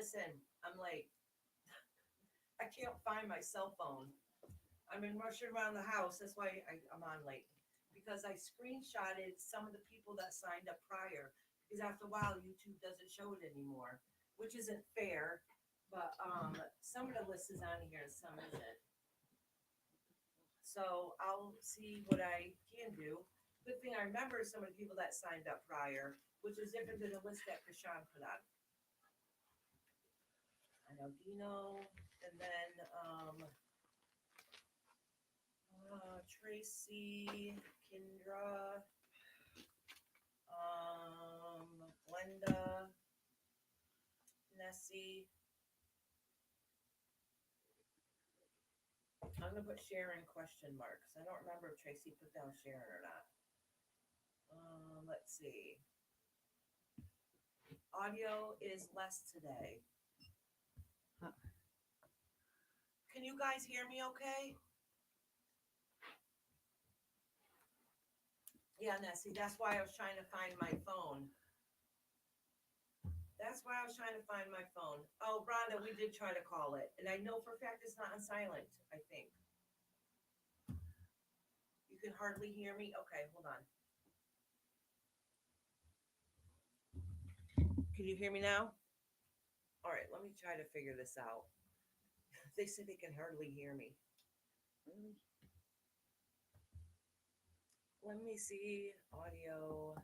listen, I'm late. I can't find my cell phone. I'm in rushing around the house. That's why I'm on late. Because I screenshotted some of the people that signed up prior. Because after a while, YouTube doesn't show it anymore, which isn't fair. But some of the list is on here, and some isn't. So I'll see what I can do. Good thing I remember some of the people that signed up prior, which is different than the list that Krishan put on. I know Dino, and then Tracy, Kendra, Glenda, Nessie. I'm gonna put Sharon question marks. I don't remember if Tracy put down Sharon or not. Let's see. Audio is less today. Can you guys hear me okay? Yeah, Nessie, that's why I was trying to find my phone. That's why I was trying to find my phone. Oh, Rhonda, we did try to call it. And I know for a fact it's not on silent, I think. You can hardly hear me? Okay, hold on. Can you hear me now? All right, let me try to figure this out. They said they can hardly hear me. Let me see audio. Can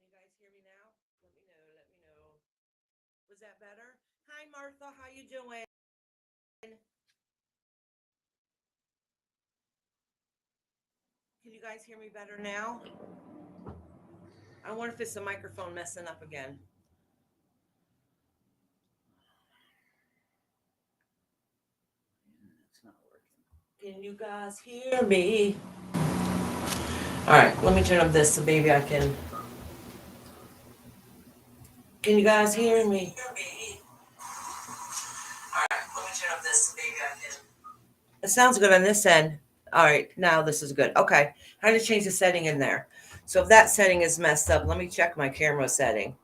you guys hear me now? Let me know. Let me know. Was that better? Hi, Martha. How you doing? Can you guys hear me better now? I wonder if it's the microphone messing up again. It's not working. Can you guys hear me? All right, let me turn up this so maybe I can. Can you guys hear me? All right, let me turn up this so maybe I can. It sounds good on this end. All right, now this is good. Okay, I had to change the setting in there. So if that setting is messed up, let me check my camera setting.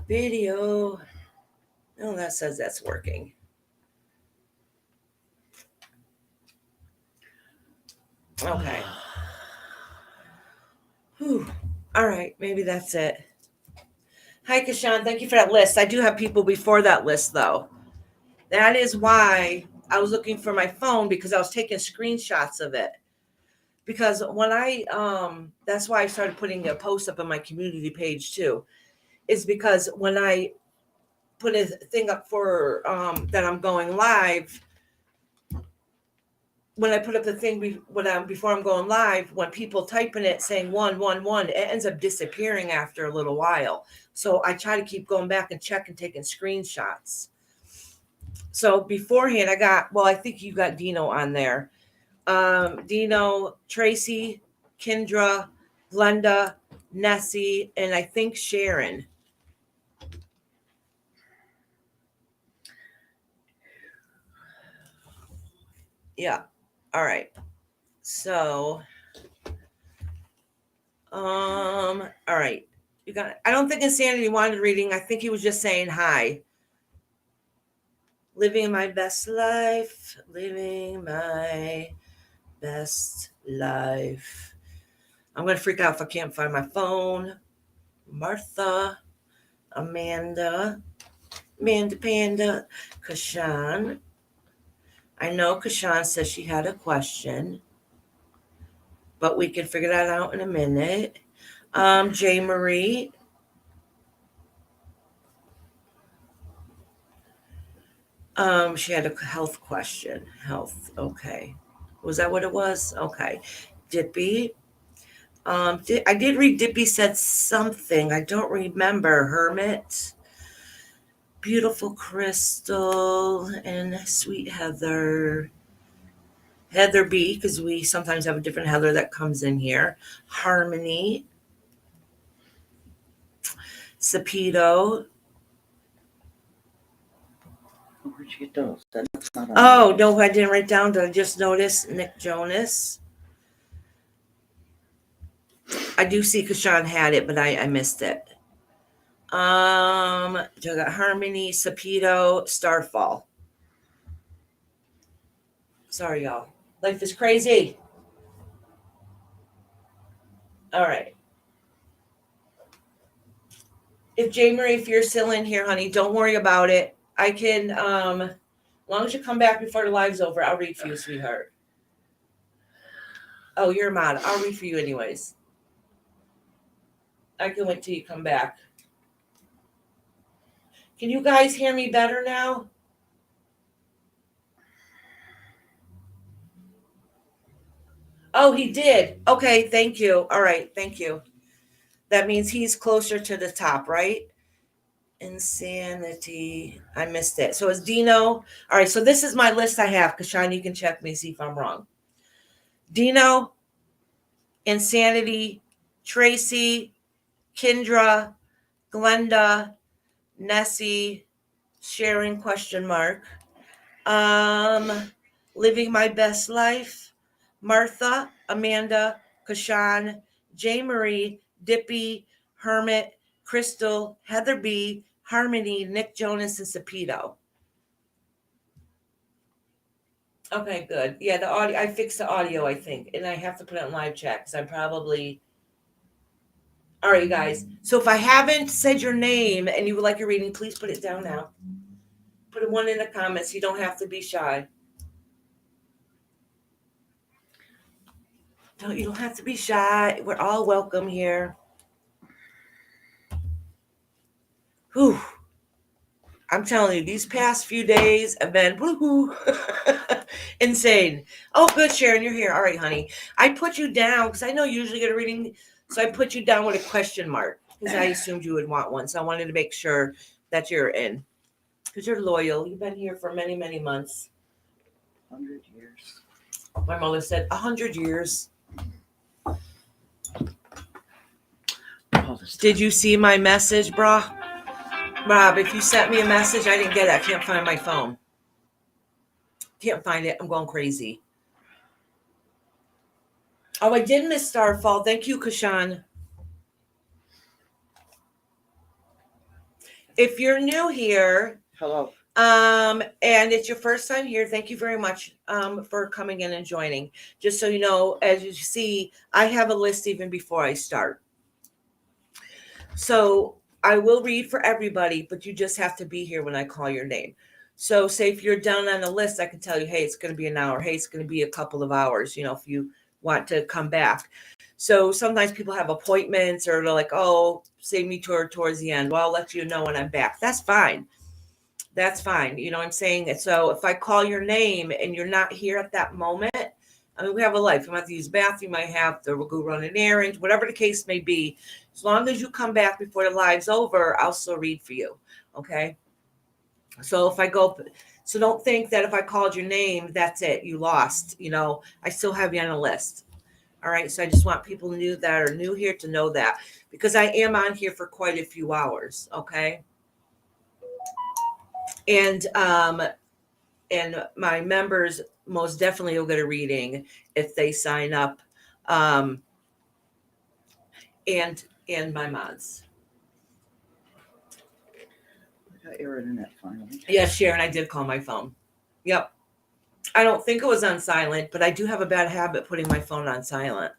Video. Oh, that says that's working. Okay. Whew. All right, maybe that's it. Hi, Kashan. Thank you for that list. I do have people before that list, though. That is why I was looking for my phone, because I was taking screenshots of it. Because when that's why I started putting a post up on my community page too. Is because when I put a thing up for that I'm going live, when I put up the thing before I'm going live, when people type in it saying 111, it ends up disappearing after a little while. So I try to keep going back and check and taking screenshots. So beforehand, I think you got Dino on there. Dino, Tracy, Kendra, Glenda, Nessie, and I think Sharon. Yeah. All right. So, all right. I don't think Insanity wanted reading. I think he was just saying hi. Living my best life. Living my best life. I'm going to freak out if I can't find my phone. Martha, Amanda, Panda, Kashan. I know Kashan says she had a question, but we can figure that out in a minute. J. Marie. She had a health question. Health. Okay. Was that what it was? Okay. Dippy. I did read Dippy said something. I don't remember. Hermit. Beautiful Crystal and Sweet Heather. Heather B, because we sometimes have a different Heather that comes in here. Harmony. Sapito. Where'd you get those? That's not on Oh, there. no, I didn't write down. Did I just notice Nick Jonas? I do see Kashan had it, but I missed it. I got Harmony, Sapido, Starfall. Sorry, y'all. Life is crazy. All right. If Jay Marie, if you're still in here, honey, don't worry about it. I can, as long as you come back before the live's over, I'll read for you, sweetheart. Oh, you're a mod. I'll read for you anyways. I can wait till you come back. Can you guys hear me better now? Oh, he did. Okay, thank you. All right, thank you. That means he's closer to the top, right? Insanity. I missed it. So it's Dino. All right, so this is my list I have. Kashan, you can check me, see if I'm wrong. Dino, Insanity, Tracy, Kendra, Glenda, Nessie, Sharon question mark. Living My Best Life, Martha, Amanda, Kashan, J. Marie, Dippy, Hermit, Crystal, Heather B, Harmony, Nick Jonas, and Sapido. Okay, good. Yeah, the audio. I fixed the audio, I think, and I have to put it on live chat because I'm probably. All right, you guys. So if I haven't said your name and you would like a reading, please put it down now. Put one in the comments. You don't have to be shy. You don't have to be shy. We're all welcome here. Whew. I'm telling you, these past few days have been woohoo, insane. Oh, good, Sharon, you're here. All right, honey. I put you down because I know you usually get a reading, so I put you down with a question mark because I assumed you would want one. So I wanted to make sure that you're in because you're loyal. You've been here for many, many months. 100 years. My mother said 100 years. Did you see my message, brah? Rob, if you sent me a message, I didn't get it. I can't find my phone. Can't find it. I'm going crazy. Oh, I did miss Starfall. Thank you, Kashan. If you're new here, hello. And it's your first time here, thank you very much for coming in and joining. Just so you know, as you see, I have a list even before I start. So I will read for everybody, but you just have to be here when I call your name. So say if you're down on the list, I can tell you, hey, it's going to be an hour. Hey, it's going to be a couple of hours, if you want to come back. So sometimes people have appointments or they're like, oh, save me towards the end. Well, I'll let you know when I'm back. That's fine. That's fine. You know what I'm saying? So if I call your name and you're not here at that moment, I mean, we have a life. You might have to use the bathroom. You might have to go run an errand, whatever the case may be. As long as you come back before the live's over, I'll still read for you. Okay? So if I go, so don't think that if I called your name, that's it. You lost. I still have you on a list. All right. So I just want people that are new here to know that because I am on here for quite a few hours. Okay. And my members most definitely will get a reading if they sign up. And my mods. I got your internet finally. Yes, Sharon, I did call my phone. Yep. I don't think it was on silent, but I do have a bad habit putting my phone on silent.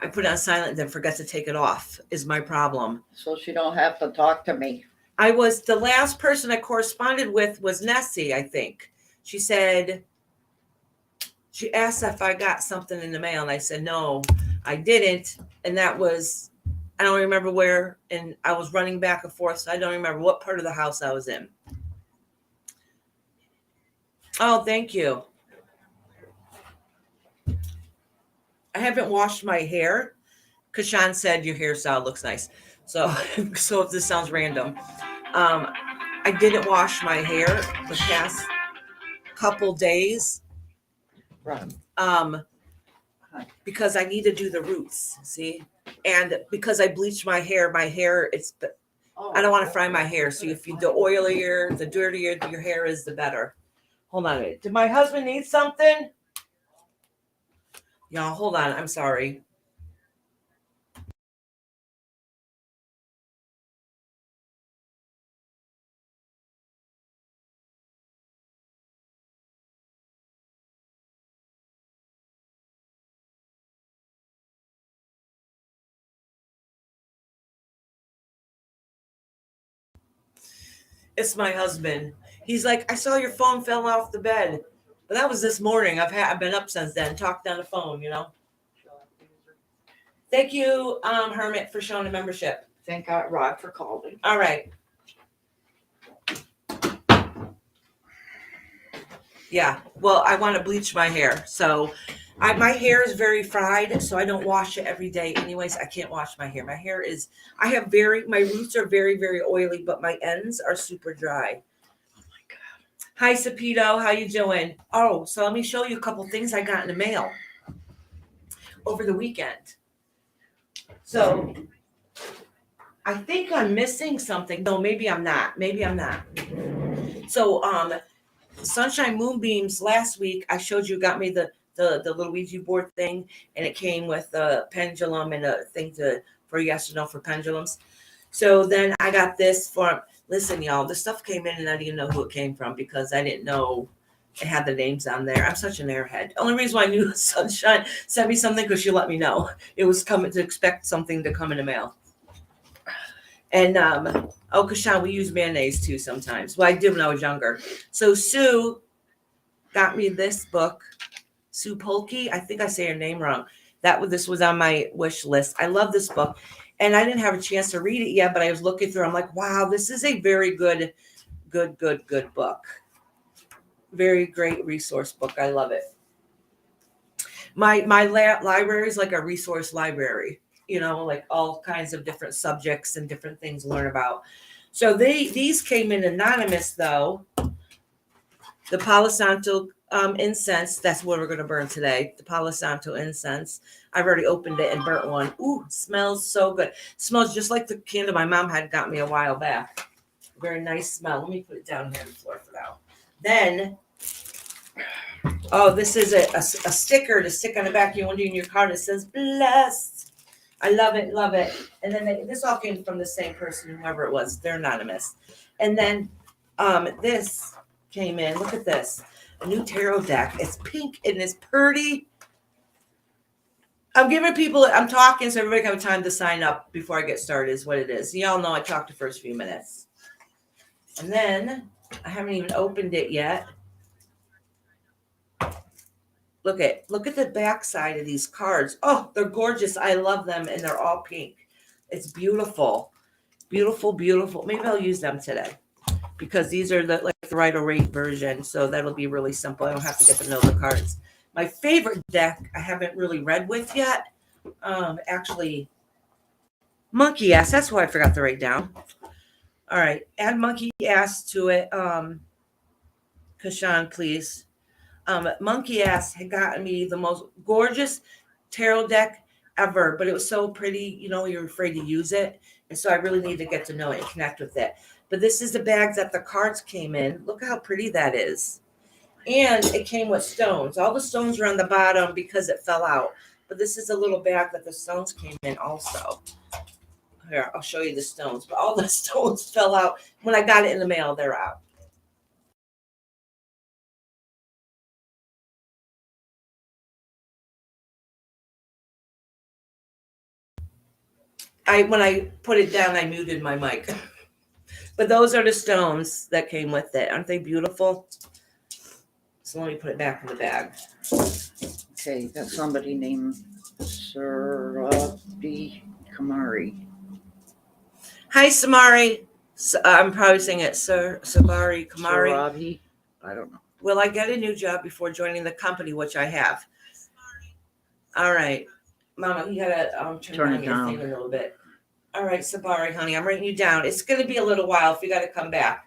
I put it on silent and then forget to take it off is my problem. So she don't have to talk to me. The last person I corresponded with was Nessie, I think. She asked if I got something in the mail, and I said, no, I didn't. And that was, I don't remember where, and I was running back and forth, so I don't remember what part of the house I was in. Oh, thank you. I haven't washed my hair. Kashan said your hairstyle looks nice. So if this sounds random, I didn't wash my hair the past couple days. Right. Because I need to do the roots, see? And because I bleached my hair, it's I don't want to fry my hair. So if you the oilier, the dirtier your hair is, the better. Hold on a minute. Did my husband need something? Y'all, hold on. I'm sorry. It's my husband. He's like, I saw your phone fell off the bed. But that was this morning. I've been up since then, talked on the phone, you know. Thank you, Hermit, for showing the membership. Thank God, Rod, for calling. All right. Yeah. Well, I want to bleach my hair. So my hair is very fried, so I don't wash it every day. Anyways, I can't wash my hair. My hair is, my roots are very, very oily, but my ends are super dry. Oh my God. Hi, Sapito. How you doing? Oh, so let me show you a couple things I got in the mail over the weekend. So I think I'm missing something. No, maybe I'm not. So Sunshine Moonbeams last week, I showed you, got me the little Ouija board thing, and it came with a pendulum and a thing for yes or no for pendulums. So then I got this for, listen, y'all, the stuff came in and I didn't even know who it came from because I didn't know it had the names on there. I'm such an airhead. Only reason why I knew Sunshine sent me something because she let me know it was coming, to expect something to come in the mail. And Kashan, we use mayonnaise too sometimes. Well, I did when I was younger. So Sue got me this book, Sue Polkey. I think I say her name wrong. This was on my wish list. I love this book, and I didn't have a chance to read it yet, but I was looking through. I'm like, wow, this is a very good book. Very great resource book. I love it. My library is like a resource library. You know, like all kinds of different subjects and different things to learn about. So these came in anonymous though. The Palo Santo incense, that's what we're going to burn today. The Palo Santo incense. I've already opened it and burnt one. Ooh, smells so good. Smells just like the candle my mom had got me a while back. Very nice smell. Let me put it down here on the floor for now. Then, oh, this is a sticker to stick on the back of your window in your car that says blessed. I love it, love it. And then this all came from the same person, whoever it was. They're anonymous. And then this came in. Look at this. A new tarot deck. It's pink and it's pretty. I'm talking so everybody can have time to sign up before I get started is what it is. Y'all know I talked the first few minutes. And then I haven't even opened it yet. Look at the back side of these cards. Oh, they're gorgeous. I love them, and they're all pink. It's beautiful. Beautiful, beautiful. Maybe I'll use them today because these are the Rider Rate version. So that'll be really simple. I don't have to get to know the cards. My favorite deck I haven't really read with yet. Actually, Monkey Ass. That's what I forgot to write down. All right. Add Monkey Ass to it. Kashan, please. Monkey Ass had gotten me the most gorgeous tarot deck ever, but it was so pretty, you're afraid to use it. And so I really need to get to know it and connect with it. But this is the bag that the cards came in. Look how pretty that is. And it came with stones. All the stones were on the bottom because it fell out. But this is a little bag that the stones came in also. Here, I'll show you the stones. But all the stones fell out. When I got it in the mail, they're out. When I put it down, I muted my mic. But those are the stones that came with it. Aren't they beautiful? So let me put it back in the bag. Okay, got somebody named Surabi Kamari. Hi, Samari. I'm probably saying it, Sabari Kamari. Surabi? I don't know. Will I get a new job before joining the company, which I have? All right. Mama, you gotta turn on your thing a little bit. All right, Sabari, honey, I'm writing you down. It's going to be a little while if you got to come back.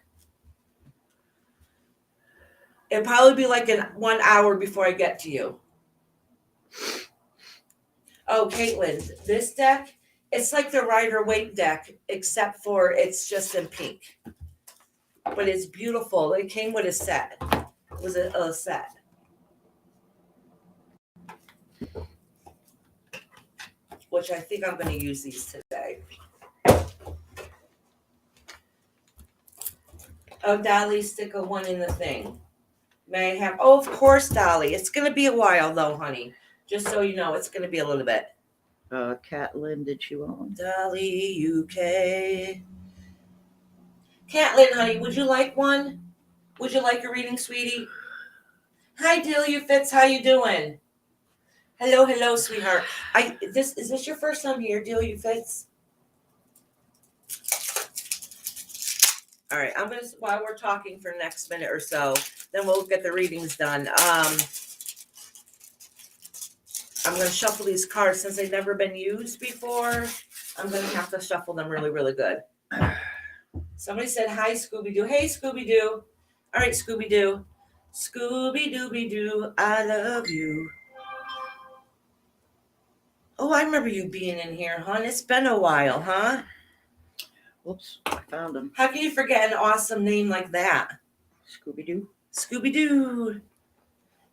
It'll probably be like 1 hour before I get to you. Oh, Caitlin, this deck It's like the Rider-Waite deck, except for it's just in pink. But it's beautiful. It came with a set. It was a set. Which I think I'm going to use these today. Oh, Dolly, stick a one in the thing. May I have? Oh, of course, Dolly. It's going to be a while, though, honey. Just so you know, it's going to be a little bit. Catlin, did she want one? Dolly, UK. Catlin, honey, would you like one? Would you like a reading, sweetie? Hi, Delia Fitz. How you doing? Hello, sweetheart. Is this your first time here, Delia Fitz? All right, I'm gonna while we're talking for the next minute or so, then we'll get the readings done. I'm gonna shuffle these cards since they've never been used before. I'm gonna have to shuffle them really, really good. Somebody said hi, Scooby Doo. Hey, Scooby Doo. All right, Scooby Doo. Scooby Dooby Doo, I love you. Oh, I remember you being in here, hon. It's been a while, huh? Whoops, I found him. How can you forget an awesome name like that? Scooby-Doo. Scooby-Doo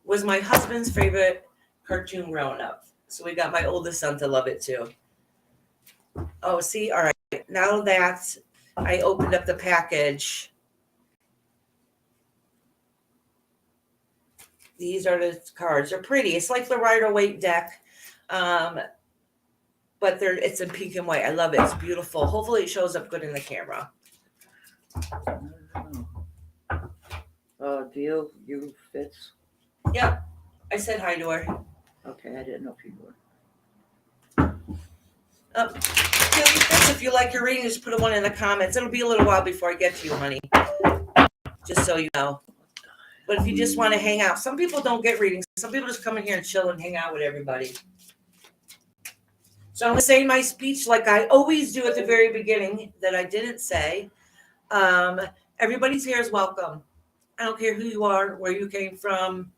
was my husband's favorite cartoon growing up. So we got my oldest son to love it too. Oh, see? All right. Now that I opened up the package, these are the cards. They're pretty. It's like the Rider-Waite deck. But it's in pink and white. I love it. It's beautiful. Hopefully it shows up good in the camera. Deal, you Fitz. Yep. I said hi to her. Okay, I didn't know if you were. If you like your reading, just put a one in the comments. It'll be a little while before I get to you, honey. Just so you know. But if you just want to hang out, some people don't get readings. Some people just come in here and chill and hang out with everybody. So I'm going to say my speech like I always do at the very beginning that I didn't say. Everybody's here is welcome. I don't care who you are, where you came from,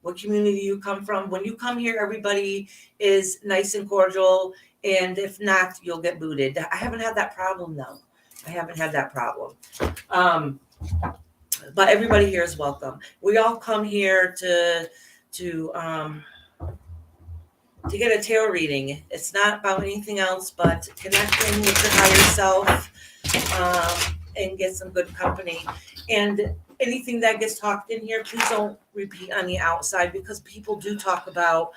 what community you come from. When you come here, everybody is nice and cordial. And if not, you'll get booted. I haven't had that problem, though. I haven't had that problem. But everybody here is welcome. We all come here to get a tarot reading. It's not about anything else but connecting with your higher self and get some good company. And anything that gets talked in here, please don't repeat on the outside because people do talk about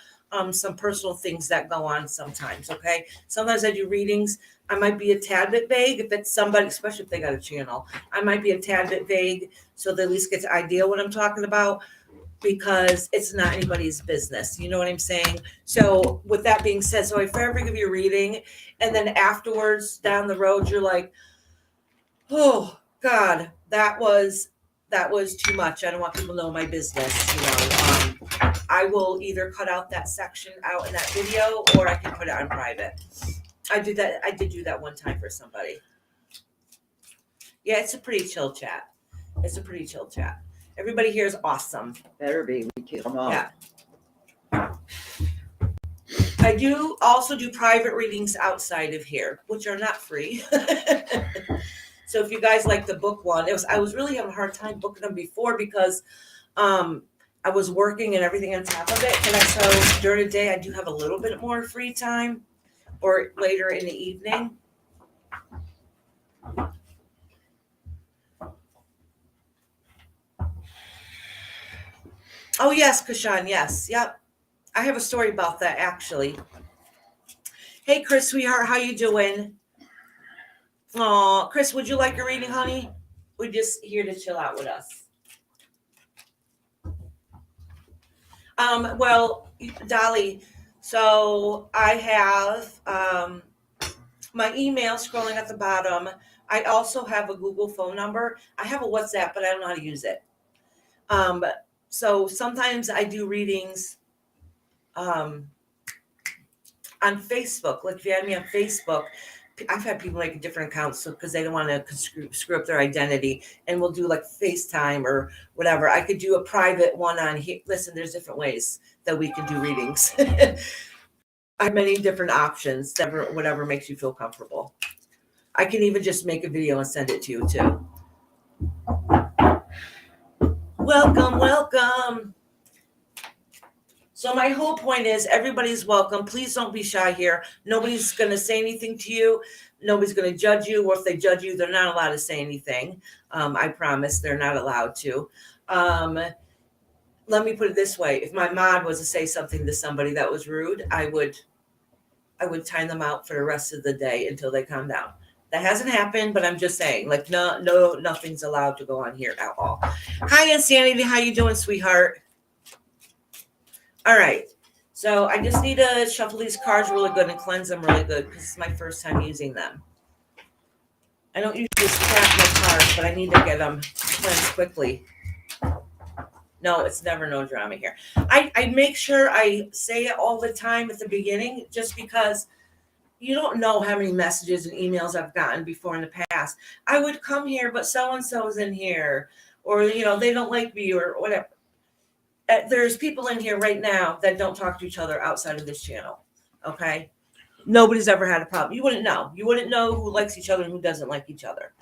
some personal things that go on sometimes, okay? Sometimes I do readings. I might be a tad bit vague if it's somebody, especially if they got a channel. I might be a tad bit vague so they at least get an idea what I'm talking about because it's not anybody's business. You know what I'm saying? So with that being said, so if I ever give you a reading and then afterwards down the road, you're like, oh God, that was too much. I don't want people to know my business. You know, I will either cut out that section out in that video or I can put it on private. I did do that one time for somebody. Yeah, it's a pretty chill chat. Everybody here is awesome. Better be. We kill them all. Yeah. I do also do private readings outside of here, which are not free. So if you guys like the book one, I was really having a hard time booking them before because I was working and everything on top of it. And so during the day, I do have a little bit more free time or later in the evening. Oh, yes, Kashan. Yes. Yep. I have a story about that, actually. Hey, Chris, sweetheart. How you doing? Oh, Chris, would you like a reading, honey? We're just here to chill out with us. Well, Dolly, so I have my email scrolling at the bottom. I also have a Google phone number. I have a WhatsApp, but I don't know how to use it. So sometimes I do readings on Facebook. Like if you add me on Facebook, I've had people make different accounts because they don't want to screw up their identity, and we'll do like FaceTime or whatever. I could do a private one on here. Listen, there's different ways that we can do readings. I have many different options, whatever makes you feel comfortable. I can even just make a video and send it to you too. Welcome, welcome. So my whole point is everybody's welcome. Please don't be shy here. Nobody's going to say anything to you. Nobody's going to judge you. Or if they judge you, they're not allowed to say anything. I promise they're not allowed to. Let me put it this way. If my mod was to say something to somebody that was rude, I would time them out for the rest of the day until they calm down. That hasn't happened, but I'm just saying, like, no, nothing's allowed to go on here at all. Hi, Insanity. How you doing, sweetheart? All right. So I just need to shuffle these cards really good and cleanse them really good because it's my first time using them. I don't usually scrap my cards, but I need to get them cleansed quickly. No, it's never no drama here. I make sure I say it all the time at the beginning just because you don't know how many messages and emails I've gotten before in the past. I would come here, but so-and-so is in here. Or, they don't like me or whatever. There's people in here right now that don't talk to each other outside of this channel. Okay? Nobody's ever had a problem. You wouldn't know. You wouldn't know who likes each other and who doesn't like each other.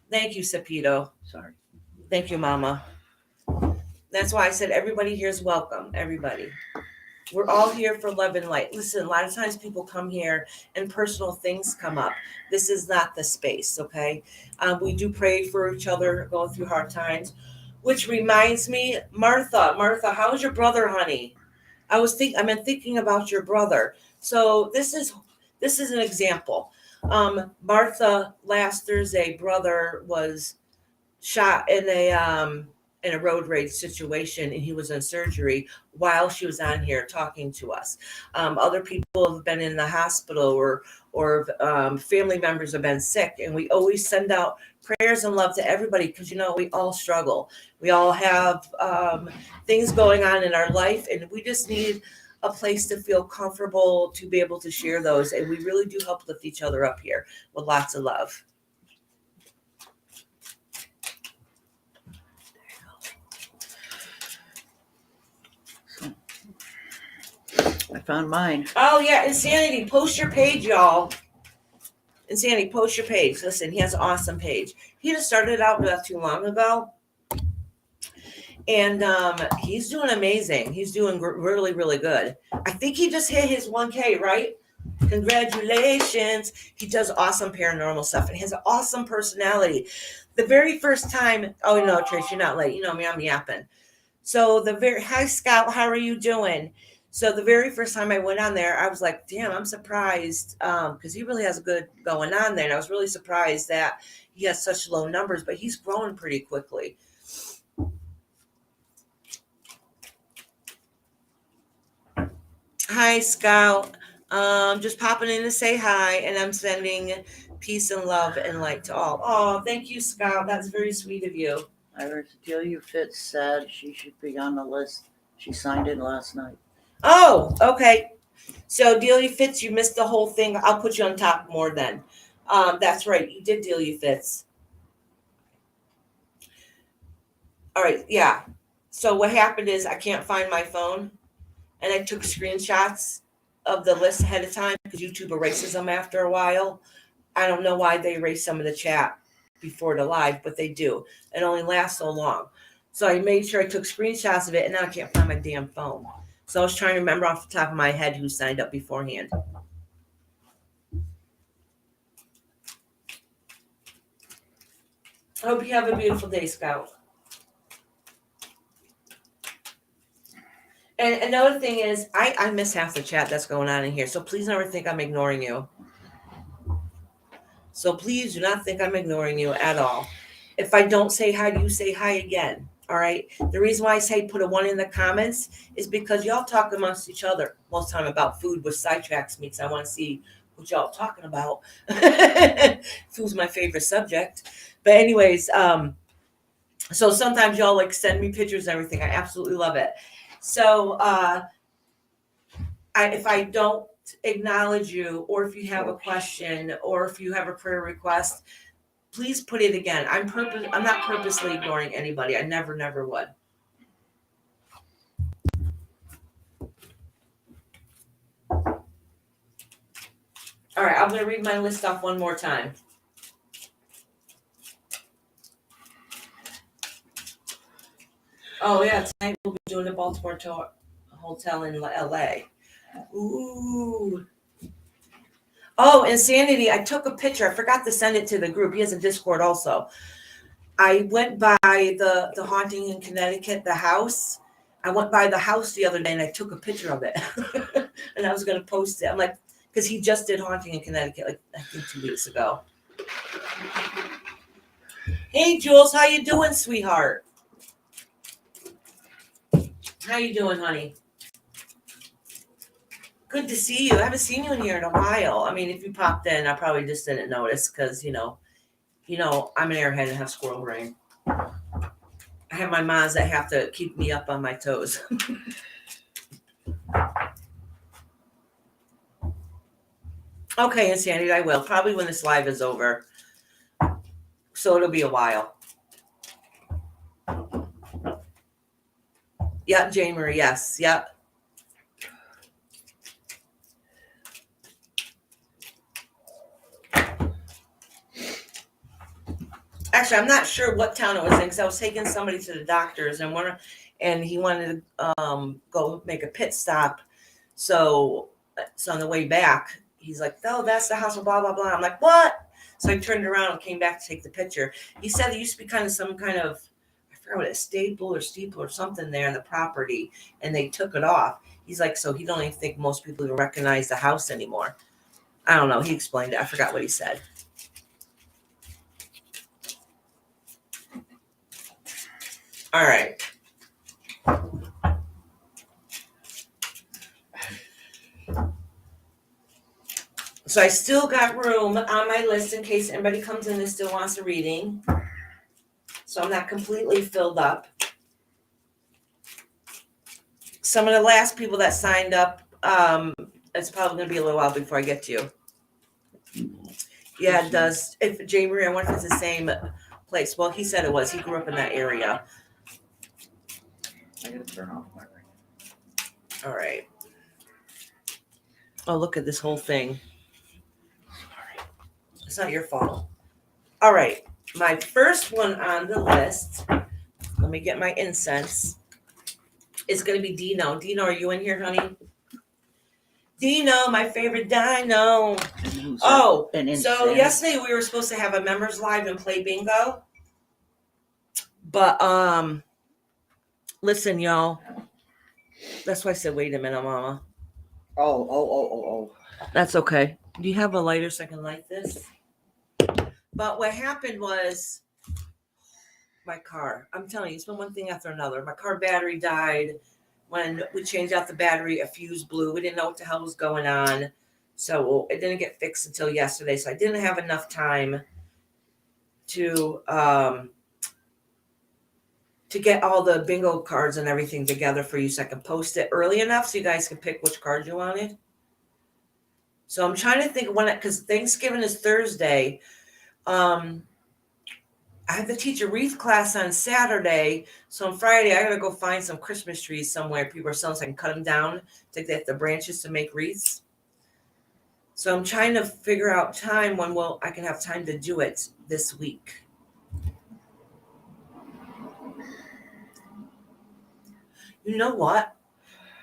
Thank you, Sapito. Sorry. Thank you, Mama. That's why I said everybody here is welcome. Everybody. We're all here for love and light. Listen, a lot of times people come here and personal things come up. This is not the space, okay? We do pray for each other going through hard times, which reminds me, Martha, how's your brother, honey? I've been thinking about your brother. So this is an example. Martha, last Thursday, brother was shot in a road rage situation, and he was in surgery while she was on here talking to us. Other people have been in the hospital, or family members have been sick, and we always send out prayers and love to everybody because we all struggle. We all have things going on in our life, and we just need a place to feel comfortable to be able to share those. And we really do help lift each other up here with lots of love. I found mine. Oh, yeah. Insanity. Post your page, y'all. Insanity, post your page. Listen, he has an awesome page. He just started out not too long ago. And he's doing amazing. He's doing really, really good. I think he just hit his 1K, right? Congratulations. He does awesome paranormal stuff and he has an awesome personality. The very first time, oh, no, Trish, you're not late. You know me, I'm yapping. So hi, Scout, how are you doing? So the very first time I went on there, I was like, damn, I'm surprised because he really has a good going on there. And I was really surprised that he has such low numbers, but he's growing pretty quickly. Hi, Scout. Just popping in to say hi, and I'm sending peace and love and light to all. Oh, thank you, Scout. That's very sweet of you. Iris Delia Fitz said she should be on the list. She signed in last night. Oh, okay. So Delia Fitz, you missed the whole thing. I'll put you on top more then. That's right. You did Delia Fitz. All right. Yeah. So what happened is I can't find my phone, and I took screenshots of the list ahead of time because YouTube erases them after a while. I don't know why they erase some of the chat before the live, but they do. It only lasts so long. So I made sure I took screenshots of it, and now I can't find my damn phone. So I was trying to remember off the top of my head who signed up beforehand. I hope you have a beautiful day, Scout. And another thing is, I miss half the chat that's going on in here. So please never think I'm ignoring you. So please do not think I'm ignoring you at all. If I don't say hi, you say hi again. All right. The reason why I say put a 1 in the comments is because y'all talk amongst each other most of the time about food, which sidetracks me because I want to see what y'all talking about. Food's my favorite subject. But anyways, so sometimes y'all like send me pictures and everything. I absolutely love it. So if I don't acknowledge you, or if you have a question, or if you have a prayer request, please put it again. I'm not purposely ignoring anybody. I never would. All right, I'm going to read my list off one more time. Oh, yeah, tonight we'll be doing the Baltimore Hotel in LA. Ooh. Oh, Insanity, I took a picture. I forgot to send it to the group. He has a Discord also. I went by the haunting in Connecticut, the house. I went by the house the other day and I took a picture of it. And I was going to post it. I'm like, because he just did haunting in Connecticut, like I think 2 weeks ago. Hey, Jules, how you doing, sweetheart? How you doing, honey? Good to see you. I haven't seen you in here in a while. I mean, if you popped in, I probably just didn't notice because, I'm an airhead and have squirrel brain. I have my moms that have to keep me up on my toes. Okay, Insanity, I will. Probably when this live is over. So it'll be a while. Yep, Jane Marie, yes. Yep. Actually, I'm not sure what town it was in because I was taking somebody to the doctor's and he wanted to go make a pit stop. So on the way back, he's like, "Oh, that's the house of blah blah blah." I'm like, "What?" So I turned around and came back to take the picture. He said it used to be kind of some kind of, I forgot what, a stable or steeple or something there in the property, and they took it off. He's like, so he don't even think most people even recognize the house anymore. I don't know. He explained it. I forgot what he said. All right. So I still got room on my list in case anybody comes in and still wants a reading. So I'm not completely filled up. Some of the last people that signed up, it's probably going to be a little while before I get to you. Yeah, it does. If Jay Marie, I wonder if it's the same place. Well, he said it was. He grew up in that area. I gotta turn off my ring. All right. Oh, look at this whole thing. Sorry. It's not your fault. All right. My first one on the list, let me get my incense, is going to be Dino. Dino, are you in here, honey? Dino, my favorite dino. Oh, so yesterday we were supposed to have a members live and play bingo. But listen, y'all. That's why I said, wait a minute, Mama. Oh. That's okay. Do you have a lighter so I can light this? But what happened was my car. I'm telling you, it's been one thing after another. My car battery died. When we changed out the battery, a fuse blew. We didn't know what the hell was going on. So it didn't get fixed until yesterday. So I didn't have enough time to get all the bingo cards and everything together for you so I can post it early enough so you guys can pick which card you wanted. So I'm trying to think of when, because Thanksgiving is Thursday. I have to teach a wreath class on Saturday. So on Friday, I got to go find some Christmas trees somewhere people are selling so I can cut them down, take the branches to make wreaths. So I'm trying to figure out time when I can have time to do it this week. You know what?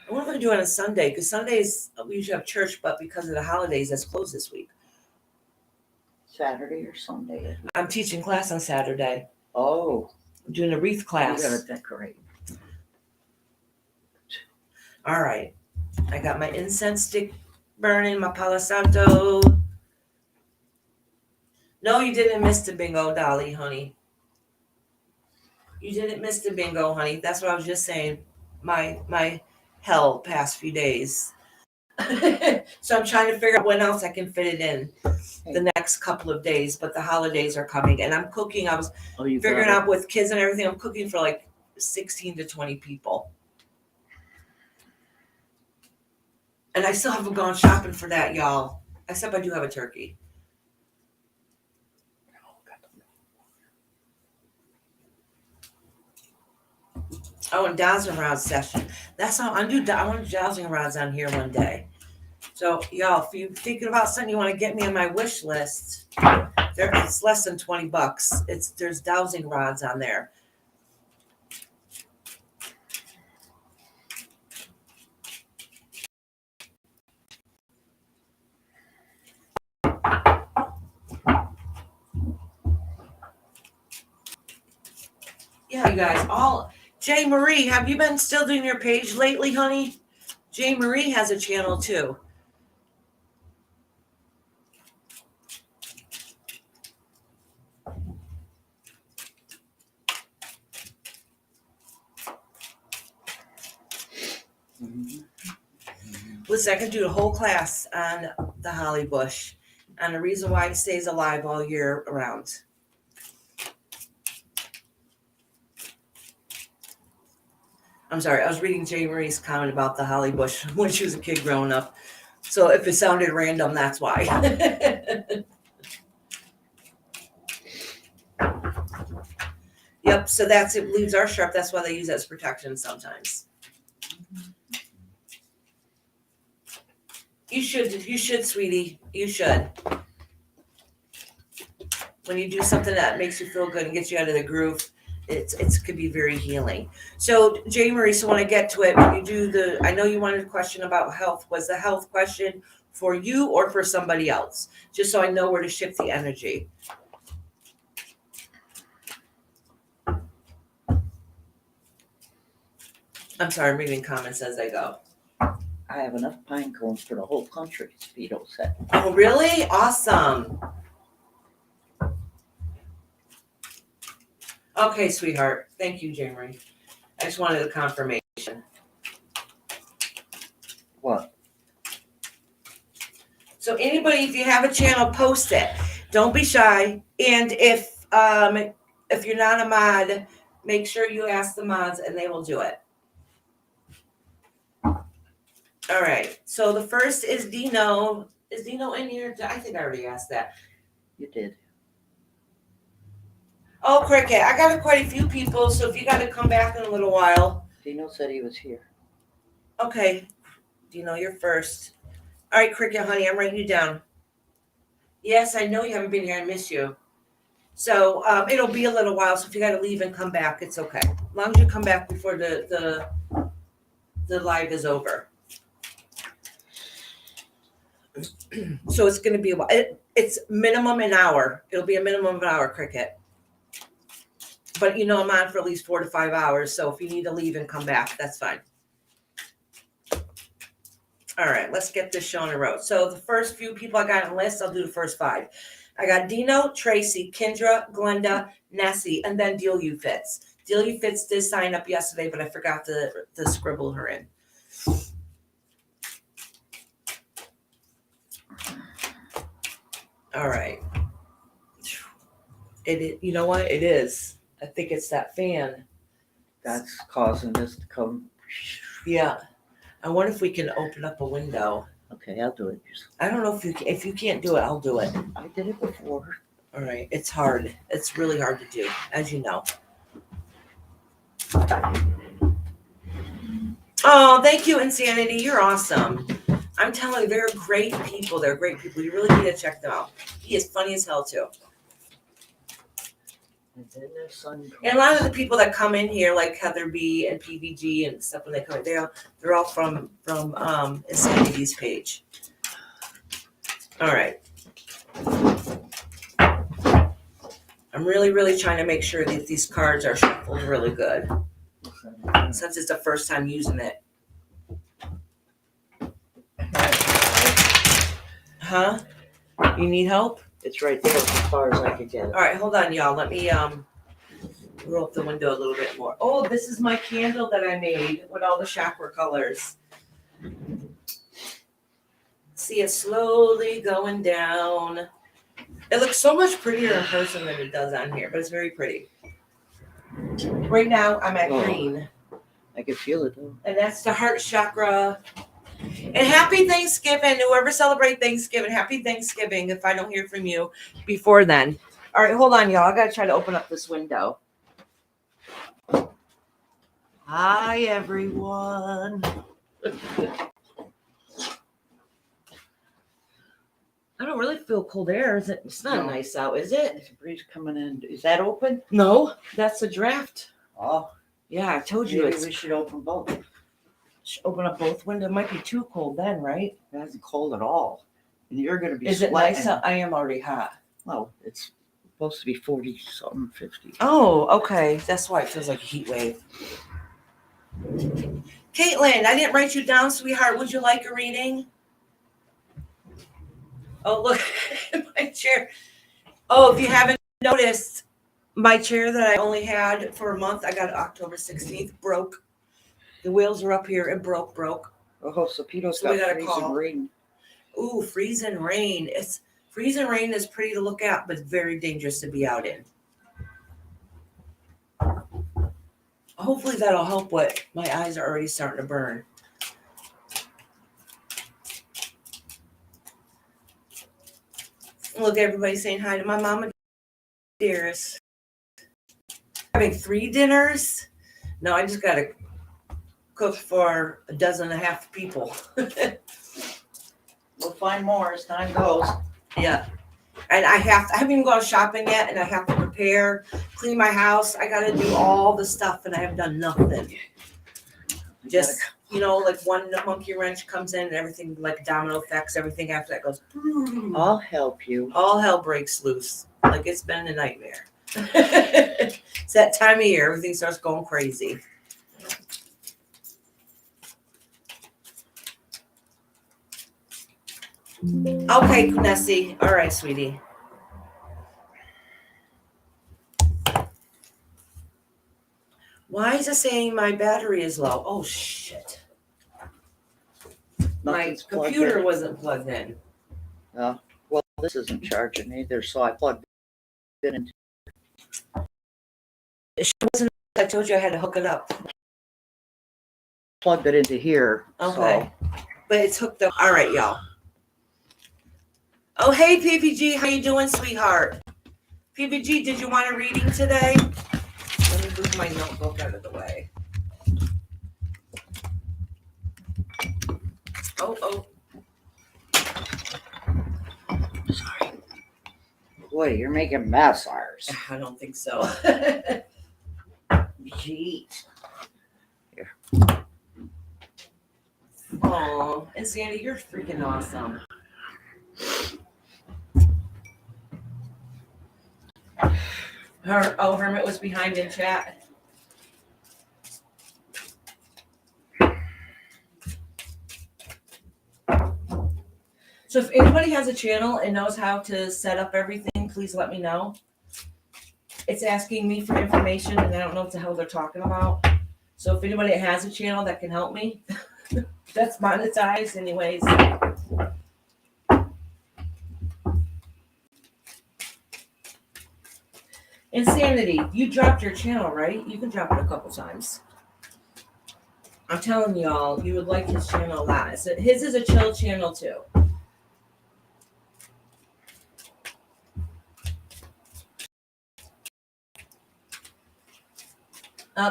I wonder if I can do it on a Sunday, because Sundays we usually have church, but because of the holidays, that's closed this week. Saturday or Sunday? I'm teaching class on Saturday. Oh. I'm doing a wreath class. You gotta decorate. All right. I got my incense stick burning, my Palo Santo. No, you didn't miss the bingo, Dolly, honey. You didn't miss the bingo, honey. That's what I was just saying. My hell past few days. So I'm trying to figure out when else I can fit it in the next couple of days, but the holidays are coming and I'm cooking. I was figuring out with kids and everything, I'm cooking for like 16 to 20 people. And I still haven't gone shopping for that, y'all. Except I do have a turkey. Oh, and dowsing rod session. That's how I want to do dowsing rods on here one day. So, y'all, if you're thinking about something you want to get me on my wish list, it's less than $20. There's dowsing rods on there. Yeah, you guys, Jay Marie, have you been still doing your page lately, honey? Jay Marie has a channel too. Listen, I could do a whole class on the holly bush and the reason why it stays alive all year around. I'm sorry, I was reading Jay Marie's comment about the holly bush when she was a kid growing up. So if it sounded random, that's why. Yep, so it leaves are sharp. That's why they use it as protection sometimes. You should, sweetie. You should. When you do something that makes you feel good and gets you out of the groove, it could be very healing. So, Jay Marie, so when I get to it, when you do I know you wanted a question about health. Was the health question for you or for somebody else? Just so I know where to shift the energy. I'm sorry, I'm reading comments as I go. I have enough pine cones for the whole country, Speedo said. Oh, really? Awesome. Okay, sweetheart. Thank you, Jay Marie. I just wanted a confirmation. What? So anybody, if you have a channel, post it. Don't be shy. And if you're not a mod, make sure you ask the mods and they will do it. All right. So the first is Dino. Is Dino in here? I think I already asked that. You did. Oh, Cricket. I got quite a few people, so if you got to come back in a little while. Dino said he was here. Okay. Dino, you're first. All right, Cricket, honey, I'm writing you down. Yes, I know you haven't been here. I miss you. So it'll be a little while. So if you got to leave and come back, it's okay. As long as you come back before the live is over. So it's going to be a while. It's minimum an hour. It'll be a minimum of an hour, Cricket. But I'm on for at least 4 to 5 hours. So if you need to leave and come back, that's fine. All right, let's get this show on the road. So the first few people I got on the list, I'll do the first 5. I got Dino, Tracy, Kendra, Glenda, Nessie, and then Deal You Fits. Deal You Fits did sign up yesterday, but I forgot to scribble her in. All right. You know what? It is. I think it's that fan. That's causing this to come. Yeah. I wonder if we can open up a window. Okay, I'll do it. I don't know if you can't do it, I'll do it. I did it before. All right. It's hard. It's really hard to do, as you know. Oh, thank you, Insanity. You're awesome. I'm telling you, they're great people. They're great people. You really need to check them out. He is funny as hell, too. And a lot of the people that come in here, like Heather B and PVG and stuff, when they come in, they're all from Insanity's page. All right. I'm really, really trying to make sure that these cards are shuffled really good. Since it's the first time using it. Huh? You need help? It's right there as far as I can get it. All right, hold on, y'all. Let me roll up the window a little bit more. Oh, this is my candle that I made with all the chakra colors. See it slowly going down. It looks so much prettier in person than it does on here, but it's very pretty. Right now, I'm at green. I can feel it, though. And that's the heart chakra. And happy Thanksgiving. Whoever celebrate Thanksgiving, happy Thanksgiving if I don't hear from you before then. All right, hold on, y'all. I got to try to open up this window. Hi, everyone. don't really feel cold air. Is it? It's not No. nice out, is it? There's a breeze coming in. Is that open? No, that's a draft. Oh, Yeah, I told you maybe it's. we should open both. Should open up both windows. It might be too cold then, right? It isn't cold at all. And you're going to be Is it sweating. nice out? I am already hot. Well, it's supposed to be 40 something, 50. Oh, okay. That's why it feels like a heat wave. Caitlin, I didn't write you down, sweetheart. Would you like a reading? Oh, look at my chair. Oh, if you haven't noticed, my chair that I only had for a month, I got it October 16th, broke. The wheels are up here and broke. Oh, so Pito's So we got gotta freezing call. rain. Ooh, freezing rain. Freezing rain is pretty to look at, but very dangerous to be out in. Hopefully that'll help what my eyes are already starting to burn. Look, everybody saying hi to my mama dearest. Having 3 dinners? No, I just gotta cook for 12 people. We'll find more as time goes. Yeah. And I haven't even gone shopping yet, and I have to prepare, clean my house. I got to do all the stuff, and I have done nothing. Just, like one monkey wrench comes in and everything, like domino effects, everything after that goes. I'll help you. All hell breaks loose. Like it's been a nightmare. It's that time of year. Everything starts going crazy. Okay, Nessie. All right, sweetie. Why is it saying my battery is low? Oh, shit. Nothing's My plugged computer in. wasn't plugged in. Well, this isn't charging either, so I plugged it in. It wasn't. I told you I had to hook it up. Plugged it into here. Okay. But it's hooked up. All right, y'all. Oh, hey, PPG. How you doing, sweetheart? PPG, did you want a reading today? Let me move my notebook out of the way. Oh. Sorry. Boy, you're making mess, ours. I don't think so. Jeez. Here. Oh, and Sandy, you're freaking awesome. Hermit was behind in chat. So if anybody has a channel and knows how to set up everything, please let me know. It's asking me for information and I don't know what the hell they're talking about. So if anybody has a channel that can help me, that's monetized anyways. Insanity, you dropped your channel, right? You can drop it a couple times. I'm telling y'all, you would like his channel a lot. His is a chill channel too.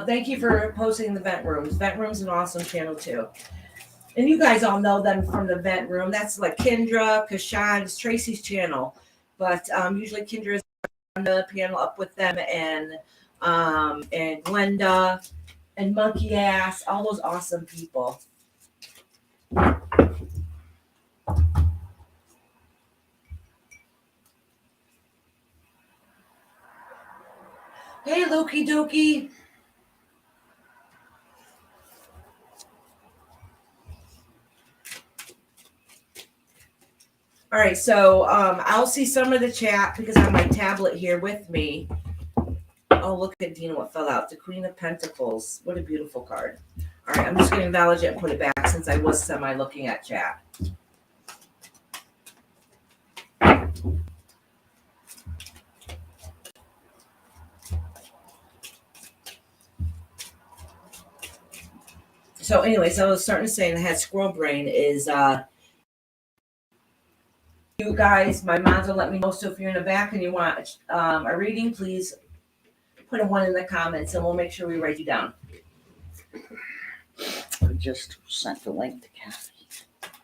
Thank you for posting the vent rooms. Vent room's an awesome channel too. And you guys all know them from the vent room. That's like Kendra, Kashan, it's Tracy's channel. But usually Kendra is on the panel up with them and Glenda and Monkey Ass, all those awesome people. Hey, Loki Dokie. All right, so I'll see some of the chat because I have my tablet here with me. Oh, look at Dina, what fell out. The Queen of Pentacles. What a beautiful card. All right, I'm just going to acknowledge it and put it back since I was semi-looking at chat. So anyways, I was starting to say, and I had squirrel brain is you guys, my moms will let me know. So if you're in the back and you want a reading, please put a 1 in the comments and we'll make sure we write you down. I just sent the link to Kathy.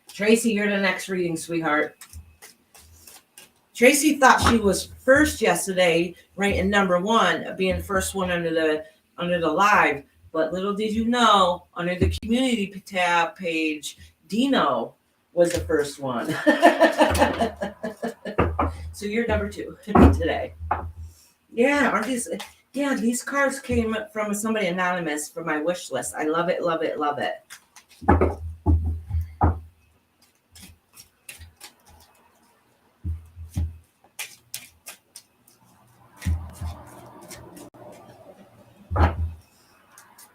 Tracy, you're the next reading, sweetheart. Tracy thought she was first yesterday, ranking number one, being the first one under the live. But little did you know, under the community tab page, Dino was the first one. So you're number two today. Yeah, aren't these? Yeah, these cards came from somebody anonymous for my wish list. I love it, love it, love it.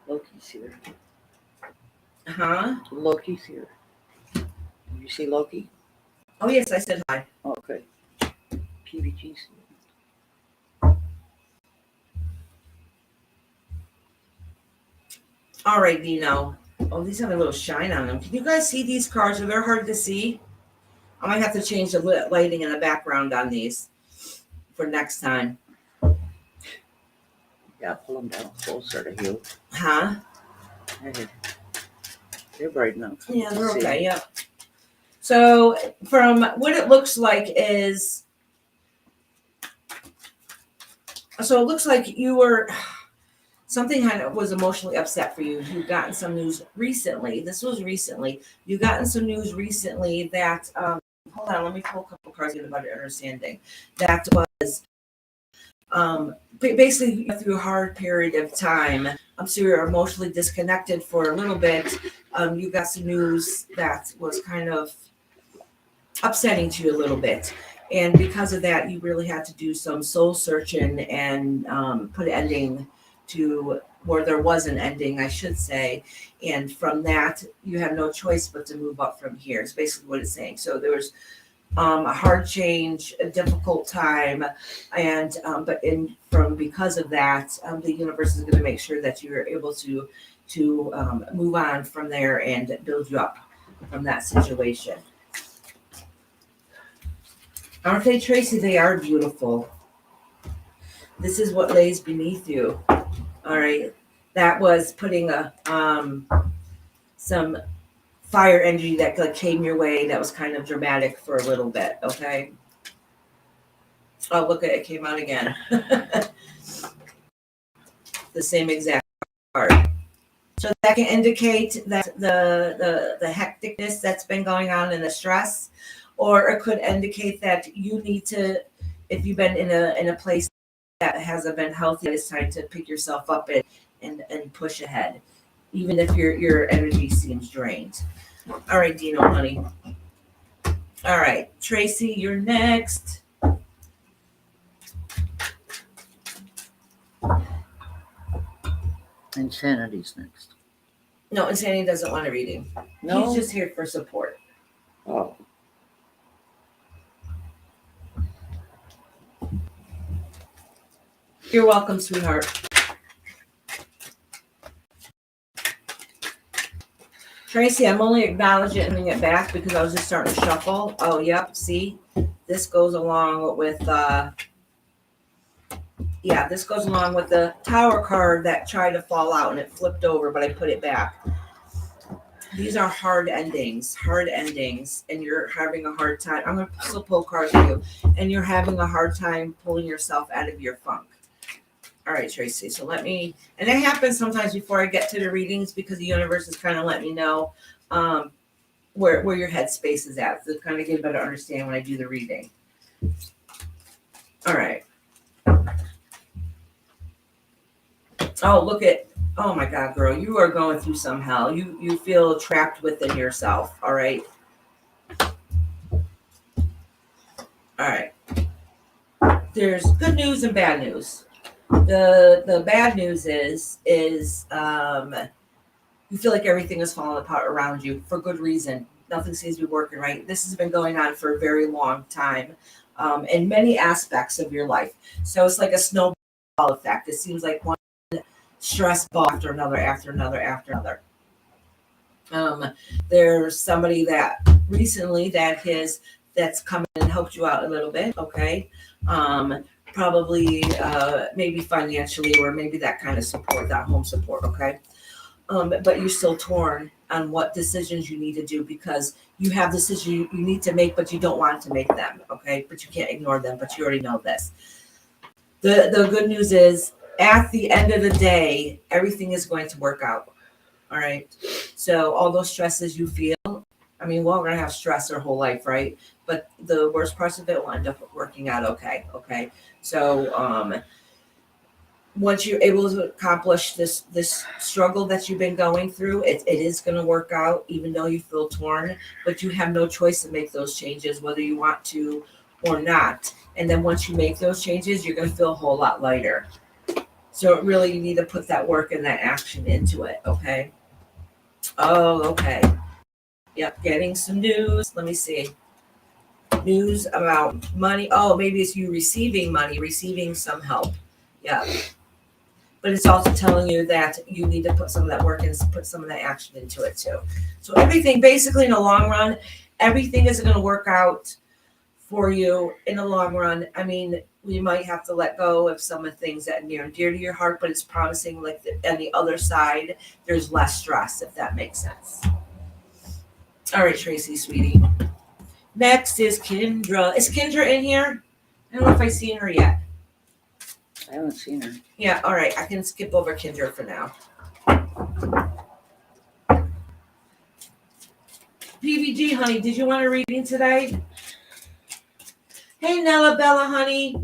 Loki's here. Huh? Loki's here. Did you see Loki? Oh yes, I said hi. Okay. PVG's here. All right, Dino. Oh, these have a little shine on them. Can you guys see these cards? Are they hard to see? I might have to change the lighting in the background on these for next time. Yeah, pull them down closer to you. Huh? Hey, they're bright enough. Yeah, they're okay. Yeah. So from what it looks like is, so it looks like you were, something kind of was emotionally upset for you. You've gotten some news recently. This was recently. You've gotten some news recently that, hold on, let me pull a couple cards to get a better understanding. That was basically through a hard period of time. So you're emotionally disconnected for a little bit. You got some news that was kind of upsetting to you a little bit. And because of that, you really had to do some soul searching and put an ending to where there was an ending, I should say. And from that, you have no choice but to move up from here. It's basically what it's saying. So there was a hard change, a difficult time, and because of that, the universe is going to make sure that you're able to move on from there and build you up from that situation. Aren't they, Tracy? They are beautiful. This is what lays beneath you. All right, that was putting some fire energy that came your way. That was kind of dramatic for a little bit. Okay. Oh, look at it, came out again. The same exact card. So that can indicate that the hecticness that's been going on and the stress, or it could indicate that you need to, if you've been in a place that hasn't been healthy, it's time to pick yourself up and push ahead, even if your energy seems drained. All right, Dino, honey. All right, Tracy, you're next. Insanity's next. No, Insanity doesn't want a reading. No. He's just here for support. Oh. You're welcome, sweetheart. Tracy, I'm only acknowledging it back because I was just starting to shuffle. Oh, yep. See, this goes along with this goes along with the Tower card that tried to fall out and it flipped over, but I put it back. These are hard endings, and you're having a hard time. I'm gonna still pull cards for you, and you're having a hard time pulling yourself out of your funk. All right, Tracy. So let me, and it happens sometimes before I get to the readings because the universe is kind of letting me know where your headspace is at, to kind of get a better understanding when I do the reading. All right. Oh, look at, oh my God, girl, you are going through some hell. You feel trapped within yourself. All right. All right. There's good news and bad news. The bad news is you feel like everything is falling apart around you for good reason. Nothing seems to be working right. This has been going on for a very long time in many aspects of your life. So it's like a snowball effect. It seems like one stress ball after another, after another, after another. There's somebody that recently that's come in and helped you out a little bit. Okay. Probably maybe financially or maybe that kind of support, that home support. Okay. But you're still torn on what decisions you need to do, because you have decisions you need to make, but you don't want to make them. Okay, but you can't ignore them. But you already know this. The good news is, at the end of the day, everything is going to work out. All right. So all those stresses you feel, I mean, we're all gonna have stress our whole life, right? But the worst parts of it will end up working out okay. Okay. So once you're able to accomplish this struggle that you've been going through, it is going to work out, even though you feel torn. But you have no choice to make those changes, whether you want to or not. And then once you make those changes, you're going to feel a whole lot lighter. So really, you need to put that work and that action into it. Okay. Oh, okay. Yep. Getting some news. Let me see. News about money. Oh, maybe it's you receiving money, receiving some help. Yeah. But it's also telling you that you need to put some of that work and put some of that action into it too. So everything, basically, in the long run, everything is going to work out for you in the long run. I mean, we might have to let go of some of the things that are near and dear to your heart, but it's promising, like, on the other side, there's less stress, if that makes sense. All right, Tracy, sweetie. Next is Kendra. Is Kendra in here? I don't know if I've seen her yet. I haven't seen her. Yeah, all right. I can skip over Kendra for now. PVG, honey, did you want a reading today? Hey, Nella Bella, honey.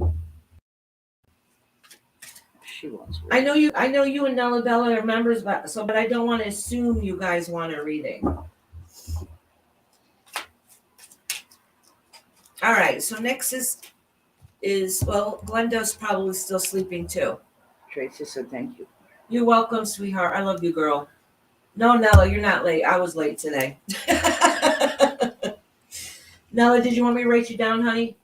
She wants. I know you and Nella Bella are members, but I don't want to assume you guys want a reading. All right. So next is well, Glenda's probably still sleeping too. Tracy said thank you. You're welcome, sweetheart. I love you, girl. No, Nella, you're not late. I was late today. Nella, did you want me to write you down, honey?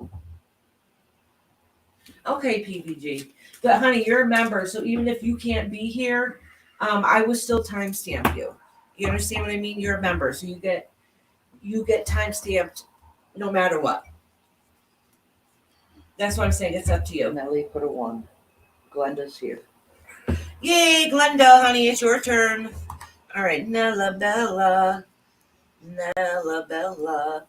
Okay, PVG. But honey, you're a member, so even if you can't be here, I will still timestamp you. You understand what I mean? You're a member, so you get timestamped no matter what. That's what I'm saying. It's up to you. Nellie put a 1. Glenda's here. Yay, Glenda, honey, it's your turn. All right, Nella Bella. Nella Bella.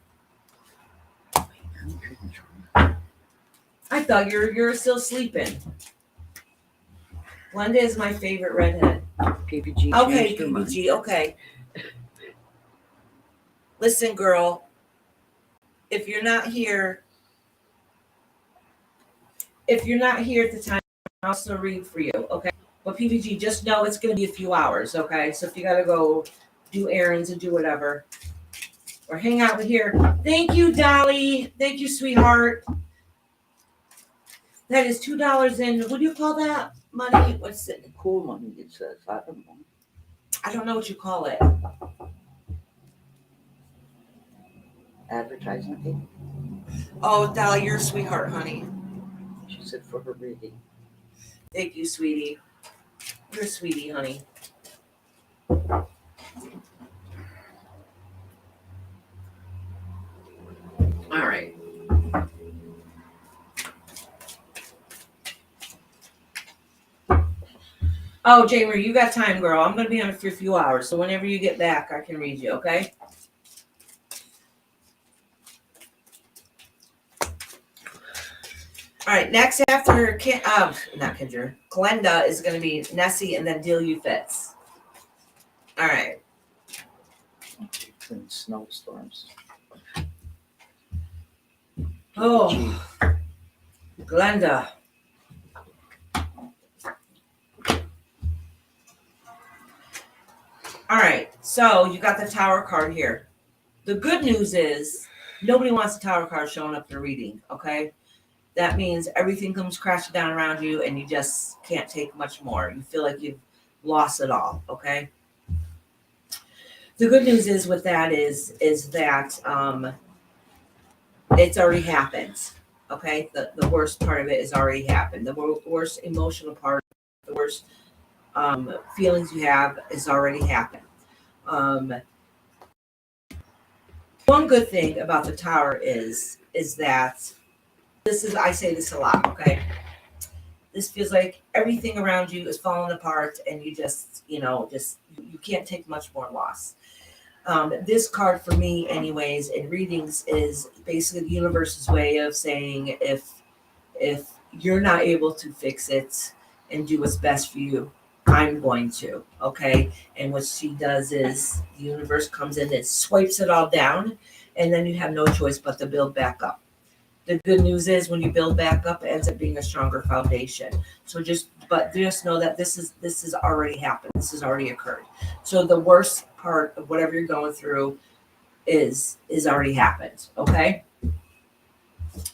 I thought you're still sleeping. Glenda is my favorite redhead. PPG. Okay, PPG. Okay. Listen, girl. If you're not here at the time, I'll still read for you. Okay. But PPG, just know it's going to be a few hours. Okay. So if you got to go do errands and do whatever, or hang out here. Thank you, Dolly. Thank you, sweetheart. That is $2 in. What do you call that money? What's it? Cool money, it says. I don't know. I don't know what you call it. Advertising fee. Oh, Dolly, you're a sweetheart, honey. She said for her reading. Thank you, sweetie. You're a sweetie, honey. All right. Oh, Jamie, you got time, girl. I'm going to be on for a few hours, so whenever you get back, I can read you, okay? All right, next after not Kendra, Glenda is going to be Nessie, and then Delia Fitz. All right. And snowstorms. Oh, Glenda. All right, so you got the Tower card here. The good news is nobody wants the Tower card showing up in a reading, okay? That means everything comes crashing down around you and you just can't take much more. You feel like you've lost it all, okay? The good news is with that is that it's already happened, okay? The worst part of it is already happened. The worst emotional part, the worst feelings you have is already happened. One good thing about the Tower is that I say this a lot, okay? This feels like everything around you is falling apart and you just you can't take much more loss. This card for me, anyways, in readings is basically the universe's way of saying if you're not able to fix it and do what's best for you, I'm going to. Okay. And what she does is the universe comes in and swipes it all down, and then you have no choice but to build back up. The good news is when you build back up, it ends up being a stronger foundation. So just know that this has already happened. This has already occurred. So the worst part of whatever you're going through is already happened. Okay.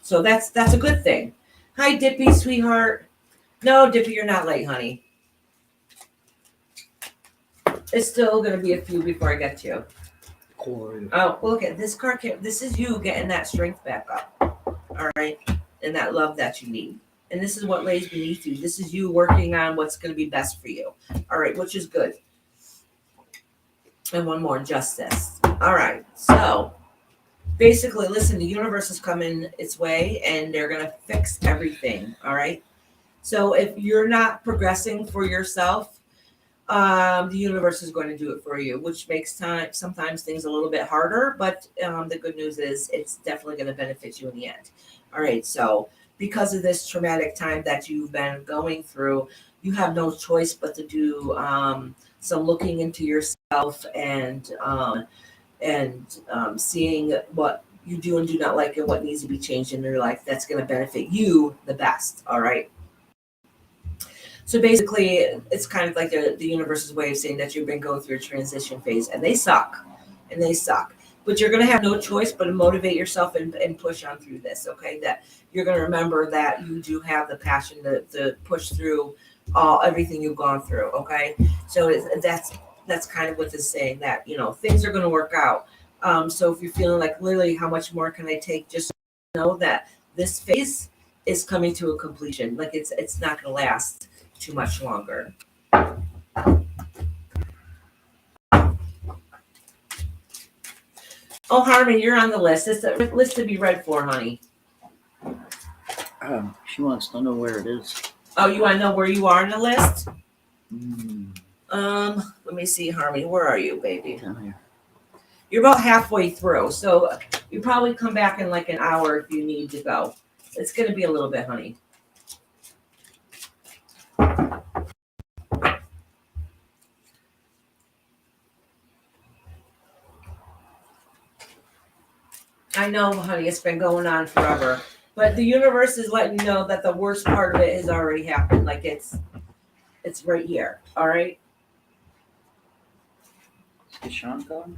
So that's a good thing. Hi, Dippy, sweetheart. No, Dippy, you're not late, honey. It's still gonna be a few before I get to you. Corey. Oh, look at this card. This is you getting that strength back up. All right, and that love that you need. And this is what lays beneath you. This is you working on what's going to be best for you. All right, which is good. And one more, justice. All right, so basically, listen, the universe is coming its way and they're going to fix everything. All right. So if you're not progressing for yourself, the universe is going to do it for you, which makes sometimes things a little bit harder. But the good news is it's definitely going to benefit you in the end. All right. So because of this traumatic time that you've been going through, you have no choice but to do some looking into yourself and seeing what you do and do not like and what needs to be changed in your life that's going to benefit you the best. All right. So basically, it's kind of like the universe's way of saying that you've been going through a transition phase, and they suck, But you're going to have no choice but to motivate yourself and push on through this. Okay, that you're going to remember that you do have the passion to push through everything you've gone through. Okay, so that's kind of what this is saying, that things are going to work out. So if you're feeling like, literally, how much more can I take? Just know that this phase is coming to a completion. Like it's not going to last too much longer. Oh, Harmon, you're on the list. It's a list to be read for, honey. She wants to know where it is. Oh, you want to know where you are on the list? Mm, Let me see, Harmon. Where are you, baby? down here. You're about halfway through, so you probably come back in like an hour if you need to go. It's going to be a little bit, honey. I know, honey, it's been going on forever. But the universe is letting you know that the worst part of it has already happened. Like it's right here. All right. Is Sean gone?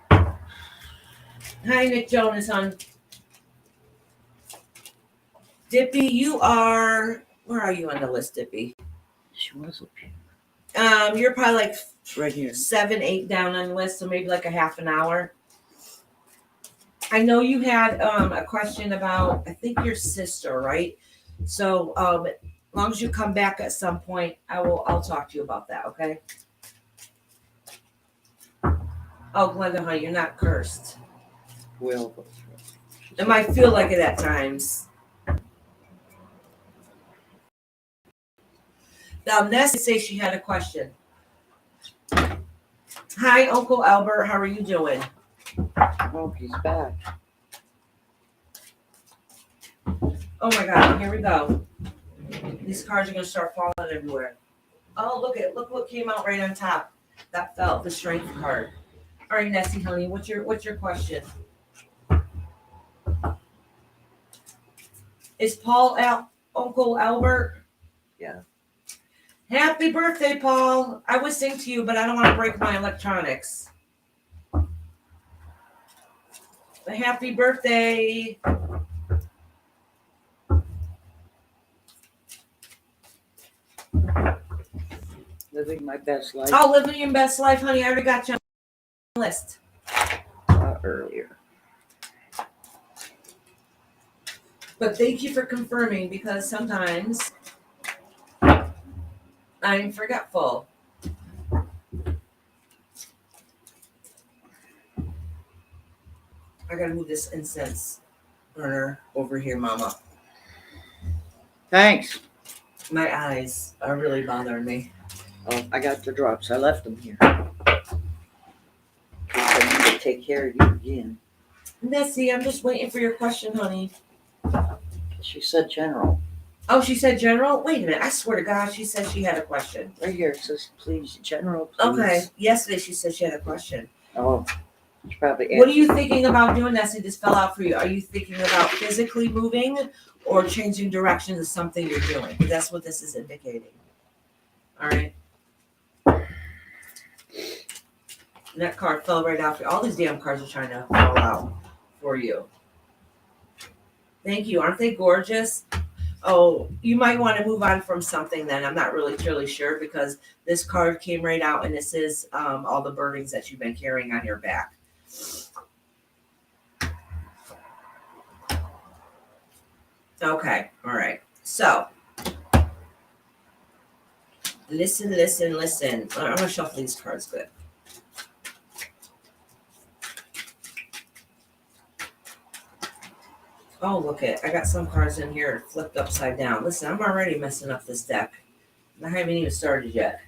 Hi, Nick Jonas, on Dippy. You are. Where are you on the list, Dippy? She was up here. You're probably like Right here. 7, 8 down on the list, so maybe like a half an hour. I know you had a question about, I think, your sister, right? So as long as you come back at some point, I'll talk to you about that, okay? Oh, Glenda, honey, you're not cursed. Well, It might feel like it at times. Now, Nessie say she had a question. Hi, Uncle Albert. How are you doing? oh, he's back. Oh my God, here we go. These cards are gonna start falling everywhere. Oh, look what came out right on top. That felt the strength card. All right, Nessie, honey, what's your question? Is Paul Uncle Albert? Yeah. Happy birthday, Paul. I would sing to you, but I don't want to break my electronics. Happy birthday. Living my best life. Oh, living your best life, honey. I already got you on the list. Earlier. But thank you for confirming, because sometimes I'm forgetful. I gotta move this incense burner over here, Mama. Thanks. My eyes are really bothering me. Oh, I got the drops. I left them here. take care of you again. Nessie, I'm just waiting for your question, honey. She said general. Oh, she said general? Wait a minute. I swear to God, she said she had a question. Right here it says, please, general, please. Okay. Yesterday she said she had a question. Oh, she probably What are you thinking about doing, Nessie? This fell out for you. Are you thinking about physically moving or changing direction to something you're doing? Because that's what this is indicating. All right. That card fell right out for you. All these damn cards are trying to fall out for you. Thank you. Aren't they gorgeous? Oh, you might want to move on from something then. I'm not really sure because this card came right out and this is all the burdens that you've been carrying on your back. Okay. All right. So listen. I'm going to shuffle these cards good. Oh, look it. I got some cards in here flipped upside down. Listen, I'm already messing up this deck. I haven't even started yet.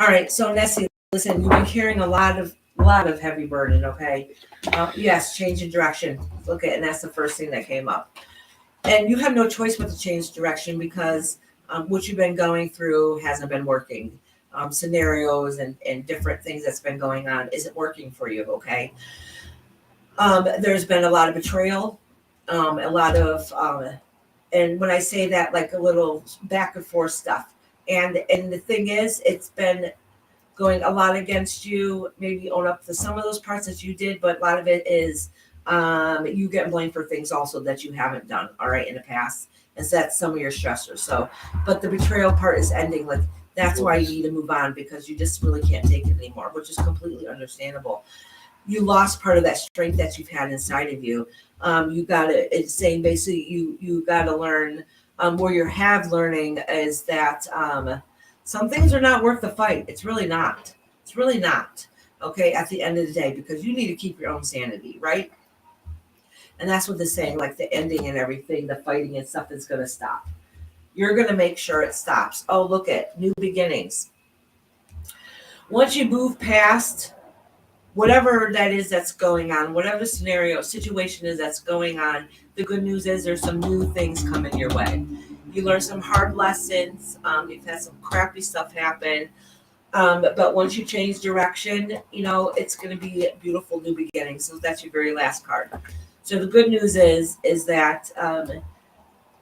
All right, so Nessie, listen, you've been carrying a lot of heavy burden, okay? Yes, change in direction. Look at, and that's the first thing that came up. And you have no choice but to change direction because what you've been going through hasn't been working. Scenarios and different things that's been going on isn't working for you, okay? There's been a lot of betrayal, a lot of, and when I say that, like a little back and forth stuff. And the thing is, it's been going a lot against you. Maybe own up to some of those parts that you did, but a lot of it is you get blamed for things also that you haven't done, all right, in the past. And so that's some of your stressors. So, but the betrayal part is ending. Like that's why you need to move on because you just really can't take it anymore, which is completely understandable. You lost part of that strength that you've had inside of you. You got to, it's saying basically you got to learn where you have learning is that some things are not worth the fight. It's really not. It's really not. Okay. At the end of the day, because you need to keep your own sanity, right? And that's what they're saying, like the ending and everything, the fighting and stuff is going to stop. You're going to make sure it stops. Oh, look at new beginnings. Once you move past whatever that is that's going on, whatever scenario, situation is that's going on, the good news is there's some new things coming your way. You learn some hard lessons. You've had some crappy stuff happen. But once you change direction, you know, it's going to be a beautiful new beginning. So that's your very last card. So the good news is that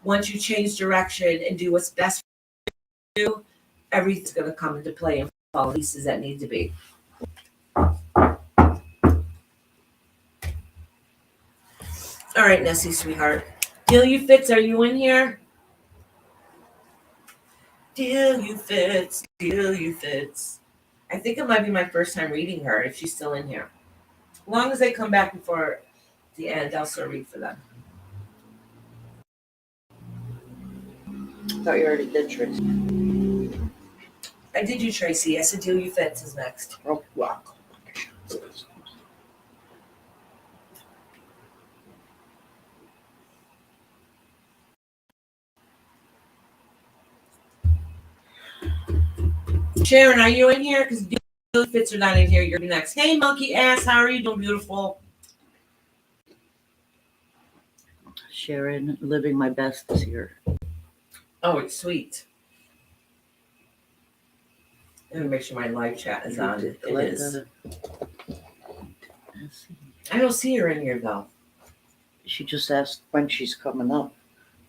once you change direction and do what's best for you, everything's going to come into play and fall pieces that need to be. All right, Nessie, sweetheart. Delia Fitz, are you in here? Delia Fitz. I think it might be my first time reading her if she's still in here. As long as they come back before the end, I'll still read for them. I thought you already did, Tracy. I did you, Tracy. I said Delia Fitz is next. Oh, wow. Sharon, are you in here? Because Delia Fitz are not in here. You're next. Hey, monkey ass. How are you doing, beautiful? Sharon, living my best this year. Oh, it's sweet. Let me make sure my live chat is on. It is. I don't see her in here, though. She just asked when she's coming up.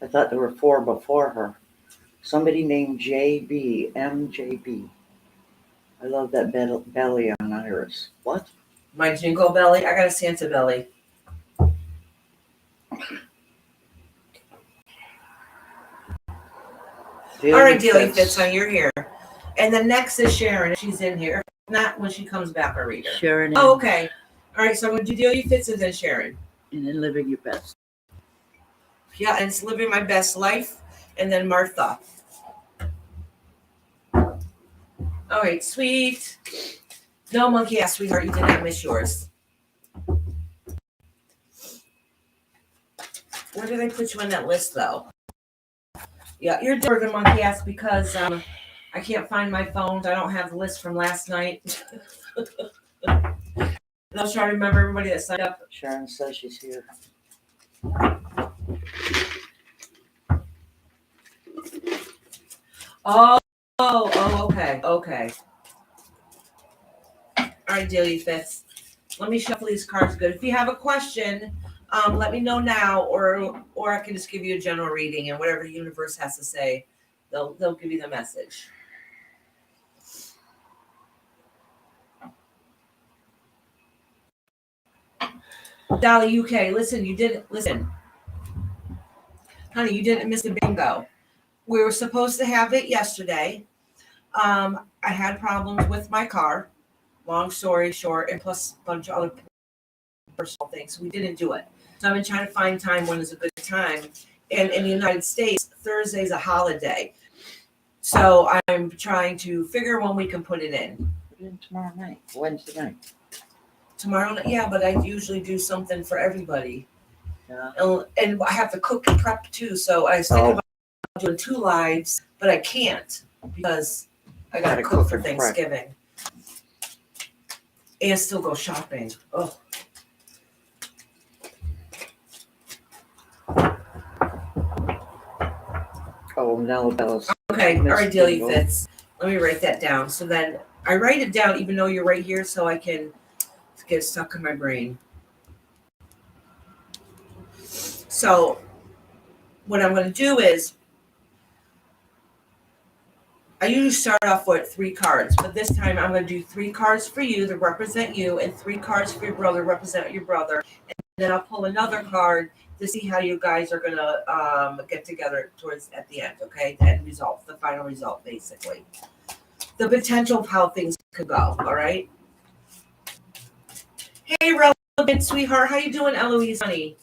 I thought there were 4 before her. Somebody named JB, MJB. I love that belly on Iris. What? My jingle belly? I got a Santa belly. All right, Delia Fitz, you're here. And the next is Sharon. She's in here. Not when she comes back, I'll read her. Sharon. Oh, okay. All right, so I'm going to do Delia Fitz and then Sharon. And then living your best. Yeah, and it's living my best life. And then Martha. All right, sweet. No, monkey ass, sweetheart, you did not miss yours. Where did I put you on that list, though? Yeah, you're different than monkey ass because I can't find my phone. I don't have the list from last night. And I was trying to remember everybody that signed up. Sharon says she's here. Okay. All right, Daily Fits. Let me shuffle these cards good. If you have a question, let me know now, or I can just give you a general reading, and whatever the universe has to say, they'll give you the message. Dolly UK, listen, honey, you didn't miss the bingo. We were supposed to have it yesterday. I had problems with my car. Long story short, and plus a bunch of other personal things. So we didn't do it. So I've been trying to find time when is a good time. And in the United States, Thursday is a holiday. So I'm trying to figure when we can put it in. Put it in tomorrow night, Wednesday night. Tomorrow night, yeah, but I usually do something for everybody. Yeah. And I have to cook and prep too. So I was thinking about doing 2 lives, but I can't because I got to cook for and prep. Thanksgiving. And still go shopping. Oh. Oh, now Bella's. Okay, all right, Daily Bingo. Fits. Let me write that down. So then I write it down even though you're right here so I can get stuck in my brain. So what I'm going to do is I usually start off with 3 cards, but this time I'm going to do 3 cards for you that represent you and 3 cards for your brother represent your brother. And then I'll pull another card to see how you guys are going to get together towards at the end, okay? The end result, the final result, basically. The potential of how things could go, all right? Hey, relevant sweetheart, how you doing, Eloise, honey?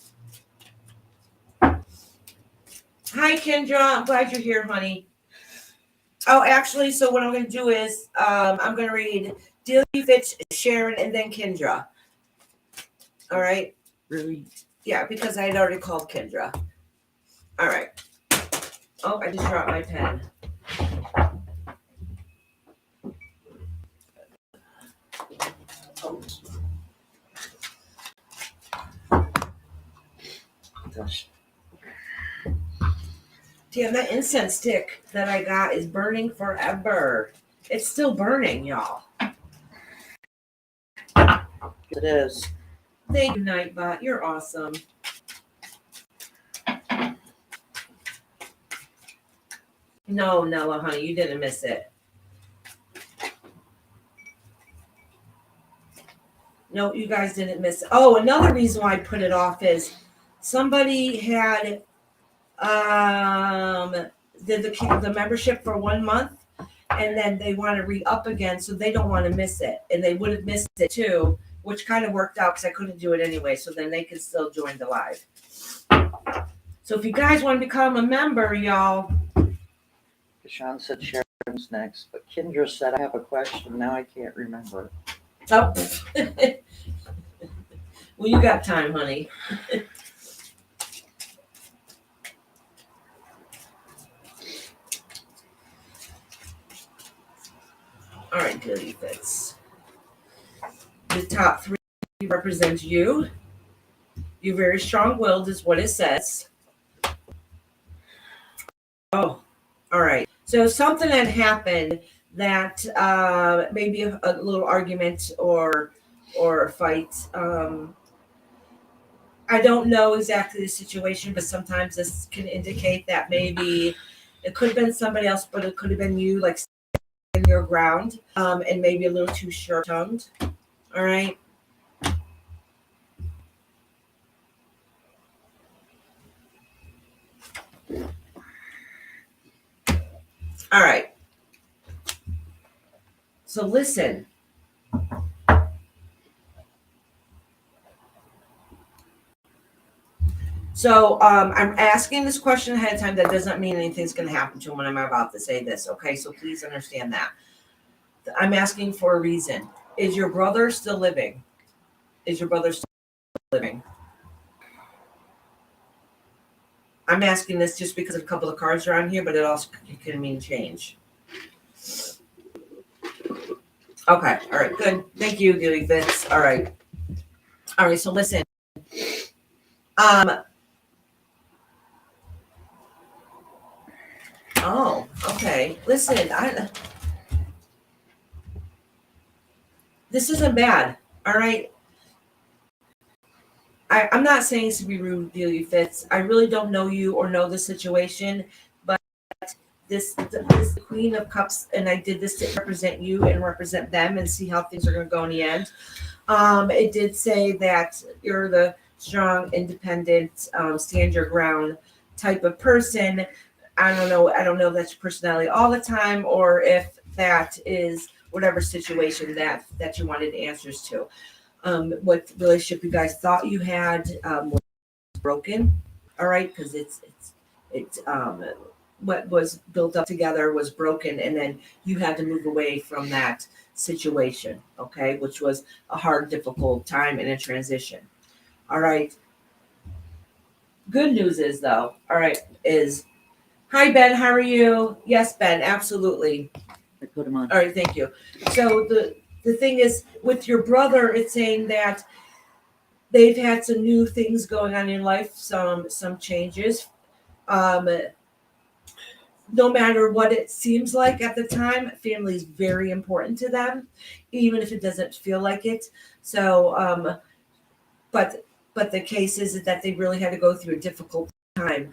Hi, Kendra. I'm glad you're here, honey. Oh, actually, so what I'm going to do is I'm going to read Dealey, Fitch, Sharon, and then Kendra. All right? Really? Yeah, because I had already called Kendra. All right. Oh, I just dropped my pen. Oh. Gosh. Damn, that incense stick that I got is burning forever. It's still burning, y'all. It is. Thank you, Nightbot. You're awesome. No, Nella, honey, you didn't miss it. No, you guys didn't miss it. Oh, another reason why I put it off is somebody had did the membership for 1 month, and then they want to re-up again, so they don't want to miss it, and they would have missed it too, which kind of worked out because I couldn't do it anyway, so then they can still join the live. So if you guys want to become a member, y'all. Sean said Sharon's next, but Kendra said I have a question. Now I can't remember. Oh. Well, you got time, honey. All right, Dirty Fits. The top 3 represent you. You're very strong-willed is what it says. Oh, all right. So something had happened that maybe a little argument or a fight. I don't know exactly the situation, but sometimes this can indicate that maybe it could have been somebody else, but it could have been you, like in your ground, and maybe a little too short-tongued. All right. All right. So listen. So I'm asking this question ahead of time. That doesn't mean anything's going to happen to him when I'm about to say this. Okay, so please understand that. I'm asking for a reason. Is your brother still living? Is your brother still living? I'm asking this just because a couple of cards are on here, but it also can mean change. Okay. All right. Good. Thank you, Dealy Fitz. All right. All right. So listen. Um. Oh. Okay. Listen. This isn't bad. All right. I'm not saying this to be rude, Dealy Fitz. I really don't know you or know the situation, but this Queen of Cups, and I did this to represent you and represent them and see how things are going to go in the end. It did say that you're the strong, independent, stand your ground type of person. I don't know. I don't know if that's your personality all the time or if that is whatever situation that you wanted answers to. What relationship you guys thought you had was broken. All right, because it's what was built up together was broken, and then you had to move away from that situation. Okay, which was a hard, difficult time and a transition. All right. Good news is though. All right, is hi Ben, how are you? Yes, Ben, absolutely. I put him on. All right, thank you. So the thing is with your brother, it's saying that they've had some new things going on in life, some changes. Um, no matter what it seems like at the time, family is very important to them, even if it doesn't feel like it. So, but the case is that they really had to go through a difficult time,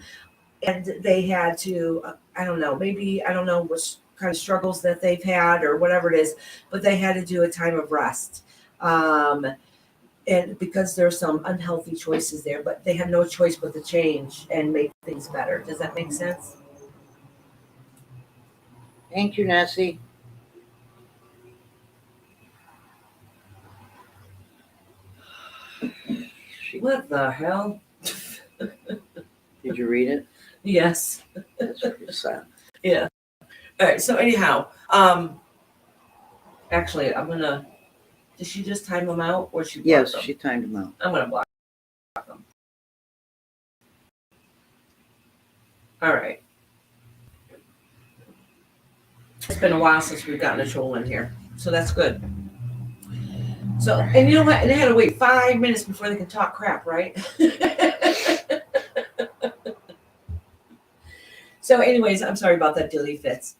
and they had to, I don't know, maybe I don't know what kind of struggles that they've had or whatever it is, but they had to do a time of rest. And because there's some unhealthy choices there, but they have no choice but to change and make things better. Does that make sense? Thank you, Nancy. What the hell? Did you read it? Yes. That's pretty sad. Yeah. All right. So anyhow, actually, I'm gonna. Did she just time them out, or she? Yes, them? she timed him out. I'm gonna block them. All right. It's been a while since we've gotten a troll in here, so that's good. So, and you know what? And they had to wait 5 minutes before they can talk crap, right? So, anyways, I'm sorry about that, Dilly Fitz.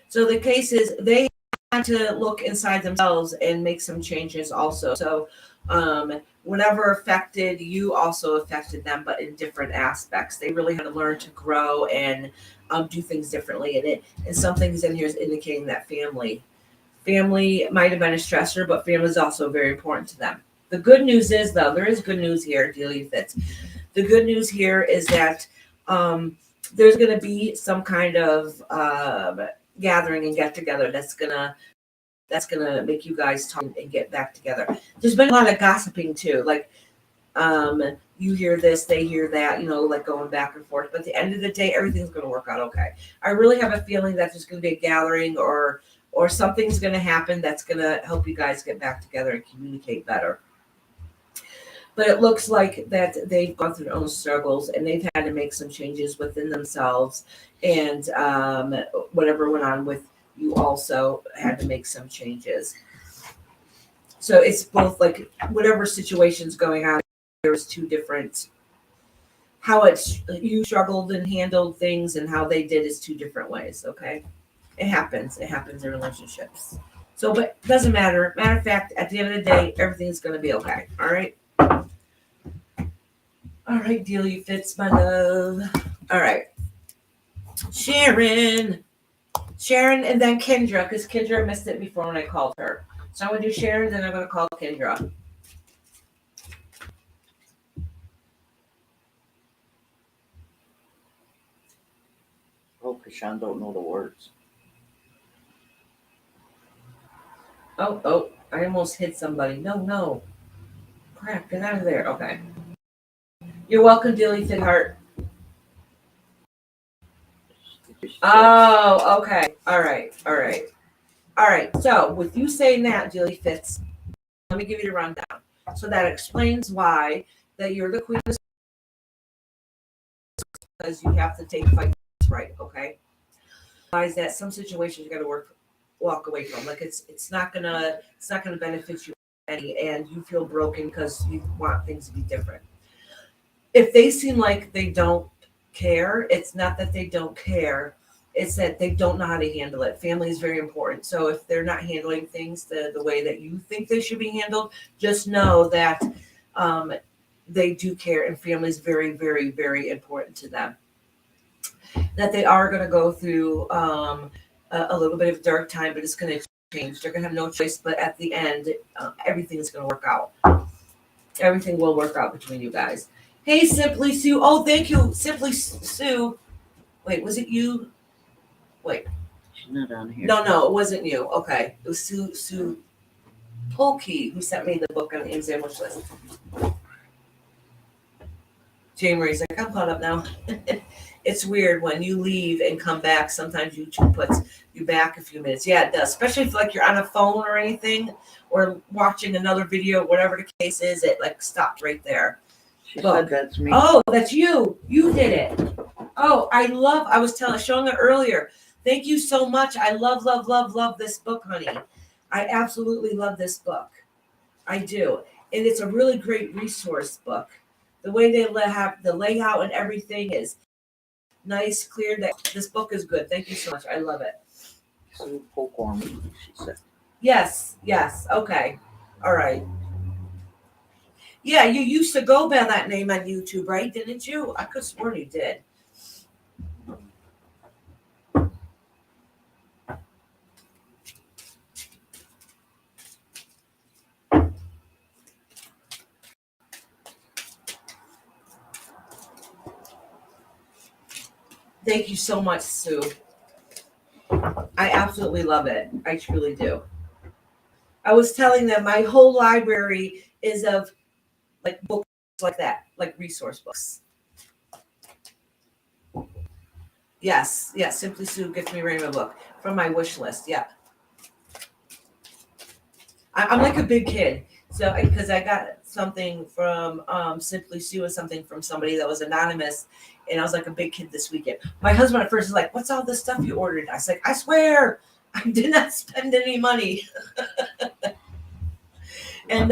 So the case is they had to look inside themselves and make some changes also. So whatever affected you also affected them, but in different aspects. They really had to learn to grow and do things differently. And some things in here is indicating that family might have been a stressor, but family is also very important to them. The good news is, though, there is good news here, Dealy Fitz. The good news here is that there's going to be some kind of gathering and get together that's gonna make you guys talk and get back together. There's been a lot of gossiping too, like you hear this, they hear that, like going back and forth. But at the end of the day, everything's gonna work out okay. I really have a feeling that there's gonna be a gathering or something's gonna happen that's gonna help you guys get back together and communicate better. But it looks like that they've gone through their own struggles and they've had to make some changes within themselves. And whatever went on with you also had to make some changes. So it's both like whatever situation's going on, there's two different, how it's you struggled and handled things and how they did is two different ways. Okay. It happens in relationships. So, but it doesn't matter. Matter of fact, at the end of the day, everything's going to be okay. All right. All right, Dealy Fitz, my love. All right. Sharon, and then Kendra, because Kendra missed it before when I called her. So I'm going to do Sharon, then I'm going to call Kendra. Oh, Kashan don't know the words. Oh, I almost hit somebody. No. Crap, get out of there. Okay. You're welcome, Dealy Fitheart. Oh, okay. All right. So with you saying that, Dealy Fitz, let me give you the rundown. So that explains why that you're the queen of because you have to take fights right, okay? Realize that some situations you got to walk away from. Like it's not gonna benefit you any, and you feel broken because you want things to be different. If they seem like they don't care, it's not that they don't care. It's that they don't know how to handle it. Family is very important. So if they're not handling things the way that you think they should be handled, just know that they do care, and family is very, very, very important to them. That they are going to go through a little bit of a dark time, but it's going to change. They're going to have no choice, but at the end, everything is going to work out. Everything will work out between you guys. Hey, Simply Sue. Oh, thank you, Simply Sue. Wait, was it you? Wait. She's not on here. No, it wasn't you. Okay. It was Sue Polkey who sent me the book on the Amazon wish list. Jane Marie's like, I'm caught up now. It's weird when you leave and come back. Sometimes YouTube puts you back a few minutes. Yeah, it does. Especially if like you're on a phone or anything or watching another video, whatever the case is, it like stops right there. She said that's me. Oh, that's you. You did it. Oh, I was showing it earlier. Thank you so much. I love this book, honey. I absolutely love this book. I do. And it's a really great resource book. The way they have the layout and everything is nice, clear. This book is good. Thank you so much. I love it. Sue Polkorn, she said. Yes. Okay. All right. Yeah, you used to go by that name on YouTube, right? Didn't you? I could have sworn you did. Thank you so much, Sue. I absolutely love it. I truly do. I was telling them my whole library is of like books like that, like resource books. Yes, Simply Sue Gift Me Rainbow book from my wish list. Yeah. I'm like a big kid. So because I got something from Simply Sue and something from somebody that was anonymous, and I was like a big kid this weekend. My husband at first was like, "What's all this stuff you ordered?" I was like, "I swear, I did not spend any money." And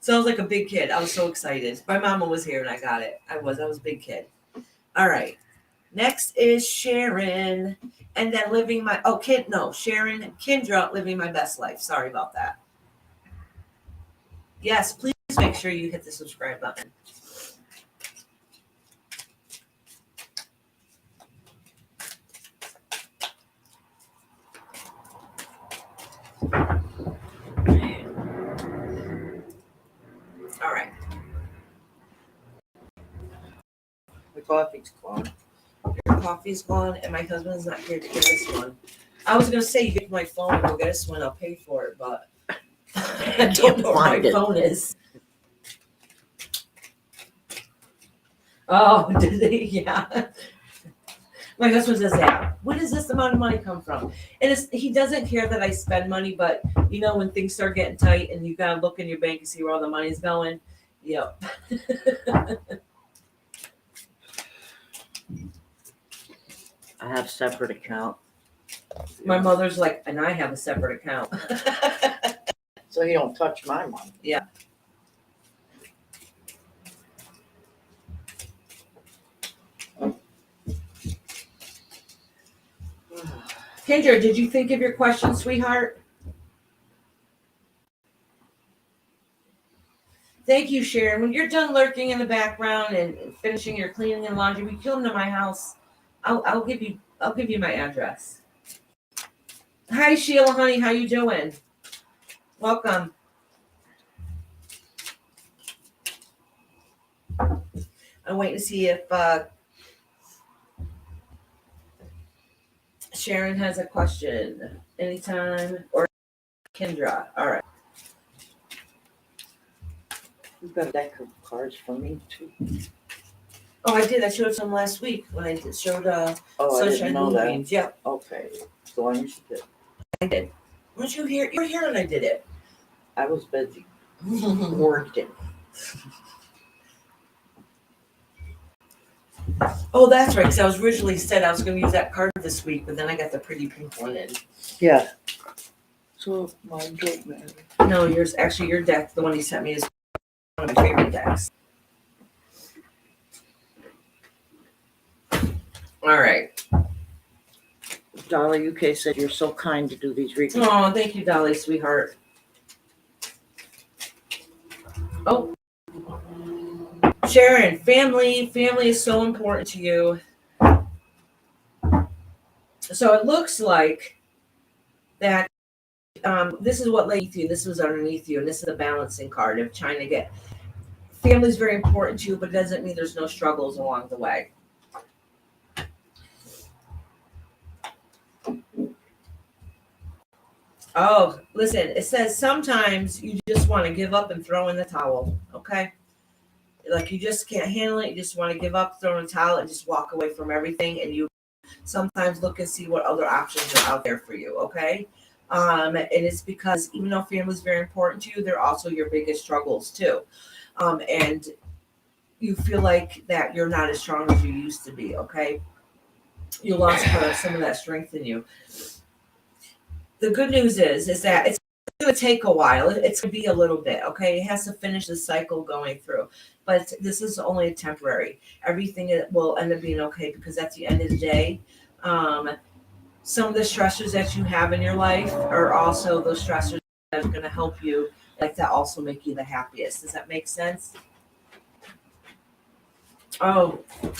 so I was like a big kid. I was so excited. My mama was here and I got it. I was a big kid. All right. Next is Sharon, and then Sharon Kendra, living my best life. Sorry about that. Yes, please make sure you hit the subscribe button. All right. The coffee's gone. Your coffee's gone, and my husband's not here to get this one. I was gonna say you get my phone and go get this one. I'll pay for it, but I don't know where my phone is. Oh, did they? Yeah. My husband says that. Where does this amount of money come from? And he doesn't care that I spend money, but you know when things start getting tight and you gotta look in your bank and see where all the money's going. Yep. I have separate account. My mother's like, and I have a separate account. So you don't touch my money. Yeah. Kendra, did you think of your question, sweetheart? Thank you, Sharon. When you're done lurking in the background and finishing your cleaning and laundry, we come to my house. I'll give you my address. Hi, Sheila, honey. How you doing? Welcome. I'm waiting to see if Sharon has a question anytime, or Kendra. All right. You got a deck of cards for me too. Oh, I did. I showed some last week when I showed I Sunshine didn't know Moonbeams. that. Yeah, Okay, so I did. I did. Weren't you here? You were here when I did it. I was busy working. Oh, that's right. Because I was originally said I was going to use that card this week, but then I got the pretty pink one in. Yeah. So mine don't matter. No, yours actually your deck, the one you sent me, is one of my favorite decks. All right. Dolly UK said you're so kind to do these readings. Oh, thank you, Dolly, sweetheart. Oh, Sharon, family is so important to you. So it looks like that this is what lay beneath you, this was underneath you, and this is a balancing card of trying to get family is very important to you, but it doesn't mean there's no struggles along the way. Oh, listen, it says sometimes you just want to give up and throw in the towel, okay? Like you just can't handle it, you just want to give up, throw in the towel, and just walk away from everything, and you sometimes look and see what other options are out there for you, okay? And it's because even though family is very important to you, they're also your biggest struggles too. And you feel like that you're not as strong as you used to be, okay? You lost some of that strength in you. The good news is that it's going to take a while. It's going to be a little bit, okay? It has to finish the cycle going through. But this is only temporary. Everything will end up being okay because at the end of the day, some of the stressors that you have in your life are also those stressors that are going to help you, like that also make you the happiest. Does that make sense? Oh,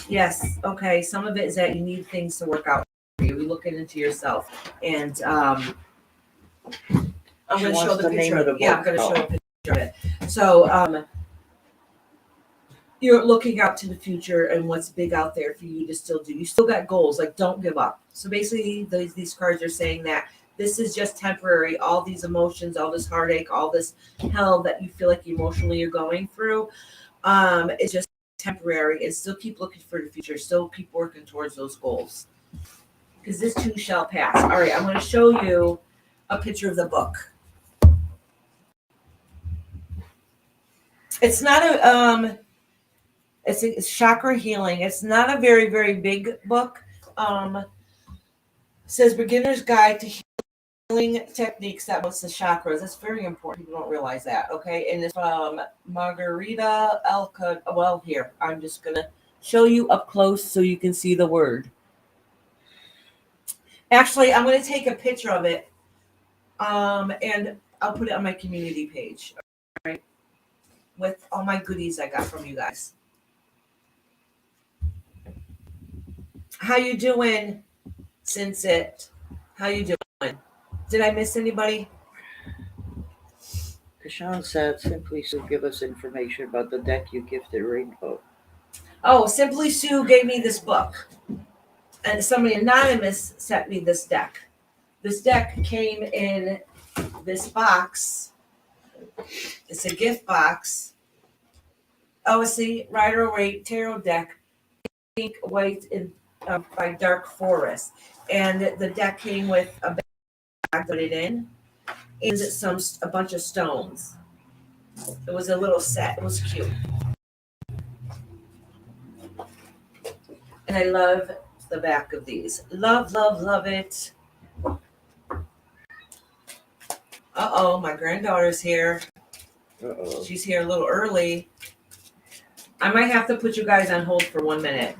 yes. Okay. Some of it is that you need things to work out for you. You're looking into yourself. And I'm going to show the name picture. of the book. Yeah, I'm going to show a picture of it. So you're looking out to the future and what's big out there for you to still do. You still got goals. Like, don't give up. So basically, these cards are saying that this is just temporary. All these emotions, all this heartache, all this hell that you feel like emotionally you're going through, is just temporary, and still keep looking for the future, still keep working towards those goals, because this too shall pass. All right, I'm going to show you a picture of the book. It's not it's chakra healing. It's not a very, very big book. It says beginner's guide to healing techniques that balance the chakras. That's very important. People don't realize that. Okay, and it's from Margarita Elka. Well, here I'm just gonna show you up close so you can see the word. Actually, I'm gonna take a picture of it, and I'll put it on my community page. All right, with all my goodies I got from you guys. How you doing, Since It? How you doing? Did I miss anybody? Kashan said, simply Sue, give us information about the deck you gifted Rainbow. Oh, Simply Sue gave me this book, and somebody anonymous sent me this deck. This deck came in this box. It's a gift box. Oh, see, Rider Waite Tarot deck, pink, white, and by Dark Forest, and the deck came with a bag, put it in, and a bunch of stones. It was a little set. It was cute. And I love the back of these. Love, love, love it. Uh-oh, my granddaughter's here. Uh-oh. She's here a little early. I might have to put you guys on hold for 1 minute.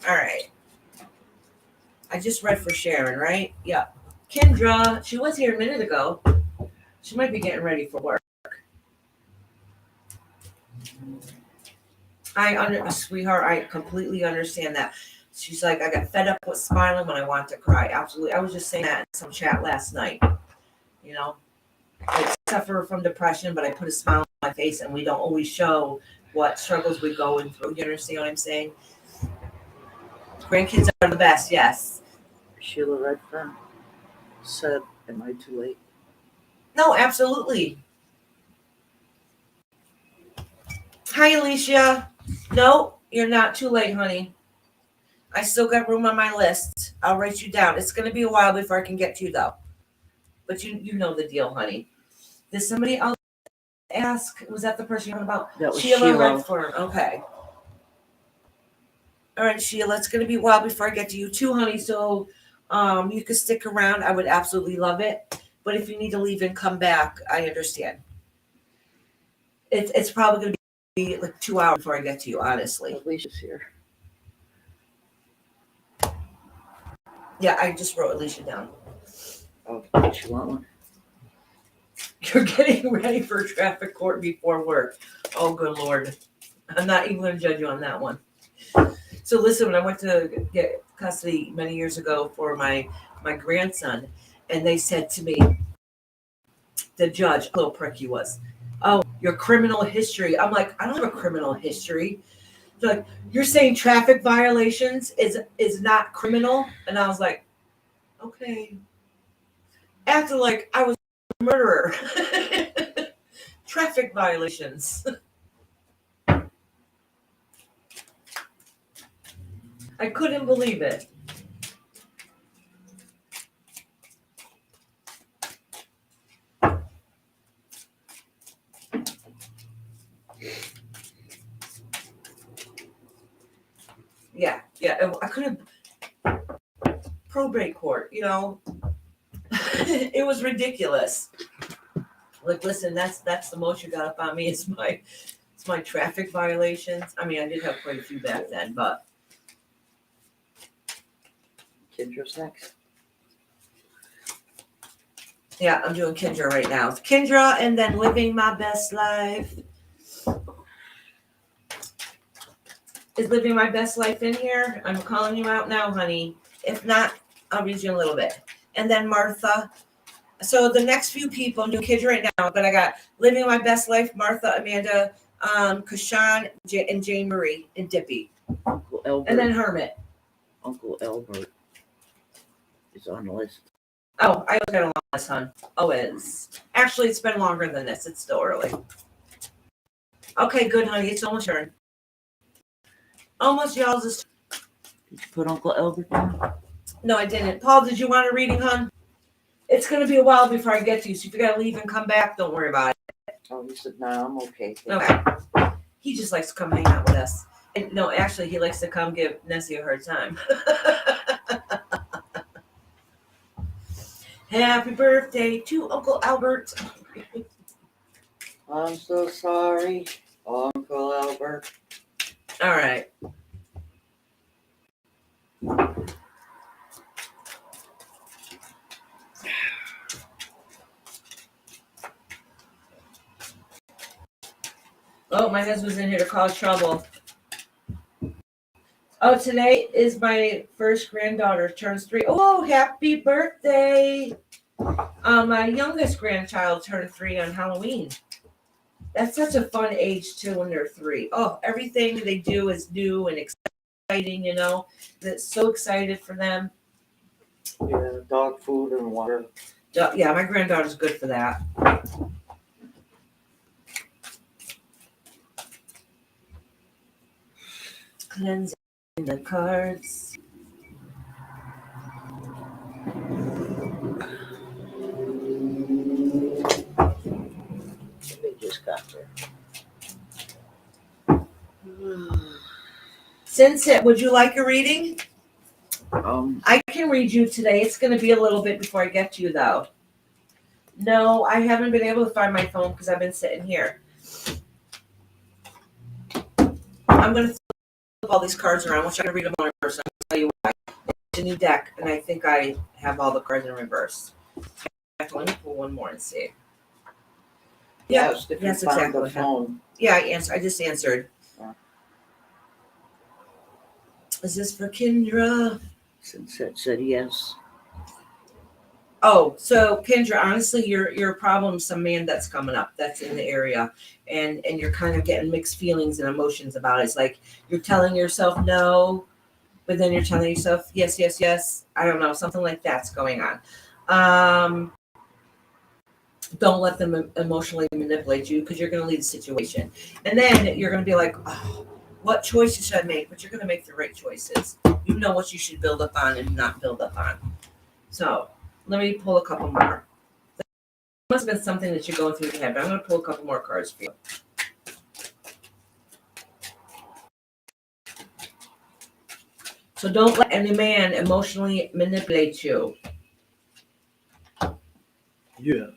All right. I just read for Sharon, right? Yeah. Kendra, she was here a minute ago. She might be getting ready for work. Sweetheart, I completely understand that. She's like, I got fed up with smiling when I want to cry. Absolutely. I was just saying that in some chat last night. You know, I suffer from depression, but I put a smile on my face, and we don't always show what struggles we're going through. You understand what I'm saying? Grandkids are the best, yes. Sheila Redfern said, am I too late? No, absolutely. Hi, Alicia. No, you're not too late, honey. I still got room on my list. I'll write you down. It's going to be a while before I can get to you, though. But you know the deal, honey. Did somebody else ask? Was that the person you're talking about? That was Sheila Sheila. Redfern. Okay. All right, Sheila, it's going to be a while before I get to you too, honey. So you can stick around. I would absolutely love it. But if you need to leave and come back, I understand. It's probably going to be like 2 hours before I get to you, honestly. Alicia's here. Yeah, I just wrote Alicia down. Oh, did you want one? You're getting ready for traffic court before work. Oh, good Lord. I'm not even going to judge you on that one. So listen, when I went to get custody many years ago for my grandson, and they said to me, the judge, little prick he was, oh, your criminal history. I'm like, I don't have a criminal history. They're like, you're saying traffic violations is not criminal? And I was like, okay. Acting like I was a murderer. Traffic violations. I couldn't believe it. Yeah, I couldn't. Probate court, it was ridiculous. Like, listen, that's the most you got up on me. It's my traffic violations. I mean, I did have quite a few back then, but Kendra's next. yeah, I'm doing Kendra right now. Kendra, and then living my best life. Is living my best life in here? I'm calling you out now, honey. If not, I'll read you in a little bit. And then Martha. So the next few people, I'm doing kids right now, but I got living my best life, Martha, Amanda, Kashan, and Jane Marie, and Dippy. Uncle Albert. And then Hermit. Uncle Albert is on the list. Oh, I got a long list, hon. Always. Actually, it's been longer than this. It's still early. Okay, good, honey. It's almost your turn. Almost y'all's. Did you put Uncle Albert down? No, I didn't. Paul, did you want a reading, hon? It's going to be a while before I get to you, so if you got to leave and come back, don't worry about it. Oh, he said, no, I'm okay. Okay. He just likes to come hang out with us. And no, actually, he likes to come give Nessie a hard time. Happy birthday to Uncle Albert. I'm so sorry, Uncle Albert. All right. Oh, my husband's in here to cause trouble. Oh, today is my first granddaughter, turns 3. Oh, happy birthday. My youngest grandchild turned 3 on Halloween. That's such a fun age, too, when they're 3. Oh, everything they do is new and exciting, That's so excited for them. Yeah, dog food and water. Yeah, my granddaughter's good for that. Cleansing the cards. They just got there. Since would you like a reading? Um, I can read you today. It's going to be a little bit before I get to you, though. No, I haven't been able to find my phone because I've been sitting here. I'm going to flip all these cards around. I'm going to read them all in reverse. I'll tell you why. It's a new deck, and I think I have all the cards in reverse. Let me pull one more and see. yeah, Yep. if you Yes, found exactly. the phone. Yeah, I just answered. Yeah. Is this for Kendra? Since it said yes. Oh, so Kendra, honestly, your problem's some man that's coming up that's in the area, and you're kind of getting mixed feelings and emotions about it. It's like you're telling yourself no, but then you're telling yourself yes, yes, yes. I don't know, something like that's going on. Don't let them emotionally manipulate you because you're going to leave the situation, and then you're going to be like, oh, what choices should I make? But you're going to make the right choices. You know what you should build up on and not build up on. So let me pull a couple more. It must have been something that you're going through your head, but I'm going to pull a couple more cards for you. So don't let any man emotionally manipulate you. Yeah.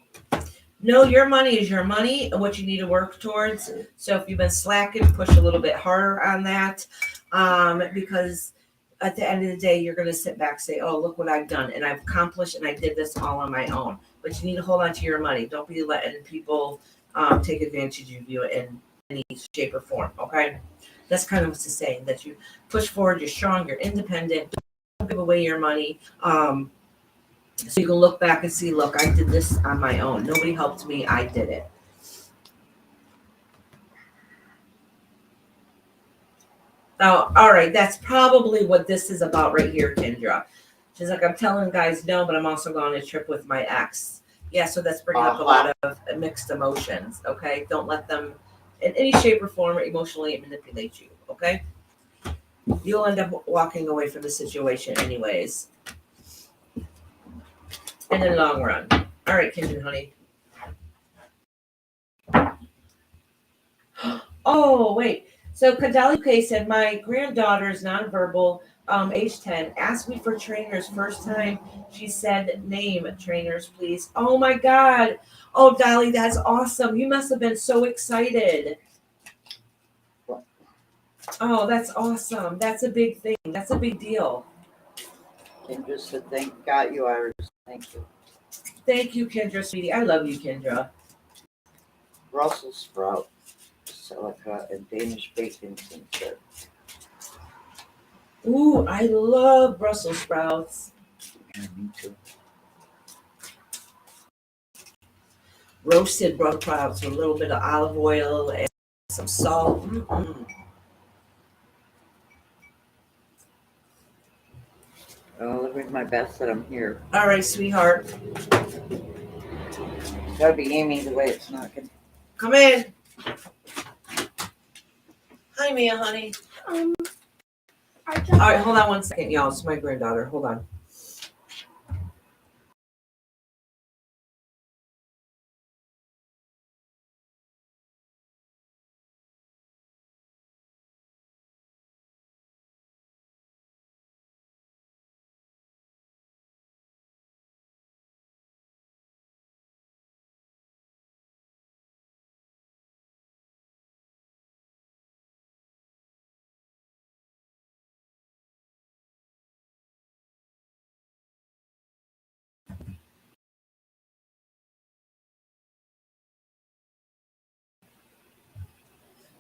No, your money is your money and what you need to work towards. So if you've been slacking, push a little bit harder on that. Because at the end of the day, you're going to sit back and say, oh, look what I've done. And I've accomplished and I did this all on my own. But you need to hold on to your money. Don't be letting people take advantage of you in any shape or form. Okay. That's kind of what's the saying, that you push forward, you're strong, you're independent, don't give away your money. So you can look back and see, look, I did this on my own. Nobody helped me. I did it. Oh, all right. That's probably what this is about right here, Kendra. She's like, I'm telling guys no, but I'm also going on a trip with my ex. Yeah, so that's bringing up a lot of mixed emotions. Okay, don't let them in any shape or form emotionally manipulate you. Okay, you'll end up walking away from the situation anyways in the long run. All right, Kendra, honey. Oh, wait. So Kadali K said, my granddaughter is nonverbal, age 10, asked me for trainers. First time she said, name trainers, please. Oh my God. Oh, Dolly, that's awesome. You must have been so excited. Oh, that's awesome. That's a big thing. That's a big deal. Kendra said, thank God you, Iris. Thank you. Thank you, Kendra, sweetie. I love you, Kendra. Brussels sprout, silica, and Danish bacon tincture. Ooh, I love Brussels sprouts. Yeah, me too. Roasted Brussels sprouts with a little bit of olive oil and some salt. Mm-mm. Oh, living my best that I'm here. All right, sweetheart. Gotta be Amy the way it's knocking. Come in. Hi, Mia, honey. I All just right, hold on one second, y'all. It's my granddaughter. Hold on.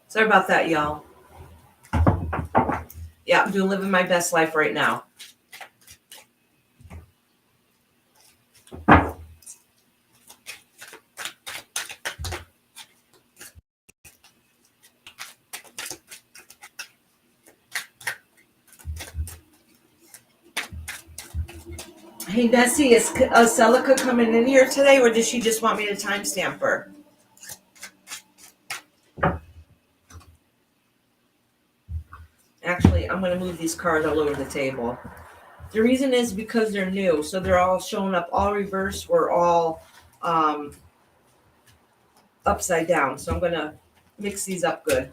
Sorry about that, y'all. Yeah, I'm doing living my best life right now. Hey, Nessie, is Celica coming in here today, or does she just want me to timestamp her? Actually, I'm going to move these cards all over the table. The reason is because they're new, so they're all showing up all reverse. We're all upside down, so I'm going to mix these up good.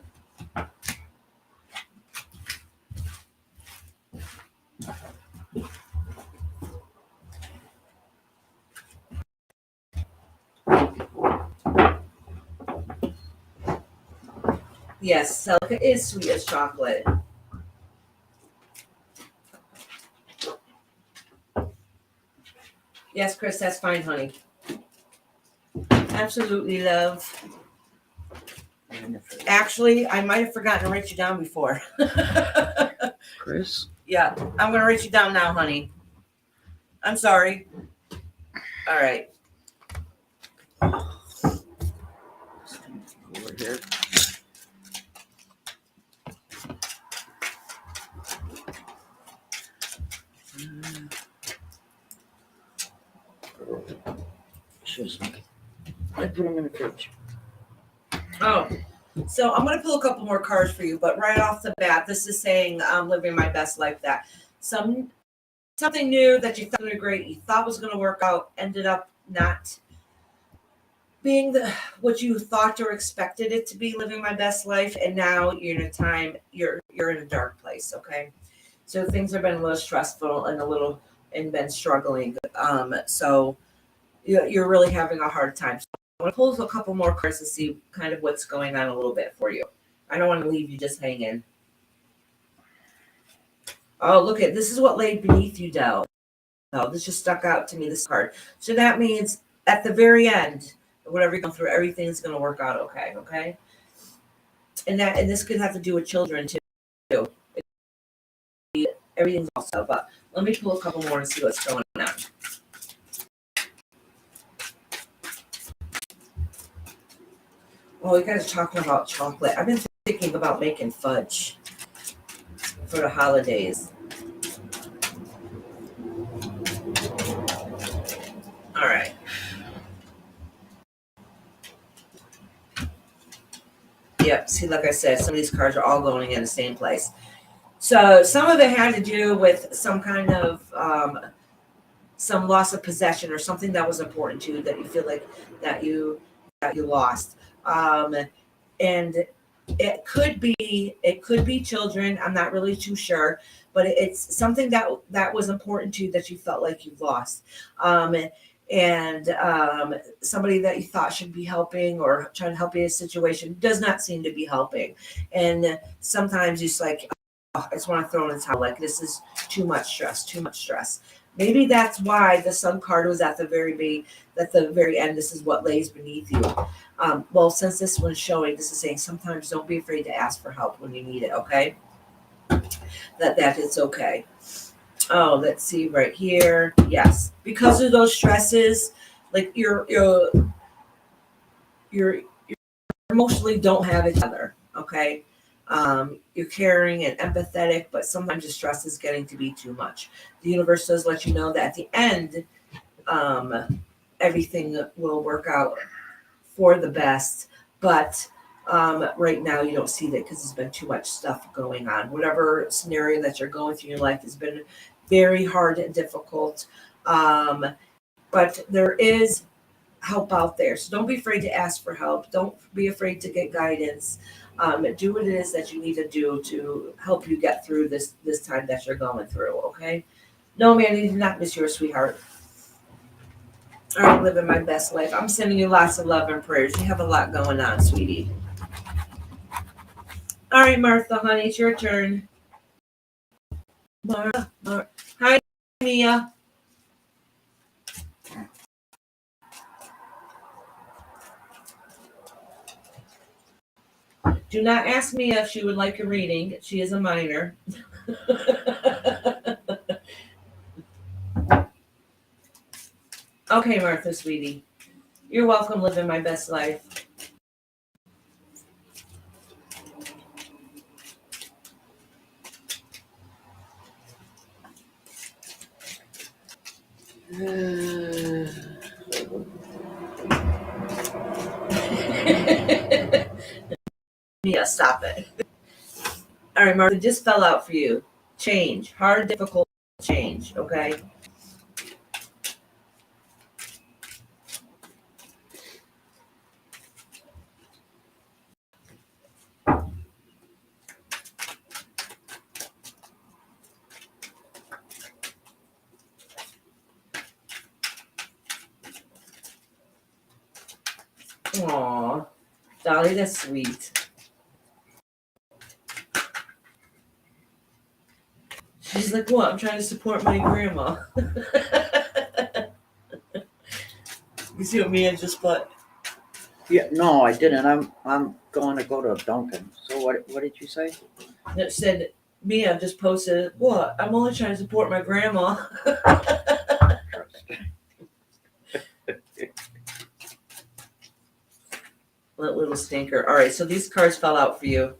Yes, Celica is sweet as chocolate. Yes, Chris, that's fine, honey. Absolutely, love. Actually, I might have forgotten to write you down before. Chris? Yeah, I'm going to write you down now, honey. I'm sorry. All right. Over here. Excuse me. I put them in the fridge. Oh, so I'm going to pull a couple more cards for you, but right off the bat, this is saying I'm living my best life. That something new that you thought was great, you thought was going to work out, ended up not being what you thought or expected it to be. Living my best life, and now you're in a time you're in a dark place. Okay, So things have been a little stressful and been struggling. So you're really having a hard time. So I'm going to pull a couple more cards to see kind of what's going on a little bit for you. I don't want to leave you just hanging. Oh, look at this is what laid beneath you, Del. Oh, this just stuck out to me, this card. So that means at the very end, whatever you go through, everything's going to work out okay. Okay. And this could have to do with children too. Everything's also, but let me pull a couple more and see what's going on. Oh, you guys are talking about chocolate. I've been thinking about making fudge for the holidays. All right. Yep. See, like I said, some of these cards are all going in the same place. So some of it had to do with some kind of some loss of possession or something that was important to you that you feel like that you lost. And it could be children. I'm not really too sure, but it's something that was important to you that you felt like you've lost. And somebody that you thought should be helping or trying to help you in a situation does not seem to be helping. And sometimes it's like, oh, I just want to throw in the towel. Like, this is too much stress. Maybe that's why the Sun card was at the very end. This is what lays beneath you. Well, since this one's showing, this is saying sometimes don't be afraid to ask for help when you need it. Okay, that it's okay. Oh, let's see right here. Yes, because of those stresses, like you're emotionally don't have each other. Okay. You're caring and empathetic, but sometimes the stress is getting to be too much. The universe does let you know that at the end, everything will work out for the best. But right now, you don't see that because there's been too much stuff going on. Whatever scenario that you're going through in your life has been very hard and difficult. But there is help out there. So don't be afraid to ask for help. Don't be afraid to get guidance. Do what it is that you need to do to help you get through this time that you're going through, okay? No, man, you did not miss your sweetheart. All right, living my best life. I'm sending you lots of love and prayers. You have a lot going on, sweetie. All right, Martha, honey, it's your turn. Martha. Hi, Mia. Do not ask Mia if she would like a reading. She is a minor. Okay, Martha, sweetie. You're welcome, living my best life. Mia, stop it. All right, Martha, just fell out for you. Change. Hard, difficult change, okay? Aw, Dolly, that's sweet. She's like, what? I'm trying to support my grandma. You see what Mia just put? Yeah, no, I didn't. I'm going to go to Dunkin'. So what did you say? That said, Mia just posted, what? I'm only trying to support my grandma. Little stinker. All right, so these cards fell out for you.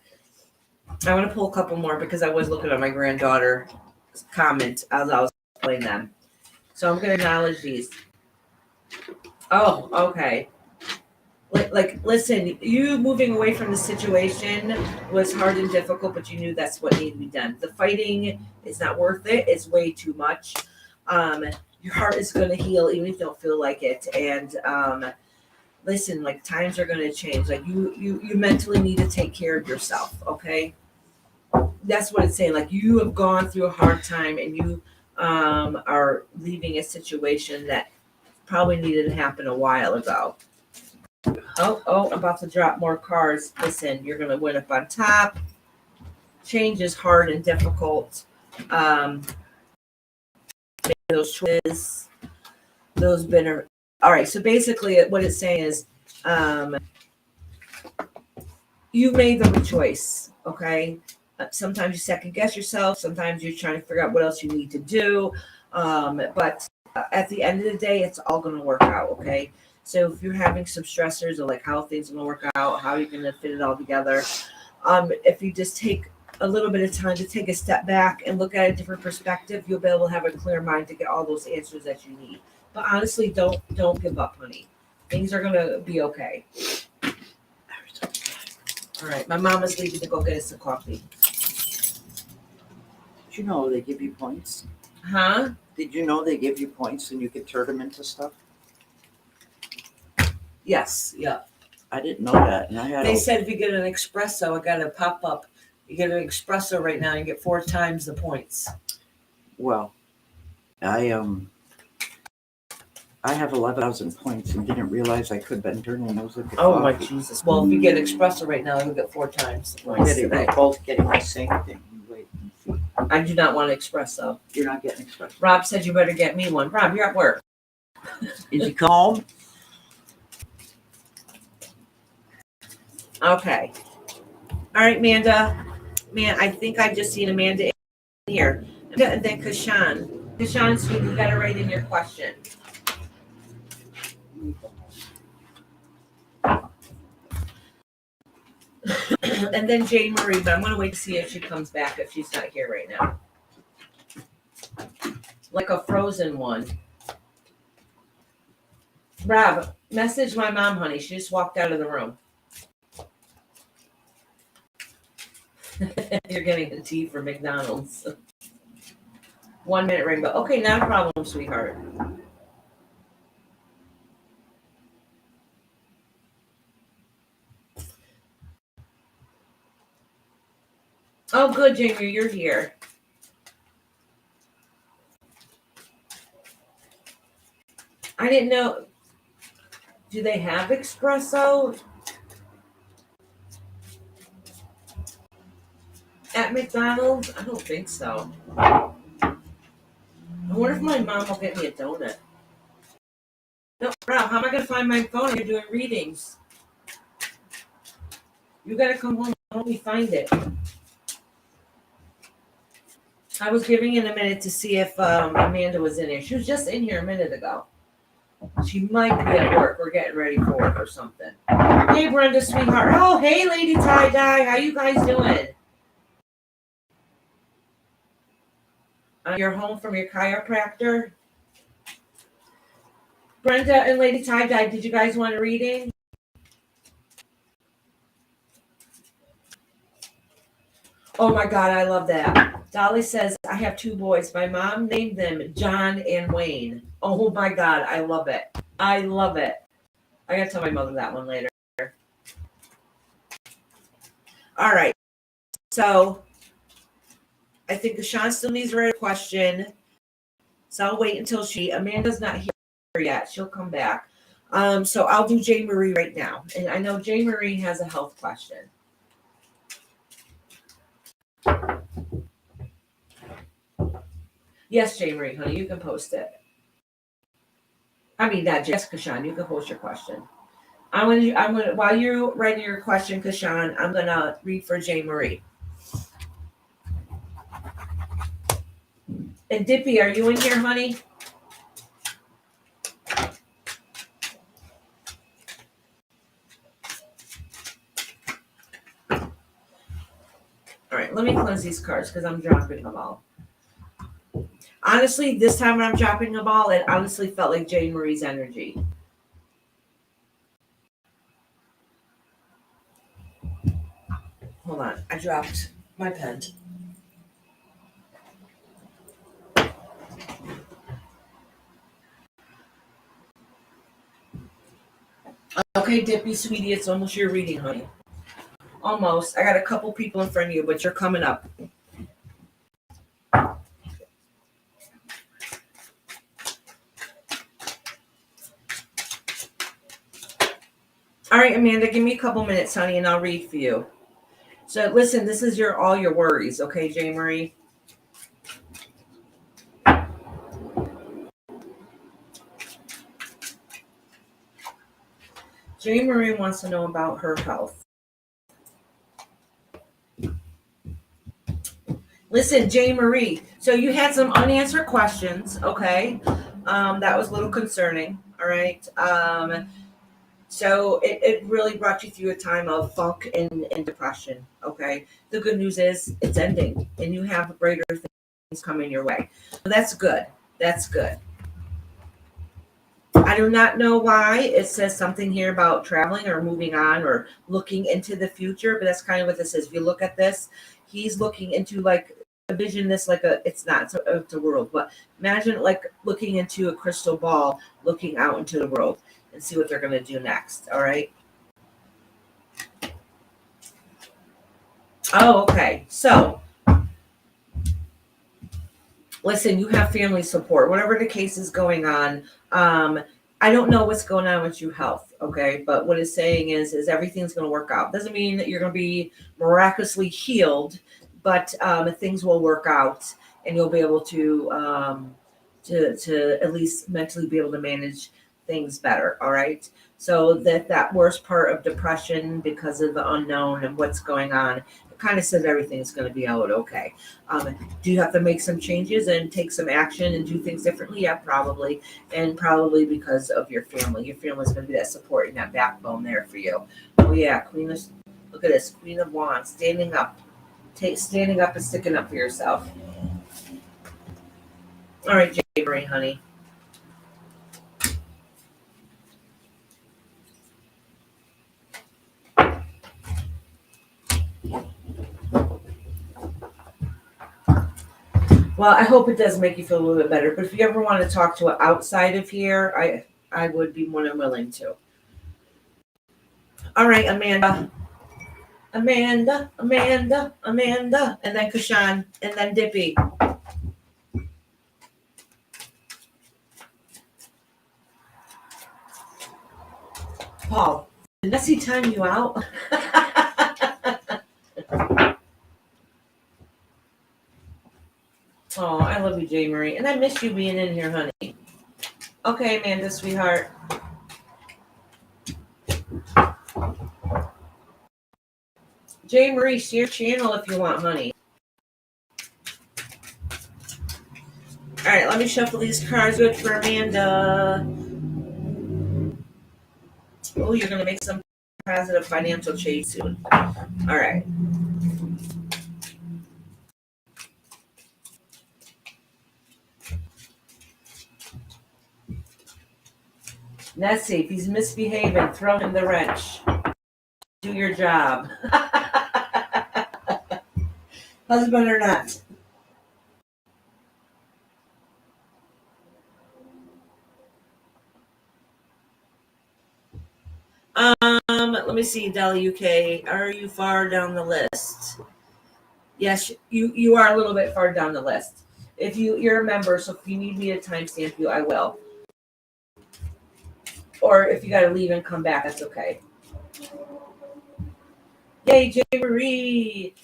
I want to pull a couple more because I was looking at my granddaughter's comment as I was playing them. So I'm going to acknowledge these. Oh, okay. Like, listen, you moving away from the situation was hard and difficult, but you knew that's what needed to be done. The fighting is not worth it. It's way too much. Your heart is going to heal even if you don't feel like it. And listen, like, times are going to change. Like, you mentally need to take care of yourself, okay? that's what it's saying. Like you have gone through a hard time and you are leaving a situation that probably needed to happen a while ago. Oh, I'm about to drop more cards. Listen, you're going to win up on top. Change is hard and difficult. Those choices, those bitter. All right, so basically what it's saying is you made the right choice, okay? Sometimes you second guess yourself. Sometimes you're trying to figure out what else you need to do. But at the end of the day, it's all going to work out, okay? So if you're having some stressors or like how things are going to work out, how you're going to fit it all together, if you just take a little bit of time to take a step back and look at a different perspective, you'll be able to have a clear mind to get all those answers that you need. But honestly, don't give up, honey. Things are going to be okay. All right, my mom is leaving to go get us some coffee. Did you know they give you points? Huh? Did you know they give you points and you could turn them into stuff? Yes, yeah. I didn't know that. And I had They said if you get an espresso, I got a pop up. You get an espresso right now, you get 4 times the points. well, I have 11,000 points and didn't realize I could have been turning those into Oh my coffee. Jesus! Well, if you get espresso right now, you'll get 4 times the points today. We're both getting the same thing. Wait and see. I do not want an espresso. You're not getting espresso. Rob said you better get me one. Rob, you're at work. Is he calm? Okay. All right, Amanda. Man, I think I just seen Amanda in here. And then Kashan. Kashan, sweetie, you got to write in your question. And then Jane Marie, but I'm going to wait to see if she comes back if she's not here right now. Like a frozen one. Rob, message my mom, honey. She just walked out of the room. You're getting the tea from McDonald's. 1 minute rainbow. Okay, not a problem, sweetheart. Oh, good, Jamie, you're here. I didn't know. Do they have espresso at McDonald's? I don't think so. I wonder if my mom will get me a donut. No, Rob, how am I going to find my phone? You're doing readings. You got to come home and help me find it. I was giving it a minute to see if Amanda was in here. She was just in here a minute ago. She might be at work. We're getting ready for work or something. Hey, Brenda, sweetheart. Oh, hey, Lady Tie-Dye. How you guys doing? You're home from your chiropractor? Brenda and Lady Tie-Dye, did you guys want a reading? Oh my God, I love that. Dolly says, I have 2 boys. My mom named them John and Wayne. Oh my God, I love it. I love it. I gotta tell my mother that one later. All right. So I think Sean still needs to write a question. So I'll wait until Amanda's not here yet. She'll come back. So I'll do Jane Marie right now. And I know Jane Marie has a health question. Yes, Jane Marie, honey, you can post it. I mean, not Jessica Sean, you can post your question. I'm gonna while you're writing your question, Kashan, I'm gonna read for Jane Marie. And Dippy, are you in here, honey? All right, let me cleanse these cards because I'm dropping them all. Honestly, this time when I'm dropping them all, it honestly felt like Jane Marie's energy. Hold on, I dropped my pen. Okay, Dippy, sweetie, it's almost your reading, honey. Almost. I got a couple people in front of you, but you're coming up. All right, Amanda, give me a couple minutes, honey, and I'll read for you. So listen, this is all your worries, okay, J. Marie? J. Marie wants to know about her health. Listen, J. Marie, so you had some unanswered questions, okay? That was a little concerning, all right? So it really brought you through a time of funk and depression, okay? The good news is it's ending, and you have greater things coming your way. So that's good. That's good. I do not know why it says something here about traveling or moving on or looking into the future, but that's kind of what this is. If you look at this, he's looking into like envision this like it's a world, but imagine like looking into a crystal ball, looking out into the world and see what they're going to do next. All right. Oh, okay. So listen, you have family support, whatever the case is going on. I don't know what's going on with your health, okay? But what it's saying is everything's going to work out. Doesn't mean that you're going to be miraculously healed, but things will work out, and you'll be able to at least mentally be able to manage things better. All right. So that worst part of depression because of the unknown and what's going on, it kind of says everything's going to be out okay. Do you have to make some changes and take some action and do things differently? Yeah, probably. And probably because of your family. Your family's going to be that support and that backbone there for you. Oh, yeah. Look at this. Queen of Wands, standing up. Standing up and sticking up for yourself. All right, J. Marie, honey. Well, I hope it does make you feel a little bit better. But if you ever want to talk to it outside of here, I would be more than willing to. All right, Amanda. Amanda, Amanda, Amanda. And then Kashan. And then Dippy. Paul, did Nessie time you out? Oh, I love you, J. Marie. And I miss you being in here, honey. Okay, Amanda, sweetheart. J. Marie, share your channel if you want, honey. All right, let me shuffle these cards. Good for Amanda. Oh, you're going to make some positive financial change soon. All right. Nessie, if he's misbehaving, throw him the wrench. Do your job. Husband or not. Let me see, Delhi, UK. Are you far down the list? Yes, you are a little bit far down the list. If you're a member, so if you need me to timestamp you, I will. Or if you got to leave and come back, that's okay. Yay, J. Marie.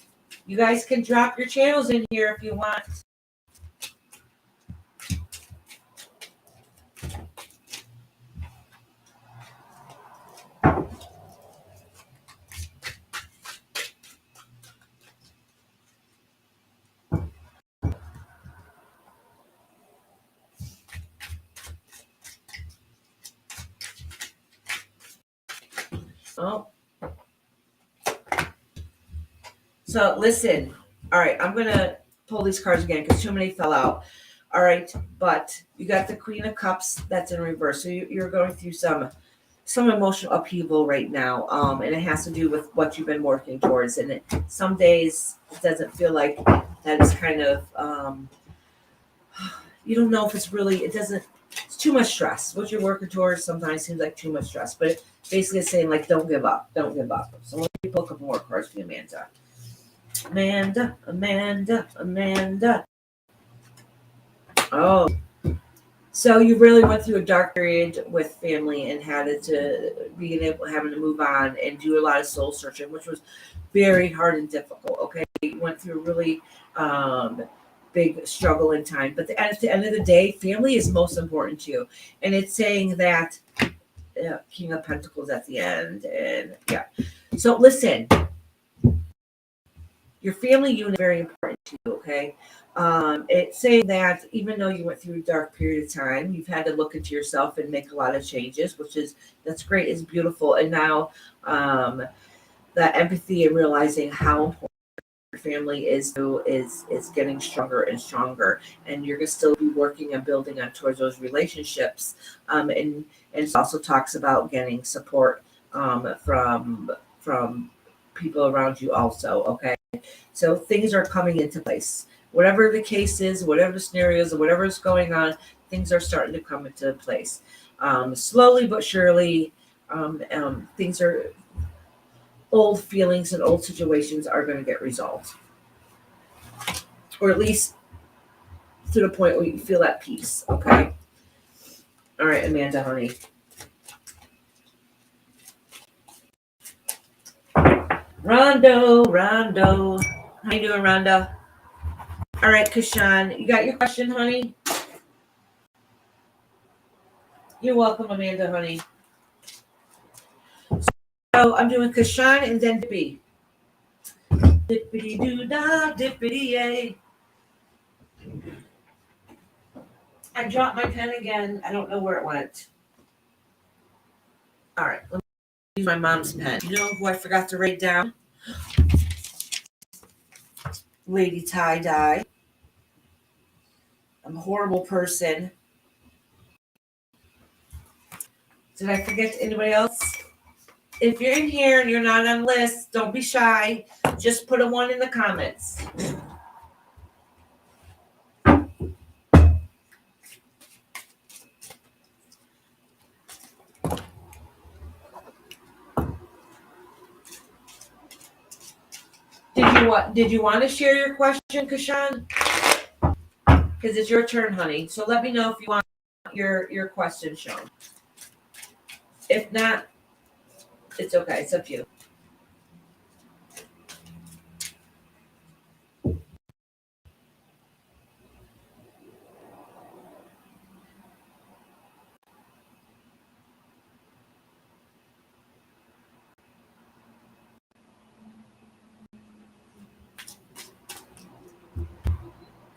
You guys can drop your channels in here if you want. Oh. So listen. All right, I'm going to pull these cards again because too many fell out. All right, but you got the Queen of Cups that's in reverse. So you're going through some emotional upheaval right now, and it has to do with what you've been working towards. And some days it doesn't feel like that is kind of you don't know if it's really. It doesn't. It's too much stress. What you're working towards sometimes seems like too much stress, but basically it's saying like, don't give up, don't give up. So let me pull a couple more cards for you, Amanda. Amanda. Oh, so you really went through a dark period with family and had to having to move on and do a lot of soul searching, which was very hard and difficult. Okay, you went through a really big struggle in time, but at the end of the day, family is most important to you. And it's saying that King of Pentacles at the end, and yeah. So listen, your family unit is very important to you. Okay, it's saying that even though you went through a dark period of time, you've had to look into yourself and make a lot of changes, that's great, it's beautiful. And now that empathy and realizing how important your family is getting stronger and stronger, and you're going to still be working and building on towards those relationships. And it also talks about getting support from people around you also. Okay, so things are coming into place. Whatever the case is, whatever the scenarios, or whatever is going on, things are starting to come into place. Slowly but surely, things are, old feelings and old situations are going to get resolved. Or at least to the point where you feel at peace, okay? All right, Amanda, honey. Rondo. How you doing, Rondo? All right, Kashan, you got your question, honey? You're welcome, Amanda, honey. So I'm doing Kashan and then Dippy. Dippity doo dah, dippity yay. I dropped my pen again. I don't know where it went. All right, let me use my mom's pen. You know who I forgot to write down? Lady Tie Dye. I'm a horrible person. Did I forget anybody else? If you're in here and you're not on the list, don't be shy. Just put a 1 in the comments. Did you want to share your question, Kashan? Because it's your turn, honey. So let me know if you want your question shown. If not, it's okay. It's up to you.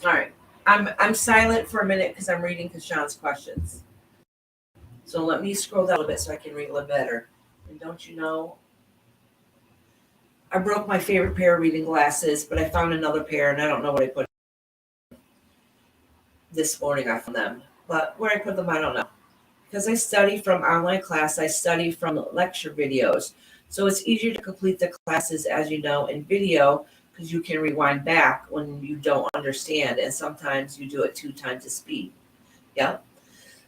All right. I'm silent for a minute because I'm reading Kashan's questions. So let me scroll down a little bit so I can read a little better. And don't you know, I broke my favorite pair of reading glasses, but I found another pair and I don't know what I put this morning. I found them, but where I put them, I don't know. Because I study from online class, I study from lecture videos. So it's easier to complete the classes, as you know, in video because you can rewind back when you don't understand. And sometimes you do it 2 times the speed. Yeah.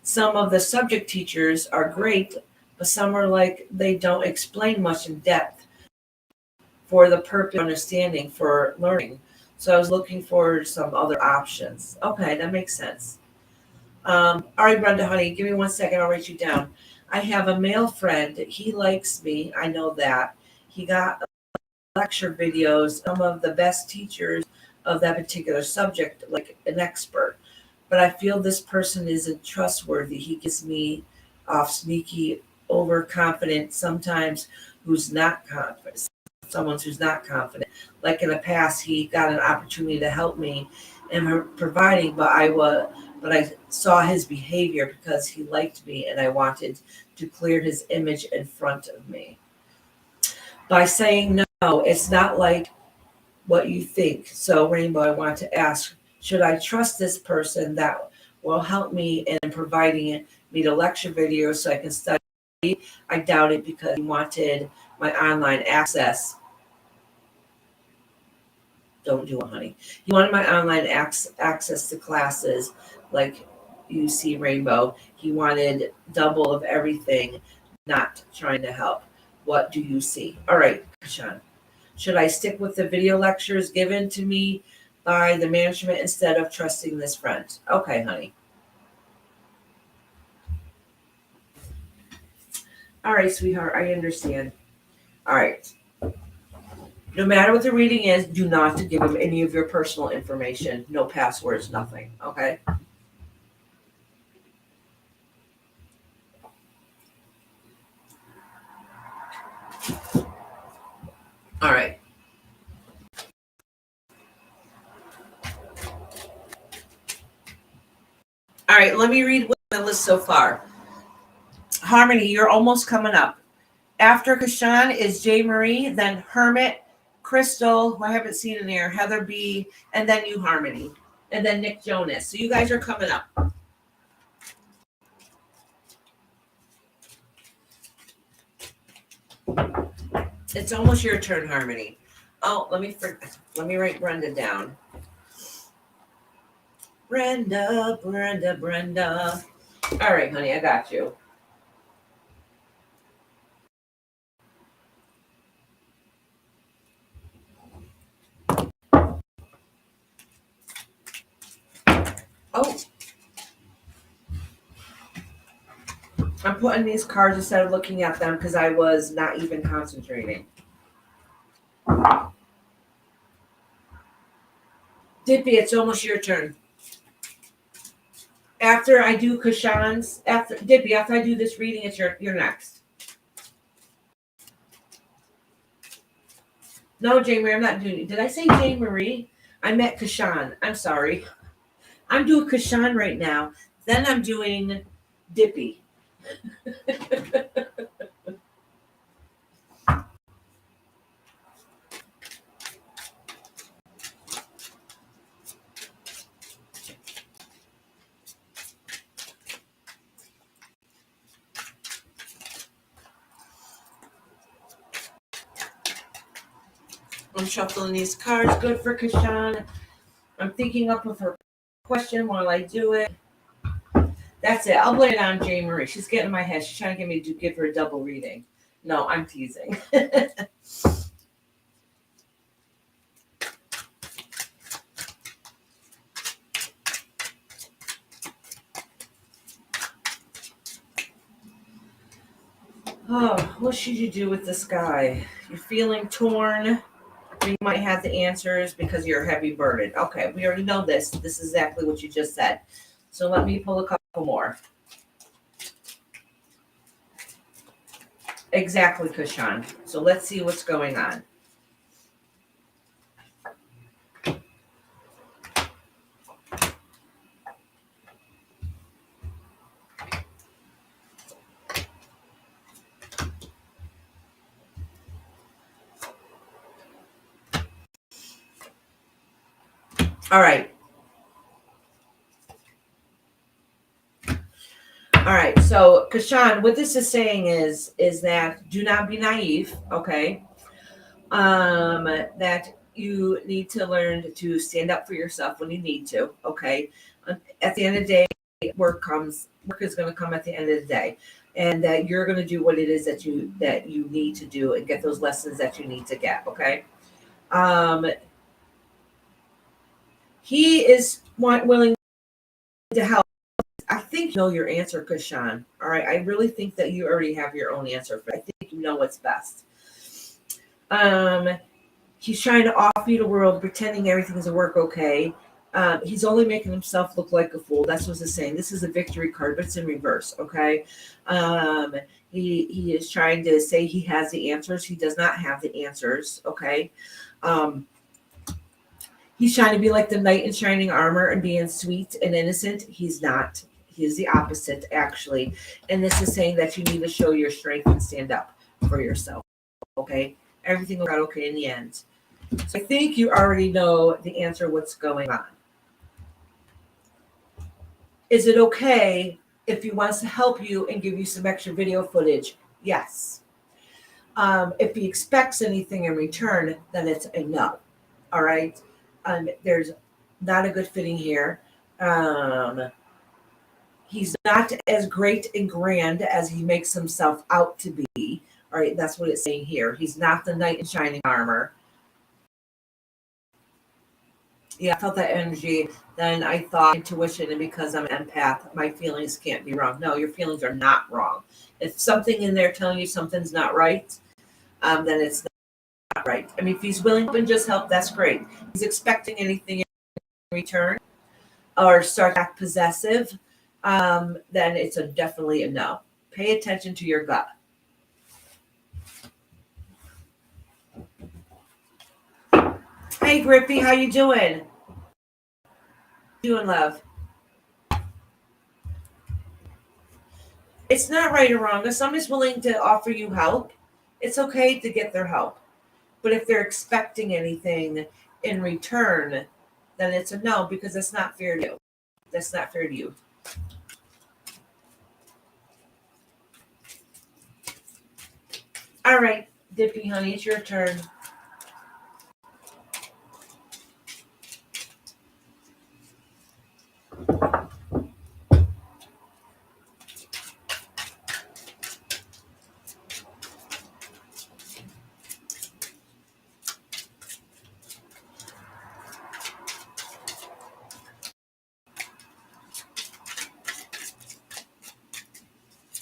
Some of the subject teachers are great, but some are like they don't explain much in depth for the purpose of understanding, for learning. So I was looking for some other options. Okay, that makes sense. All right, Brenda, honey, give me 1 second. I'll write you down. I have a male friend. He likes me. I know that. He got lecture videos, some of the best teachers of that particular subject, like an expert. But I feel this person isn't trustworthy. He gives me off sneaky, overconfident, sometimes who's not confident. Someone who's not confident. Like in the past, he got an opportunity to help me and providing, but I saw his behavior because he liked me and I wanted to clear his image in front of me. By saying no, it's not like what you think. So, Rainbow, I want to ask, should I trust this person that will help me in providing me the lecture videos so I can study? I doubt it because he wanted my online access. Don't do it, honey. He wanted my online access to classes, like you see rainbow. He wanted double of everything, not trying to help. What do you see? All right, Kashan. Should I stick with the video lectures given to me by the management instead of trusting this friend? Okay, honey. All right, sweetheart, I understand. All right. No matter what the reading is, do not to give him any of your personal information. No passwords, nothing. Okay? All right. All right, let me read what's on the list so far. Harmony, you're almost coming up. After Kashan is J. Marie, then Hermit, Crystal, who I haven't seen in there, Heather B., and then you, Harmony, and then Nick Jonas. So you guys are coming up. It's almost your turn, Harmony. Oh, let me write Brenda down. Brenda. All right, honey, I got you. Oh, I'm putting these cards instead of looking at them because I was not even concentrating. Dippy, it's almost your turn. After I do Kashan's, after I do this reading, it's you're next. No, Jane Marie, I'm not doing it. Did I say Jane Marie? I meant Kashan. I'm sorry. I'm doing Kashan right now. Then I'm doing Dippy. I'm shuffling these cards. Good for Kashan. I'm thinking up of her question while I do it. That's it. I'll blame it on Jane Marie. She's getting in my head. She's trying to get me to give her a double reading. No, I'm teasing. Oh, what should you do with this guy? You're feeling torn. You might have the answers because you're heavy burdened. Okay, we already know this. This is exactly what you just said. So let me pull a couple more. Exactly, Kashan. So let's see what's going on. All right. All right. So, Kashan, what this is saying is that do not be naive. Okay. That you need to learn to stand up for yourself when you need to. Okay. At the end of the day, work is going to come at the end of the day, and that you're going to do what it is that you need to do and get those lessons that you need to get. Okay. He is willing to help. I think you know your answer, Kashan. All right. I really think that you already have your own answer. I think you know what's best. He's trying to offer you the world, pretending everything's a work okay. He's only making himself look like a fool. That's what it's saying. This is a victory card, but it's in reverse. Okay. He is trying to say he has the answers. He does not have the answers. Okay. He's trying to be like the knight in shining armor and being sweet and innocent. He's not. He is the opposite, actually. And this is saying that you need to show your strength and stand up for yourself. Okay. Everything will go okay in the end. So I think you already know the answer, what's going on. Is it okay if he wants to help you and give you some extra video footage? Yes. If he expects anything in return, then it's a no. All right. There's not a good fitting here. He's not as great and grand as he makes himself out to be. All right, that's what it's saying here. He's not the knight in shining armor. Yeah, I felt that energy. Then I thought intuition, and because I'm an empath, my feelings can't be wrong. No, your feelings are not wrong. If something in there telling you something's not right, then it's not right. I mean, if he's willing to just help, that's great. If he's expecting anything in return or start to act possessive, then it's definitely a no. Pay attention to your gut. Hey, Grippy, how you doing? Doing, love? It's not right or wrong. If somebody's willing to offer you help, it's okay to get their help. But if they're expecting anything in return, then it's a no, because that's not fair to you. That's not fair to you. All right, Dippy, honey, it's your turn.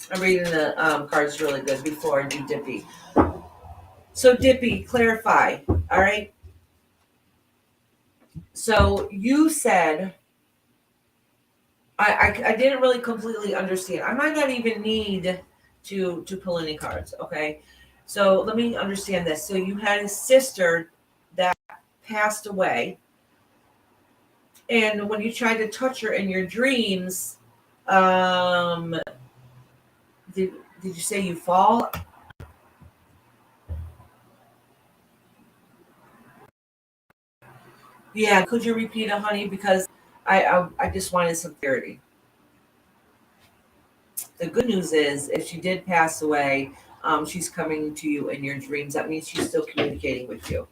I'm reading the cards really good before I do Dippy. So, Dippy, clarify, all right? So, you said, I didn't really completely understand. I might not even need to pull any cards, okay? So, let me understand this. So, you had a sister that passed away, and when you tried to touch her in your dreams, um, did you say you fall? Yeah, could you repeat it, honey? Because I just wanted some clarity. The good news is, if she did pass away, she's coming to you in your dreams. That means she's still communicating with you.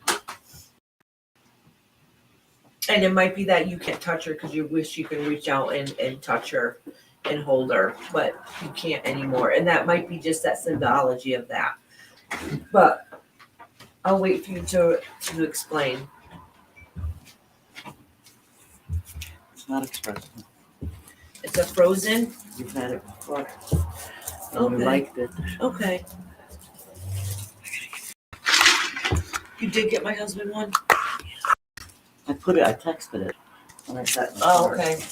And it might be that you can't touch her because you wish you could reach out and touch her and hold her, but you can't anymore. And that might be just that symbology of that. But I'll wait for you to explain. It's not expressive. It's a frozen. You've had it before. And Okay. you liked it. Okay. You did get my husband one? I texted it when I sat in the Oh, car. okay.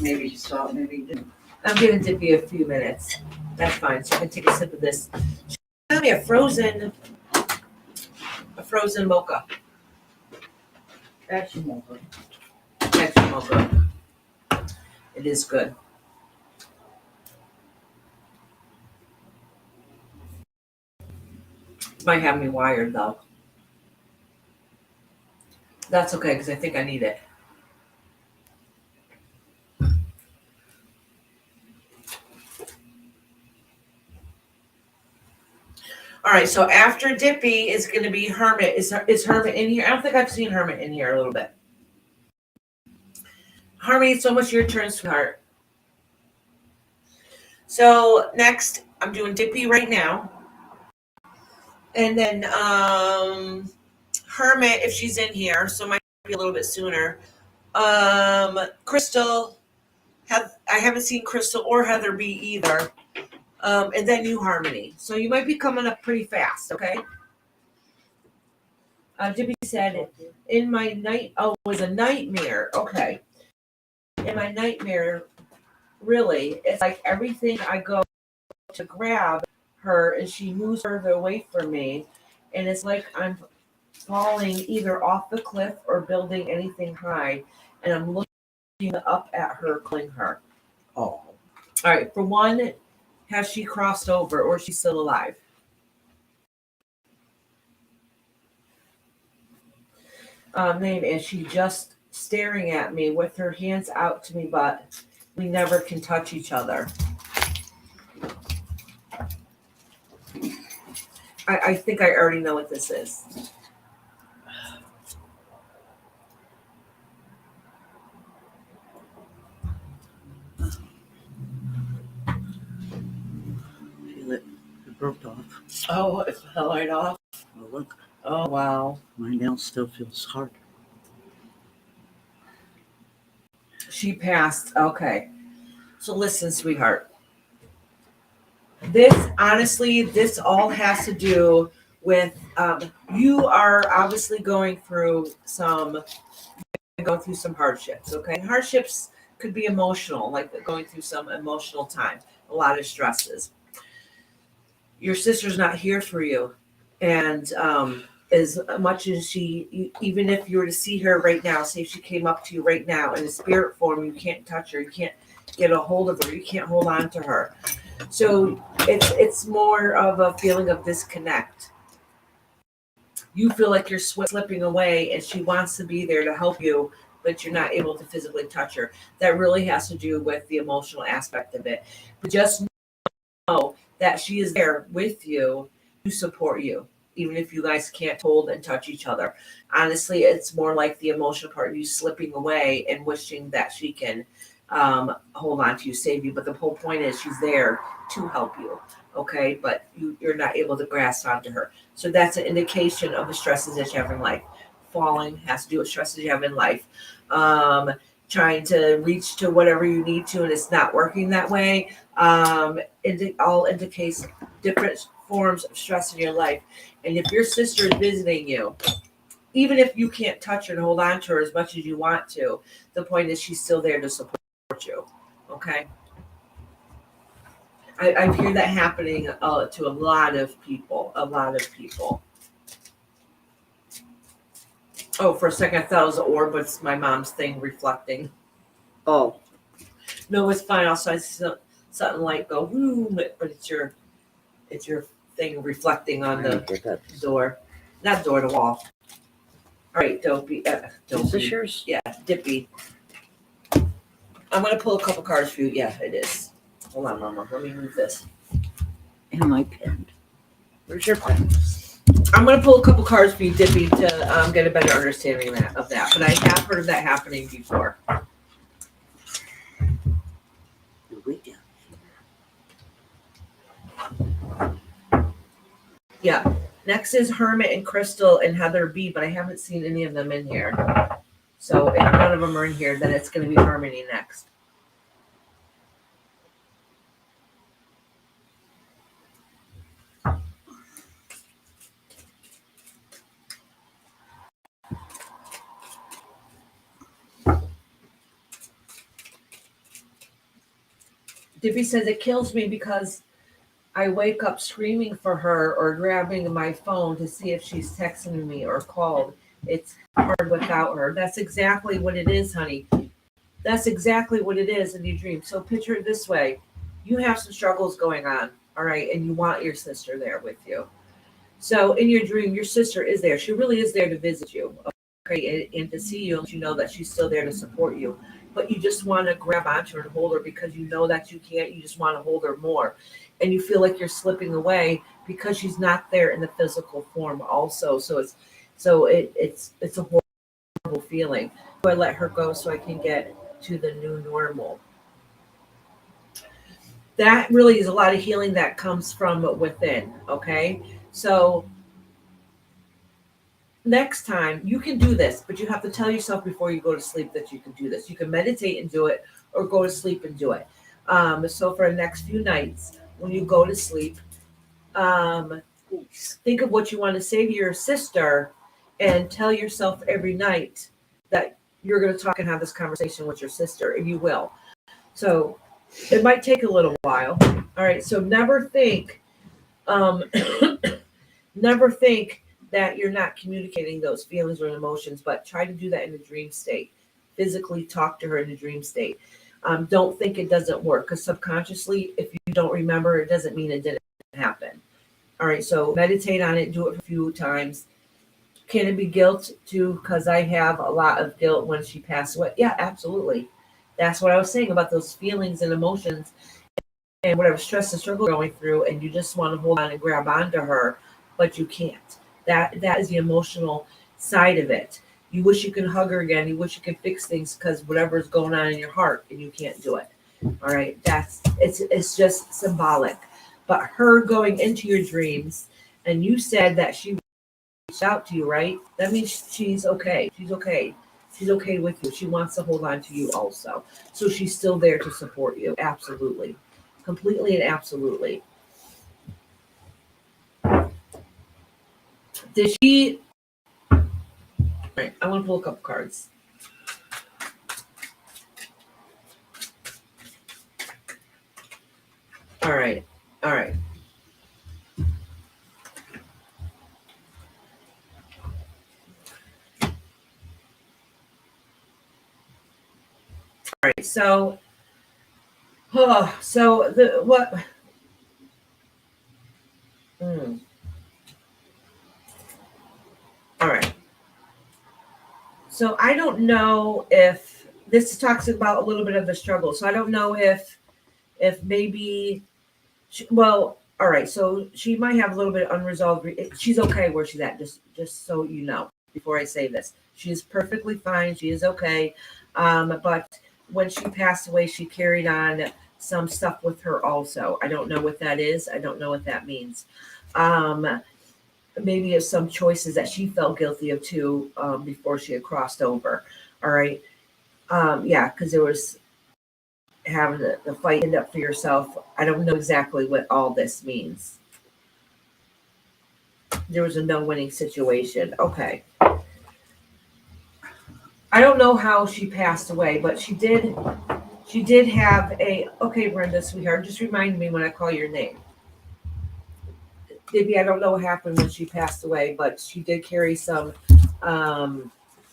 Maybe you saw it, maybe you didn't. I'm giving Dippy a few minutes. That's fine. So I can take a sip of this. Tell me a frozen mocha. Actually, no, but Extra mocha. It is good. Might have me wired though. That's okay because I think I need it. All right. So after Dippy is going to be Hermit. Is Hermit in here? I don't think I've seen Hermit in here a little bit. Hermit, it's almost your turn, sweetheart. So next, I'm doing Dippy right now. And then Hermit, if she's in here, so it might be a little bit sooner. Crystal, I haven't seen Crystal or Heather B either. And then you, Harmony. So you might be coming up pretty fast, okay? Dippy said, in my night, it was a nightmare. Okay. In my nightmare, really, it's like everything I go to grab her and she moves further away from me. And it's like I'm falling either off the cliff or building anything high. And I'm looking up at her, calling her. oh, All right. For one, has she crossed over or is she still alive? Name, is she just staring at me with her hands out to me, but we never can touch each other. I think I already know what this is. broke off. Oh, it fell right off. Oh, look, Oh, wow. my nail still feels hard. She passed. Okay. So listen, sweetheart. This, honestly, this all has to do with you are obviously going through some hardships. Okay, hardships could be emotional, like going through some emotional time, a lot of stresses. Your sister's not here for you, and as much as even if you were to see her right now, say if she came up to you right now in a spirit form, you can't touch her, you can't get a hold of her, you can't hold on to her. So it's more of a feeling of disconnect. You feel like you're slipping away, and she wants to be there to help you, but you're not able to physically touch her. That really has to do with the emotional aspect of it. But just know that she is there with you to support you, even if you guys can't hold and touch each other. Honestly, it's more like the emotional part of you slipping away and wishing that she can hold on to you, save you. But the whole point is she's there to help you. Okay, but you're not able to grasp onto her. So that's an indication of the stresses that you have in life. Falling has to do with stresses you have in life. Trying to reach to whatever you need to, and it's not working that way. All indicates different forms of stress in your life. And if your sister is visiting you, even if you can't touch her and hold on to her as much as you want to, the point is she's still there to support you. Okay. I hear that happening to a lot of people. A lot of people. Oh, for a second I thought it was an orb, but it's my mom's thing reflecting. Oh, No, it's fine. Also, I see something like go boom, but it's your thing reflecting on the get that. door, not door, the wall. All right, Dopey. Is this Dopey. yours? Yeah, Dippy. I'm gonna pull a couple cards for you. Yeah, it is. Hold on, Mama. Let me move this. And my pen. Where's your pen? I'm gonna pull a couple cards for you, Dippy, to get a better understanding of that. But I have heard of that happening before. Yeah. Next is Hermit and Crystal and Heather B, but I haven't seen any of them in here. So if none of them are in here, then it's gonna be Harmony next. Dippy says it kills me because I wake up screaming for her or grabbing my phone to see if she's texting me or called. It's hard without her. That's exactly what it is, honey. That's exactly what it is in your dream. So picture it this way. You have some struggles going on, all right, and you want your sister there with you. So in your dream, your sister is there. She really is there to visit you, okay, and to see you and let you know that she's still there to support you. But you just want to grab onto her and hold her because you know that you can't. You just want to hold her more. And you feel like you're slipping away because she's not there in the physical form also. So it's a horrible feeling. So I let her go so I can get to the new normal. That really is a lot of healing that comes from within, okay? So next time you can do this, but you have to tell yourself before you go to sleep that you can do this. You can meditate and do it or go to sleep and do it. So for the next few nights, when you go to sleep, think of what you want to say to your sister and tell yourself every night that you're going to talk and have this conversation with your sister, and you will. So it might take a little while. All right. So um, never think that you're not communicating those feelings or emotions, but try to do that in a dream state. Physically talk to her in a dream state. Don't think it doesn't work because subconsciously, if you don't remember, it doesn't mean it didn't happen. All right. So meditate on it. Do it a few times. Can it be guilt too? Because I have a lot of guilt when she passed away. Yeah, absolutely. That's what I was saying about those feelings and emotions and whatever stress and struggle you're going through, and you just want to hold on and grab onto her, but you can't. That is the emotional side of it. You wish you could hug her again. You wish you could fix things because whatever's going on in your heart, and you can't do it. All right, it's just symbolic. but her going into your dreams, and you said that she reached out to you, right? That means she's okay. She's okay. She's okay with you. She wants to hold on to you also. So she's still there to support you. Absolutely. Completely and absolutely. Did she? All right, I want to pull a couple cards. All right. All right. All right. So, so the what? All right. So I don't know if this talks about a little bit of the struggle. So I don't know if maybe well, all right. So she might have a little bit of unresolved. She's okay where she's at. Just so you know, before I say this, she is perfectly fine. She is okay. But when she passed away, she carried on some stuff with her also. I don't know what that is. I don't know what that means. Maybe it's some choices that she felt guilty of too before she had crossed over. All right. Yeah, because there was having the fight end up for yourself. I don't know exactly what all this means. There was a no winning situation. Okay. I don't know how she passed away, but she did have a okay, Brenda, sweetheart, just remind me when I call your name. Maybe I don't know what happened when she passed away, but she did carry some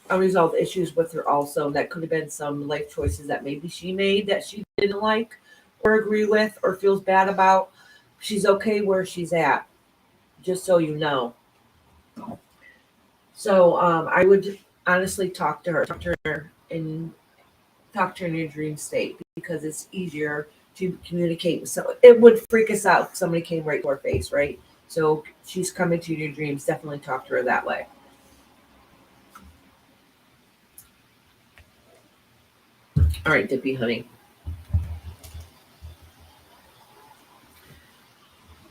unresolved issues with her also. That could have been some life choices that maybe she made that she didn't like or agree with or feels bad about. She's okay where she's at, just so you know. So I would honestly talk to her and talk to her in your dream state because it's easier to communicate with someone. It would freak us out if somebody came right to our face, right? So she's coming to you in your dreams. Definitely talk to her that way. All right, Dippy, honey.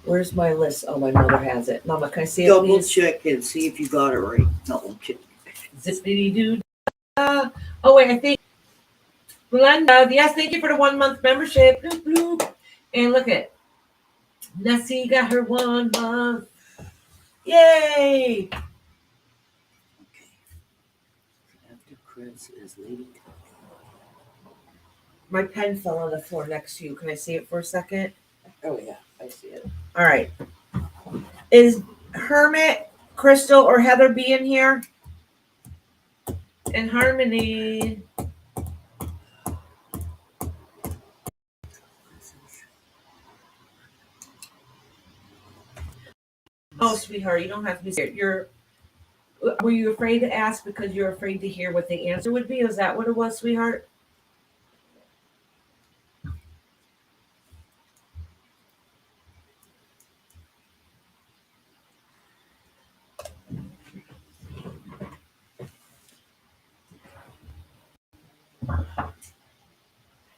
Where's my list? Oh, my mother has it. Mama, can I see it, Double please? check and see if you got it right. Double check. Zippity doo. Oh, wait, I think Glenda, yes, thank you for the 1 month membership. Bloop, bloop. And look at Nessie got her 1 month. Yay! Okay. After Chris is Lady. My pen fell on the floor next to you. Can I see it for a second? Oh yeah, I see it. All right. Is Hermit, Crystal, or Heather B in here? And Harmony. Oh, sweetheart, you don't have to be scared. Were you afraid to ask because you're afraid to hear what the answer would be? Is that what it was, sweetheart?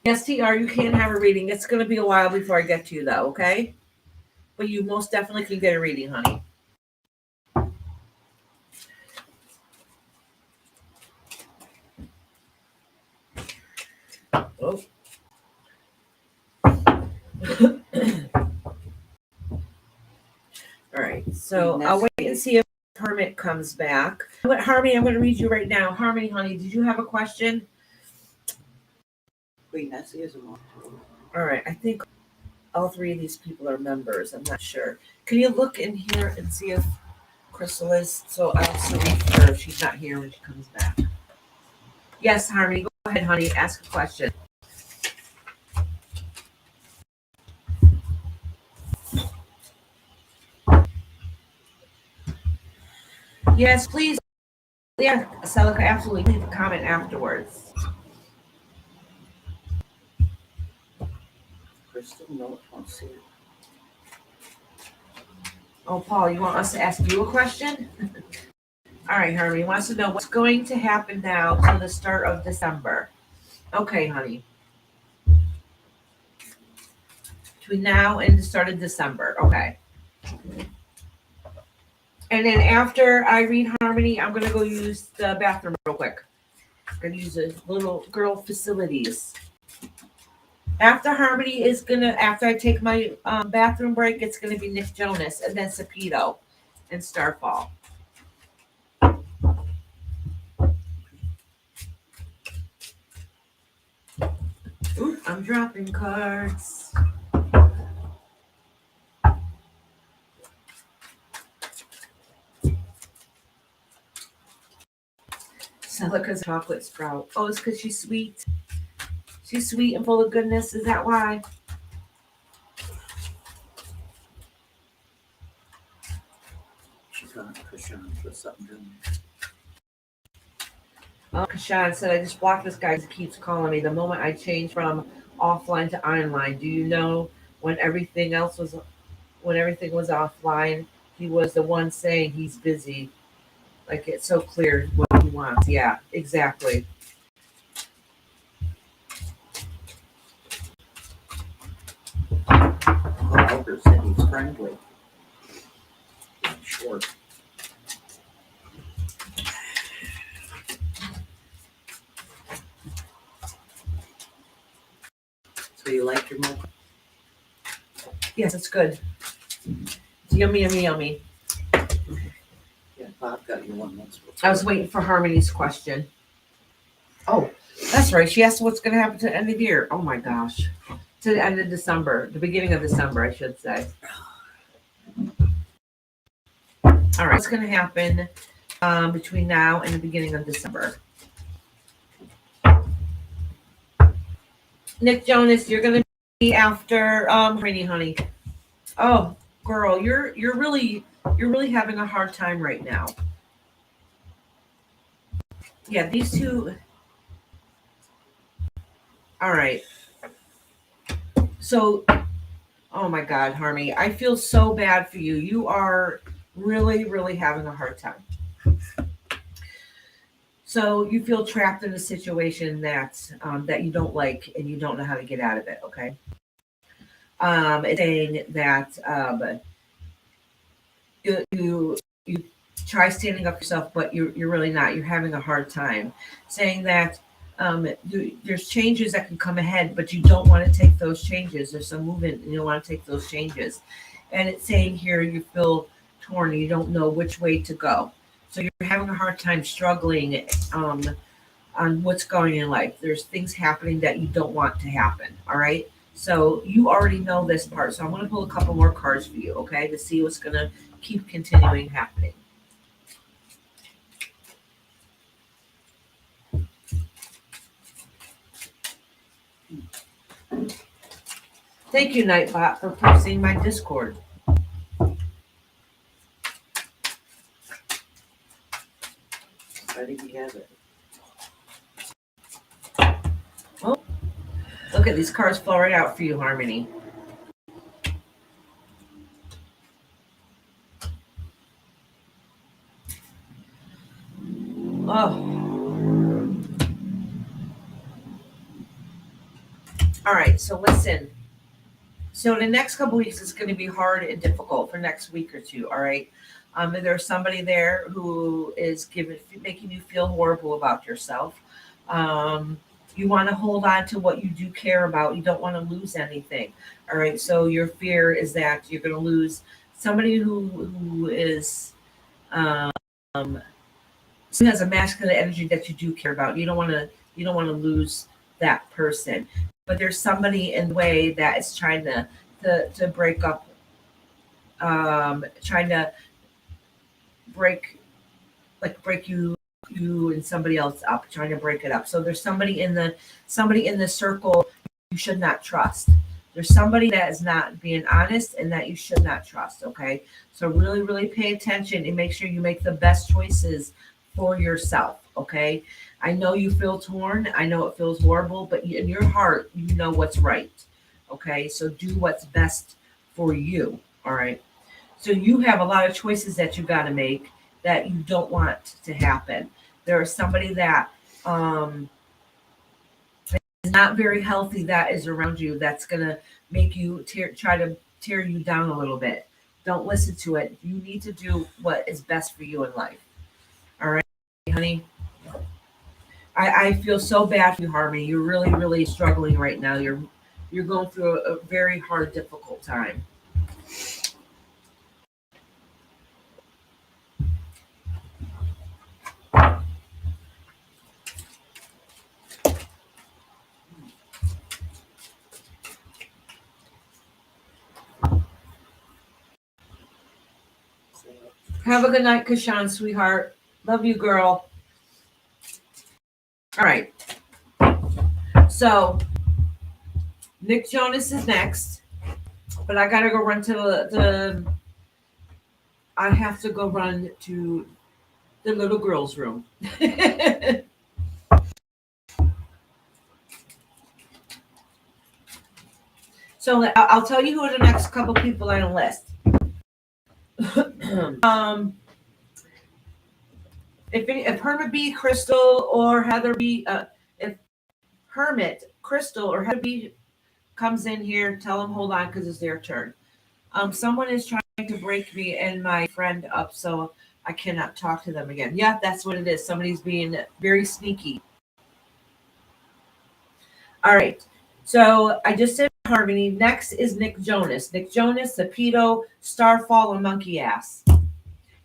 Yes, TR, you can have a reading. It's going to be a while before I get to you, though, okay? But you most definitely can get a reading, honey. Oh. All right, so I'll wait and see if Hermit comes back. Harmony, I'm going to read you right now. Harmony, honey, did you have a question? Queen Nessie is a mom. All right, I think all three of these people are members. I'm not sure. Can you look in here and see if Crystal is? So I'll also read her if she's not here when she comes back. Yes, Harmony, go ahead, honey. Ask a question. Yes, please. Yeah, Celica, absolutely. Leave a comment afterwards. Crystal, no, I don't see it. Oh, Paul, you want us to ask you a question? All right, Harmony wants to know what's going to happen now to the start of December. Okay, honey. between now and the start of December. Okay. And then after I read Harmony, I'm gonna go use the bathroom real quick. I'm gonna use the little girl facilities. After Harmony is gonna, after I take my bathroom break, it's gonna be Nick Jonas and then Sapito and Starfall. Ooh, I'm dropping cards. Celica's chocolate sprout. Oh, it's because she's sweet. She's sweet and full of goodness. Is that why? She's gonna push on for something. Doing. Oh, Kashan said, I just blocked this guy. He keeps calling me. The moment I changed from offline to online, do you know when everything was offline, he was the one saying he's busy. Like it's so clear what he wants. Yeah, exactly. Albert said he's friendly. Short. So you like your milk? Yes, it's good. It's yummy, yummy, yummy. Yeah, Bob got you one once before. I was waiting for Harmony's question. Oh, that's right. She asked what's going to happen to the end of the year. Oh my gosh. To the end of December, the beginning of December, I should say. All right, what's going to happen between now and the beginning of December? Nick Jonas, you're going to be after Rainy Honey. Oh, girl, you're really having a hard time right now. Yeah, these two. All right. So, oh my God, Harmony, I feel so bad for you. You are really having a hard time. So you feel trapped in a situation that you don't like and you don't know how to get out of it. Okay. It's saying that you try standing up yourself, but you're really not. You're having a hard time. Saying that there's changes that can come ahead, but you don't want to take those changes. There's some movement, and you don't want to take those changes. And it's saying here you feel torn, and you don't know which way to go. So you're having a hard time struggling on what's going in life. There's things happening that you don't want to happen. All right. So you already know this part. So I'm going to pull a couple more cards for you, okay, to see what's going to keep continuing happening. Thank you, Nightbot, for posting my Discord. Ready to have it. Oh, look at these cards fall right out for you, Harmony. Oh. All right, so listen. So the next couple weeks is going to be hard and difficult for next week or two. All right. There's somebody there who is making you feel horrible about yourself. You want to hold on to what you do care about. You don't want to lose anything. All right. So your fear is that you're going to lose somebody who is who has a masculine energy that you do care about. You don't want to lose that person. But there's somebody in the way that is trying to break up, trying to break you and somebody else up, trying to break it up. So there's somebody in the circle you should not trust. There's somebody that is not being honest and that you should not trust. Okay, so really pay attention and make sure you make the best choices for yourself. Okay. I know you feel torn. I know it feels horrible, but in your heart, you know what's right. Okay. So do what's best for you. All right. So you have a lot of choices that you got to make that you don't want to happen. There is somebody that not very healthy that is around you that's going to make you try to tear you down a little bit. Don't listen to it. You need to do what is best for you in life. All right, honey? I feel so bad for you, Harmony. You're really, really struggling right now. You're going through a very hard, difficult time. Have a good night, Kashan, sweetheart. Love you, girl. All right. So, Nick Jonas is next, but I gotta go run to the I have to go run to the little girl's room. So I'll tell you who are the next couple people on the list. If Hermit B, Crystal, or Heather B, if Hermit, Crystal, or Heather B comes in here, tell them hold on because it's their turn. Someone is trying to break me and my friend up, so I cannot talk to them again. Yeah, that's what it is. Somebody's being very sneaky. All right. So I just said Harmony. Next is Nick Jonas. Nick Jonas, the pedo, starfall, and monkey ass.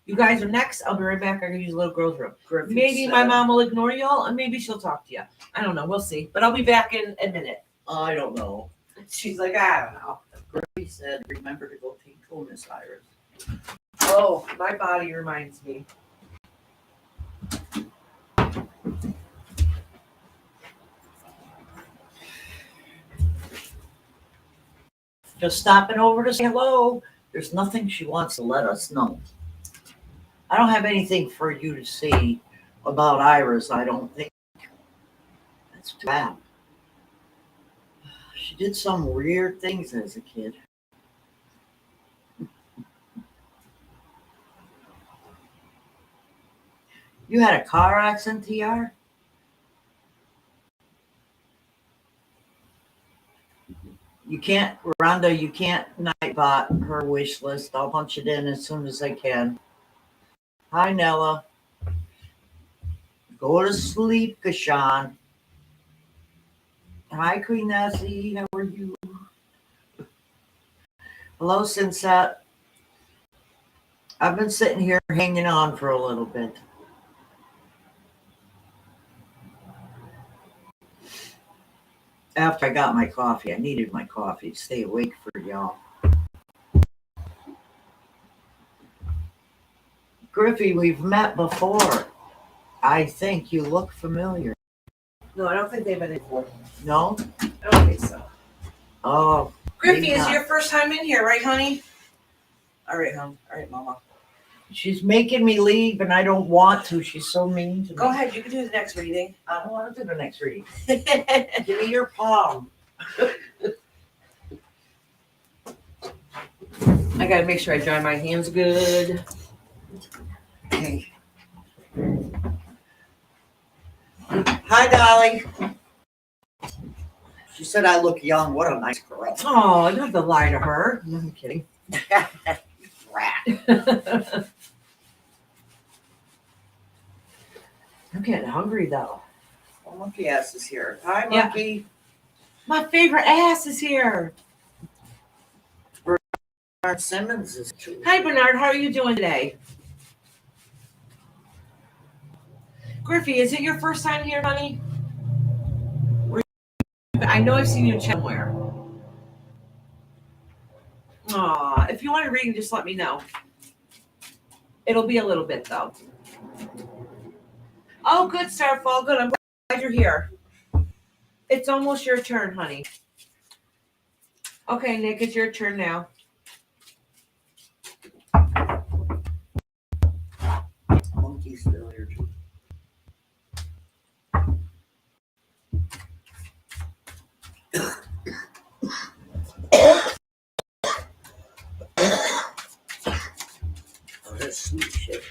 You guys are next. I'll be right back. I'm going to use the little girl's room. Griffin Maybe said- my mom will ignore y'all, and maybe she'll talk to you. I don't know. We'll see. But I'll be back in a minute. I don't know. She's like, I don't know. He said, remember to go tinkle, Miss Iris. Oh, my body reminds me. Just stopping over to say hello. There's nothing she wants to let us know. I don't have anything for you to see about Iris, I don't think. That's too bad. She did some weird things as a kid. You had a car accident, TR? You can't, Rhonda, you can't nightbot her wish list. I'll punch it in as soon as I can. Hi, Nella. Go to sleep, Kashan. Hi, Queen Nessie. How are you? Hello, Sunset. I've been sitting here hanging on for a little bit. After I got my coffee, I needed my coffee to stay awake for y'all. Griffey, we've met before. I think you look familiar. No, I don't think they've been in before. No? I don't think so. Oh. Griffey, maybe is not. your first time in here, right, honey? All right, hon. All right, mama. She's making me leave and I don't want to. She's so mean to me. Go ahead. You can do the next reading. I don't want to do the next reading. Give me your palm. I got to make sure I dry my hands good. Okay. Hi, Dolly. She said I look young. What a nice girl. Oh, you don't have to lie to her. No, I'm kidding. Rat. I'm getting hungry, though. Oh, Monkey Ass is here. Hi, Yeah. Monkey. My favorite ass is here. Bernard Simmons is too. Hi, Bernard. How are you doing today? Griffey, is it your first time here, honey? I know I've seen you somewhere. Aw, if you want to read, just let me know. It'll be a little bit, though. Oh, good, Starfall. Good. I'm glad you're here. It's almost your turn, honey. Okay, Nick, it's your turn now. Monkey's still here too. Oh, that's sweet shit.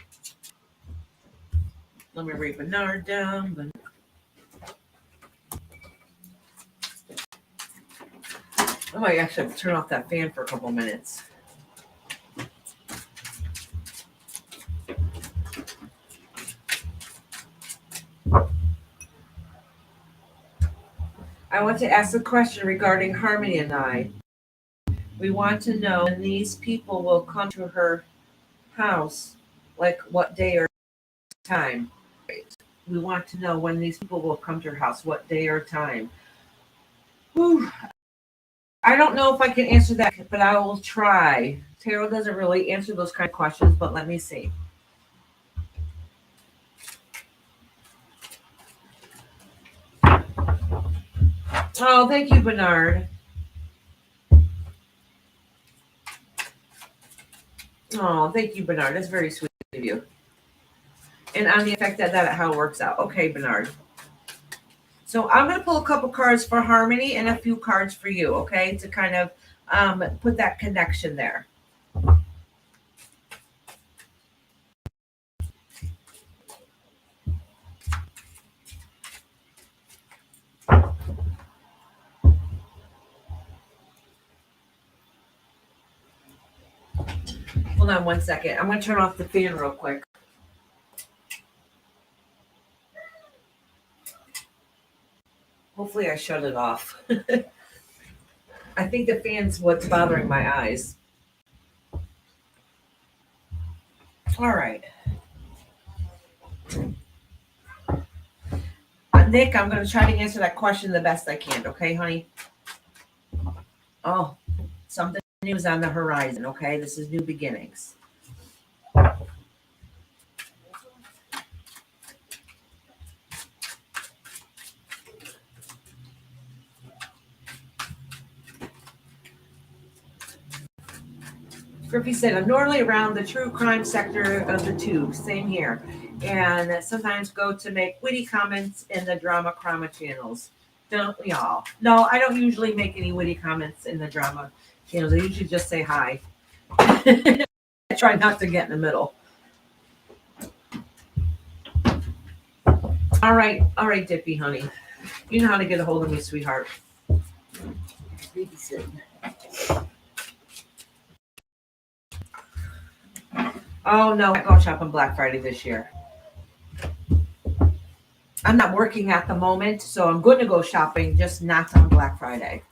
Let me read Bernard down. might actually have to turn off that fan for a couple minutes. I want to ask a question regarding Harmony and I. We want to know when these people will come to her house, like what day or time. We want to know when these people will come to her house, what day or time. Whew. I don't know if I can answer that, but I will try. Tarot doesn't really answer those kind of questions, but let me see. Oh, thank you, Bernard. Oh, thank you, Bernard. That's very sweet of you. And on the effect that how it works out. Okay, Bernard. So I'm going to pull a couple cards for Harmony and a few cards for you, okay, to kind of put that connection there. Hold on one second. I'm going to turn off the fan real quick. Hopefully I shut it off. I think the fan's what's bothering my eyes. All right. Nick, I'm going to try to answer that question the best I can, okay, honey? Oh, something new is on the horizon, okay? This is new beginnings. Griffey said, I'm normally around the true crime sector of the tube. Same here. And sometimes go to make witty comments in the drama crama channels. Don't we all? No, I don't usually make any witty comments in the drama channels. I usually just say hi. I try not to get in the middle. All right, Dippy, honey. You know how to get a hold of me, sweetheart. Babysitting. Oh no, I'm going shopping Black Friday this year. I'm not working at the moment, so I'm going to go shopping, just not on Black Friday.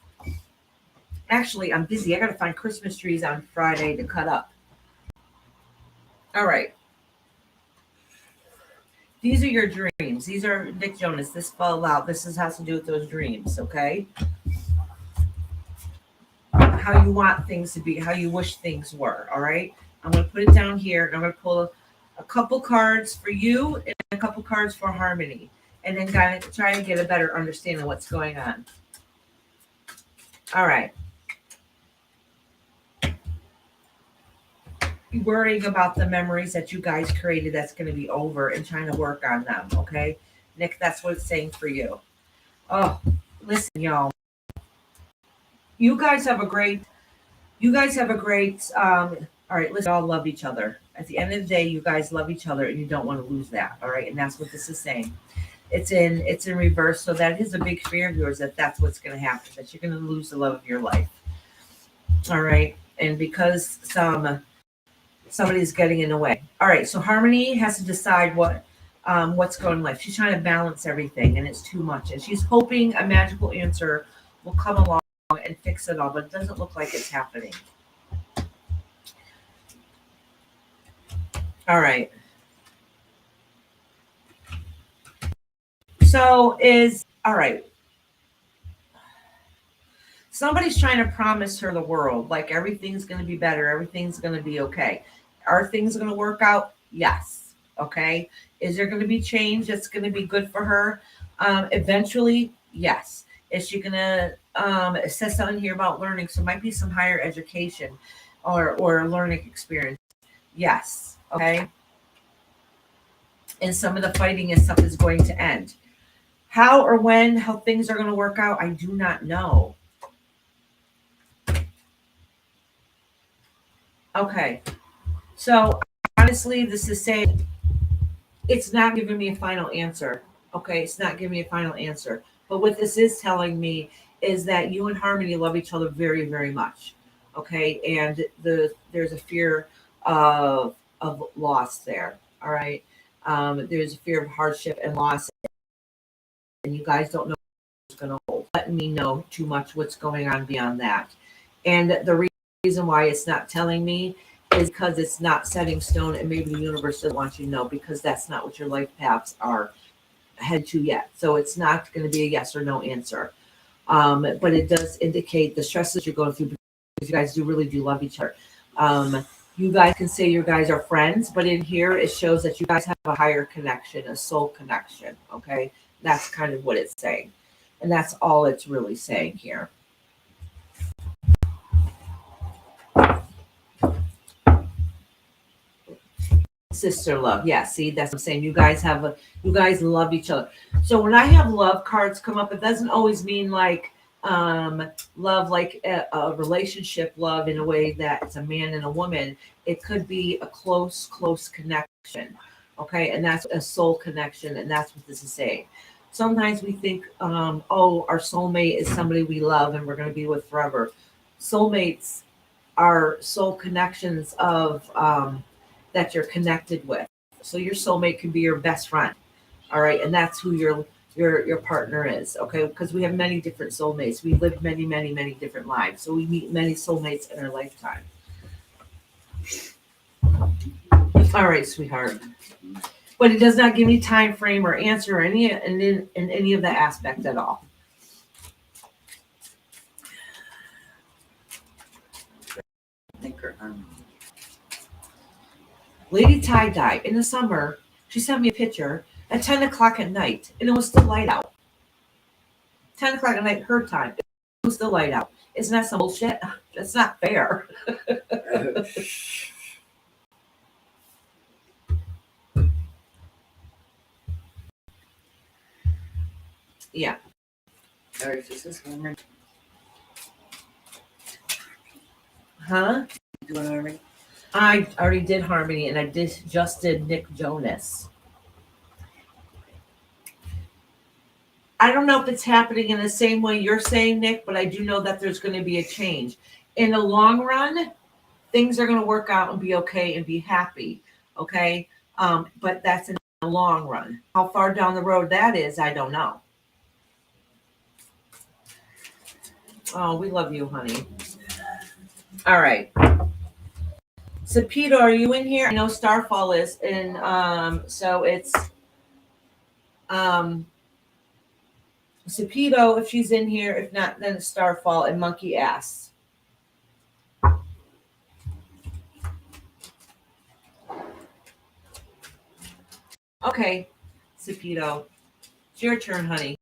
Actually, I'm busy. I got to find Christmas trees on Friday to cut up. All right. These are your dreams. These are Nick Jonas. This fell out. This has to do with those dreams, okay? How you want things to be, how you wish things were, all right? I'm going to put it down here, and I'm going to pull a couple cards for you and a couple cards for Harmony, and then kind of try to get a better understanding of what's going on. All right. Be worrying about the memories that you guys created that's going to be over and trying to work on them, okay? Nick, that's what it's saying for you. Oh, listen, y'all. You guys have a great, all right, let's all love each other. At the end of the day, you guys love each other and you don't want to lose that, all right? And that's what this is saying. It's in reverse, so that is a big fear of yours that that's what's going to happen, that you're going to lose the love of your life. All right? And because somebody's getting in the way. All right, so Harmony has to decide what's going on in life. She's trying to balance everything and it's too much. And she's hoping a magical answer will come along and fix it all, but it doesn't look like it's happening. All right. So all right. Somebody's trying to promise her the world, like everything's going to be better, everything's going to be okay. Are things going to work out? Yes. Okay. Is there going to be change that's going to be good for her? Eventually, yes. Is she going to, it says something here about learning, so it might be some higher education or learning experience. Yes. Okay. And some of the fighting and stuff is going to end. How or when, how things are going to work out, I do not know. Okay. So honestly, this is saying it's not giving me a final answer. Okay. It's not giving me a final answer. But what this is telling me is that you and Harmony love each other very, very much. Okay, and there's a fear of loss there. All right, there's a fear of hardship and loss, and you guys don't know what's going to hold. Letting me know too much what's going on beyond that, and the reason why it's not telling me is because it's not set in stone, and maybe the universe doesn't want you to know because that's not what your life paths are head to yet. So it's not going to be a yes or no answer. But it does indicate the stresses you're going through because you guys really do love each other. You guys can say you guys are friends, but in here it shows that you guys have a higher connection, a soul connection. Okay, that's kind of what it's saying, and that's all it's really saying here. Sister love, yeah. See, that's what I'm saying. You guys you guys love each other. So when I have love cards come up, it doesn't always mean like love, like a relationship love in a way that it's a man and a woman. It could be a close connection. Okay, and that's a soul connection, and that's what this is saying. Sometimes we think, oh, our soulmate is somebody we love and we're going to be with forever. Soulmates are soul connections of that you're connected with. So your soulmate can be your best friend. All right, and that's who your partner is. Okay, because we have many different soulmates. We live many different lives, so we meet many soulmates in our lifetime. All right, sweetheart. But it does not give me time frame or answer any in any of the aspect at all. Thinker, Lady Tie Dye in the summer, she sent me a picture at 10 o'clock at night, and it was still light out. 10 o'clock at night, her time, it was still light out. Isn't that some bullshit? That's not fair. Yeah. All right, this is Harmony. Huh? You doing Harmony? I already did Harmony, and I just did Nick Jonas. I don't know if it's happening in the same way you're saying, Nick, but I do know that there's going to be a change. In the long run, things are going to work out and be okay and be happy. Okay. But that's in the long run. How far down the road that is, I don't know. Oh, we love you, honey. All right. Sapito, are you in here? I know Starfall is, and so it's Sapito if she's in here. If not, then it's Starfall and Monkey Ass. Okay, Sapito, it's your turn, honey.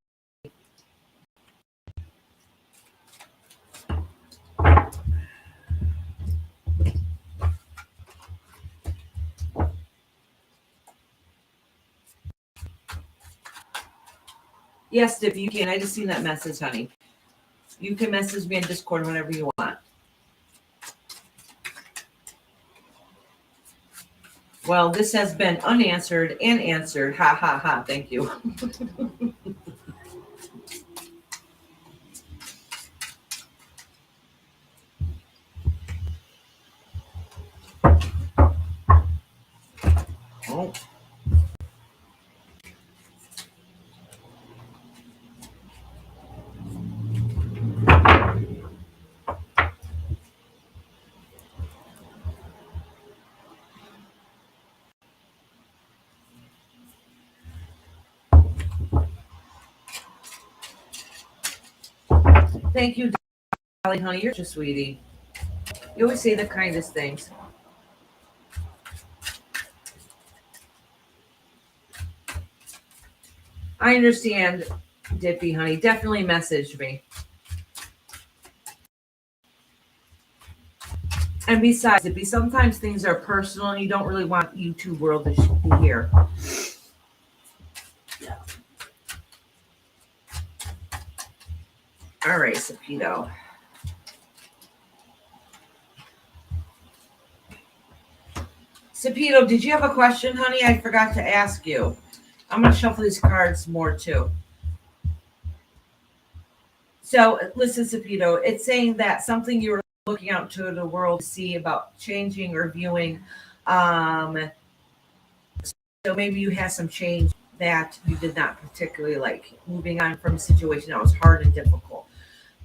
Yes, Dip, you can. I just seen that message, honey. You can message me in Discord whenever you want. Well, this has been unanswered and answered. Ha ha ha. Thank you. Oh. Thank you, darling, honey. You're just sweetie. You always say the kindest things. I understand, Dippy, honey. Definitely message me. And besides, Dippy, sometimes things are personal and you don't really want YouTube world to hear. Yeah. All right, Sapito. Sapito, did you have a question, honey? I forgot to ask you. I'm going to shuffle these cards more, too. So listen, Sapito, it's saying that something you were looking out to the world to see about changing or viewing. Um, so maybe you had some change that you did not particularly like, moving on from a situation that was hard and difficult.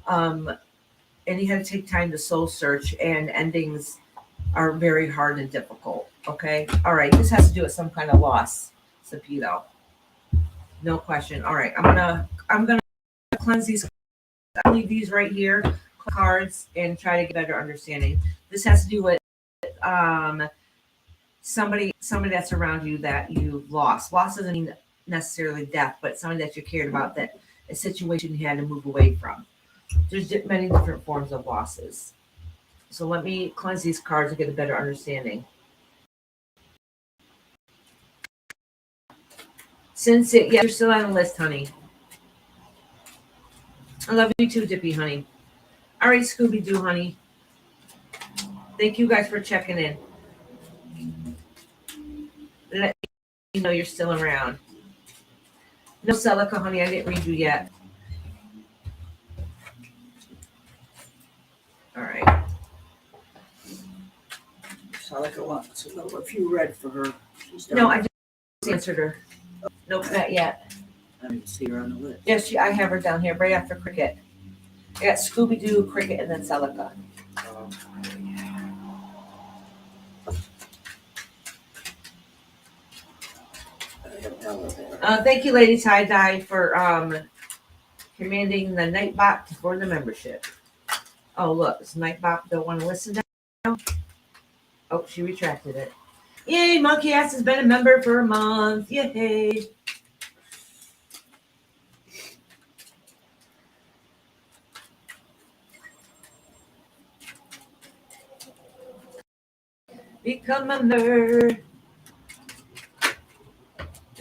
Um, and you had to take time to soul search, and endings are very hard and difficult. Okay. All right. This has to do with some kind of loss, Sapito. No question. All right. I'm gonna cleanse these. I'll leave these right here, cards, and try to get better understanding. This has to do with um somebody that's around you that you've lost. Loss doesn't mean necessarily death, but somebody that you cared about, that a situation you had to move away from. There's many different forms of losses. So let me cleanse these cards to get a better understanding. Since it, yeah, you're still on the list, honey. I love you too, Dippy, honey. All right, Scooby Doo, honey. Thank you guys for checking in. Let me know you're still around. No, Celica, honey, I didn't read you yet. All right. Celica wants to know if you read for her. No, I just answered her. Nope, not yet. I didn't see her on the list. Yes, I have her down here right after Cricket. I got Scooby Doo, Cricket, and then Celica. Thank you, Lady Tie Dye, for commanding the Nightbot for the membership. Oh, look, this Nightbot don't want to listen now. Oh, she retracted it. Yay, Monkey Ass has been a member for a month. Yay. Become a member.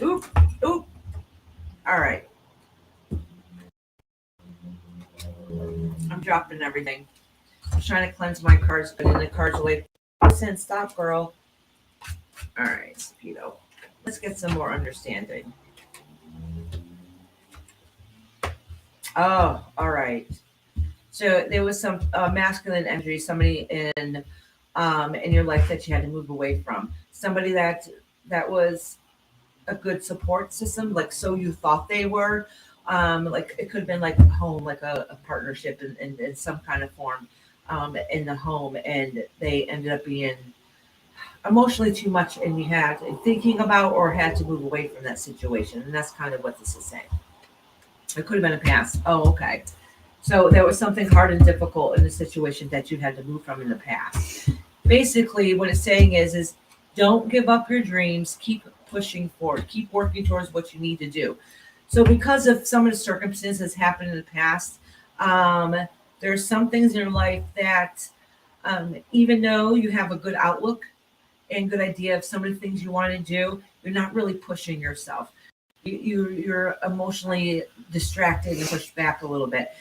Oop, oop. All right. I'm dropping everything. I'm trying to cleanse my cards, but in the cards away. Listen, stop, girl. All right, Speedo. Let's get some more understanding. Oh, all right. So there was some masculine energy, somebody in your life that you had to move away from. Somebody that was a good support system, like so you thought they were. Like it could have been like a home, like a partnership in some kind of form in the home, and they ended up being emotionally too much, and you had thinking about or had to move away from that situation. And that's kind of what this is saying. It could have been a past. Oh, okay. So there was something hard and difficult in the situation that you had to move from in the past. Basically, what it's saying is don't give up your dreams. Keep pushing forward. Keep working towards what you need to do. So because of some of the circumstances happened in the past, there's some things in your life that even though you have a good outlook and good idea of some of the things you want to do, you're not really pushing yourself. You're emotionally distracted and pushed back a little bit.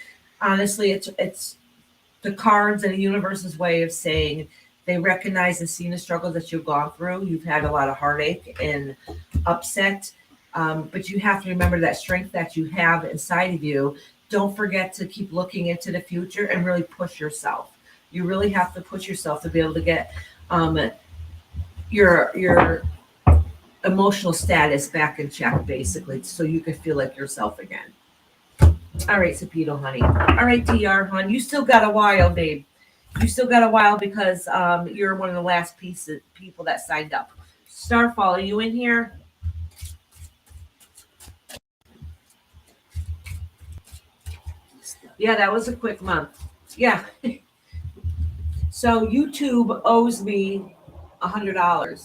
Honestly, it's the cards and the universe's way of saying they recognize and see the struggles that you've gone through. You've had a lot of heartache and upset, but you have to remember that strength that you have inside of you. Don't forget to keep looking into the future and really push yourself. You really have to push yourself to be able to get your emotional status back in check, basically, so you can feel like yourself again. All right, Sapito, honey. All right, DR, hon. You still got a while, babe. You still got a while because you're one of the last people that signed up. Starfall, are you in here? Yeah, that was a quick month. Yeah. So YouTube owes me $100.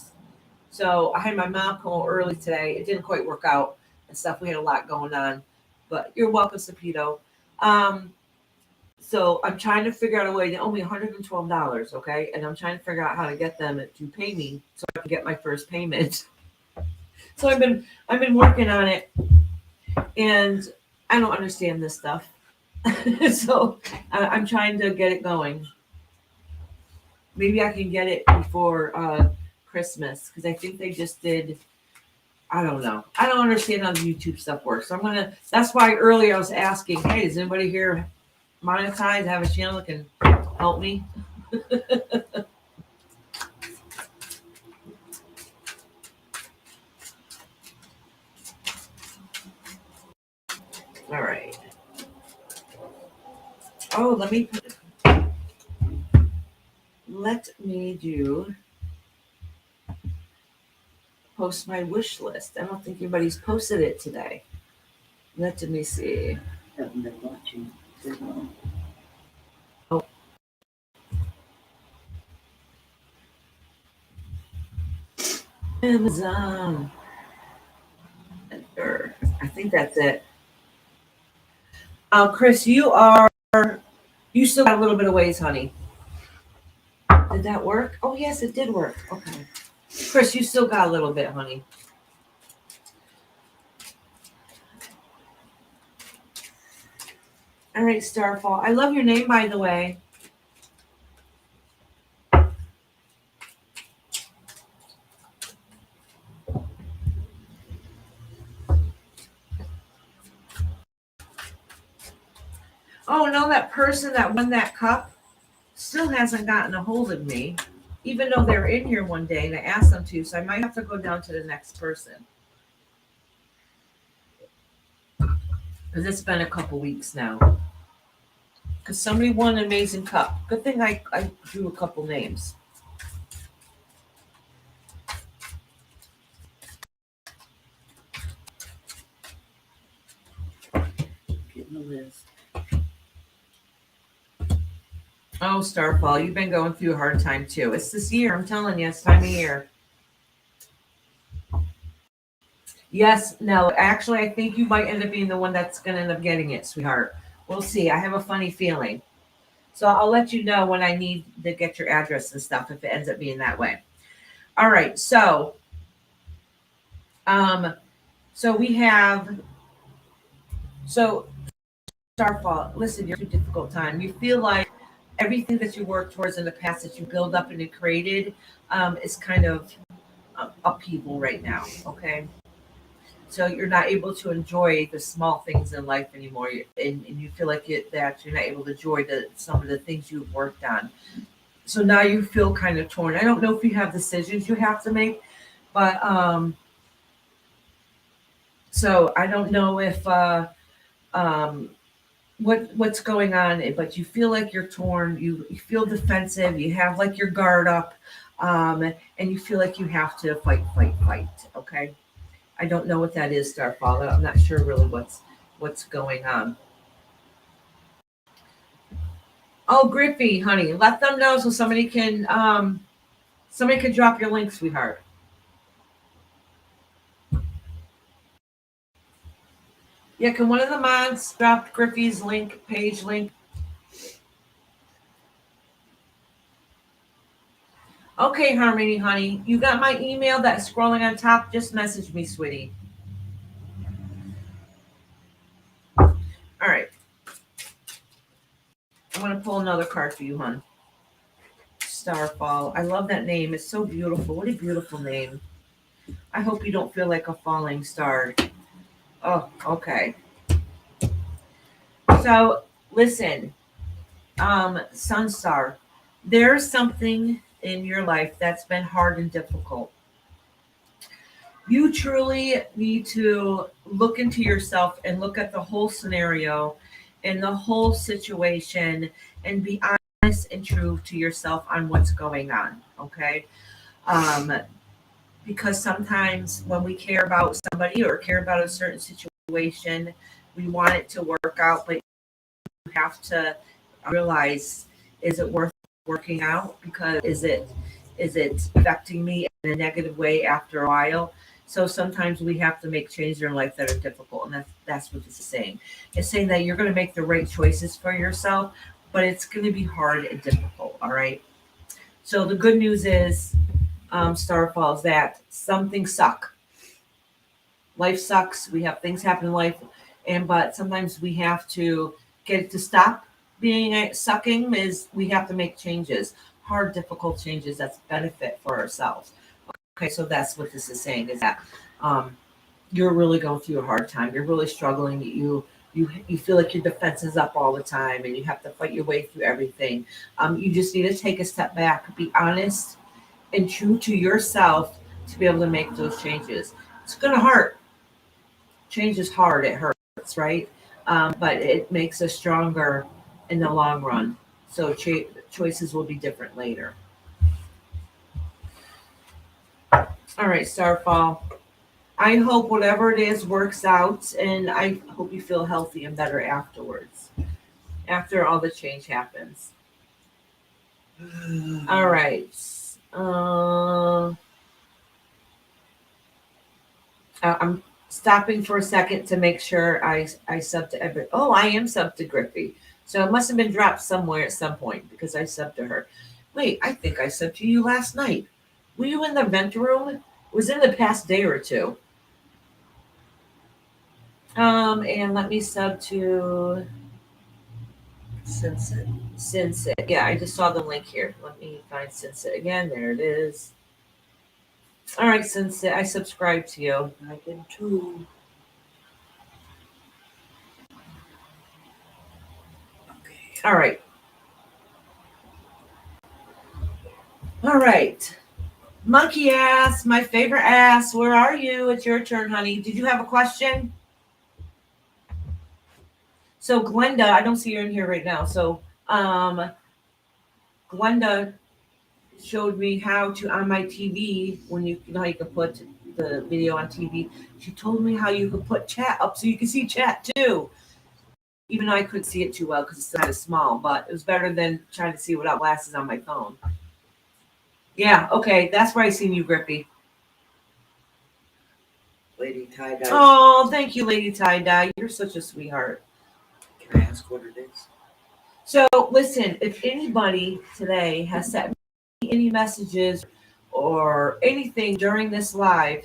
So I had my mom call early today. It didn't quite work out and stuff. We had a lot going on, but you're welcome, Sapito. So I'm trying to figure out a way. They owe me $112, okay? And I'm trying to figure out how to get them to pay me so I can get my first payment. So I've been working on it, and I don't understand this stuff. So I'm trying to get it going. Maybe I can get it before Christmas, because I think they just did. I don't know. I don't understand how the YouTube stuff works. So that's why earlier I was asking, hey, does anybody here monetize, have a channel that can help me. All right. Oh, let me do post my wish list. I don't think anybody's posted it today. Let me see. Haven't been watching. Amazon. I think that's it. Chris, you still got a little bit of ways, honey. Did that work? Oh yes, it did work. Okay. Chris, you still got a little bit, honey. All right, Starfall. I love your name, by the way. Oh no, that person that won that cup still hasn't gotten a hold of me, even though they were in here one day and I asked them to. So I might have to go down to the next person because it's been a couple weeks now. Because somebody won an amazing cup. Good thing I drew a couple names. Getting the list. Oh, Starfall, you've been going through a hard time too. It's this year, I'm telling you, it's time of year. Yes, no, actually, I think you might end up being the one that's going to end up getting it, sweetheart. We'll see. I have a funny feeling. So I'll let you know when I need to get your address and stuff if it ends up being that way. All right, so we have Starfall, listen, you're through a difficult time. You feel like everything that you worked towards in the past that you build up and you created is kind of upheaval right now, okay? So you're not able to enjoy the small things in life anymore, and you feel like that you're not able to enjoy some of the things you've worked on. So now you feel kind of torn. I don't know if you have decisions you have to make, but so I don't know if what's going on, but you feel like you're torn. You feel defensive. You have like your guard up, and you feel like you have to fight. Okay. I don't know what that is, Starfall. I'm not sure really what's going on. Oh, Griffey, honey, let them know so somebody can drop your link, sweetheart. Yeah, can one of the mods drop Griffey's page link? Okay, Harmony, honey, you got my email that's scrolling on top. Just message me, sweetie. All right. I'm going to pull another card for you, hon. Starfall. I love that name. It's so beautiful. What a beautiful name. I hope you don't feel like a falling star. Oh, okay. So, listen, Sunstar, there's something in your life that's been hard and difficult. You truly need to look into yourself and look at the whole scenario and the whole situation and be honest and true to yourself on what's going on, okay? Um, because sometimes when we care about somebody or care about a certain situation, we want it to work out, but you have to realize, is it worth working out? Because is it affecting me in a negative way after a while? So sometimes we have to make changes in life that are difficult, and that's what this is saying. It's saying that you're going to make the right choices for yourself, but it's going to be hard and difficult. All right. So the good news is, Starfall, is that some things suck. Life sucks. We have things happen in life, but sometimes we have to get it to stop being sucking. Is we have to make changes, hard, difficult changes that's benefit for ourselves. Okay, so that's what this is saying, is that you're really going through a hard time. You're really struggling. you feel like your defense is up all the time and you have to fight your way through everything. You just need to take a step back, be honest and true to yourself to be able to make those changes. It's gonna hurt. Change is hard. It hurts, right? But it makes us stronger in the long run. So choices will be different later. All right, Starfall. I hope whatever it is works out, and I hope you feel healthy and better afterwards, after all the change happens. All right. I'm stopping for a second to make sure I sub to every. Oh, I am sub to Griffey. So it must have been dropped somewhere at some point because I subbed to her. Wait, I think I subbed to you last night. Were you in the vent room? It was in the past day or two. And let me sub to Sinsit. Yeah, I just saw the link here. Let me find Sinsit again. There it is. All right, Sinsit, I subscribe to you. I did too. Okay. All right. All right. Monkey ass, my favorite ass. Where are you? It's your turn, honey. Did you have a question? So Glenda, I don't see her in here right now. So Glenda showed me how to on my TV when you know how you can put the video on TV. She told me how you could put chat up so you can see chat too. Even though I couldn't see it too well because it's kind of small, but it was better than trying to see without glasses on my phone. Yeah, okay, that's where I seen you, Grippy. Lady Tie Dye. Oh, thank you, Lady Tie Dye. You're such a sweetheart. Can I ask what it is? So listen, if anybody today has sent me any messages or anything during this live,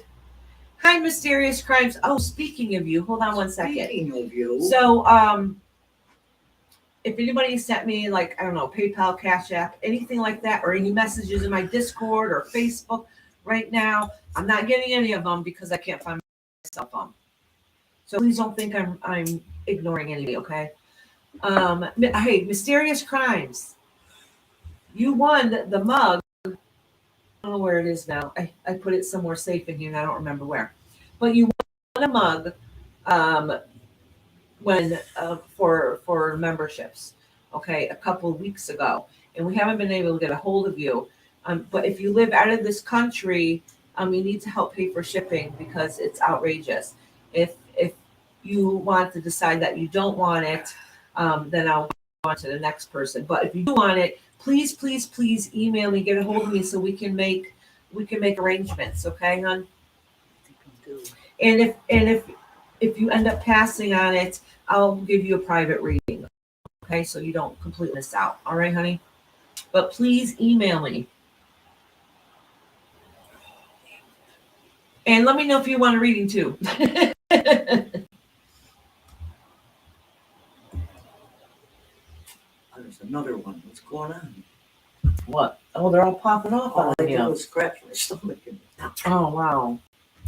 hi, Mysterious Crimes. Oh, speaking of you, hold on one second. Speaking of you. So, if anybody sent me like, I don't know, PayPal, Cash App, anything like that, or any messages in my Discord or Facebook right now, I'm not getting any of them because I can't find my cell phone. So please don't think I'm ignoring anybody, okay? Hey, Mysterious Crimes. You won the mug. I don't know where it is now. I put it somewhere safe in here and I don't remember where. But you won a mug when for memberships, okay, a couple of weeks ago, and we haven't been able to get a hold of you. But if you live out of this country, you need to help pay for shipping because it's outrageous. If you want to decide that you don't want it, then I'll go on to the next person. But if you do want it, please, please, please email me, get a hold of me so we can make arrangements, okay, hon? And if you end up passing on it, I'll give you a private reading. Okay, so you don't completely miss out. All right, honey? But please email me. And let me know if you want a reading too. There's another one. What's going on? What? Oh, they're all popping off All on I did you. was scratch my stomach. Oh, wow.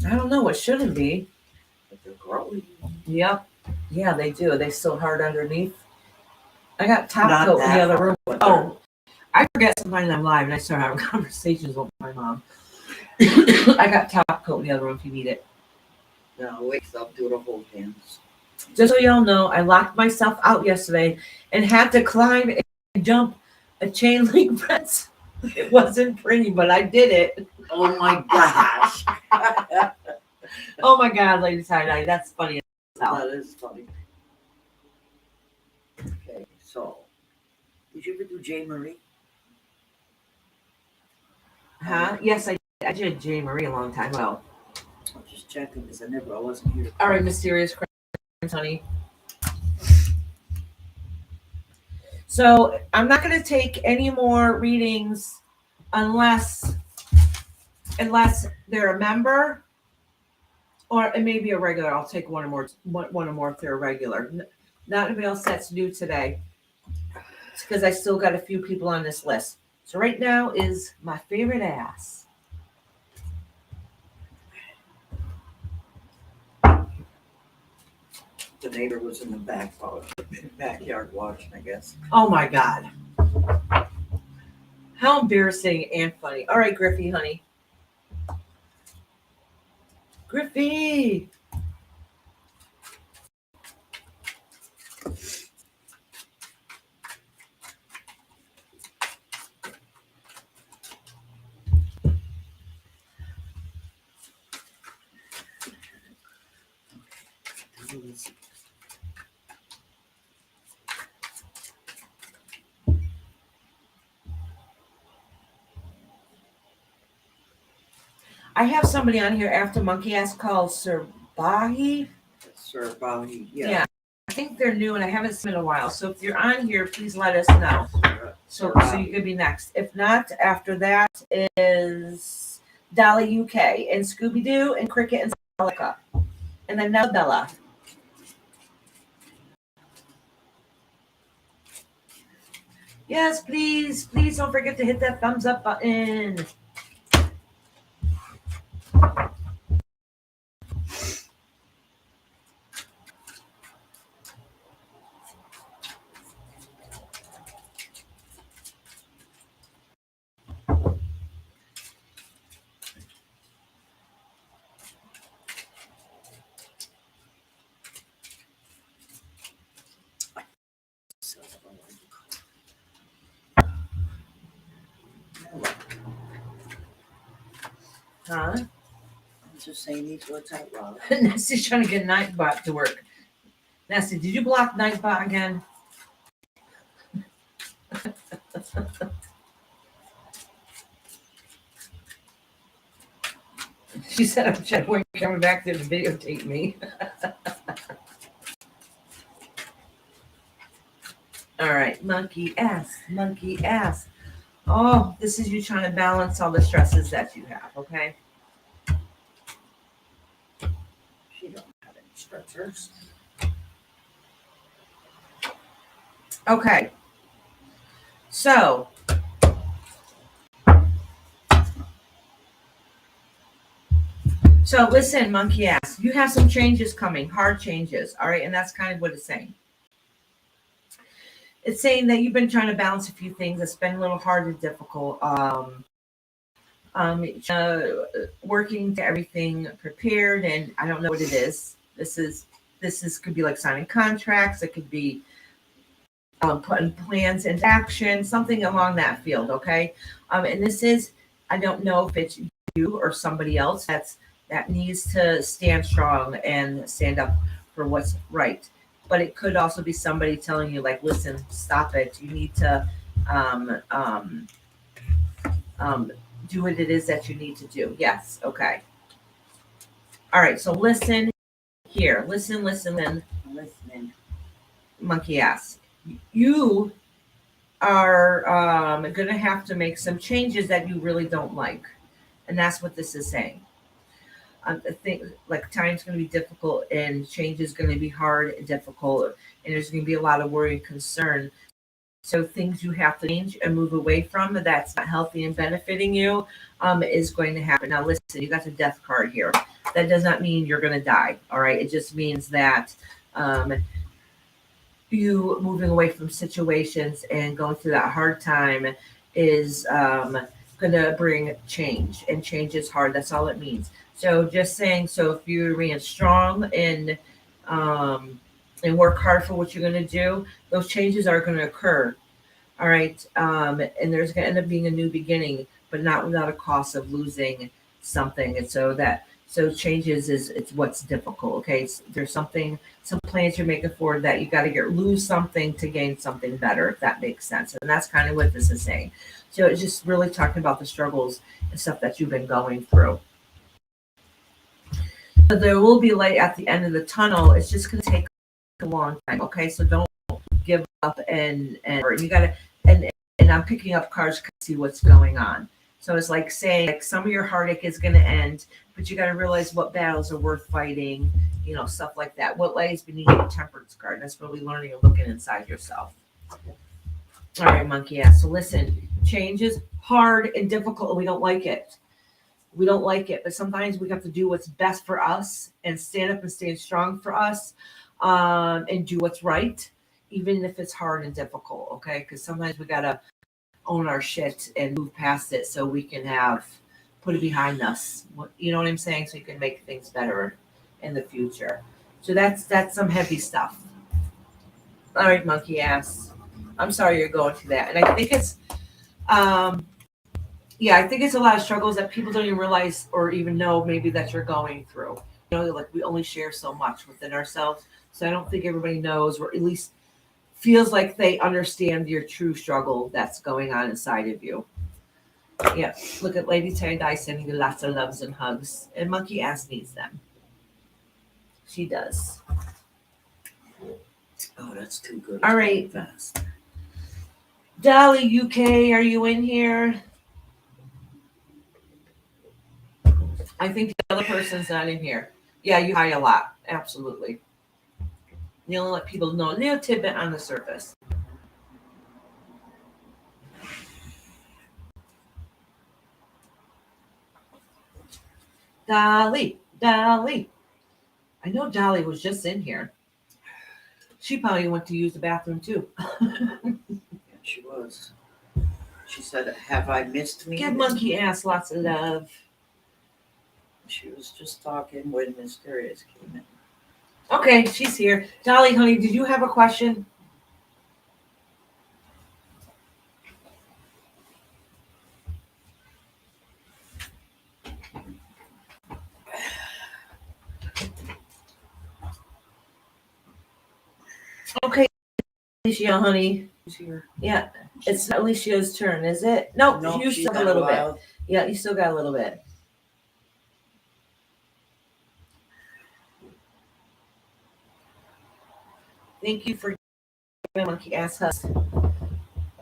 I don't know. It shouldn't be. But they're growing. Yep. Yeah, they do. They still hard underneath. I got top Not coat in the that other hard, room. but Oh, I forget sometimes I'm live and I start having conversations with my mom. I got top coat in the other room if you need it. No, wait, stop doing a whole dance. Just so y'all know, I locked myself out yesterday and had to climb and jump a chain link fence. It wasn't pretty, but I did it. Oh my gosh. Oh my God, Lady Tie-Dye, that's funny as hell. That is funny. Okay, so did you ever do J. Marie? Huh? Yes, I did J. Marie a long time ago. I'm just checking because I wasn't here. All right, Mysterious Crimes, honey. So I'm not going to take any more readings unless they're a member or it may be a regular. I'll take one or more if they're a regular. Not anybody else that's new today. It's because I still got a few people on this list. So right now is my favorite ass. The neighbor was in the backyard watching, I guess. Oh my God. How embarrassing and funny. All right, Griffey, honey. Griffey. I have somebody on here after Monkey Ass called Sir Bahi. Sir Bowie, Yeah. I think they're new and I haven't seen it in a while. So if you're on here, please let us know. So you could be next. If not, after that is Dolly UK and Scooby Doo and Cricket and Celica. And then now Bella. Yes, please. Please don't forget to hit that thumbs up button. Huh? I'm just saying these words out loud. Nestie's trying to get Nightbot to work. Nestie, did you block Nightbot again? She said I'm coming back there to videotape me. All right, monkey ass, monkey ass. Oh, this is you trying to balance all the stresses that you have, okay? She don't have any stressors. Okay. So, listen, monkey ass, you have some changes coming, hard changes, all right? And that's kind of what it's saying. It's saying that you've been trying to balance a few things. It's been a little hard and difficult. Working to everything prepared, and I don't know what it is. This is could be like signing contracts. It could be putting plans into action, something along that field. Okay, and this is, I don't know if it's you or somebody else that needs to stand strong and stand up for what's right. But it could also be somebody telling you, like, listen, stop it. You need to do what it is that you need to do. Yes. Okay. All right. So listen here. Listen. I'm listening. Monkey ass. You are going to have to make some changes that you really don't like. And that's what this is saying. I think like time's going to be difficult and change is going to be hard and difficult. And there's going to be a lot of worry and concern. So things you have to change and move away from that's not healthy and benefiting you is going to happen. Now, listen, you got the death card here. That does not mean you're going to die. All right. It just means that you moving away from situations and going through that hard time is going to bring change, and change is hard. That's all it means. So just saying, so if you remain strong and work hard for what you're going to do, those changes are going to occur. All right. And there's going to end up being a new beginning, but not without a cost of losing something. And so changes it's what's difficult. Okay. So there's some plans you're making forward that you got to lose something to gain something better, if that makes sense. And that's kind of what this is saying. So it's just really talking about the struggles and stuff that you've been going through. But there will be light at the end of the tunnel. It's just going to take a long time. Okay. So don't give up and you got to, and I'm picking up cards to see what's going on. So it's like saying, like, some of your heartache is going to end, but you got to realize what battles are worth fighting, stuff like that. What lies beneath the temperance card. That's really learning and looking inside yourself. All right, monkey ass. So listen, change is hard and difficult, and we don't like it. We don't like it, but sometimes we have to do what's best for us and stand up and stand strong for us. and do what's right, even if it's hard and difficult. Okay, because sometimes we gotta own our shit and move past it so we can put it behind us. You know what I'm saying? So you can make things better in the future. So that's some heavy stuff. All right, monkey ass. I'm sorry you're going through that, and I think it's yeah, I think it's a lot of struggles that people don't even realize or even know maybe that you're going through. You know, like we only share so much within ourselves. So I don't think everybody knows, or at least feels like they understand your true struggle that's going on inside of you. Yeah, look at Lady Tie Dye sending you lots of loves and hugs, and Monkey Ass needs them. She does. Oh, that's too good. All right. Fast. Dolly UK, are you in here? I think the other person's not in here. Yeah, you hide a lot. Absolutely. You only let people know a little tidbit on the surface. Dolly. I know Dolly was just in here. She probably went to use the bathroom too. Yeah, she was. She said, "Have I missed me?" Give Monkey Ass lots of love. She was just talking when Mysterious came in. Okay, she's here. Dolly, honey, did you have a question? Okay, Alicia, honey. She's here. Yeah, it's Alicia's turn, is it? Nope, No, you she's still got got a little bit. while. Yeah, you still got a little bit. Thank you for giving Monkey Ass hugs.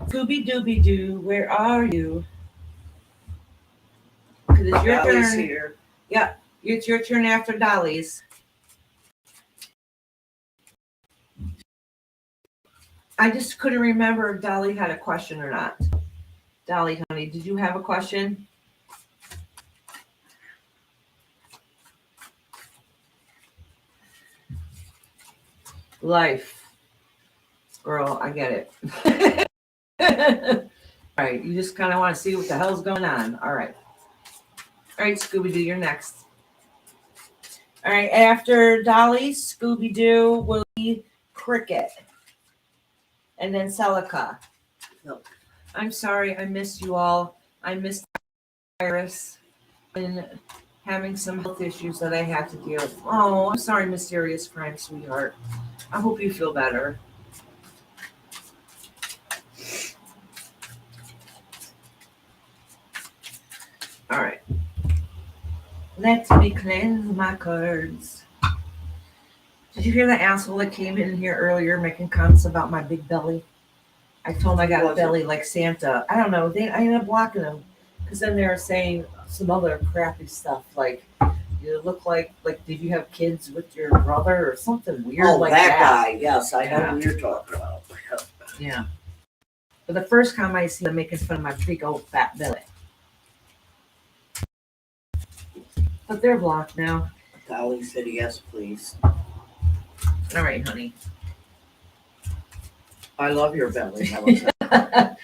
Scooby Dooby Doo, where are you? Because it's your Dolly's turn. here. Yeah, it's your turn after Dolly's. I just couldn't remember if Dolly had a question or not. Dolly, honey, did you have a question? Life. Girl, I get it. All right, you just kind of want to see what the hell's going on. All right. All right, Scooby Doo, you're next. All right, after Dolly, Scooby Doo will be Cricket. And then Celica. No. I'm sorry, I missed you all. I missed Iris and having some health issues that I had to deal with. Oh, I'm sorry, Mysterious Crime, sweetheart. I hope you feel better. All right. Let me cleanse my cards. Did you hear the asshole that came in here earlier making comments about my big belly? I told him I got a belly like Santa. I don't know. I ended up blocking them because then they were saying some other crappy stuff like you look like did you have kids with your brother or something weird Oh, like that guy. Yes, I know Yeah. who you're talking about. Yeah. But the first time I see them making fun of my big old fat belly. But they're blocked now. Dolly said, "Yes, please." All right, honey. I love your belly. How was that?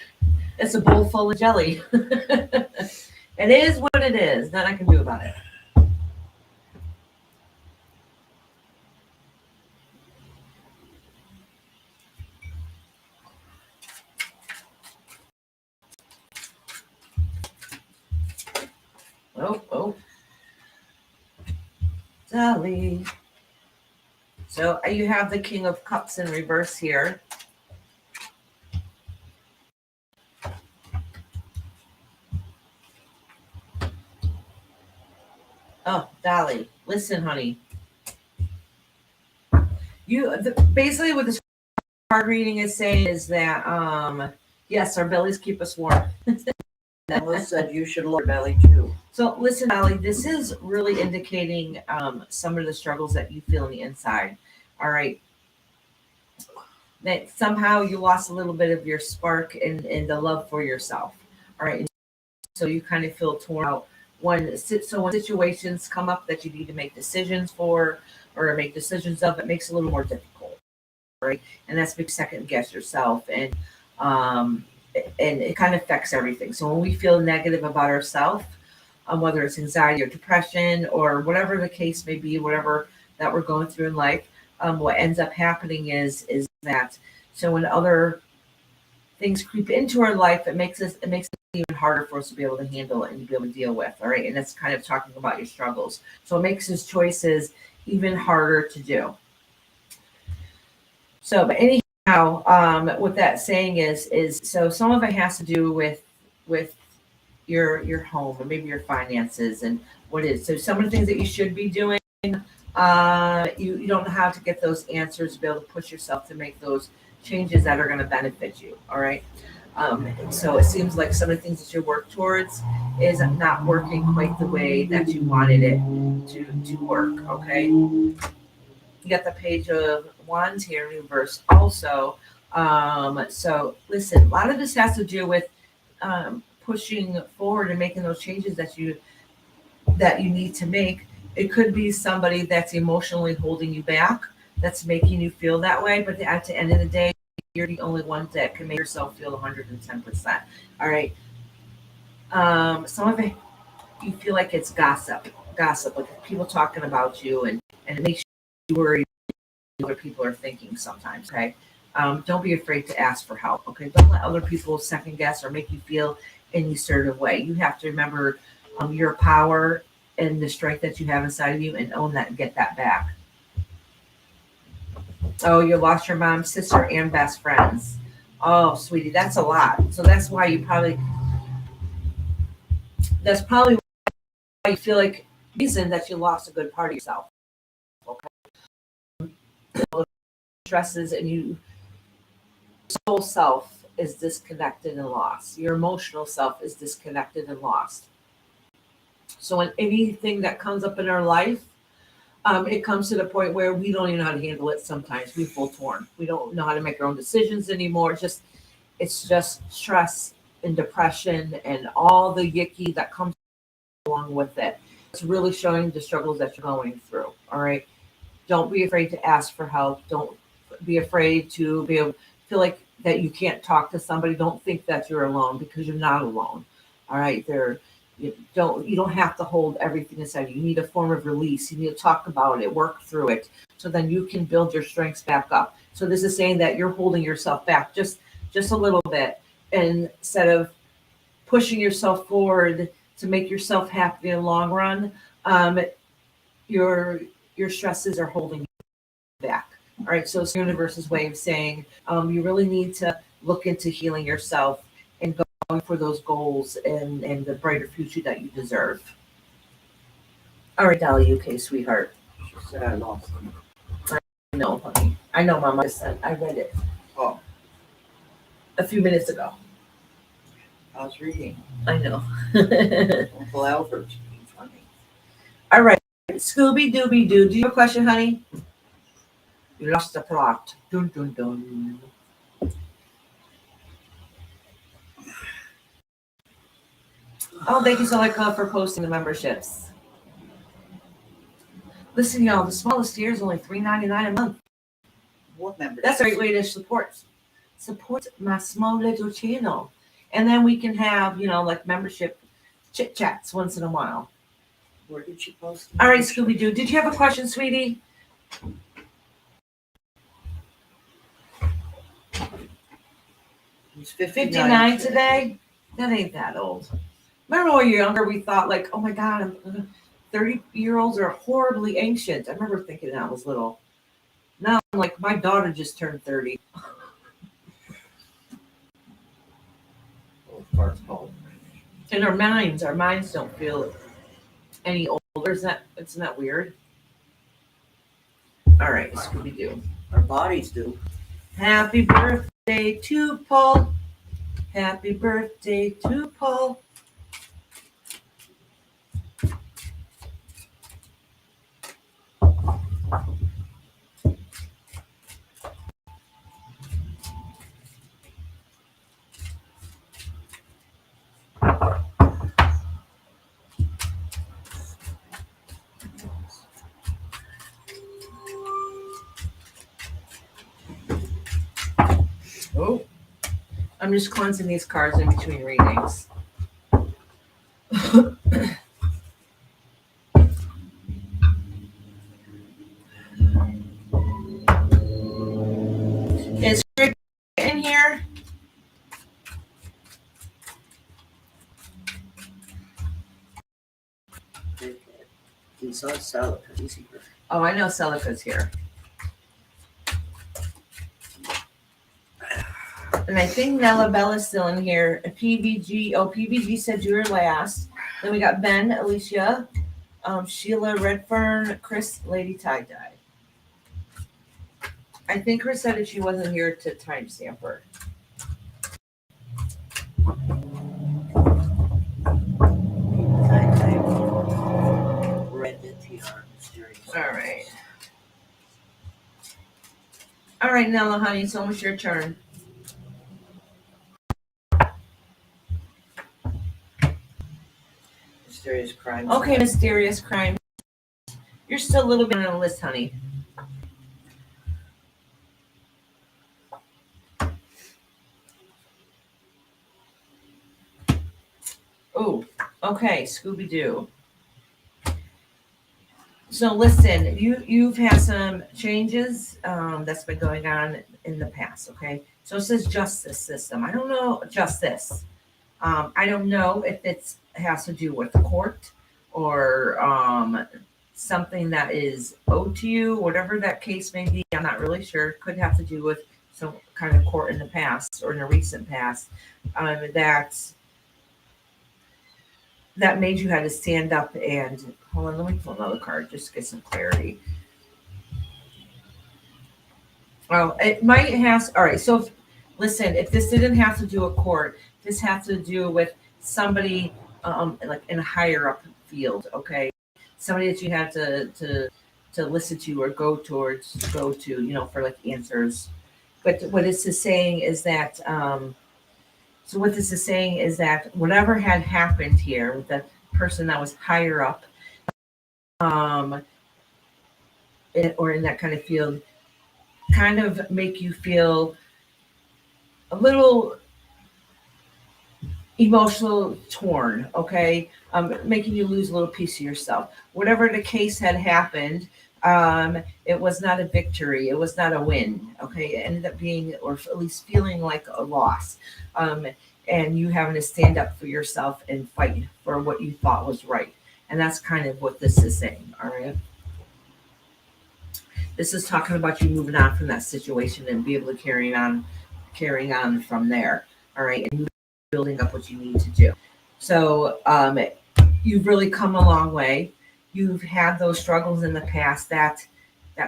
It's a bowl full of jelly. It is what it is. Nothing I can do about it. Oh. Dolly. So you have the King of Cups in reverse here. Oh, Dolly, listen, honey. Basically what this card reading is saying is that yes, our bellies keep us warm. Alice said you should lower your belly too. So listen, Dolly, this is really indicating some of the struggles that you feel on the inside. All right. That somehow you lost a little bit of your spark and the love for yourself. All right. And so you kind of feel torn out when situations come up that you need to make decisions for, or make decisions of, it makes it a little more difficult, right? And that's makes second guess yourself, um, and it kind of affects everything. So when we feel negative about ourselves, whether it's anxiety or depression or whatever the case may be, whatever that we're going through in life, what ends up happening is that, so when other things creep into our life, it makes it even harder for us to be able to handle it and to be able to deal with. All right. And that's kind of talking about your struggles. So it makes his choices even harder to do. So, but anyhow, what that saying is so some of it has to do with your home or maybe your finances and what is. So some of the things that you should be doing, you don't know how to get those answers to be able to push yourself to make those changes that are going to benefit you. All right. So it seems like some of the things that you work towards is not working quite the way that you wanted it to work. Okay. You got the Page of Wands here, new verse also. So listen, a lot of this has to do with pushing forward and making those changes that you need to make. It could be somebody that's emotionally holding you back, that's making you feel that way. But at the end of the day, you're the only one that can make yourself feel 110%. All right. Some of it, you feel like it's gossip, like people talking about you, and it makes you worry what other people are thinking sometimes. Okay. Don't be afraid to ask for help. Okay. Don't let other people second guess or make you feel any sort of way. You have to remember your power and the strength that you have inside of you, and own that and get that back. Oh, you lost your mom, sister, and best friends. Oh, sweetie, that's a lot. So that's why that's probably why you feel like reason that you lost a good part of yourself. Okay. Stresses and you soul self is disconnected and lost. Your emotional self is disconnected and lost. So when anything that comes up in our life, it comes to the point where we don't even know how to handle it. Sometimes we feel torn. We don't know how to make our own decisions anymore. It's just stress and depression and all the yicky that comes along with it. It's really showing the struggles that you're going through. All right. Don't be afraid to ask for help. Don't be afraid to feel like that you can't talk to somebody. Don't think that you're alone, because you're not alone. All right. You don't have to hold everything inside. You need a form of release. You need to talk about it, work through it, so then you can build your strengths back up. So this is saying that you're holding yourself back just a little bit, instead of pushing yourself forward to make yourself happy in the long run. Your stresses are holding you back. All right. So it's the universe's way of saying you really need to look into healing yourself and going for those goals and the brighter future that you deserve. All right, Dolly, UK, sweetheart. She said I lost them. I know, honey. I know, Mama. I read it Oh, a few minutes ago. I was reading. I know. Uncle Albert's being funny. All right. Scooby Dooby Doo. Do you have a question, honey? You lost the plot. Dun dun dun. Oh, thank you so much for posting the memberships. Listen, y'all, the smallest tier is only $3.99 a month. What member? That's a great way to support my small little channel. And then we can have, like membership chit chats once in a while. Where did she post? All right, Scooby Doo. Did you have a question, sweetie? He's 59 today? That ain't that old. Remember when we were younger, we thought like, oh my God, 30-year-olds are horribly ancient. I remember thinking that I was little. Now I'm like, my daughter just turned 30. And our minds don't feel any older. Isn't that weird? All right, Scooby Doo. Our bodies do. Happy birthday to Paul. Happy birthday to Paul. Oh, I'm just cleansing these cards in between readings. Is Rick in here? He's on salad. He's here. Oh, I know Celica's here. And I think Nella Bella's still in here. PBG. Oh, PBG said you were last. Then we got Ben, Alicia, Sheila Redfern, Chris, Lady Tie Dye. I think Chris said that she wasn't here to timestamp her. Red TR mysterious. All right. All right, Nella, honey, it's almost your turn. Mysterious crimes. Okay, mysterious crime. You're still a little bit on the list, honey. Oh, okay, Scooby Doo. So listen, you've had some changes that's been going on in the past. Okay, so it says justice system. I don't know justice. I don't know if it has to do with the court or something that is owed to you, whatever that case may be. I'm not really sure. Could have to do with some kind of court in the past or in the recent past that made you have to stand up and hold on. Let me pull another card just to get some clarity. Oh, it might have. All right. So, listen, if this didn't have to do a court, this has to do with somebody, like in a higher up field. Okay, somebody that you had to listen to or go to, for like answers. But what this is saying is that, so what this is saying is that whatever had happened here with the person that was higher up, um, or in that kind of field, kind of make you feel a little emotional torn, okay, making you lose a little piece of yourself. Whatever the case had happened, it was not a victory, it was not a win, okay, it ended up being, or at least feeling like a loss, and you having to stand up for yourself and fight for what you thought was right. And that's kind of what this is saying. All right, this is talking about you moving on from that situation and be able to carrying on from there. All right, and building up what you need to do. So you've really come a long way. You've had those struggles in the past that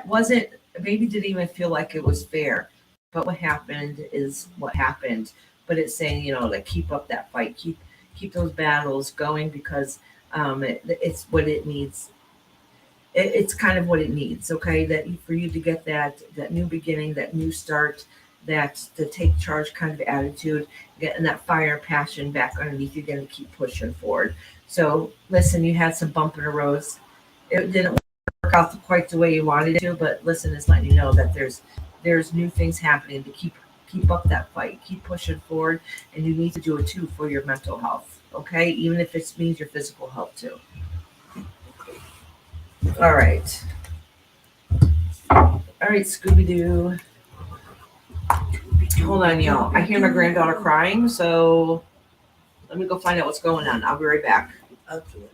wasn't, maybe didn't even feel like it was fair. But what happened is what happened. But it's saying, to keep up that fight, keep those battles going, because it's what it needs. It's kind of what it needs, okay? That for you to get that new beginning, that new start, that to take charge kind of attitude, getting that fire and passion back underneath you, going to keep pushing forward. So listen, you had some bump in the roads. It didn't work out quite the way you wanted it to, but listen, it's letting you know that there's new things happening to keep up that fight, keep pushing forward, and you need to do it too for your mental health, okay? Even if it means your physical health too. All right. All right, Scooby Doo. Hold on, y'all. I hear my granddaughter crying, so let me go find out what's going on. I'll be right back. I'll do it.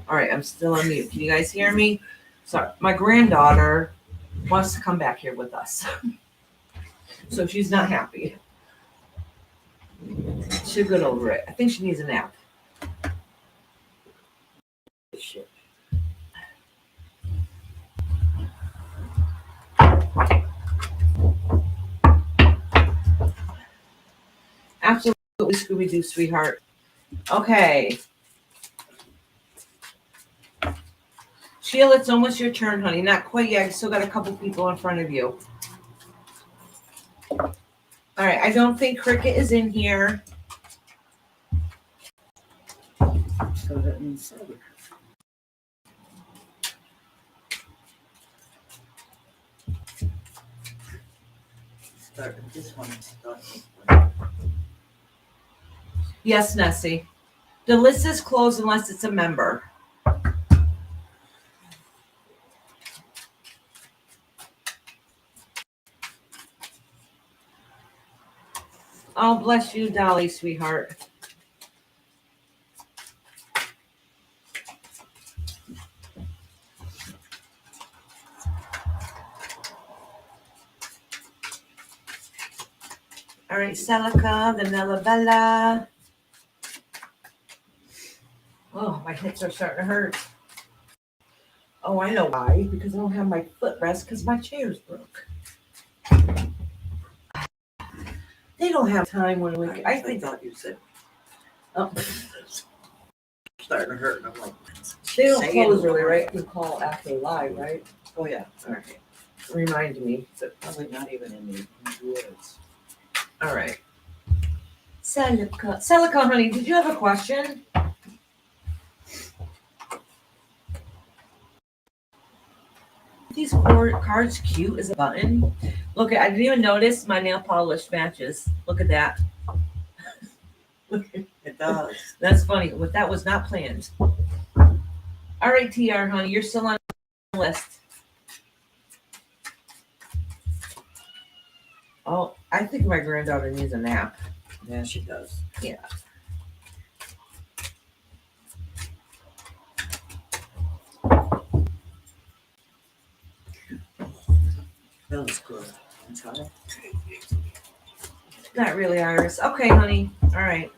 All right, I'm still on mute. Can you guys hear me? Sorry, my granddaughter wants to come back here with us. So she's not happy. She'll get over it. I think she needs a nap. Shit. Absolutely, Scooby Doo, sweetheart. Okay. Sheila, it's almost your turn, honey. Not quite yet. I still got a couple people in front of you. All right. I don't think Cricket is in here. So that means seven. Start with this one. Start with one. Yes, Nessie. The list is closed unless it's a member. Oh, bless you, Dolly, sweetheart. All right, Celica, Vanilla Bella. Oh, my hips are starting to hurt. Oh, I know why. Because I don't have my footrest because my chair's broke. They don't have time when we. I think thought you said oh, starting to hurt, and I'm like, they don't saying close it. really, right? You call after live, right? oh yeah, All right. Remind me. probably not even in the woods. All right. Celica, honey, did you have a question? These cards cute as a button. Look, I didn't even notice my nail polish matches. Look at that. It does. That's funny. But that was not planned. All right, TR, honey, you're still on the list. Oh, I think my granddaughter needs a nap. Yeah, she does. Yeah. That was good. I'm tired. Not really, Iris. Okay, honey. All right.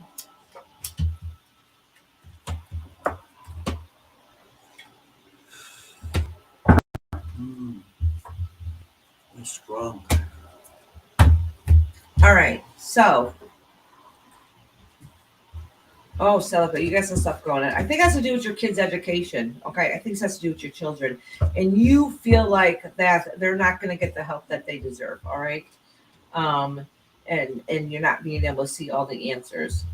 It's strong. All right. So. Oh, Celica, you got some stuff going on. I think it has to do with your kids' education. Okay. I think it has to do with your children. And you feel like that they're not going to get the help that they deserve. All right. And you're not being able to see all the answers.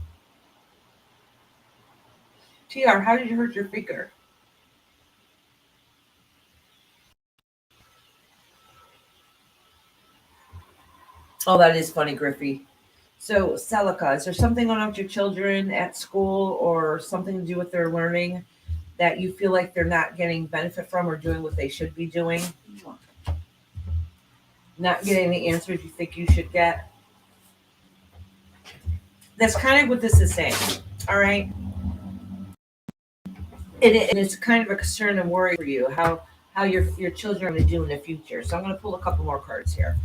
TR, how did you hurt your finger? Oh, that is funny, Griffey. So, Celica, is there something going on with your children at school or something to do with their learning that you feel like they're not getting benefit from or doing what they should be doing? Not getting the answers you think you should get? That's kind of what this is saying. All right. And it's kind of a concern and worry for you how your children are going to do in the future. So I'm going to pull a couple more cards here.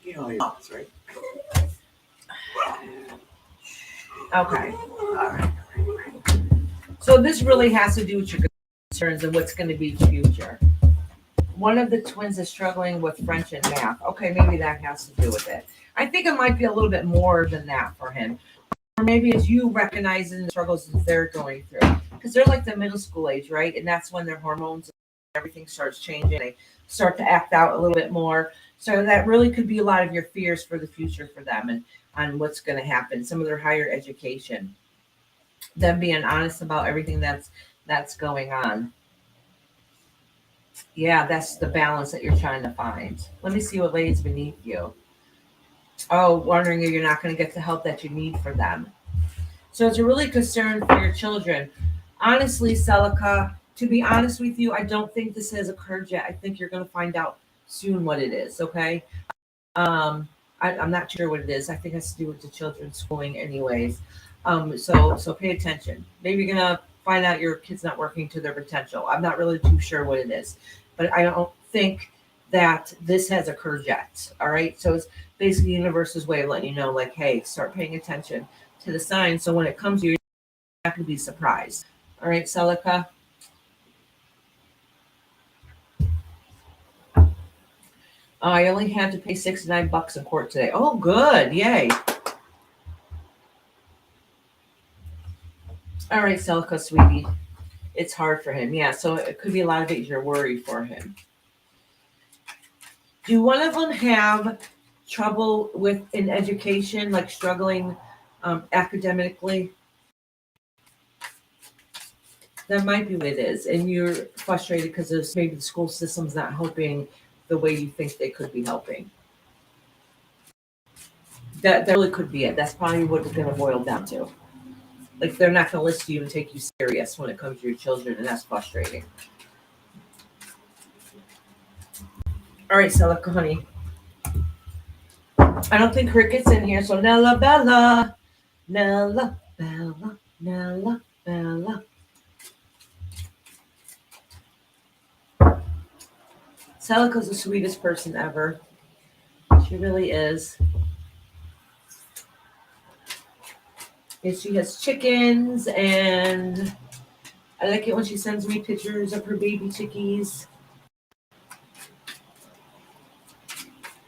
You know your thoughts, right? Okay. All right. So this really has to do with your concerns and what's going to be the future. One of the twins is struggling with French and math. Okay, maybe that has to do with it. I think it might be a little bit more than that for him. Or maybe it's you recognizing the struggles that they're going through. Because they're like the middle school age, right? And that's when their hormones and everything starts changing. They start to act out a little bit more. So that really could be a lot of your fears for the future for them and on what's going to happen. Some of their higher education. Them being honest about everything that's going on. Yeah, that's the balance that you're trying to find. Let me see what lays beneath you. Oh, wondering if you're not going to get the help that you need for them. So it's a really concern for your children. Honestly, Celica, to be honest with you, I don't think this has occurred yet. I think you're going to find out soon what it is, okay? I'm not sure what it is. I think it has to do with the children's schooling, anyways. So pay attention. Maybe you're gonna find out your kid's not working to their potential. I'm not really too sure what it is, but I don't think that this has occurred yet. All right. So it's basically the universe's way of letting you know, like, hey, start paying attention to the signs. So when it comes to you, you're not gonna be surprised. All right, Celica. I only had to pay $69 in court today. Oh, good. Yay. All right, Celica, sweetie. It's hard for him. Yeah, so it could be a lot of it you're worried for him. Do one of them have trouble with in education, like struggling academically? That might be what it is. And you're frustrated because maybe the school system's not helping the way you think they could be helping. That really could be it. That's probably what it's going to boil down to. Like, they're not going to listen to you and take you serious when it comes to your children, and that's frustrating. All right, Celica, honey. I don't think Cricket's in here, so Nella Bella. Nella Bella. Nella Bella. Celica's the sweetest person ever. She really is. And she has chickens, and I like it when she sends me pictures of her baby chickies.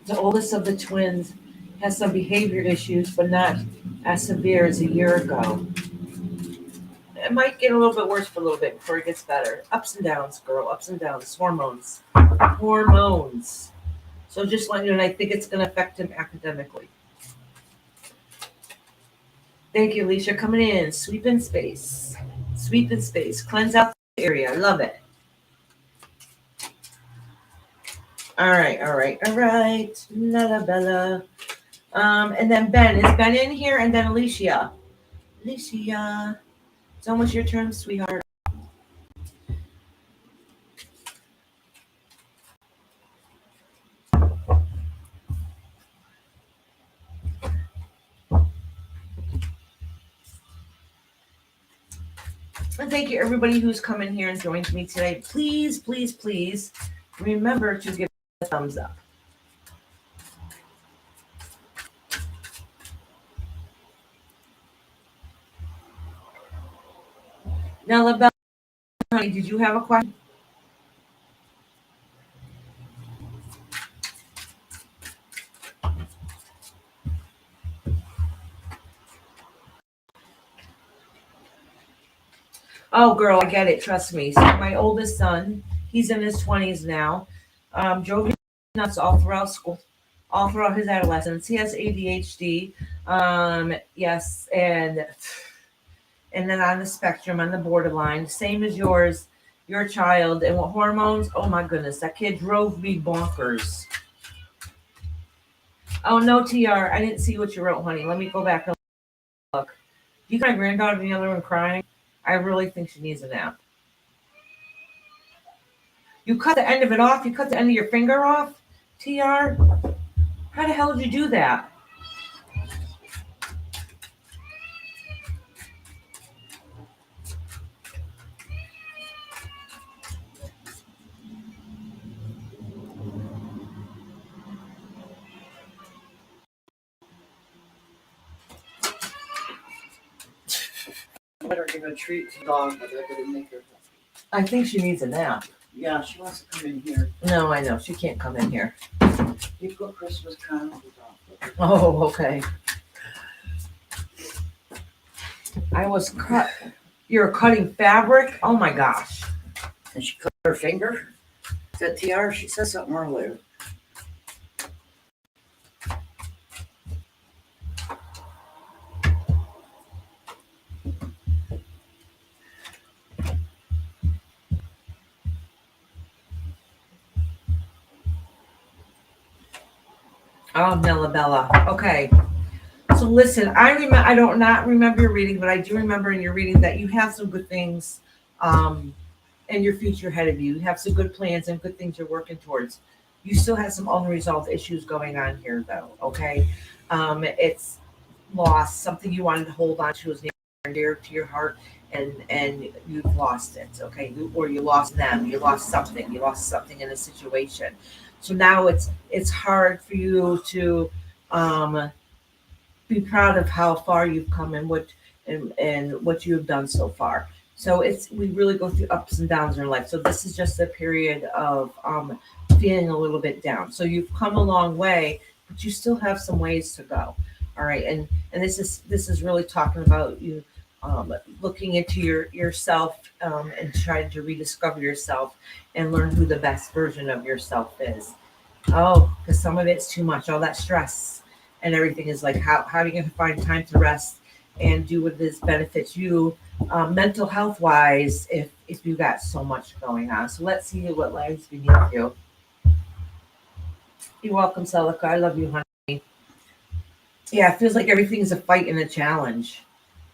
The oldest of the twins has some behavior issues, but not as severe as a year ago. It might get a little bit worse for a little bit before it gets better. Ups and downs, girl. Ups and downs. Hormones. Hormones. So just letting you know, and I think it's going to affect him academically. Thank you, Alicia. Coming in. Sweep in space. Sweep in space. Cleanse out the area. I love it. All right. Nella Bella. And then Ben. Is Ben in here? And then Alicia. Alicia. It's almost your turn, sweetheart. And thank you, everybody who's come in here and joined me today. Please, please, please remember to give a thumbs up. Now, LaBelle, honey, did you have a question? Oh, girl, I get it. Trust me. So my oldest son, he's in his 20s now, drove me nuts all throughout school, all throughout his adolescence. He has ADHD. Yes, and then on the spectrum, on the borderline, same as yours, your child. And with hormones, oh my goodness, that kid drove me bonkers. Oh, no, TR, I didn't see what you wrote, honey. Let me go back and look. You got my granddaughter and the other one crying? I really think she needs a nap. You cut the end of it off? You cut the end of your finger off, TR? How the hell did you do that? I better give a treat to the dog, but I better make her. I think she needs a nap. Yeah, she wants to come in here. No, I know. She can't come in here. You put Christmas candles off. Oh, okay. I was cut. You're cutting fabric? Oh my gosh. And she cut her finger. Said TR, she said something earlier. Oh, Nella Bella. Okay. So listen, I don't not remember your reading, but I do remember in your reading that you have some good things in your future ahead of you. You have some good plans and good things you're working towards. You still have some unresolved issues going on here, though. Okay, it's lost something you wanted to hold on to as near and dear to your heart, and you've lost it. Okay, or you lost them. You lost something. You lost something in a situation. So now it's hard for you to be proud of how far you've come and what you have done so far. So we really go through ups and downs in our life. So this is just a period of feeling a little bit down. So you've come a long way, but you still have some ways to go. All right, and this is really talking about you looking into yourself and trying to rediscover yourself and learn who the best version of yourself is. Oh, because some of it's too much, all that stress and everything is like, how are you going to find time to rest and do what this benefits you mental health wise if you got so much going on. So let's see what lies beneath you. You're welcome, Celica. I love you, honey. Yeah, it feels like everything is a fight and a challenge.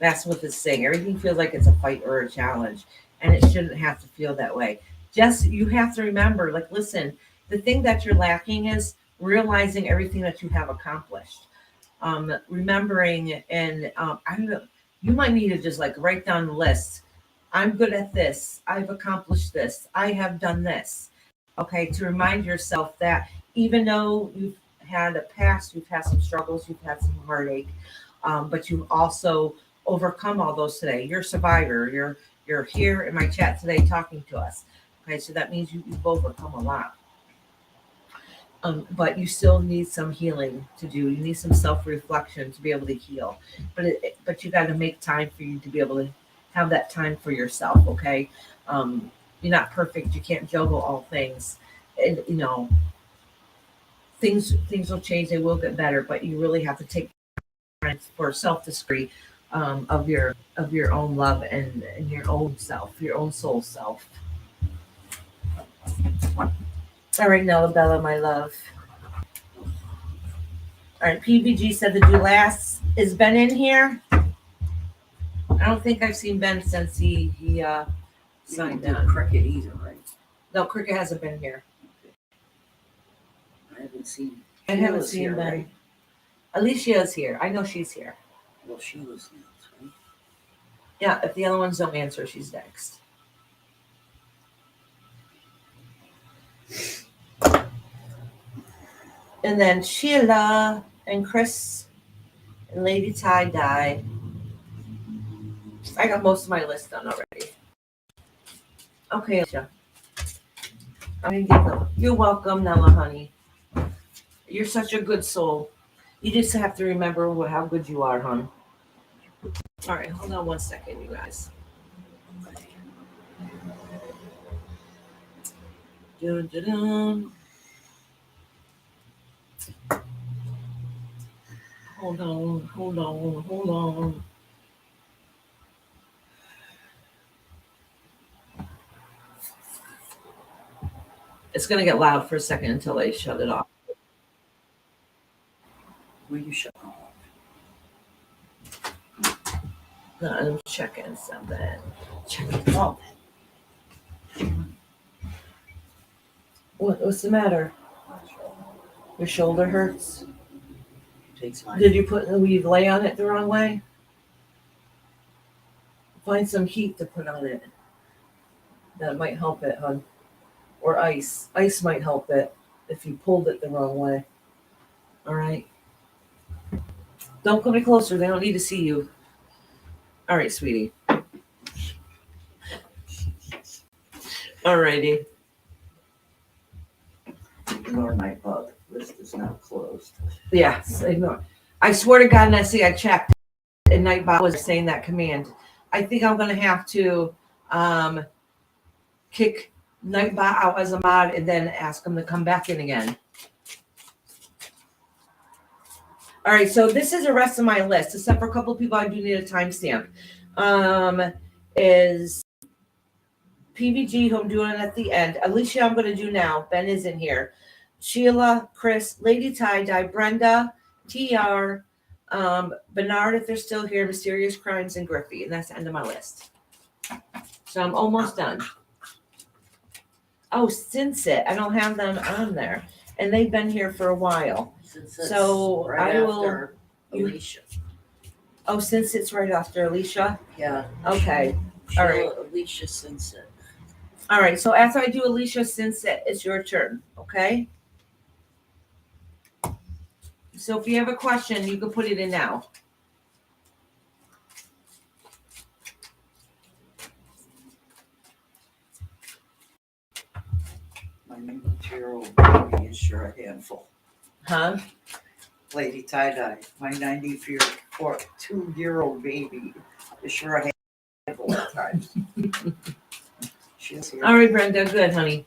That's what it's saying. Everything feels like it's a fight or a challenge, and it shouldn't have to feel that way. Just you have to remember, like, listen, the thing that you're lacking is realizing everything that you have accomplished. Remembering, and I don't know, you might need to just like write down the list. I'm good at this. I've accomplished this. I have done this. Okay, to remind yourself that even though you've had a past, you've had some struggles, you've had some heartache, but you've also overcome all those today. You're a survivor. You're here in my chat today talking to us. Okay, so that means you've overcome a lot. But you still need some healing to do. You need some self-reflection to be able to heal. But you got to make time for you to be able to have that time for yourself. Okay, you're not perfect. You can't juggle all things, and things will change. They will get better, but you really have to take time for self-discovery of your own love and your own self, your own soul self. All right, Bella, my love. All right, PVG said to do last. Is Ben in here? I don't think I've seen Ben since he signed do on. Cricket either, right? No, Cricket hasn't been here. I haven't seen. I haven't Sheila's seen here, Ben. right? Alicia's here. I know she's here. Well, Sheila's next, right? Yeah, if the other ones don't answer, she's next. And then Sheila and Chris and Lady Tie Dye. I got most of my list done already. Okay, Alicia. I'm gonna give them. You're welcome, Nella, honey. You're such a good soul. You just have to remember how good you are, hon. All right, hold on one second, you guys. Dun, dun, dun. Hold on. It's gonna get loud for a second until they shut it off. Will you shut off? No, I'm checking something. Checking all that. What's the matter? Your shoulder hurts? Takes my. Did you lay on it the wrong way? Find some heat to put on it. That might help it, hon. Or ice. Ice might help it if you pulled it the wrong way. All right. Don't come any closer. They don't need to see you. All right, sweetie. All righty. Ignore my bug. List is now closed. Yes, ignore. I swear to God, Nessie, I checked, and Nightbot was saying that command. I think I'm gonna have to kick Nightbot out as a mod and then ask him to come back in again. All right, so this is the rest of my list, except for a couple of people I do need a timestamp. Is PVG, who I'm doing at the end. Alicia, I'm gonna do now. Ben is in here. Sheila, Chris, Lady Tie-Dye, Brenda, TR, Bernard, if they're still here, Mysterious Crimes, and Griffey. And that's the end of my list. So I'm almost done. Oh, Sinsit. I don't have them on there. and they've been here for a while. Since it's So right I will- after Alicia. Oh, since it's right after Alicia. Yeah. Okay. All right. Alicia Sunset. All right. So after I do Alicia Sunset, it's your turn. Okay. So if you have a question, you can put it in now. My 92-year-old baby is sure a handful. Huh? Lady Tie-Dye. My 92-year-old baby is sure a handful at times. She's here. All right, Brenda. Good, honey.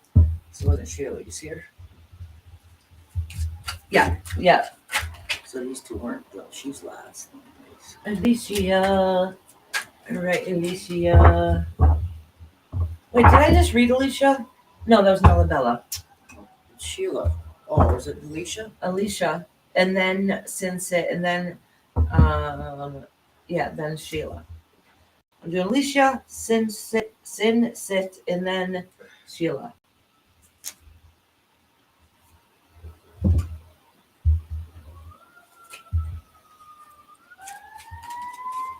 So wasn't Sheila. You see her? Yeah. So these two weren't though. She's last. Alicia. All right, Alicia. Wait, did I just read Alicia? No, that was Malabella. Sheila. Oh, is it Alicia? Alicia, and then Sinsit, and then then Sheila. I'm doing Alicia, Sinsit, and then Sheila.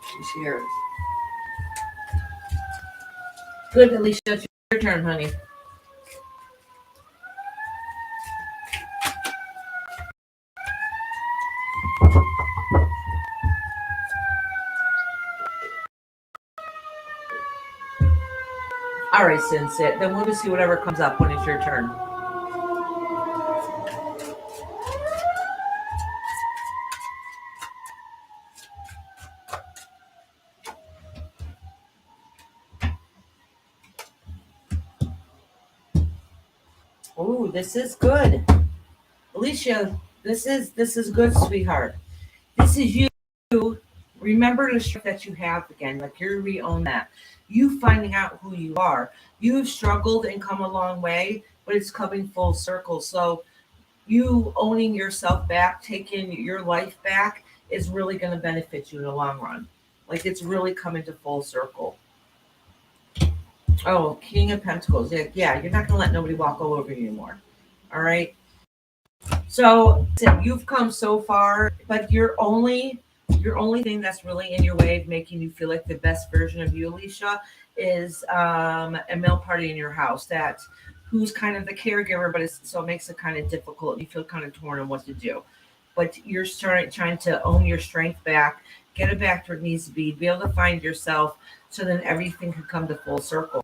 She's here. Good, Alicia. It's your turn, honey. All right, Sinsit. Then we'll just see whatever comes up when it's your turn. Ooh, this is good. Alicia, this is good, sweetheart. This is you. Remember the strength that you have again. Like you re-own that. You finding out who you are. You've struggled and come a long way, but it's coming full circle. So you owning yourself back, taking your life back is really going to benefit you in the long run. Like it's really coming to full circle. Oh, King of Pentacles. Yeah, you're not going to let nobody walk all over you anymore. All right. So you've come so far, but your only thing that's really in your way of making you feel like the best version of you, Alicia, is a male party in your house that who's kind of the caregiver, but so it makes it kind of difficult. You feel kind of torn on what to do, but you're trying to own your strength back, get it back to where it needs to be able to find yourself, so then everything can come to full circle.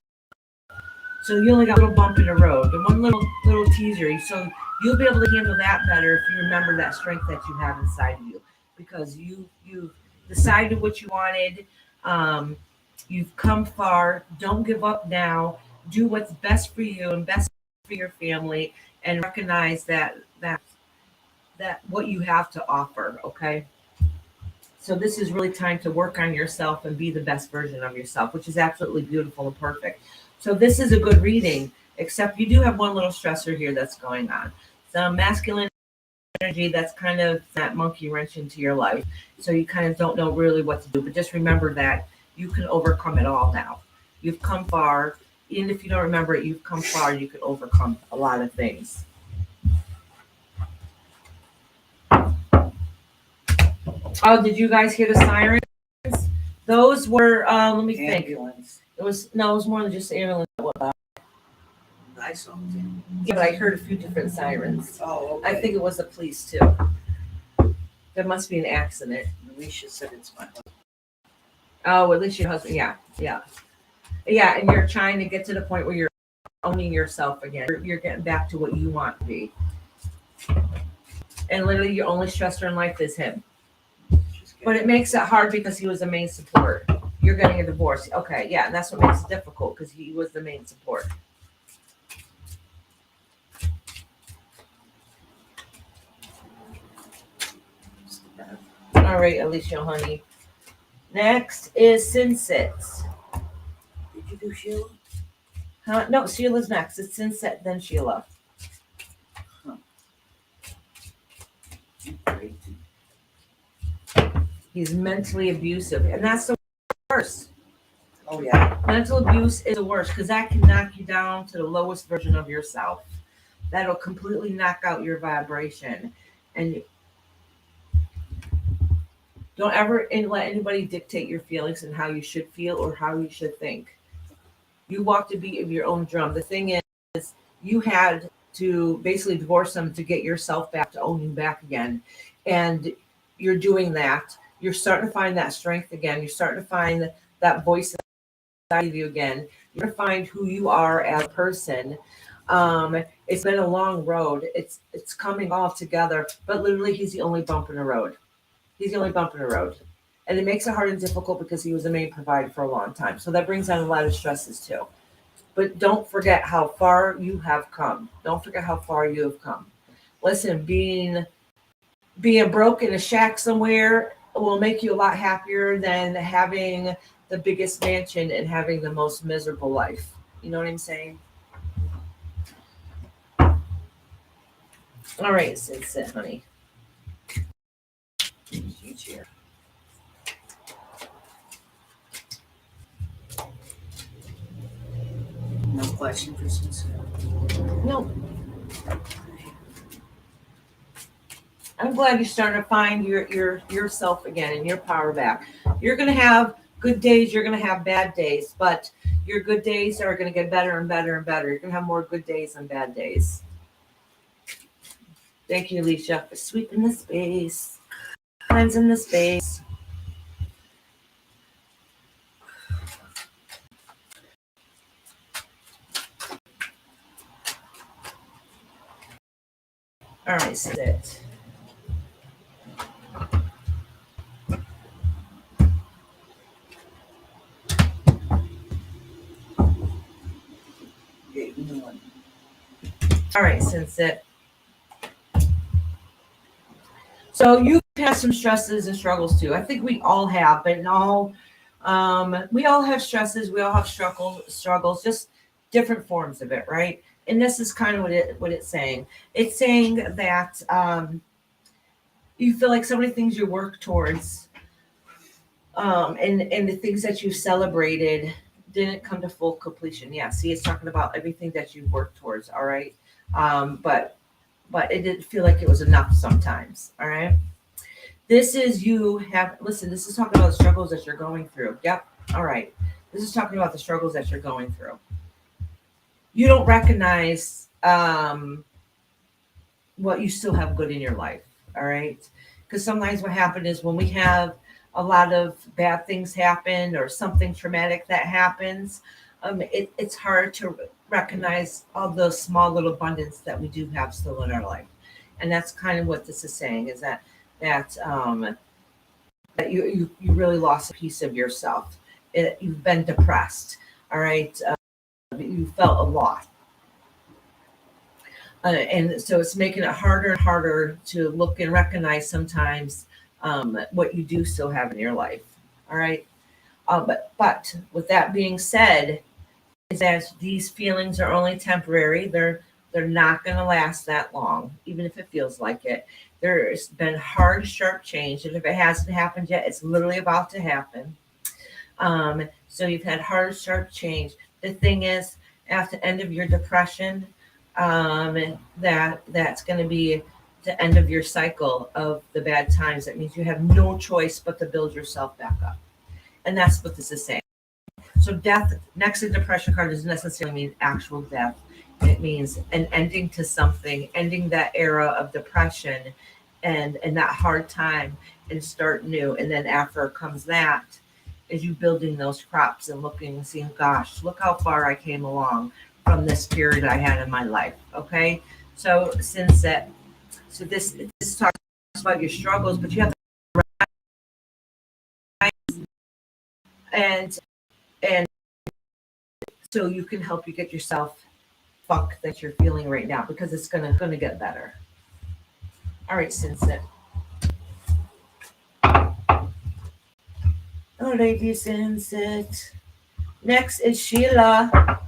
So you only got a little bump in the road, and one little teaser. So you'll be able to handle that better if you remember that strength that you have inside of you, because you've decided what you wanted. You've come far. Don't give up now. Do what's best for you and best for your family, and recognize that what you have to offer. Okay. So this is really time to work on yourself and be the best version of yourself, which is absolutely beautiful and perfect. So this is a good reading, except you do have one little stressor here that's going on. Some masculine energy that's kind of that monkey wrench into your life. So you kind of don't know really what to do, but just remember that you can overcome it all now. You've come far. Even if you don't remember it, you've come far. You can overcome a lot of things. Oh, did you guys hear the sirens? Those were, let me think. Ambulance. It was more than just ambulance. I saw them. Yeah, but I heard a few different sirens. Oh, okay. I think it was the police too. There must be an accident. Alicia said it's my husband. Oh, at least your husband. Yeah. And you're trying to get to the point where you're owning yourself again. You're getting back to what you want to be. And literally, your only stressor in life is him. But it makes it hard because he was the main support. You're getting a divorce. Okay, yeah, and that's what makes it difficult because he was the main support. All right, Alicia, honey. Next is Sinset. Did you do Sheila? Huh? No, Sheila's next. It's Sinset, then Sheila. Great. He's mentally abusive, and that's the worst. Oh yeah. Mental abuse is the worst because that can knock you down to the lowest version of yourself. that'll completely knock out your vibration. And don't ever let anybody dictate your feelings and how you should feel or how you should think. You walk the beat of your own drum. The thing is, you had to basically divorce them to get yourself back to owning back again. And you're doing that. You're starting to find that strength again. You're starting to find that voice inside of you again. You're going to find who you are as a person. It's been a long road. It's coming all together, but literally he's the only bump in the road. He's the only bump in the road. And it makes it hard and difficult because he was the main provider for a long time. So that brings on a lot of stresses too. But don't forget how far you have come. Don't forget how far you have come. Listen, being broke in a shack somewhere will make you a lot happier than having the biggest mansion and having the most miserable life. You know what I'm saying? All right, sit, honey. Here. No question for sincere. No. I'm glad you're starting to find your yourself again and your power back. You're gonna have good days, you're gonna have bad days, but your good days are gonna get better and better and better. You're gonna have more good days than bad days. Thank you, Alicia, for sweeping the space, cleansing the space. All right, sit. All right, sit. So you've had some stresses and struggles too. I think we all have, but we all have stresses. We all have struggles, just different forms of it, right? And this is kind of what it's saying. It's saying that you feel like so many things you work towards, and the things that you celebrated didn't come to full completion. Yeah, see, it's talking about everything that you worked towards. All right, but it didn't feel like it was enough sometimes. All right. This is this is talking about the struggles that you're going through. Yep. All right. This is talking about the struggles that you're going through. You don't recognize what you still have good in your life. All right. Because sometimes what happens is when we have a lot of bad things happen or something traumatic that happens, it's hard to recognize all those small little abundance that we do have still in our life. And that's kind of what this is saying, is that you really lost a piece of yourself. You've been depressed. All right. You felt a lot. And so it's making it harder and harder to look and recognize sometimes what you do still have in your life. All right. But with that being said, is that these feelings are only temporary. They're not going to last that long, even if it feels like it. There's been hard, sharp change, and if it hasn't happened yet, it's literally about to happen. So you've had hard, sharp change. The thing is, at the end of your depression, that's going to be the end of your cycle of the bad times. That means you have no choice but to build yourself back up, and that's what this is saying. So death next to the depression card doesn't necessarily mean actual death. It means an ending to something, ending that era of depression and that hard time, and start new. And then after comes that, is you building those crops and looking and seeing, gosh, look how far I came along from this period I had in my life. Okay. So this talks about your struggles, but you have to and so you can help you get yourself funk that you're feeling right now, because it's gonna get better. All right, Sinsit. All righty, Sinsit. Next is Sheila.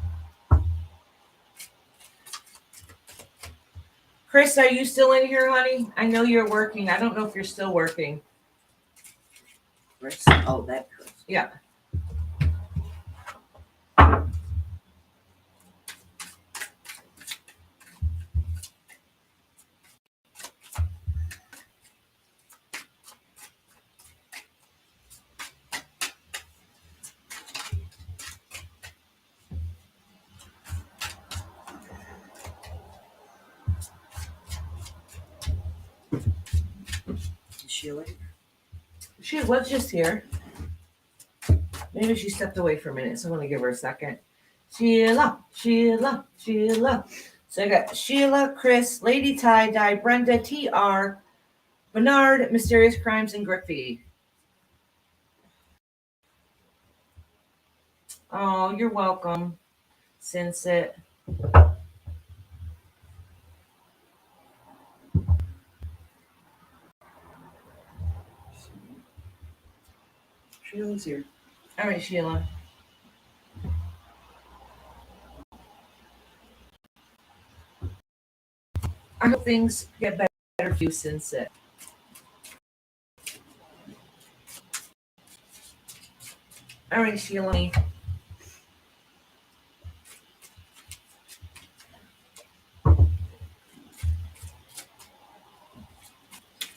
Chris, are you still in here, honey? I know you're working. I don't know if you're still working. Chris? Oh, that Chris. Yeah. Sheila? She was just here. Maybe she stepped away for a minute, so I'm gonna give her a second. Sheila, Sheila, Sheila. So I got Sheila, Chris, Lady Tie Dye, Brenda, TR, Bernard, Mysterious Crimes, and Griffey. Oh, you're welcome. Since it. Sheila's here. All right, Sheila. I hope things get better for you since it. All right, Sheila.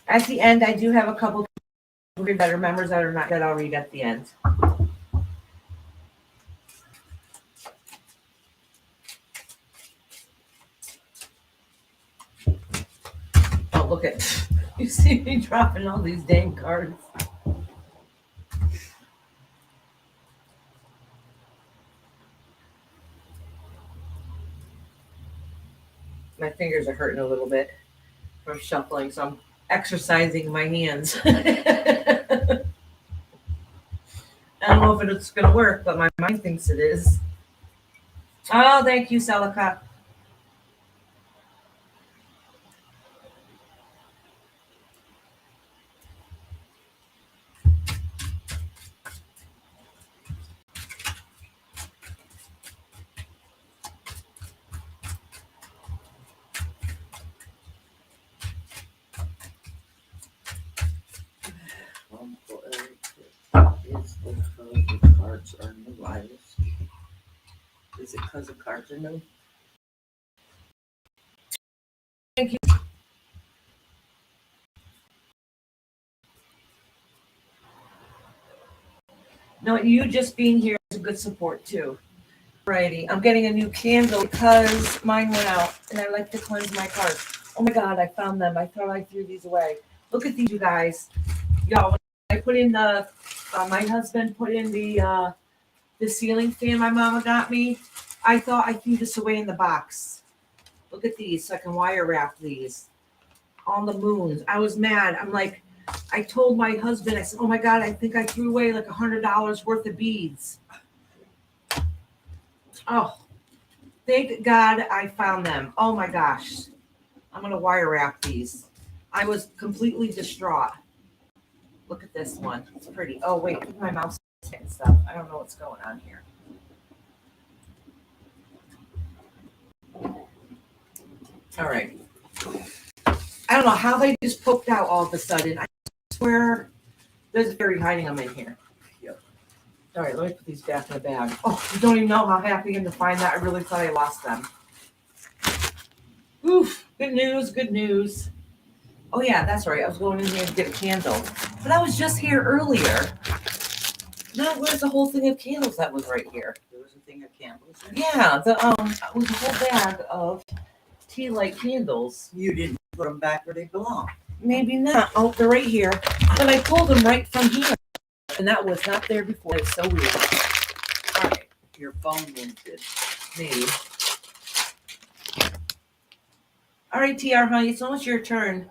At the end, I do have a couple that are members that are not that I'll read at the end. Oh, look at you see me dropping all these dang cards. My fingers are hurting a little bit from shuffling, so I'm exercising my hands. I don't know if it's going to work, but my mind thinks it is. Oh, thank you, Celica. Is because the cards are new, Iris? Is it because the cards are new? Thank you. No, you just being here is a good support too. Righty, I'm getting a new candle because mine went out, and I like to cleanse my cards. Oh my God, I found them. I thought I threw these away. Look at these, you guys. Y'all, when I put in the, my husband put in the ceiling fan my mama got me. I thought I threw this away in the box. Look at these, so I can wire wrap these on the moons. I was mad. I'm like, I told my husband, I said, oh my God, I think I threw away like $100 worth of beads. Oh, thank God I found them. Oh my gosh. I'm going to wire wrap these. I was completely distraught. Look at this one. It's pretty. Oh, wait. My mouse is hitting stuff. I don't know what's going on here. All right. I don't know how they just poked out all of a sudden. I swear there's a fairy hiding them in here. Yep. All right, let me put these back in the bag. Oh, you don't even know how happy I am to find that. I really thought I lost them. Oof, good news, good news. Oh yeah, that's right. I was going in here to get a candle. But I was just here earlier. Now where's the whole thing of candles that was right here? There was a thing of candles there? Yeah, the it was a whole bag of tea light candles. You didn't put them back where they belong. Maybe not. Oh, they're right here. And I pulled them right from here. And that was not there before. It's so weird. All right. Your phone minted. Maybe. All right, TR, honey. It's almost your turn.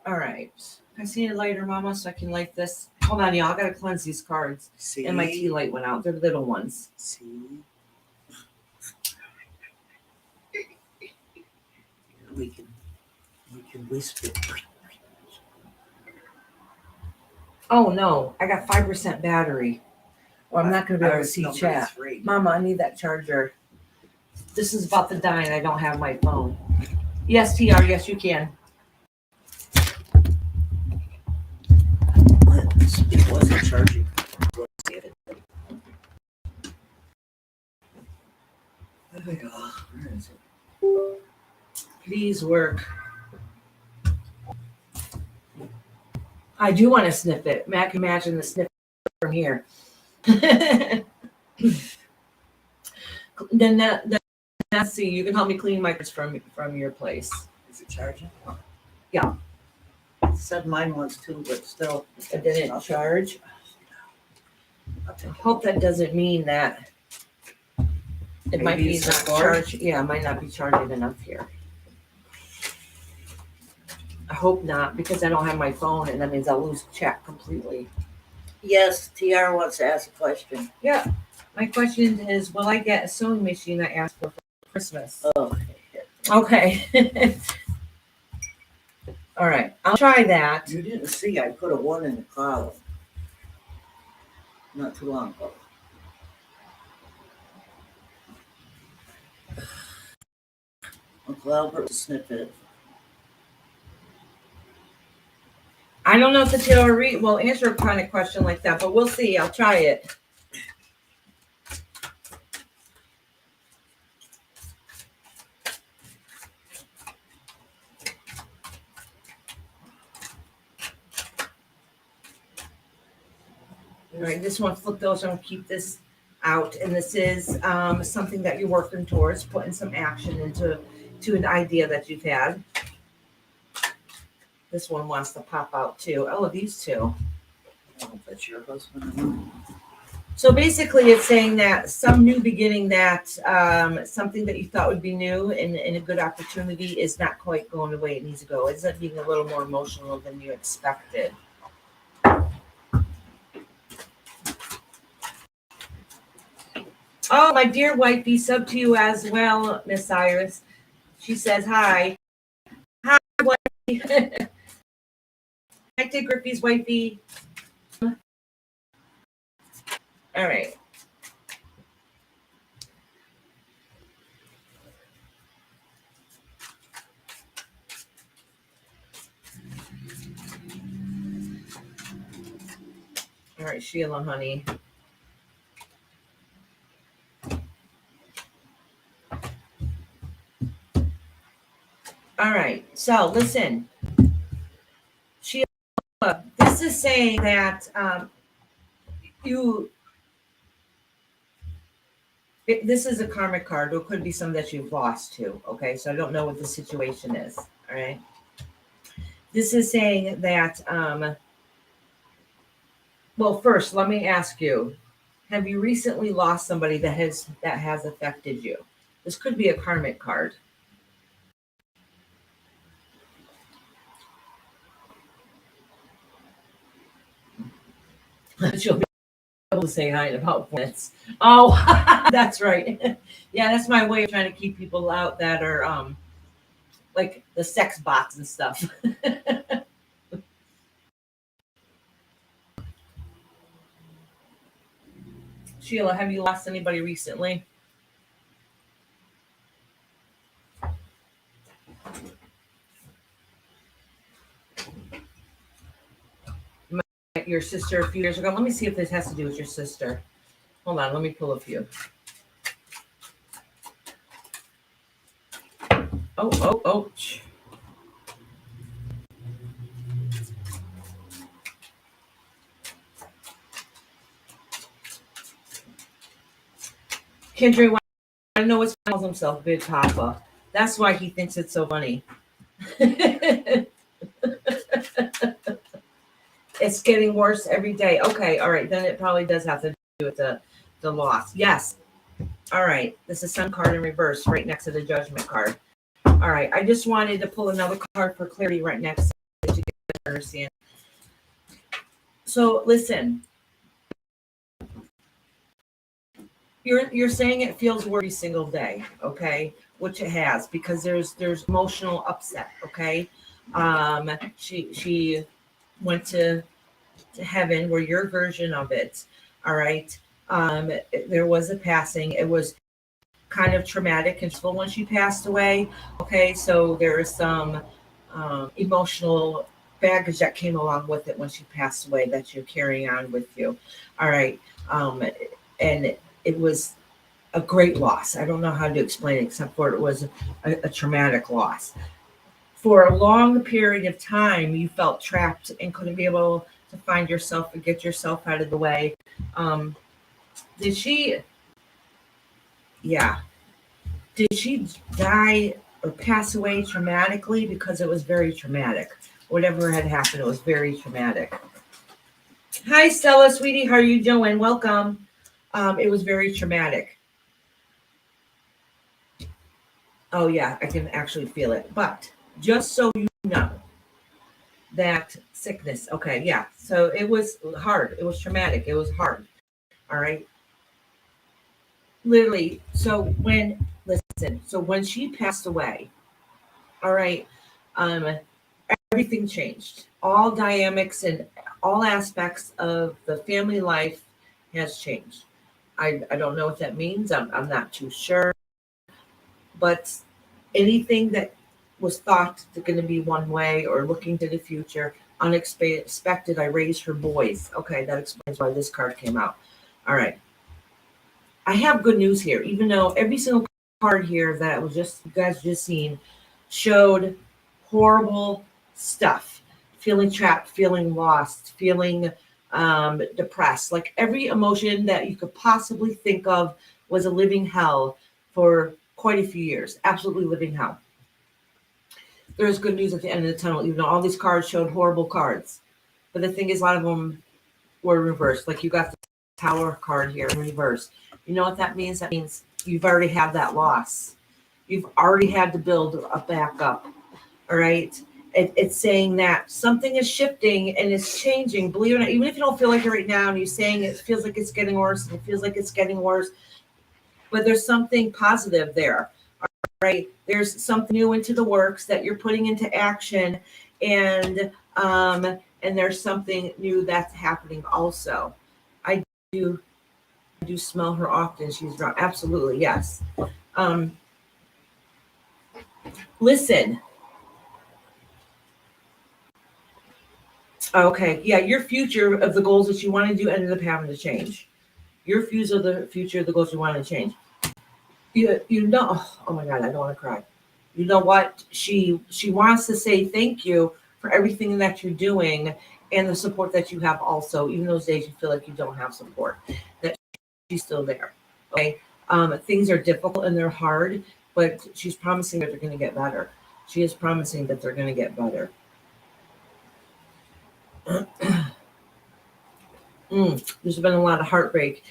All right. I see a lighter, Mama, so I can light this. Hold on, y'all. I gotta cleanse these cards. See? And my tea light went out. They're little ones. See? We can whisper. Oh no, I got 5% battery. Or I'm not gonna be able to Iris see number chat. 3. Mama, I need that charger. This is about to die and I don't have my phone. Yes, TR, yes you can. It wasn't charging. Where is it? Please work. I do want to sniff it. Mac, imagine the sniff from here. then let's see. You can help me clean my cards from your place. Is it charging? Yeah. Said mine was too, but still. It didn't charge. I hope that doesn't mean that it might Maybe be it's not the cord? charged. Yeah, it might not be charging enough here. I hope not, because I don't have my phone, and that means I'll lose check completely. Yes, TR wants to ask a question. Yeah. My question is, will I get a sewing machine I asked for Christmas? Oh, Okay. All right. I'll try that. you didn't see I put a 1 in the column not too long ago. Uncle Albert will sniff it. I don't know if the tarot read will answer a kind of question like that, but we'll see. I'll try it. All right, this one flip those. I'm gonna keep this out, and this is something that you're working towards, putting some action into an idea that you've had. This one wants to pop out too. Oh, these two. Oh, that's your husband. So basically, it's saying that some new beginning, that something that you thought would be new and a good opportunity is not quite going the way it needs to go. It's being a little more emotional than you expected. Oh, my dear wifey, sub to you as well, Miss Iris. She says hi. Hi, wifey. Hi, to Griffey's wifey. All right. All right, Sheila, honey. All right, so listen. Sheila, this is saying that this is a karmic card, or it could be some that you've lost to, okay? So I don't know what the situation is, all right? This is saying that, well, first, let me ask you, have you recently lost somebody that has affected you? This could be a karmic card. She'll be able to say hi in about 4 minutes. Oh, that's right. Yeah, that's my way of trying to keep people out that are like the sex bots and stuff. Sheila, have you lost anybody recently? Your sister a few years ago. Let me see if this has to do with your sister. Hold on, let me pull a few. Oh. Kendra, I know what calls himself Big Papa. That's why he thinks it's so funny. It's getting worse every day. Okay, all right. Then it probably does have to do with the loss. Yes. All right. This is Sun card in reverse right next to the Judgment card. All right. I just wanted to pull another card for clarity right next to it to understand. So listen. You're saying it feels every single day, okay? Which it has, because there's emotional upset, okay? She went to heaven, where your version of it, all right? There was a passing. It was kind of traumatic and stressful when she passed away, okay? So there is some emotional baggage that came along with it when she passed away that you're carrying on with you, all right? And it was a great loss. I don't know how to explain it, except for it was a traumatic loss. For a long period of time, you felt trapped and couldn't be able to find yourself and get yourself out of the way. Did she die or pass away traumatically? Because it was very traumatic. whatever had happened, it was very traumatic. Hi, Stella, sweetie. How are you doing? Welcome. It was very traumatic. Oh, yeah, I can actually feel it. But just so you know, that sickness, okay, yeah. So it was hard. It was traumatic. It was hard. All right. Literally. So when she passed away, all right, um, everything changed. All dynamics and all aspects of the family life has changed. I don't know what that means. I'm not too sure. But anything that was thought to going to be one way or looking to the future, unexpected, I raised her boys. Okay, that explains why this card came out. All right. I have good news here, even though every single card here that was just you guys just seen showed horrible stuff, feeling trapped, feeling lost, feeling depressed. Like every emotion that you could possibly think of was a living hell for quite a few years. Absolutely living hell. There's good news at the end of the tunnel, even though all these cards showed horrible cards. But the thing is, a lot of them were reversed. Like you got the Tower card here in reverse. You know what that means? That means you've already had that loss. You've already had to build a backup. All right. It's saying that something is shifting and it's changing. Believe it or not, even if you don't feel like it right now, and you're saying it feels like it's getting worse, and it feels like it's getting worse, but there's something positive there. All right. There's something new into the works that you're putting into action, and there's something new that's happening also. I do smell her often. She's around. Absolutely, yes. Listen. Okay, yeah, your future of the goals that you want to do ended up having to change. Your future of the goals you want to change. You know, oh my God, I don't want to cry. You know what? She wants to say thank you for everything that you're doing and the support that you have also, even those days you feel like you don't have support, that she's still there. Okay. Things are difficult and they're hard, but she's promising that they're going to get better. She is promising that they're going to get better. There's been a lot of heartbreak.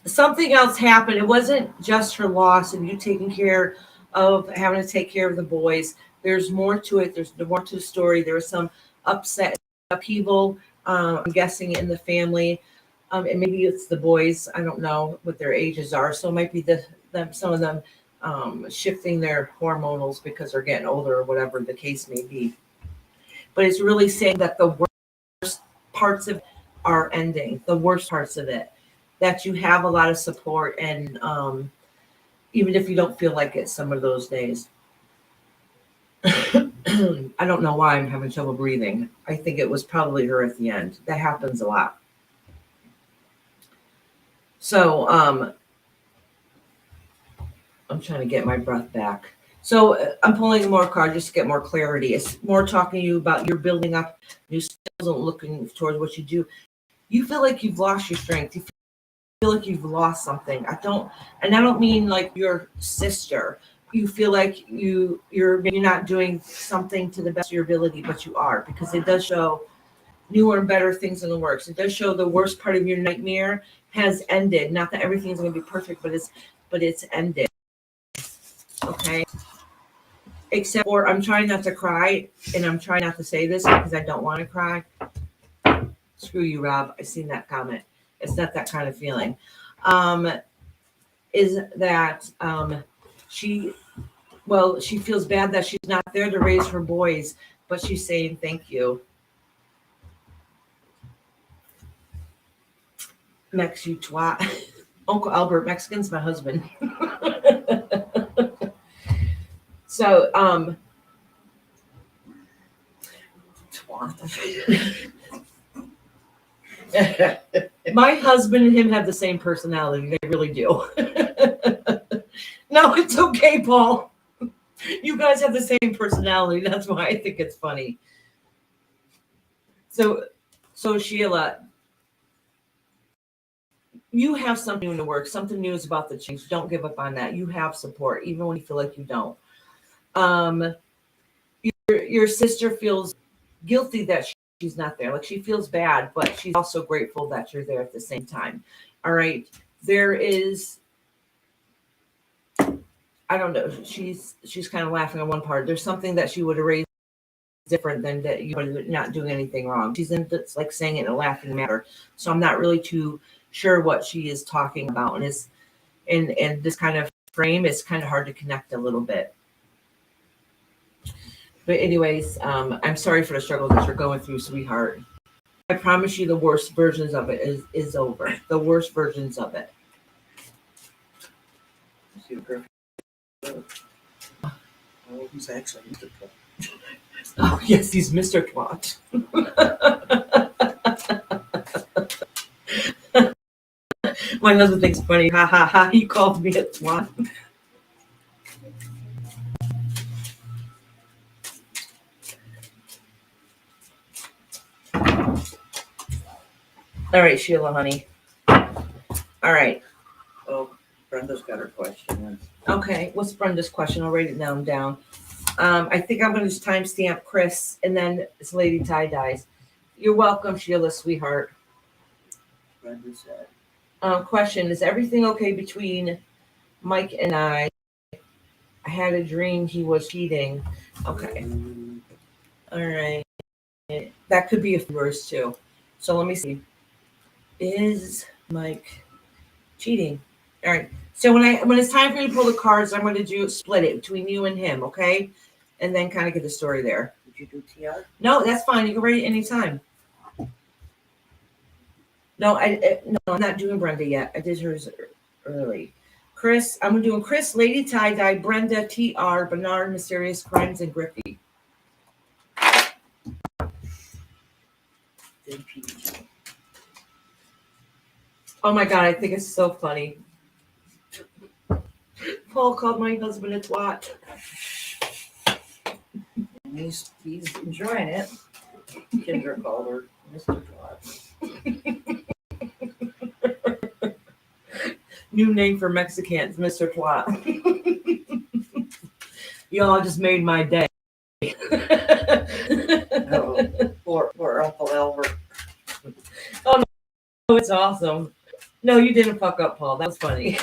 Something else happened. It wasn't just her loss and you taking care of having to take care of the boys. There's more to it. There's more to the story. There was some upset upheaval, I'm guessing, in the family. And maybe it's the boys. I don't know what their ages are. So it might be some of them shifting their hormonals because they're getting older or whatever the case may be. But it's really saying that the worst parts of it are ending, the worst parts of it, that you have a lot of support. And even if you don't feel like it some of those days. I don't know why I'm having trouble breathing. I think it was probably her at the end. That happens a lot. So I'm trying to get my breath back. So I'm pulling more cards just to get more clarity. It's more talking to you about you're building up new skills and looking towards what you do. You feel like you've lost your strength. You feel like you've lost something. I don't mean like your sister. You feel like you're maybe not doing something to the best of your ability, but you are, because it does show newer and better things in the works. It does show the worst part of your nightmare has ended. Not that everything's going to be perfect, but it's ended. Okay. Except for I'm trying not to cry, and I'm trying not to say this because I don't want to cry. Screw you, Rob. I seen that comment. It's not that kind of feeling. Is that she feels bad that she's not there to raise her boys, but she's saying thank you. Mex, you twat. Uncle Albert, Mexican's my husband. So, twat. My husband and him have the same personality. They really do. No, it's okay, Paul. You guys have the same personality. That's why I think it's funny. So Sheila, you have something new in the works. Something new is about to change. Don't give up on that. You have support, even when you feel like you don't. Your sister feels guilty that she's not there. Like she feels bad, but she's also grateful that you're there at the same time. All right. There is, I don't know. She's kind of laughing on one part. There's something that she would have raised different than that you are not doing anything wrong. She's in, it's like saying it in a laughing manner. So I'm not really too sure what she is talking about. And it's in this kind of frame, it's kind of hard to connect a little bit. But anyways, I'm sorry for the struggle that you're going through, sweetheart. I promise you the worst versions of it is over. The worst versions of it. See what Griffin he's actually Mr. Twat. Oh, yes, he's Mr. Twat. My husband thinks it's funny. Ha ha ha. He called me a twat. All right, Sheila, honey. All right. Oh, Brenda's got her question. Okay. What's Brenda's question? I'll write it down. I think I'm going to just timestamp Chris and then it's Lady Tie Dyes. You're welcome, Sheila, sweetheart. Brenda said. Question: is everything okay between Mike and I? I had a dream he was cheating. Okay. All right. That could be a few words too. So let me see. Is Mike cheating? All right. So when it's time for you to pull the cards, I'm going to split it between you and him, okay? And then kind of get the story there. Did you do TR? No, that's fine. You can write it anytime. No, no, I'm not doing Brenda yet. I did hers early. Chris, I'm doing Chris, Lady Tie Dye, Brenda, TR, Bernard, Mysterious Crimes, and Griffey. Oh my God, I think it's so funny. Paul called my husband a twat. He's enjoying it. Kendra called her Mr. Twat. New name for Mexicans, Mr. Twat. Y'all just made my day. Oh, poor Uncle Albert. Oh, it's awesome. No, you didn't fuck up, Paul. That was funny.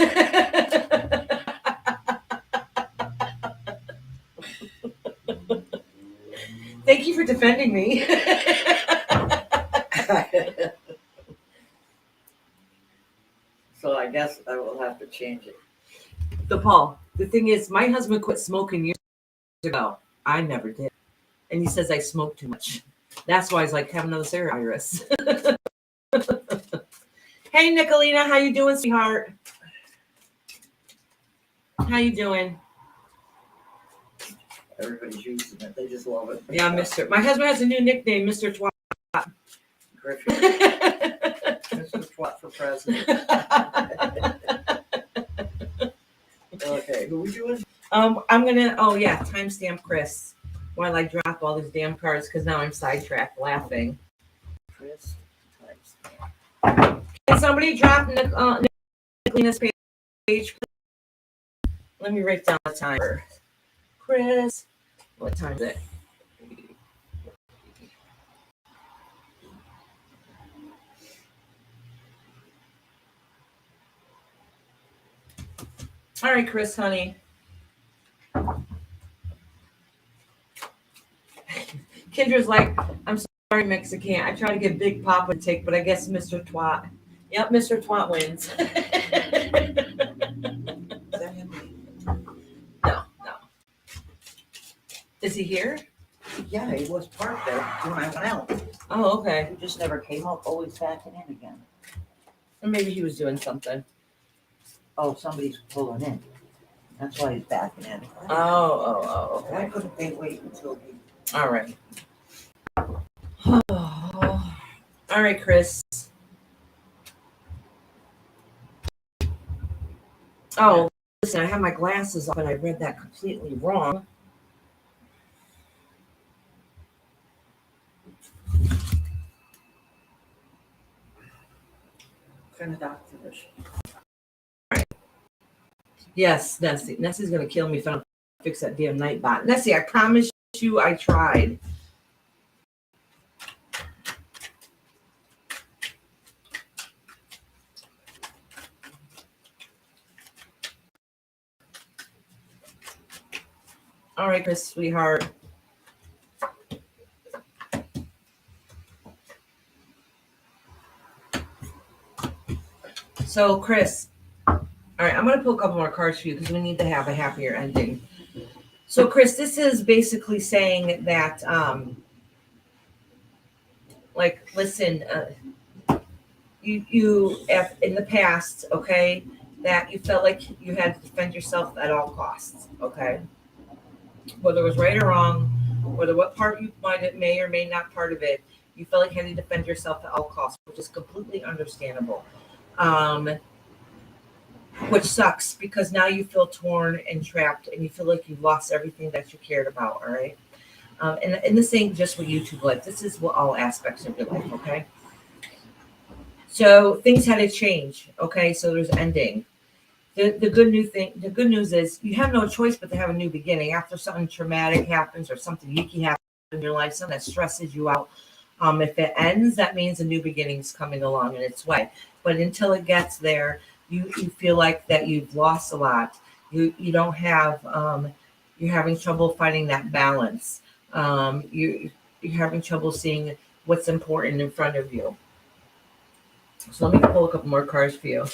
Thank you for defending me. So I guess I will have to change it. Paul, the thing is, my husband quit smoking years ago. I never did. And he says I smoke too much. That's why he's like, have another cigarette, Iris. Hey, Nicolina, how you doing, sweetheart? How you doing? Everybody's using it. They just love it. Yeah, Mr. My husband has a new nickname, Mr. Twat. Griffin. Mr. Twat for president. Okay, who we doing? I'm gonna. Oh yeah, timestamp Chris while I drop all these damn cards because now I'm sidetracked laughing. Chris. Can somebody drop Nicolina's page? Let me write down the timer. Chris, what time is it? All right, Chris, honey. Kendra's like, I'm sorry, Mexican. I try to get Big Papa to take, but I guess Mr. Twat. Yep, Mr. Twat wins. No. Is he here? Yeah, he was parked there when I went out. Oh, okay. He just never came up, always backing in again. Or maybe he was doing something. Oh, somebody's pulling in. That's why he's backing in. Oh, Why okay. couldn't they wait until he... All right. All right, Chris. Oh, listen, I have my glasses on, and I read that completely wrong. What kind of doctor is she? Yes, Nessie. Nessie's going to kill me if I don't fix that damn night bot. Nessie, I promise you I tried. All right, Chris, sweetheart. So, Chris, all right, I'm going to pull a couple more cards for you because we need to have a happier ending. So, Chris, this is basically saying that, like, listen, you in the past, okay, that you felt like you had to defend yourself at all costs, okay, whether it was right or wrong, whether what part you may or may not part of it, you felt like you had to defend yourself at all costs, which is completely understandable. Which sucks because now you feel torn and trapped and you feel like you've lost everything that you cared about. All right. And this ain't just with YouTube life. This is what all aspects of your life. Okay. So things had to change. Okay. So there's ending. The good news is you have no choice but to have a new beginning after something traumatic happens or something yucky happens in your life, something that stresses you out. If it ends, that means a new beginning's coming along in its way. But until it gets there, you feel like that you've lost a lot. You don't have you're having trouble finding that balance. You're having trouble seeing what's important in front of you. So let me pull a couple more cards for you.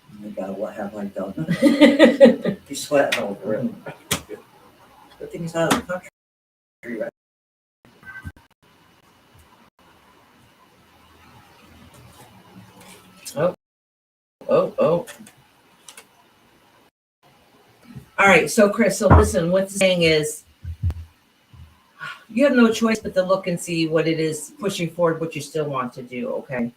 Oh my God, what have I done? He's sweating over it. Good thing he's out of the country, right? Oh. All right, so Chris, so listen, what the saying is, you have no choice but to look and see what it is pushing forward, what you still want to do, okay?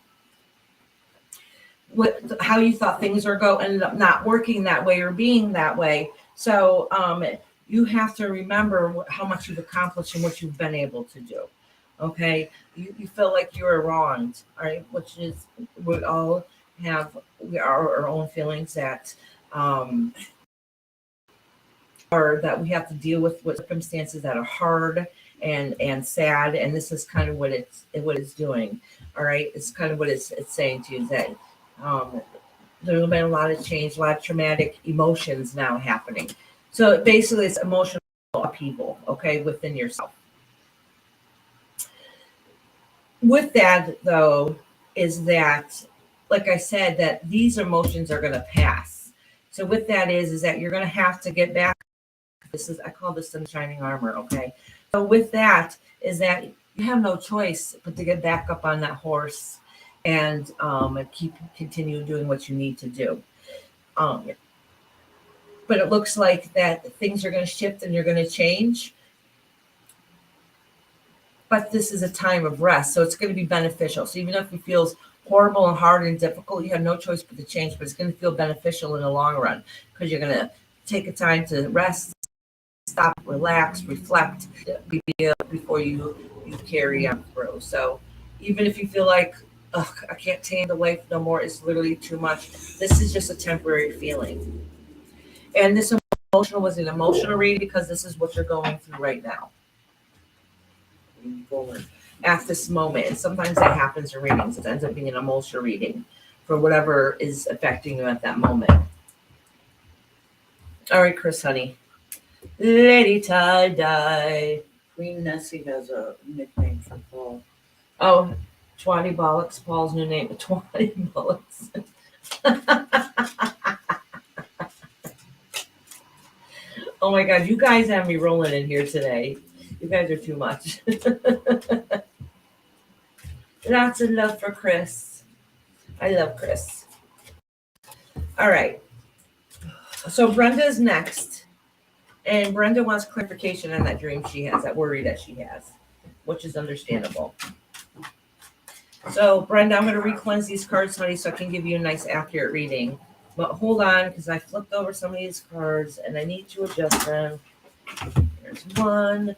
How you thought things were going ended up not working that way or being that way. So you have to remember how much you've accomplished and what you've been able to do. Okay, you feel like you were wronged, all right, which is we all have our own feelings that are that we have to deal with circumstances that are hard and sad, and this is kind of what it's doing. All right, it's kind of what it's saying to you that there's been a lot of change, a lot of traumatic emotions now happening. So basically, it's emotional upheaval, okay, within yourself. With that, though, is that, like I said, that these emotions are going to pass. So with that is that you're going to have to get back. I call this the shining armor, okay? So with that is that you have no choice but to get back up on that horse and continue doing what you need to do. But it looks like that things are going to shift and you're going to change. But this is a time of rest, so it's going to be beneficial. So even if it feels horrible and hard and difficult, you have no choice but to change, but it's going to feel beneficial in the long run because you're going to take a time to rest, stop, relax, reflect before you carry on through. So even if you feel like, ugh, I can't handle life no more, it's literally too much, this is just a temporary feeling. And this emotional was an emotional reading because this is what you're going through right now. Forward at this moment, and sometimes that happens in readings. It ends up being an emotional reading for whatever is affecting you at that moment. All right, Chris, honey. Lady Tie Dye. Queen Nessie has a nickname for Paul. Oh, Twatty Bollocks, Paul's new name. Twatty Bollocks. Oh my God, you guys have me rolling in here today. You guys are too much. Lots of love for Chris. I love Chris. All right. So Brenda's next. And Brenda wants clarification on that dream she has, that worry that she has, which is understandable. So Brenda, I'm going to re-cleanse these cards, honey, so I can give you a nice accurate reading. But hold on, because I flipped over some of these cards and I need to adjust them. There's one.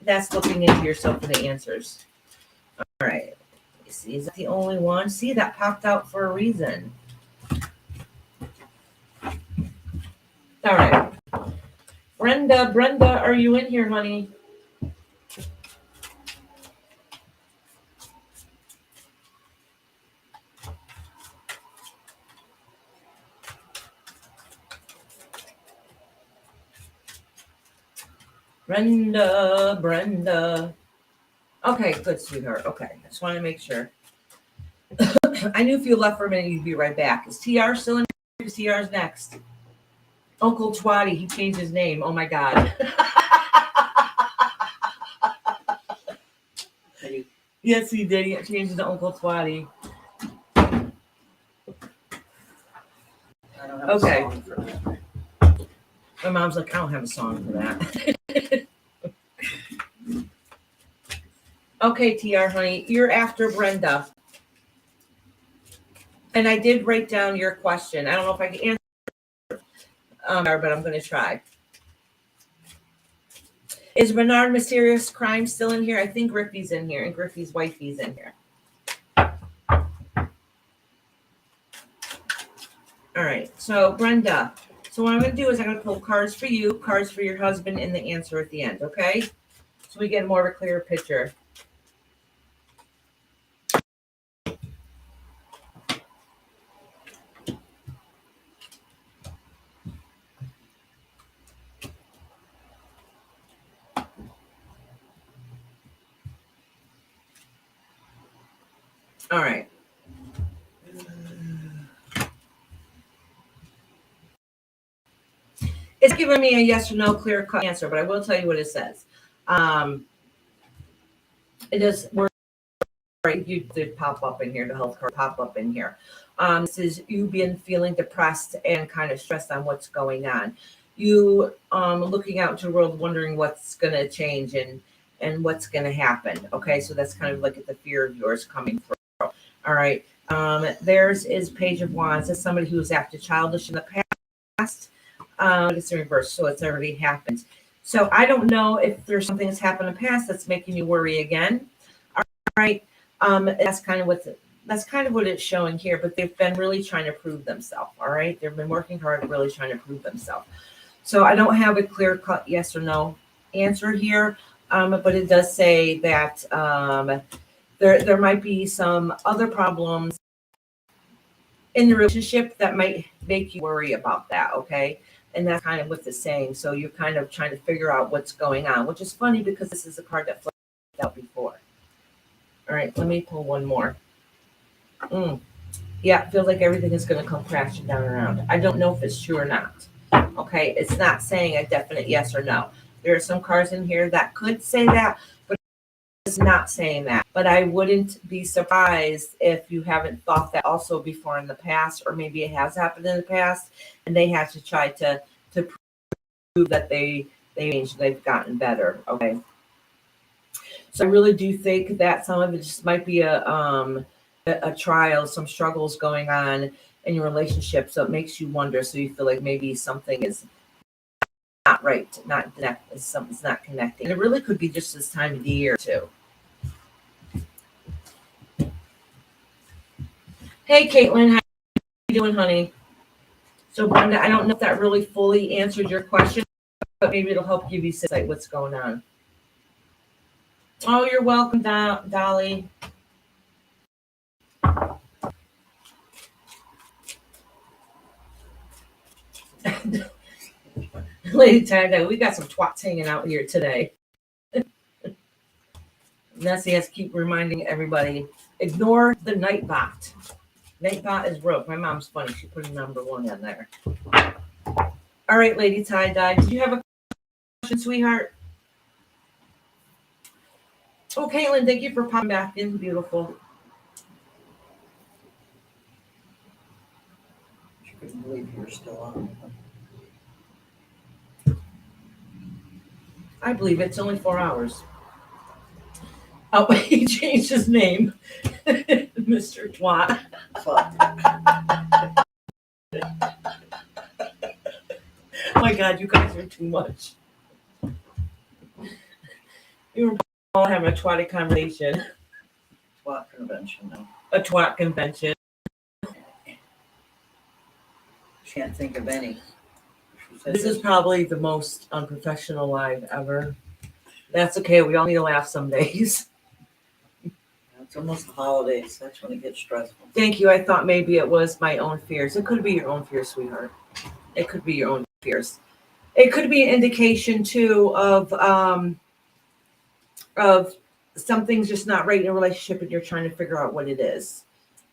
That's looking into yourself for the answers. All right. Let me see. Is that the only one? See, that popped out for a reason. All right. Brenda, are you in here, honey? Brenda. Okay, good, sweetheart. Okay, I just want to make sure. I knew if you left for a minute, you'd be right back. Is TR still in here? TR's next. Uncle Twatty, he changed his name. Oh my God. Yes, he did. He changed it to Uncle Twatty. I don't have Okay. a song for that. My mom's like, I don't have a song for that. Okay, TR, honey, you're after Brenda. And I did write down your question. I don't know if I can answer, but I'm going to try. Is Bernard Mysterious Crime still in here? I think Griffey's in here, and Griffey's wifey's in here. All right, so Brenda. So what I'm going to do is I'm going to pull cards for you, cards for your husband, and the answer at the end, okay? So we get more of a clearer picture. All right. It's giving me a yes or no clear cut answer, but I will tell you what it says. It does work. You did pop up in here, the health card pop up in here. This is you been feeling depressed and kind of stressed on what's going on. You looking out into the world, wondering what's going to change and what's going to happen. Okay, so that's kind of like the fear of yours coming through. All right. Theirs is Page of Wands. It's somebody who was acted childish in the past. It's in reverse, so it's already happened. So I don't know if there's something that's happened in the past that's making you worry again. All right. That's kind of what it's showing here, but they've been really trying to prove themselves. All right. They've been working hard, really trying to prove themselves. So I don't have a clear cut yes or no answer here. But it does say that there might be some other problems in the relationship that might make you worry about that. Okay. And that's kind of what it's saying. So you're kind of trying to figure out what's going on, which is funny because this is a card that flipped out before. All right, let me pull one more. Yeah, it feels like everything is going to come crashing down around. I don't know if it's true or not. Okay, it's not saying a definite yes or no. There are some cards in here that could say that, but it's not saying that. But I wouldn't be surprised if you haven't thought that also before in the past, or maybe it has happened in the past, and they had to try to prove that they've gotten better. Okay. So I really do think that some of it just might be a trial, some struggles going on in your relationship. So it makes you wonder. So you feel like maybe something is not right, something's not connecting. And it really could be just this time of the year too. Hey, Caitlin, how you doing, honey? So Brenda, I don't know if that really fully answered your question, but maybe it'll help give you insight what's going on. Oh, you're welcome, Dolly. Lady Tag, we got some twats hanging out here today. Nessie has to keep reminding everybody, ignore the Nightbot. Nightbot is broke. My mom's funny. She put a number 1 in there. All right, Lady Tie-Dye. Did you have a question, sweetheart? Oh, Caitlin, thank you for popping back in. Beautiful. She couldn't believe you were still on. I believe it's only 4 hours. Oh, he changed his name. Mr. Twat. Fuck. Oh my God, you guys are too much. You were all having a twatty conversation. Twat convention now. A twat convention. Can't think of any. This is probably the most unprofessional live ever. That's okay. We all need to laugh some days. It's almost the holidays. That's when it gets stressful. Thank you. I thought maybe it was my own fears. It could be your own fears, sweetheart. It could be your own fears. It could be an indication too of something's just not right in a relationship and you're trying to figure out what it is.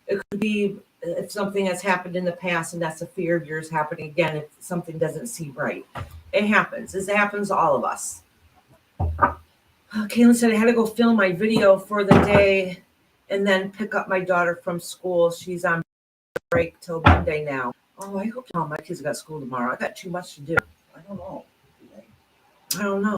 It could be if something has happened in the past and that's a fear of yours happening again if something doesn't seem right. It happens. This happens to all of us. Caitlin said I had to go film my video for the day and then pick up my daughter from school. She's on break till Monday now. Oh, I hope all my kids got school tomorrow. I got too much to do. I don't know. I don't know.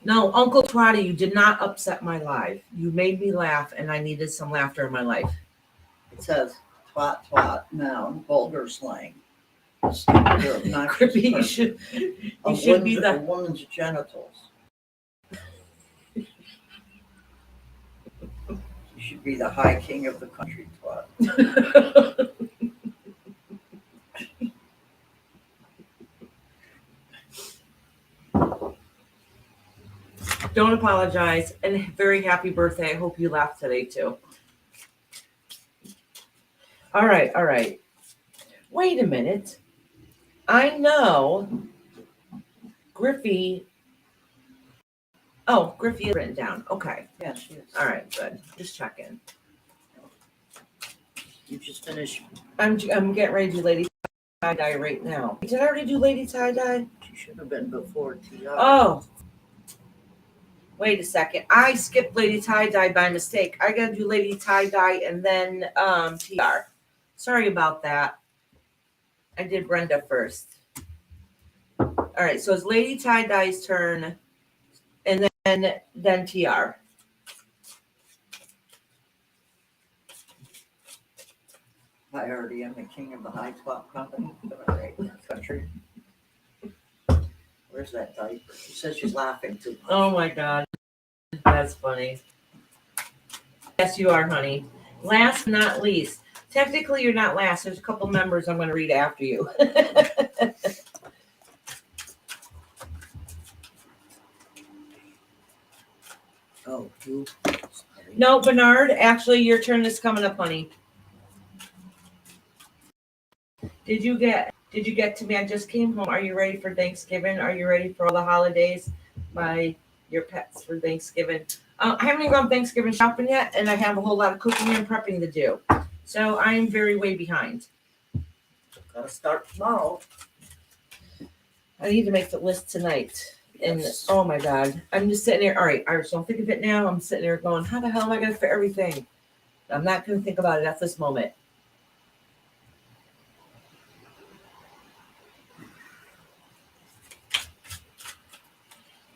No, Uncle Trotty, you did not upset my life. You made me laugh, and I needed some laughter in my life. It says twat twat, noun, vulgar slang. Stupid, obnoxious Crippy, you person. should be A the. woman's genitals. You should be the high king of the country, twat. Don't apologize, and very happy birthday. I hope you laughed today too. All right. Wait a minute. I know Griffey. Oh, Griffey is written down. Okay. Yeah, she is. All right, good. Just checking. You just finished. I'm getting ready to do Lady Tie-Dye right now. Did I already do Lady Tie-Dye? She should have been before TR. Oh. Wait a second. I skipped Lady Tie-Dye by mistake. I gotta do Lady Tie-Dye and then TR. Sorry about that. I did Brenda first. All right, so it's Lady Tie-Dye's turn and then TR. I already am the king of the high twat company. All right, country. Where's that diaper? She says she's laughing too much. Oh my God. That's funny. Yes, you are, honey. Last but not least. Technically, you're not last. There's a couple members I'm going to read after you. Oh, you. No, Bernard, actually, your turn is coming up, honey. Did you get to me? I just came home. Are you ready for Thanksgiving? Are you ready for all the holidays? Your pets for Thanksgiving. I haven't even gone Thanksgiving shopping yet, and I have a whole lot of cooking and prepping to do. So I'm very way behind. Gotta start tomorrow. I need to make the list tonight. And Yes. oh my God, I'm just sitting there. All right, Iris, don't think of it now. I'm sitting there going, how the hell am I going to fit everything? I'm not going to think about it at this moment.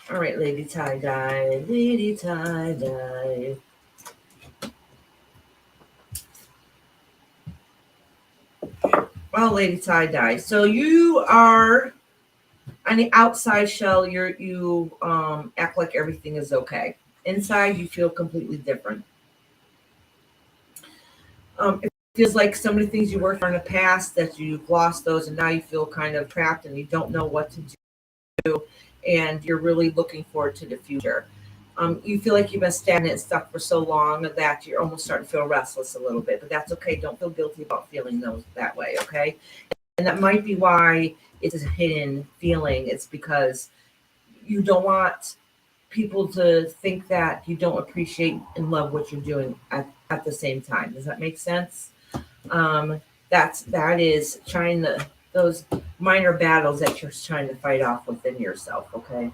All right, Lady Tie-Dye, Lady Tie-Dye. Well, Lady Tie-Dye. So you are on the outside shell. You act like everything is okay. Inside, you feel completely different. It feels like some of the things you worked on in the past that you've lost those, and now you feel kind of trapped and you don't know what to do, and you're really looking forward to the future. You feel like you've been stagnant and stuck for so long that you're almost starting to feel restless a little bit, but that's okay. Don't feel guilty about feeling those that way, okay? And that might be why it's a hidden feeling. It's because you don't want people to think that you don't appreciate and love what you're doing at the same time. Does that make sense? That is trying those minor battles that you're trying to fight off within yourself, okay?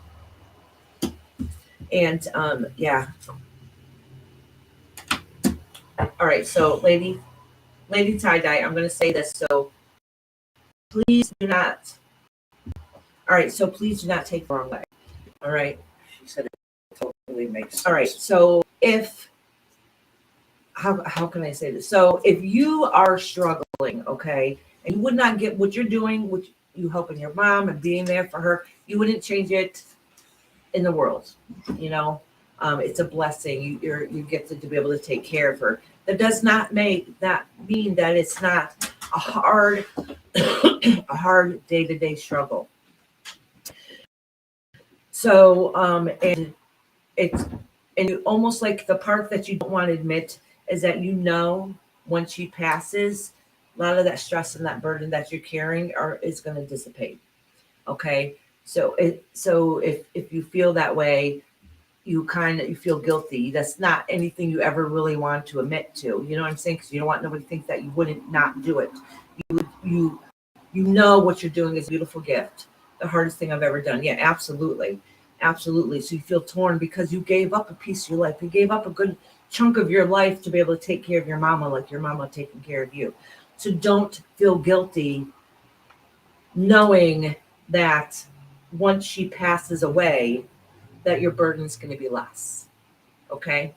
And yeah. All right, so Lady Tie-Dye, I'm gonna say this, so please do not. All right, so please do not take it the wrong way. All right. She said it totally makes sense. All right, so how can I say this? So if you are struggling, okay, and you would not get what you're doing, which you helping your mom and being there for her, you wouldn't change it in the world. You know, it's a blessing. You get to be able to take care of her. That does not mean that it's not a hard day-to-day struggle. So and you almost like the part that you don't want to admit is that when she passes, A lot of that stress and that burden that you're carrying is going to dissipate. Okay. So if you feel that way, you feel guilty. That's not anything you ever really want to admit to. You know what I'm saying? Because you don't want nobody to think that you wouldn't not do it. You you know what you're doing is a beautiful gift. The hardest thing I've ever done. Yeah, absolutely. Absolutely. So you feel torn because you gave up a piece of your life. You gave up a good chunk of your life to be able to take care of your mama like your mama taking care of you. So don't feel guilty knowing that once she passes away, that your burden is going to be less. Okay.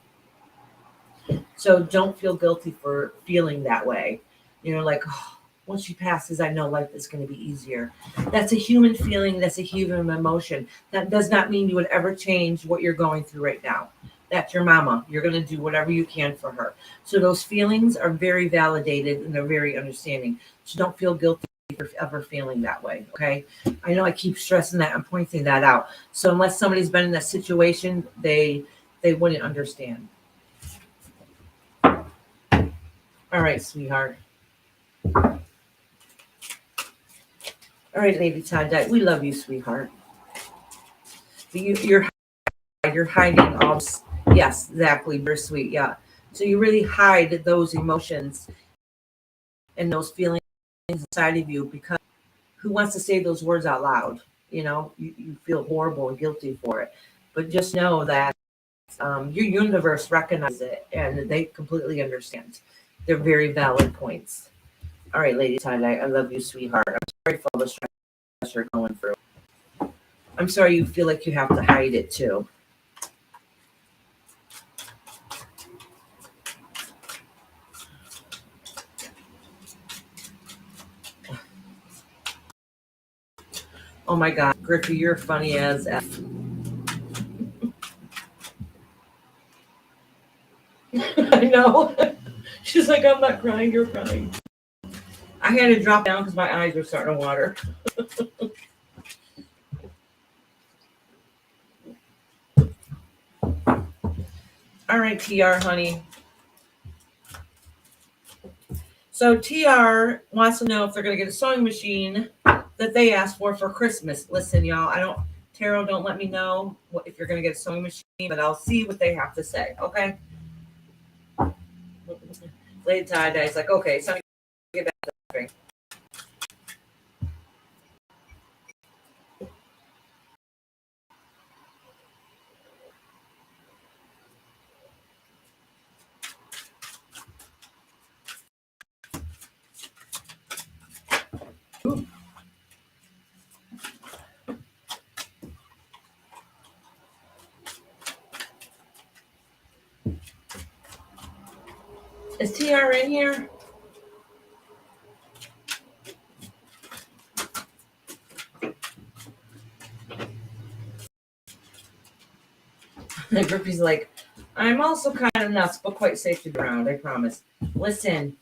So don't feel guilty for feeling that way. You know, like, oh, once she passes, I know life is going to be easier. That's a human feeling. That's a human emotion. That does not mean you would ever change what you're going through right now. That's your mama. You're going to do whatever you can for her. So those feelings are very validated and they're very understanding. So don't feel guilty for ever feeling that way. Okay. I know I keep stressing that and pointing that out. So unless somebody's been in that situation, they wouldn't understand. All right, sweetheart. All right, Lady Tie-Dye, we love you, sweetheart. You're hiding all this. Yes, exactly. Very sweet. Yeah. So you really hide those emotions and those feelings inside of you because who wants to say those words out loud? You know, you feel horrible and guilty for it. But just know that your universe recognizes it and they completely understand. They're very valid points. All right, Lady Tie-Dye, I love you, sweetheart. I'm sorry for all the stress you're going through. I'm sorry you feel like you have to hide it too. Oh my God, Griffey, you're funny as F. I know. She's like, I'm not crying, you're crying. I had to drop down because my eyes were starting to water. All right, TR, honey. So TR wants to know if they're going to get a sewing machine that they asked for Christmas. Listen, y'all, Tarot, don't let me know if you're going to get a sewing machine, but I'll see what they have to say, okay? Lady Tie-Dye's like, okay, so get back to the drink. Is TR in here? And Griffey's like, I'm also kind of nuts, but quite safe to be around, I promise. Listen,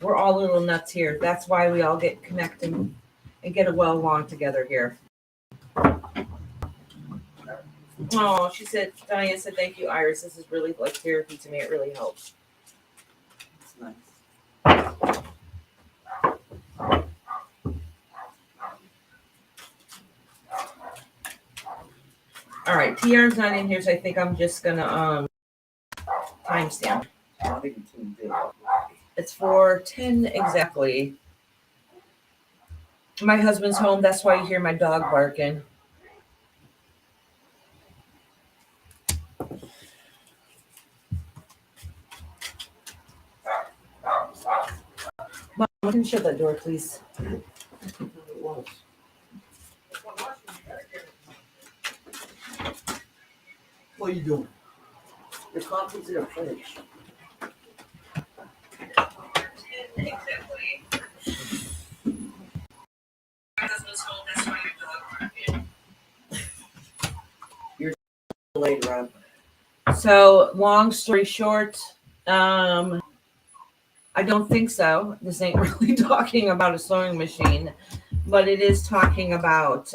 we're all little nuts here. That's why we all get connected and get well along together here. Oh, she said, Diane said, thank you, Iris. This is really like therapy to me. It really helps. It's nice. All right, TR's not in here, so I think I'm just gonna timestamp. It's 4:10 exactly. My husband's home. That's why you hear my dog barking. Mom, can you shut that door, please? What are you doing? The coffee's in the fridge. Exactly. My husband's home. That's why your dog barking. You're late, Rob. So, long story short, I don't think so. This ain't really talking about a sewing machine, but it is talking about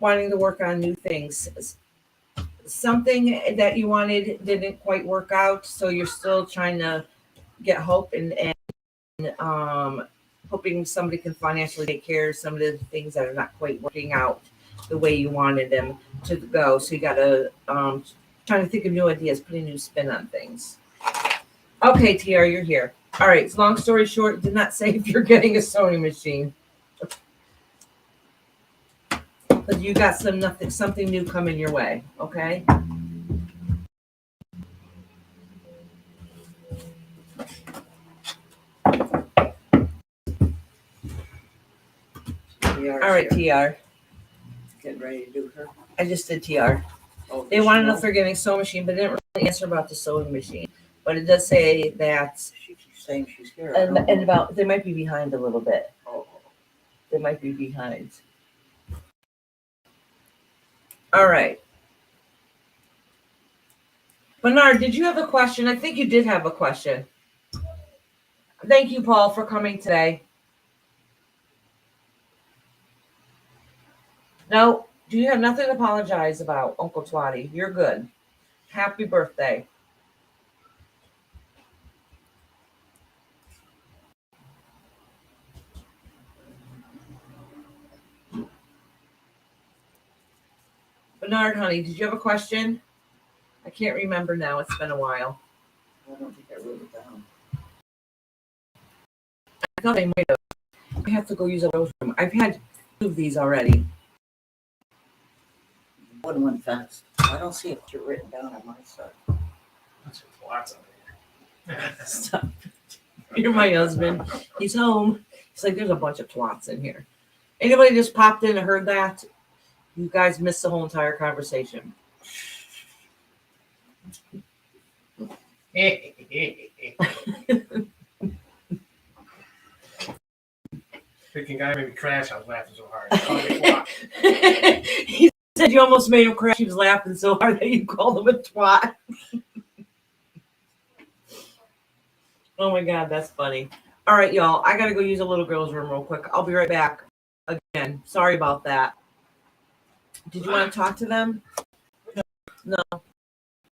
wanting to work on new things. Something that you wanted didn't quite work out, so you're still trying to get hope and hoping somebody can financially take care of some of the things that are not quite working out the way you wanted them to go. So you got to trying to think of new ideas, put a new spin on things. Okay, TR, you're here. All right. So long story short, did not say if you're getting a sewing machine, but you got something new coming your way. Okay. TR's All right, here. TR. Getting ready to do her. I just did TR. Oh, They want to know if they're getting a sewing machine, but they didn't really answer about the sewing machine. But it does say that, She keeps saying she's here. and about they might be behind a little bit. Oh. They might be behind. All right. Bernard, did you have a question? I think you did have a question. Thank you, Paul, for coming today. No, do you have nothing to apologize about, Uncle Twatty? You're good. Happy birthday. Bernard, honey, did you have a question? I can't remember now. It's been a while. I don't think I wrote it down. I thought I might have. I have to go use a room. I've had 2 of these already. One went fast. I don't see it written down on my side. That's lots of it. Stop. You're my husband. He's home. He's like, there's a bunch of twats in here. Anybody just popped in and heard that? You guys missed the whole entire conversation. Freaking guy made me crash. I was laughing so hard. Oh, He said you almost made him crash. He was laughing so hard that you called him a twat. Oh my God, that's funny. All right, y'all. I got to go use a little girl's room real quick. I'll be right back again. Sorry about that. Did you want to talk to them? No.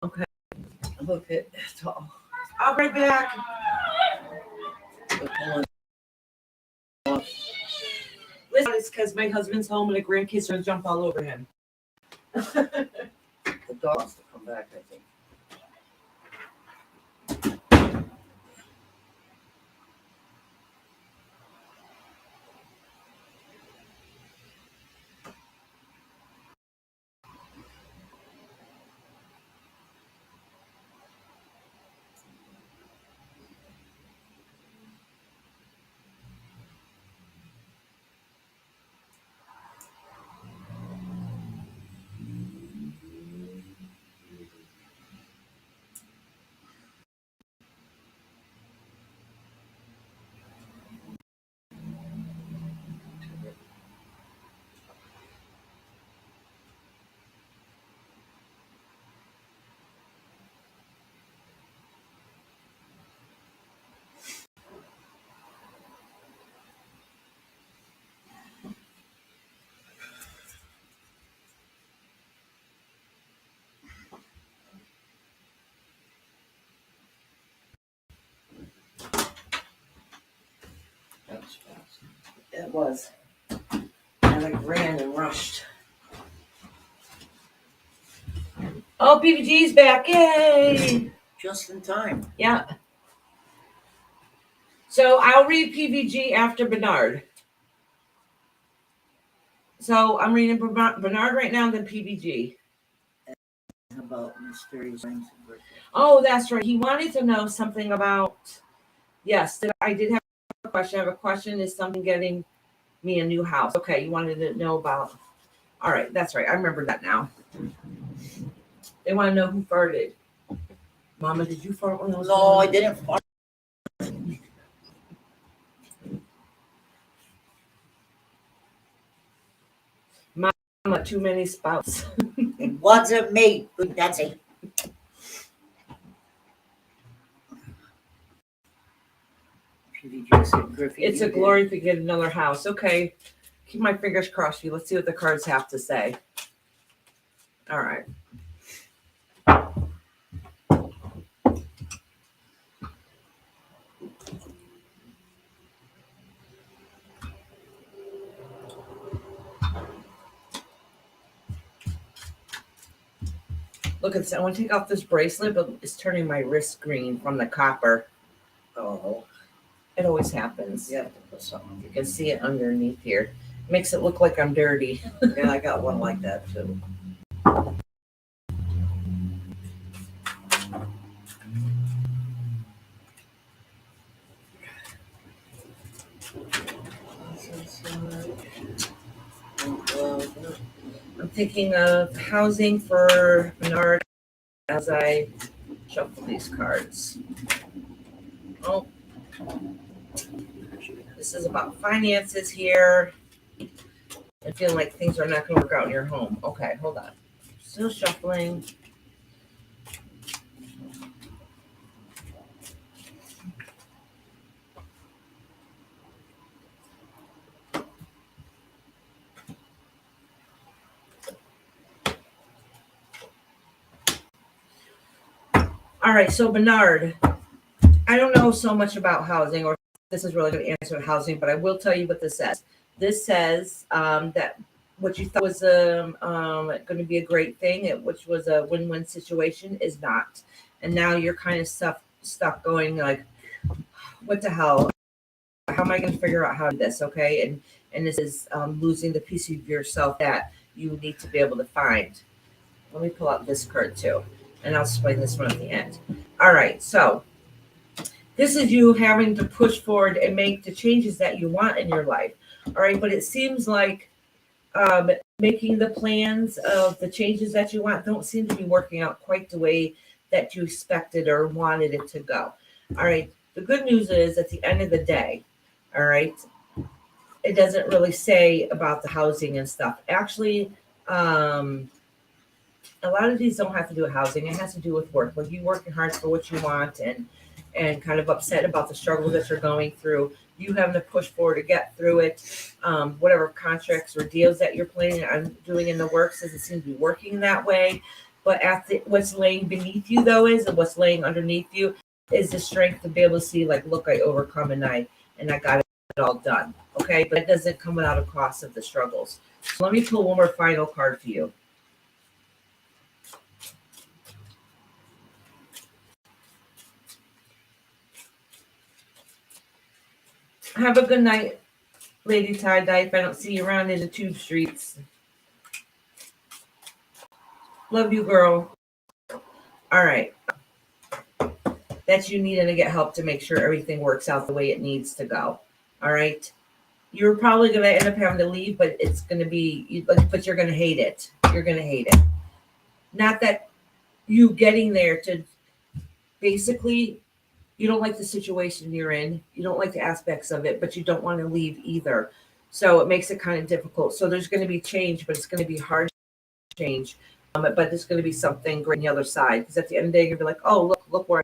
Okay. Look at it all. I'll be right back. Listen, it's because my husband's home and the grandkids are going to jump all over him. The dog wants to come back, I think. That was fast. It was. And I ran and rushed. Oh, PVG's back. Yay. Just in time. Yeah. So I'll read PVG after Bernard. So I'm reading Bernard right now, then PVG. How about mysterious things and birthday? Oh, that's right. He wanted to know something about. Yes, I did have a question. I have a question. Is something getting me a new house? Okay, you wanted to know about. All right, that's right. I remember that now. They want to know who farted. Mama, did you fart when I was No, I didn't fart. Mama, too many spouts. It wasn't me. That's it. PVG said Griffey. It's a glory to get another house. Okay, keep my fingers crossed for you. Let's see what the cards have to say. All right. Look at this. I want to take off this bracelet, but it's turning my wrist green from the copper. Oh, It always happens. you have to put something. You can see it underneath here. Makes it look like I'm dirty. Yeah, I got one like that too. I'm thinking of housing for Bernard as I shuffle these cards. Oh, this is about finances here and feeling like things are not going to work out in your home. Okay, hold on. Still shuffling. All right, so Bernard, I don't know so much about housing, or if this is really going to answer housing, but I will tell you what this says. This says that what you thought was going to be a great thing, which was a win-win situation, is not. And now you're kind of stuck going like, what the hell? How am I going to figure out how to do this? Okay, and this is losing the piece of yourself that you need to be able to find. Let me pull out this card too, and I'll explain this one at the end. All right, so this is you having to push forward and make the changes that you want in your life. All right, but it seems like making the plans of the changes that you want don't seem to be working out quite the way that you expected or wanted it to go. All right, the good news is at the end of the day, all right, it doesn't really say about the housing and stuff. Actually, a lot of these don't have to do with housing. It has to do with work. When you're working hard for what you want and kind of upset about the struggle that you're going through, you having to push forward to get through it. Whatever contracts or deals that you're planning on doing in the works doesn't seem to be working that way. But what's laying beneath you though and what's laying underneath you is the strength to be able to see, like, look, I overcome and I got it all done. Okay, but it doesn't come without a cost of the struggles. So let me pull one more final card for you. Have a good night, Lady Tie-Dye, if I don't see you around in the tube streets. Love you, girl. All right. That's you needing to get help to make sure everything works out the way it needs to go. All right. You're probably going to end up having to leave, but it's going to be, but you're going to hate it. You're going to hate it. Not that you getting there to basically, you don't like the situation you're in. You don't like the aspects of it, but you don't want to leave either. So it makes it kind of difficult. So there's going to be change, but it's going to be hard change. But there's going to be something great on the other side. Because at the end of the day, you're going to be like, oh, look where I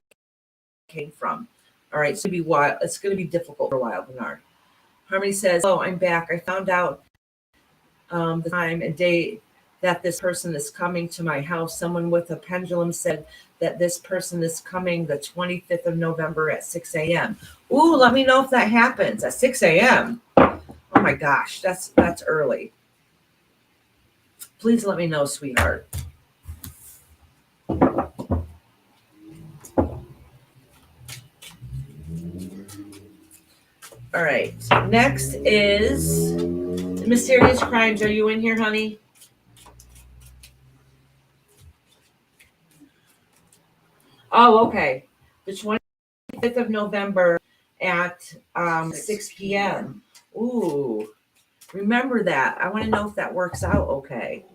came from. All right. So it's going to be difficult for a while, Bernard. Harmony says, oh, I'm back. I found out the time and date that this person is coming to my house. Someone with a pendulum said that this person is coming the 25th of November at 6 a.m. Ooh, let me know if that happens at 6 a.m. Oh my gosh, that's early. Please let me know, sweetheart. All right, next is Mysterious Crimes. Are you in here, honey? Oh, okay. The 25th of November at 6 p.m. Ooh, remember that. I want to know if that works out okay.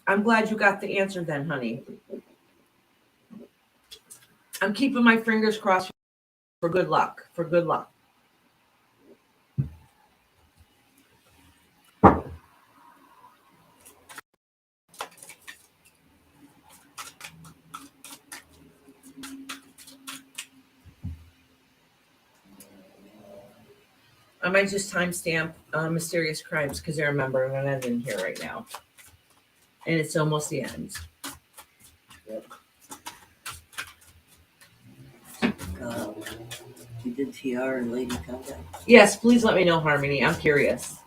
I'm glad you got the answer then, honey. I'm keeping my fingers crossed for good luck. For good luck. I might just timestamp Mysterious Crimes because I remember I'm not in here right now. And it's almost the end. You did TR and Lady Tie-Dye? Yes, please let me know, Harmony. I'm curious.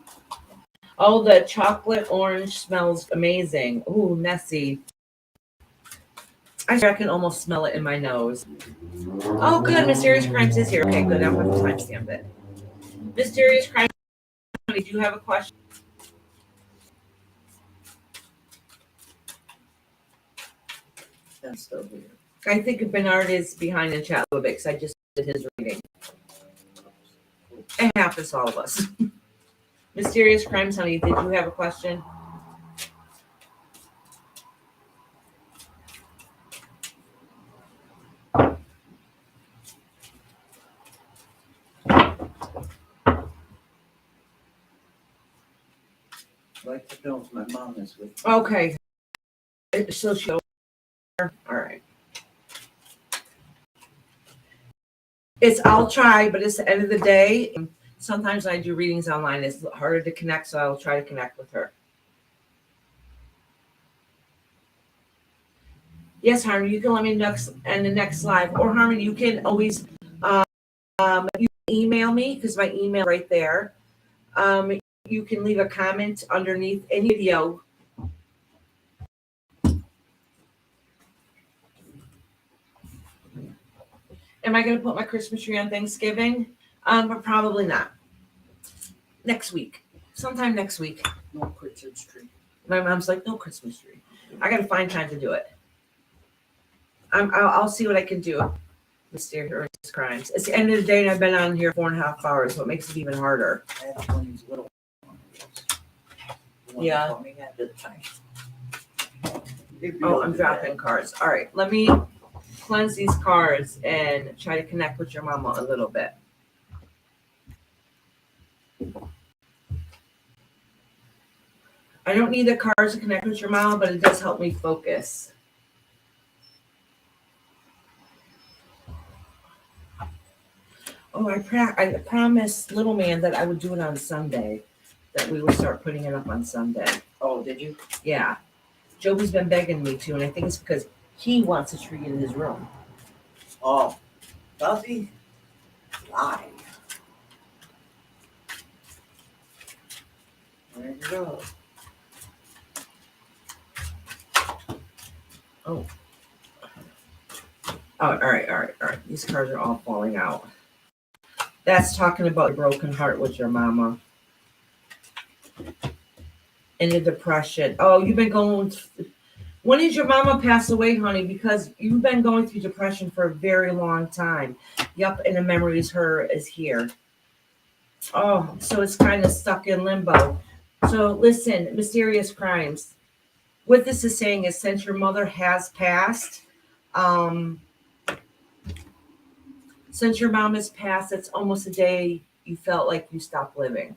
Oh, the chocolate orange smells amazing. Ooh, messy. I can almost smell it in my nose. Oh, good. Mysterious Crimes is here. Okay, good. I'm going to timestamp it. Mysterious Crimes, did you have a question? That's so weird. I think Bernard is behind in chat a little bit because I just did his reading. It happens to all of us. Mysterious Crimes, honey, did you have a question? I'd like to know if my mom is with me. Okay. So she, all right. I'll try, but it's the end of the day. Sometimes I do readings online. It's harder to connect, so I'll try to connect with her. Yes, Harmony, you can let me know in the next live. Or Harmony, you can always you can email me because my email right there. You can leave a comment underneath any video. Am I going to put my Christmas tree on Thanksgiving? But probably not. Next week. Sometime next week. No Christmas tree. My mom's like, no Christmas tree. I got to find time to do it. I'll see what I can do. Mysterious Crimes. It's the end of the day, and I've been on here 4.5 hours, so it makes it even harder. I have one of these little ones. The one Yeah. that taught me how to type. Oh, I'm dropping cards. All right, let me cleanse these cards and try to connect with your mama a little bit. I don't need the cards to connect with your mama, but it does help me focus. Oh, I promised Little Man that I would do it on Sunday, that we would start putting it up on Sunday. Oh, did you? Yeah. Joey's been begging me to, and I think it's because he wants a tree in his room. Oh, does he? Lie. There you go. Oh, all right. These cards are all falling out. That's talking about a broken heart with your mama. And the depression. Oh, you've been going. When did your mama pass away, honey? Because you've been going through depression for a very long time. Yup, and the memory is her is here. Oh, so it's kind of stuck in limbo. So listen, Mysterious Crimes. What this is saying is, since your mother has passed, since your mom has passed, it's almost a day you felt like you stopped living.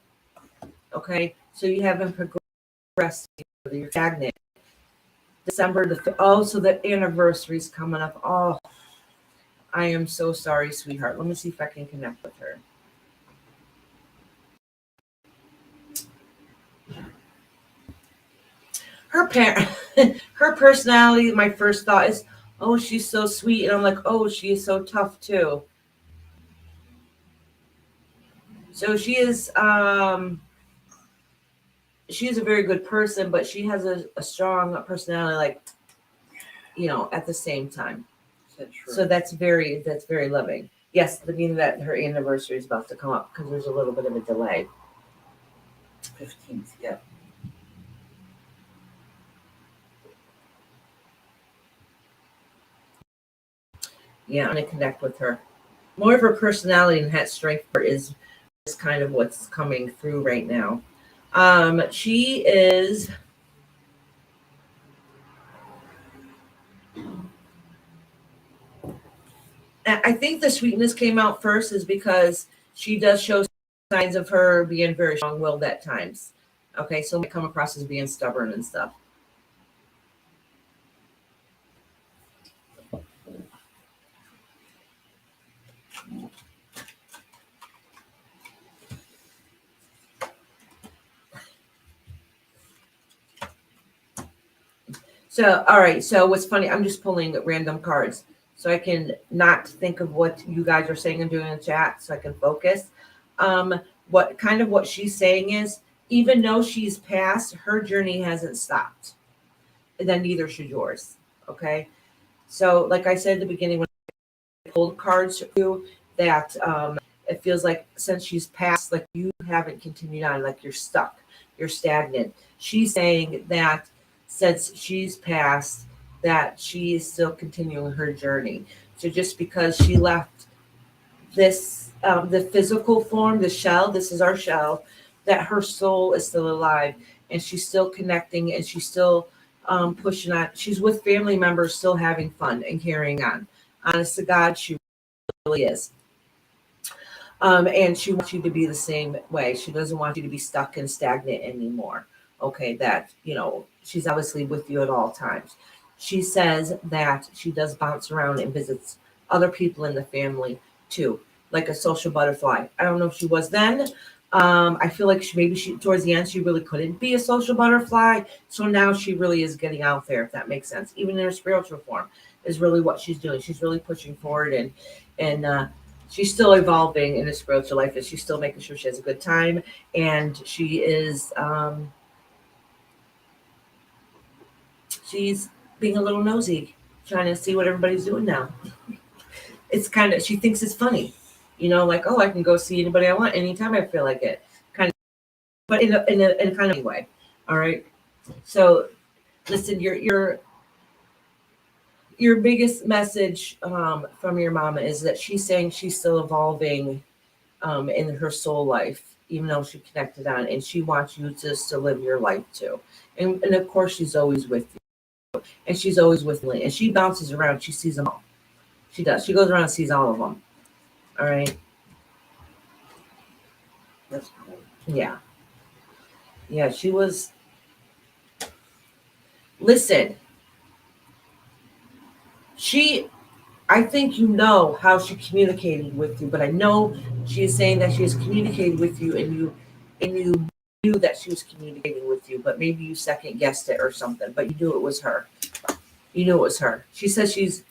Okay, so you haven't progressed. You're stagnant. December so the anniversary's coming up. Oh, I am so sorry, sweetheart. Let me see if I can connect with her. Her personality, my first thought is, oh, she's so sweet. And I'm like, oh, she is so tough too. So she is a very good person, but she has a strong personality, like, at the same time. So that's very loving. Yes, the meaning that her anniversary is about to come up because there's a little bit of a delay. 15th, yeah. Yeah, I'm gonna connect with her. More of her personality and that strength is kind of what's coming through right now. She is. I think the sweetness came out first is because she does show signs of her being very strong-willed at times. Okay, so it come across as being stubborn and stuff. So, all right. So what's funny, I'm just pulling random cards so I can not think of what you guys are saying and doing in the chat so I can focus. What she's saying is even though she's passed, her journey hasn't stopped. And then neither should yours. Okay. So, like I said at the beginning, when I pulled cards for you, that it feels like since she's passed, like you haven't continued on, like you're stuck, you're stagnant. She's saying that since she's passed, that she is still continuing her journey. So just because she left this, the physical form, the shell, this is our shell, that her soul is still alive and she's still connecting and she's still pushing on. She's with family members, still having fun and carrying on. Honest to God, she really is. And she wants you to be the same way. She doesn't want you to be stuck and stagnant anymore. Okay, that, she's obviously with you at all times. She says that she does bounce around and visits other people in the family too, like a social butterfly. I don't know if she was then. I feel like she towards the end she really couldn't be a social butterfly. So now she really is getting out there, if that makes sense. Even in her spiritual form is really what she's doing. She's really pushing forward and she's still evolving in her spiritual life, and she's still making sure she has a good time. And she is she's being a little nosy, trying to see what everybody's doing now. It's kind of, she thinks it's funny, like, oh, I can go see anybody I want anytime I feel like it, kind of, but in a kind of way. All right. So listen, your biggest message from your mama is that she's saying she's still evolving in her soul life, even though she connected on, and she wants you to live your life too. And of course, she's always with you, and she's always with Lynn, and she bounces around. She sees them all. She does. She goes around and sees all of them. All right. That's cool. Yeah. Yeah. She was. Listen. I think how she communicated with you, but I know she is saying that she has communicated with you, and you knew that she was communicating with you, but maybe you second guessed it or something, but you knew it was her. You knew it was her. She says she's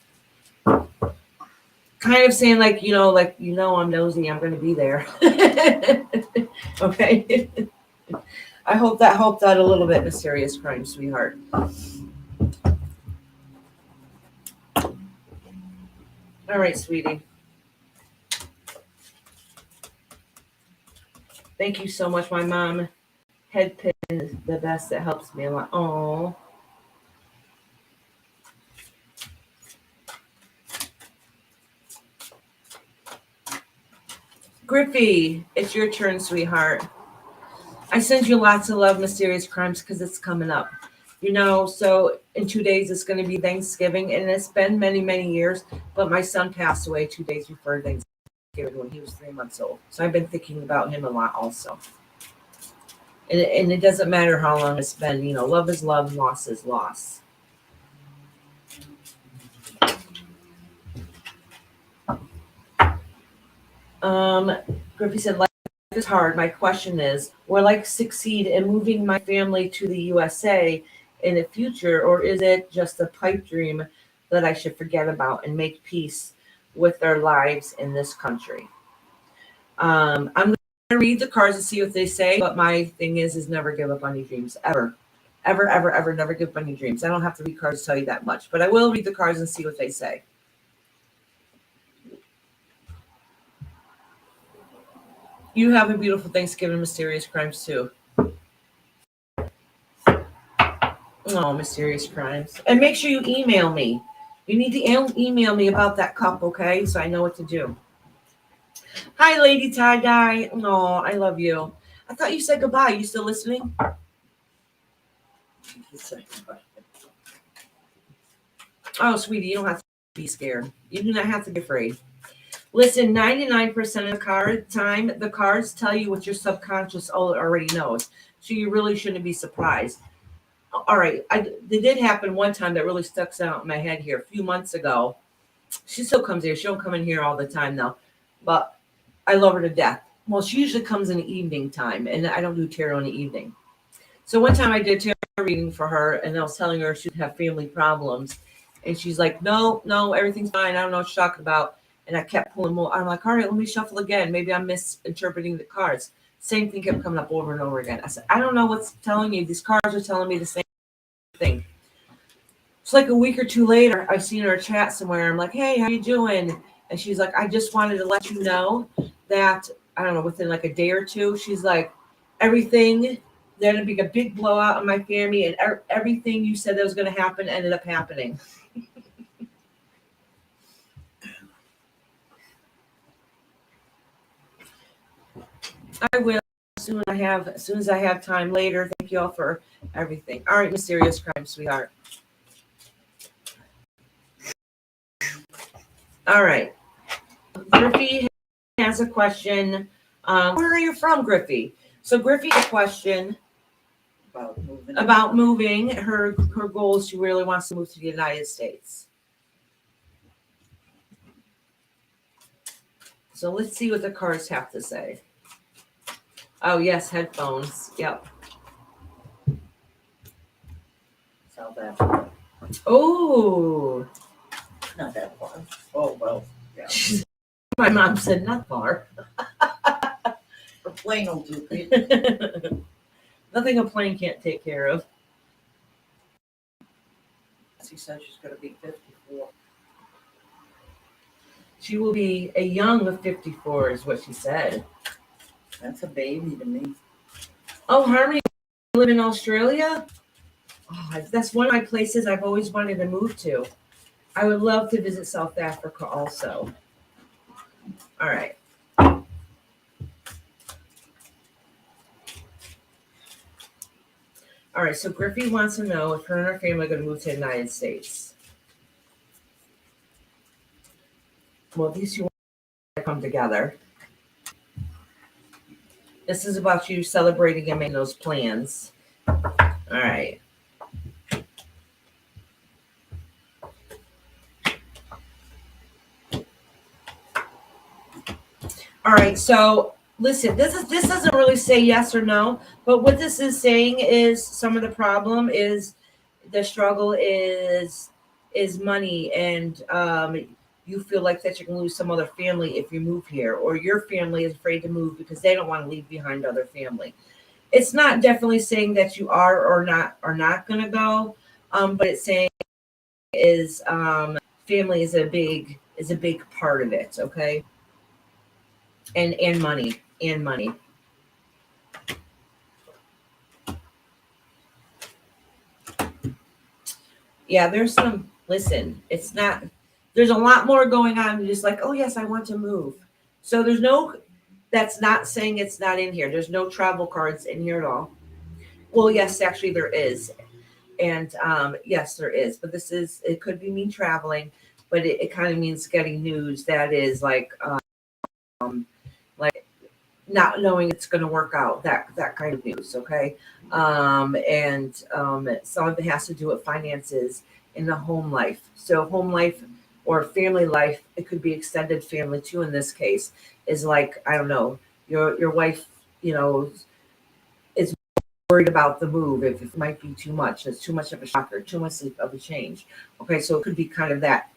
kind of saying like, I'm nosy, I'm gonna be there. Okay. I hope that helped out a little bit, Mysterious Crime, sweetheart. All right, sweetie. Thank you so much. My mom head pin is the best. It helps me a lot. Oh. Griffey, it's your turn, sweetheart. I send you lots of love, Mysterious Crimes, because it's coming up. So in 2 days it's going to be Thanksgiving, and it's been many, many years, but my son passed away 2 days before Thanksgiving when he was 3 months old. So I've been thinking about him a lot also. And it doesn't matter how long it's been, love is love, loss is loss. Griffey said, life is hard. My question is, will I succeed in moving my family to the USA in the future, or is it just a pipe dream that I should forget about and make peace with their lives in this country? I'm going to read the cards and see what they say, but my thing is never give up on your dreams, ever. Ever, ever, ever, never give up on your dreams. I don't have to read cards to tell you that much, but I will read the cards and see what they say. You have a beautiful Thanksgiving, Mysterious Crimes, too. Oh, Mysterious Crimes. And make sure you email me. You need to email me about that cup, okay? So I know what to do. Hi, Lady Tie-Dye. Oh, I love you. I thought you said goodbye. You still listening? Oh, sweetie, you don't have to be scared. You do not have to be afraid. Listen, 99% of the time, the cards tell you what your subconscious already knows. So you really shouldn't be surprised. All right. It did happen one time that really stuck out in my head here a few months ago. She still comes here. She don't come in here all the time though, but I love her to death. Well, she usually comes in the evening time, and I don't do tarot in the evening. So one time I did tarot reading for her, and I was telling her she'd have family problems, and she's like, no, everything's fine. I don't know what you're talking about. And I kept pulling more. I'm like, all right, let me shuffle again. Maybe I'm misinterpreting the cards. Same thing kept coming up over and over again. I said, I don't know what's telling you. These cards are telling me the same thing. It's like a week or two later, I've seen her chat somewhere. I'm like, hey, how you doing? And she's like, I just wanted to let you know that, I don't know, within like a day or two, she's like, everything, there's going to be a big blowout in my family, and everything you said that was going to happen ended up happening. I will as soon as I have time later. Thank you all for everything. All right, mysterious crime, sweetheart. All right. Griffey has a question. Where are you from, Griffey? So Griffey has a question about moving. Her goal is she really wants to move to the United States. So let's see what the cards have to say. Oh, yes, headphones. Yep. South Africa. Oh, Not that far. Oh, well, yeah. my mom said not far. The plane will do it. Nothing a plane can't take care of. She said she's going to be 54. She will be a young 54 is what she said. That's a baby to me. Oh, Harmony, you live in Australia? Oh, that's one of my places I've always wanted to move to. I would love to visit South Africa also. All right. All right, so Griffey wants to know if her and her family are going to move to the United States. Well, these two want to come together. This is about you celebrating and making those plans. All right. All right, so listen, this doesn't really say yes or no, but what this is saying is some of the problem is the struggle is money, and you feel like that you can lose some other family if you move here, or your family is afraid to move because they don't want to leave behind other family. It's not definitely saying that you are or not going to go, but it's saying is family is a big part of it, okay? And money. Yeah, there's some, listen, it's not, there's a lot more going on than just like, oh yes, I want to move. So there's no, that's not saying it's not in here. There's no travel cards in here at all. Well, yes, actually there is. And yes, there is, but this is, it could be me traveling, but it kind of means getting news that is like not knowing it's going to work out, that kind of news. Okay. And some of it has to do with finances in the home life. So home life or family life, it could be extended family too. In this case is like, I don't know, your wife, is worried about the move. If it might be too much, it's too much of a shocker, too much of a change. Okay. So it could be kind of that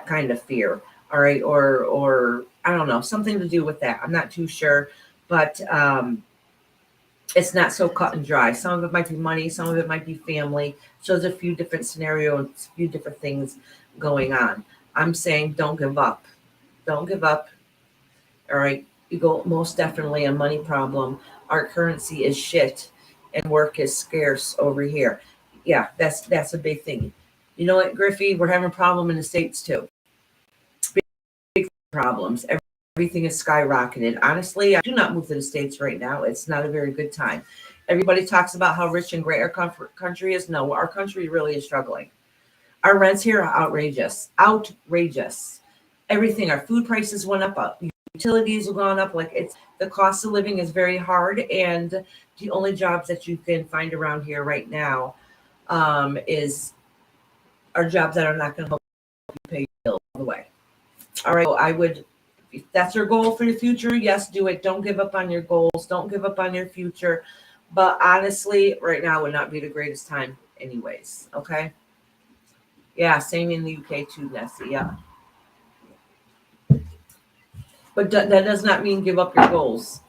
kind of fear. All right. Or I don't know, something to do with that. I'm not too sure, but it's not so cut and dry. Some of it might be money, some of it might be family. So there's a few different scenarios, a few different things going on. I'm saying don't give up. Don't give up. All right. You go most definitely a money problem. Our currency is shit and work is scarce over here. Yeah, that's a big thing. You know what, Griffey? We're having a problem in the States too. Big problems. Everything is skyrocketed. Honestly, I do not move to the States right now. It's not a very good time. Everybody talks about how rich and great our country is. No, our country really is struggling. Our rents here are outrageous. Outrageous. Everything. Our food prices went up. Utilities have gone up. Like it's the cost of living is very hard, and the only jobs that you can find around here right now are jobs that are not going to help you pay your bills all the way. All right. So I would. If that's your goal for your future, yes, do it. Don't give up on your goals. Don't give up on your future. But honestly, right now would not be the greatest time anyways. Okay. Yeah, same in the UK too, Nessie. Yeah. But that does not mean give up your goals.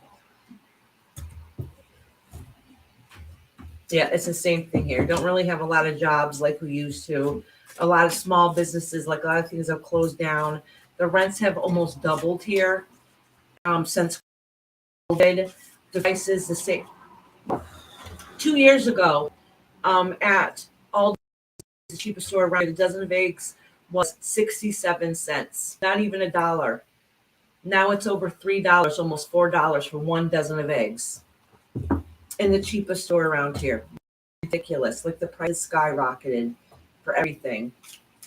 Yeah, it's the same thing here. Don't really have a lot of jobs like we used to. A lot of small businesses, like a lot of things have closed down. The rents have almost doubled here since COVID. The price is the same. 2 years ago, at all the cheapest store around, a dozen of eggs was 67 cents, not even a dollar. Now it's over $3, almost $4 for one dozen of eggs in the cheapest store around here. Ridiculous. Like the price skyrocketed for everything.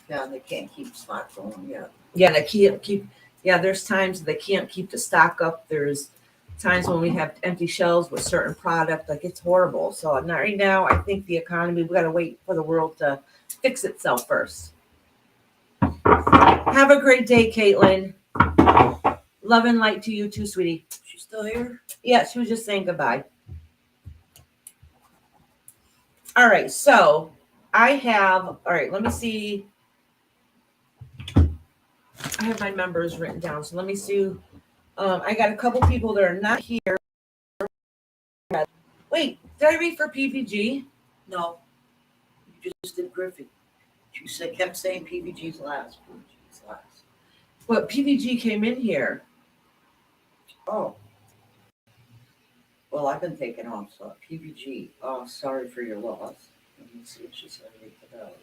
Yeah, they can't keep stock going yet. Yeah, they can't keep. Yeah, there's times they can't keep the stock up. There's times when we have empty shelves with certain product. Like it's horrible. So not right now. I think the economy. We got to wait for the world to fix itself first. Have a great day, Caitlin. Love and light to you too, sweetie. She's still here? Yeah, she was just saying goodbye. All right, so I have. All right, let me see. I have my numbers written down. So let me see. I got a couple people that are not here. Wait, did I read for PVG? No. You just did Griffey. You said, kept saying PVG's last. PVG's last. But PVG came in here. Oh. Well, I've been taken off, so PVG. Oh, sorry for your loss. Let me see if she's going to read the bells.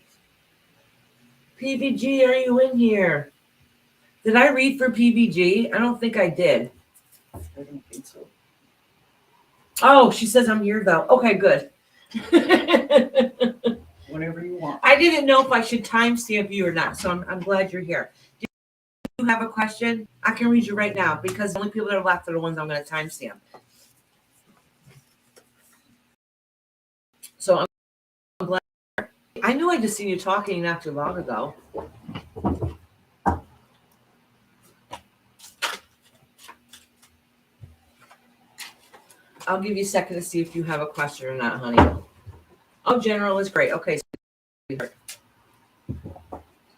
PVG, are you in here? Did I read for PVG? I don't think I did. I don't think so. Oh, she says I'm here though. Okay, good. Whenever you want. I didn't know if I should timestamp you or not, so I'm glad you're here. Do you have a question? I can read you right now because the only people that are left are the ones I'm going to timestamp. So I'm glad. I knew I just seen you talking not too long ago. I'll give you a second to see if you have a question or not, honey. Oh, general is great. Okay. Let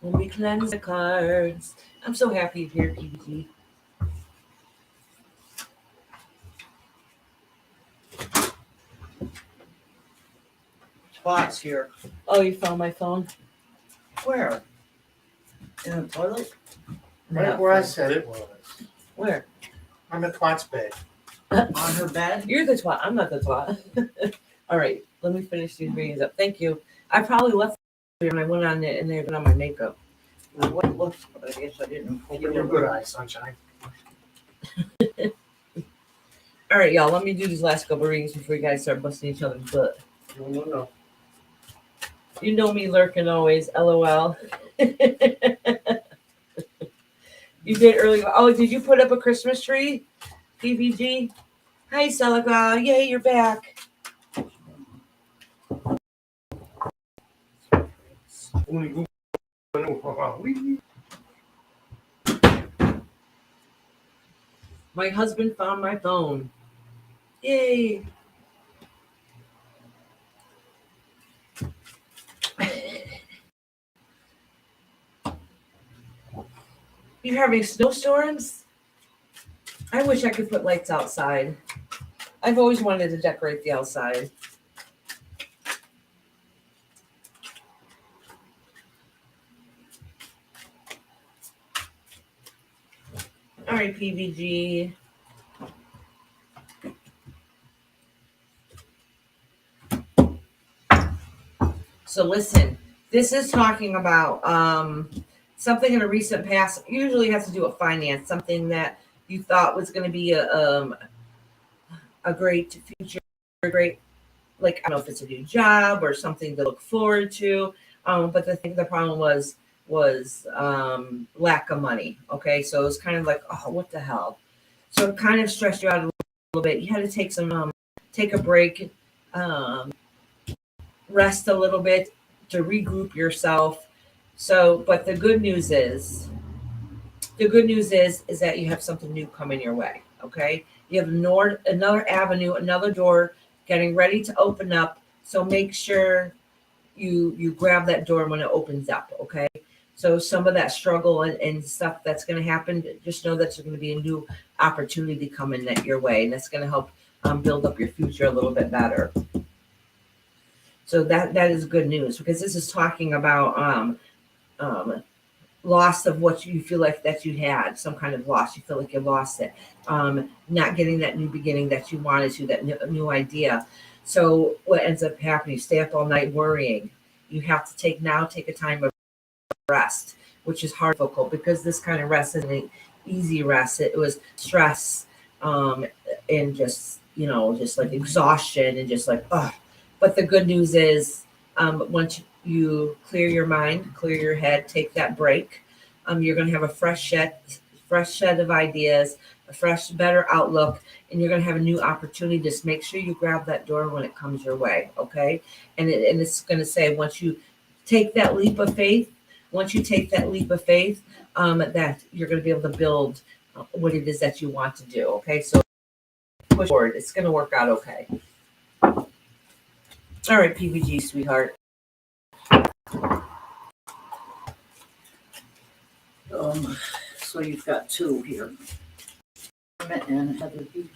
me cleanse the cards. I'm so happy you're here, PVG. Twat's here. Oh, you found my phone? Where? In the toilet? Right where I said it was. Where? On the twat's bed. On her bed? You're the twat. I'm not the twat. All right. Let me finish these readings up. Thank you. I probably left it when I went on it and they put on my makeup. Well, what looks, but I guess I didn't. Open your good eyes, sunshine. All right, y'all. Let me do these last couple readings before you guys start busting each other's butt. No. You know me lurking always. LOL. You did early. Oh, did you put up a Christmas tree? PVG? Hi, Celica. Yay, you're back. My husband found my phone. Yay. You're having snowstorms? I wish I could put lights outside. I've always wanted to decorate the outside. All right, PVG. So listen, this is talking about something in a recent past. Usually has to do with finance, something that you thought was going to be a great future, great, like I don't know if it's a new job or something to look forward to. But the problem was lack of money. Okay, so it was kind of like, oh, what the hell? So it kind of stressed you out a little bit. You had to take a break, rest a little bit to regroup yourself. So, but the good news is that you have something new coming your way. Okay, you have another avenue, another door getting ready to open up. So make sure you grab that door when it opens up. Okay. So some of that struggle and stuff that's going to happen, just know that there's going to be a new opportunity coming your way, and that's going to help build up your future a little bit better. So that is good news, because this is talking about loss of what you feel like that you had, some kind of loss. You feel like you lost it. Not getting that new beginning that you wanted to, that new idea. So what ends up happening? You stay up all night worrying. You have to take a time of rest, which is hard because this kind of rest isn't an easy rest. It was stress, and just just like exhaustion and just like ugh. But the good news is, once you clear your mind, clear your head, take that break, you're going to have a fresh set of ideas, a fresh, better outlook, and you're going to have a new opportunity. Just make sure you grab that door when it comes your way, okay? And it's going to say, once you take that leap of faith, that you're going to be able to build what it is that you want to do, okay? So push forward. It's going to work out okay. All right, PVG, sweetheart. So you've got two here. And Heather B.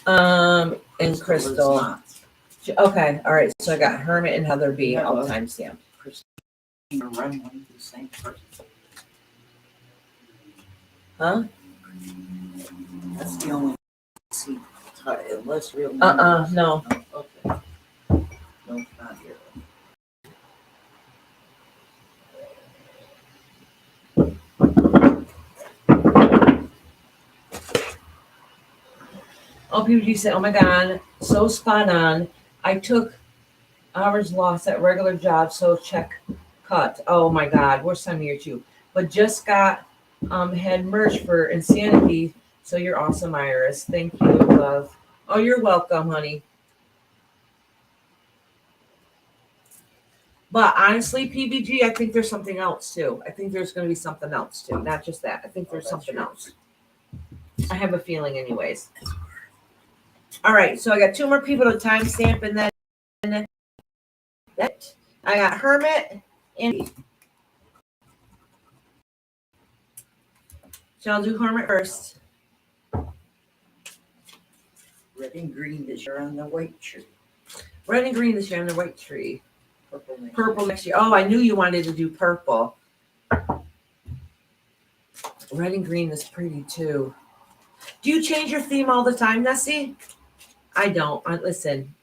And It's Crystal. not. Okay, all right. So I got Hermit and Heather B. Yeah, I'll well. timestamp. Christina Renman, the same person. Huh? That's the only see unless real. No. No, okay. No, not here. Oh, PVG said, oh my God, so spot on. I took hours lost at regular job, so check cut. Oh my God, worst time of year too. But just got had merch for Insanity. So you're awesome, Iris. Thank you, love. Oh, you're welcome, honey. But honestly, PVG, I think there's something else too. I think there's going to be something else too, not just that. I think there's something else. I have a feeling, anyways. All right, so I got two more people to timestamp, and then that I got Hermit and. So I'll do Hermit first. Red and green this year on the white tree. Red and green this year on the white tree. Purple next Purple next year. Oh, I knew you wanted to do purple. Red and green is pretty too. Do you change your theme all the time, Nessie? I don't. Listen,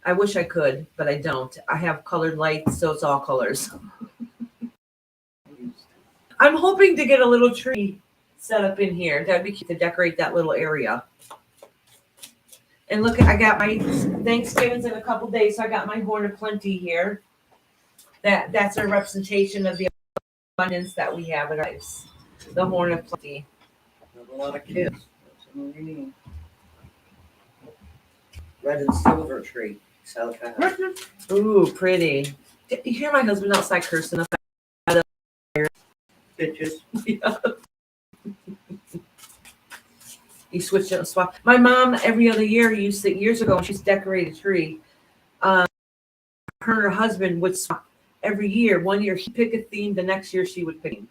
I wish I could, but I don't. I have colored lights, so it's all colors. I'm hoping to get a little tree set up in here. That'd be cute to decorate that little area. And look, I got my Thanksgiving's in a couple days, so I got my Horn of Plenty here. That's a representation of the abundance that we have in our lives. The Horn of Plenty. Have a lot of kids. That's what we need. Red and silver tree. South Carolina. Ooh, pretty. You hear my husband outside cursing up? Bitches. Yeah. He switched it and swapped. My mom, every other year, years ago, when she's decorated a tree, her and her husband would swap every year. One year he'd pick a theme, the next year she would pick a theme.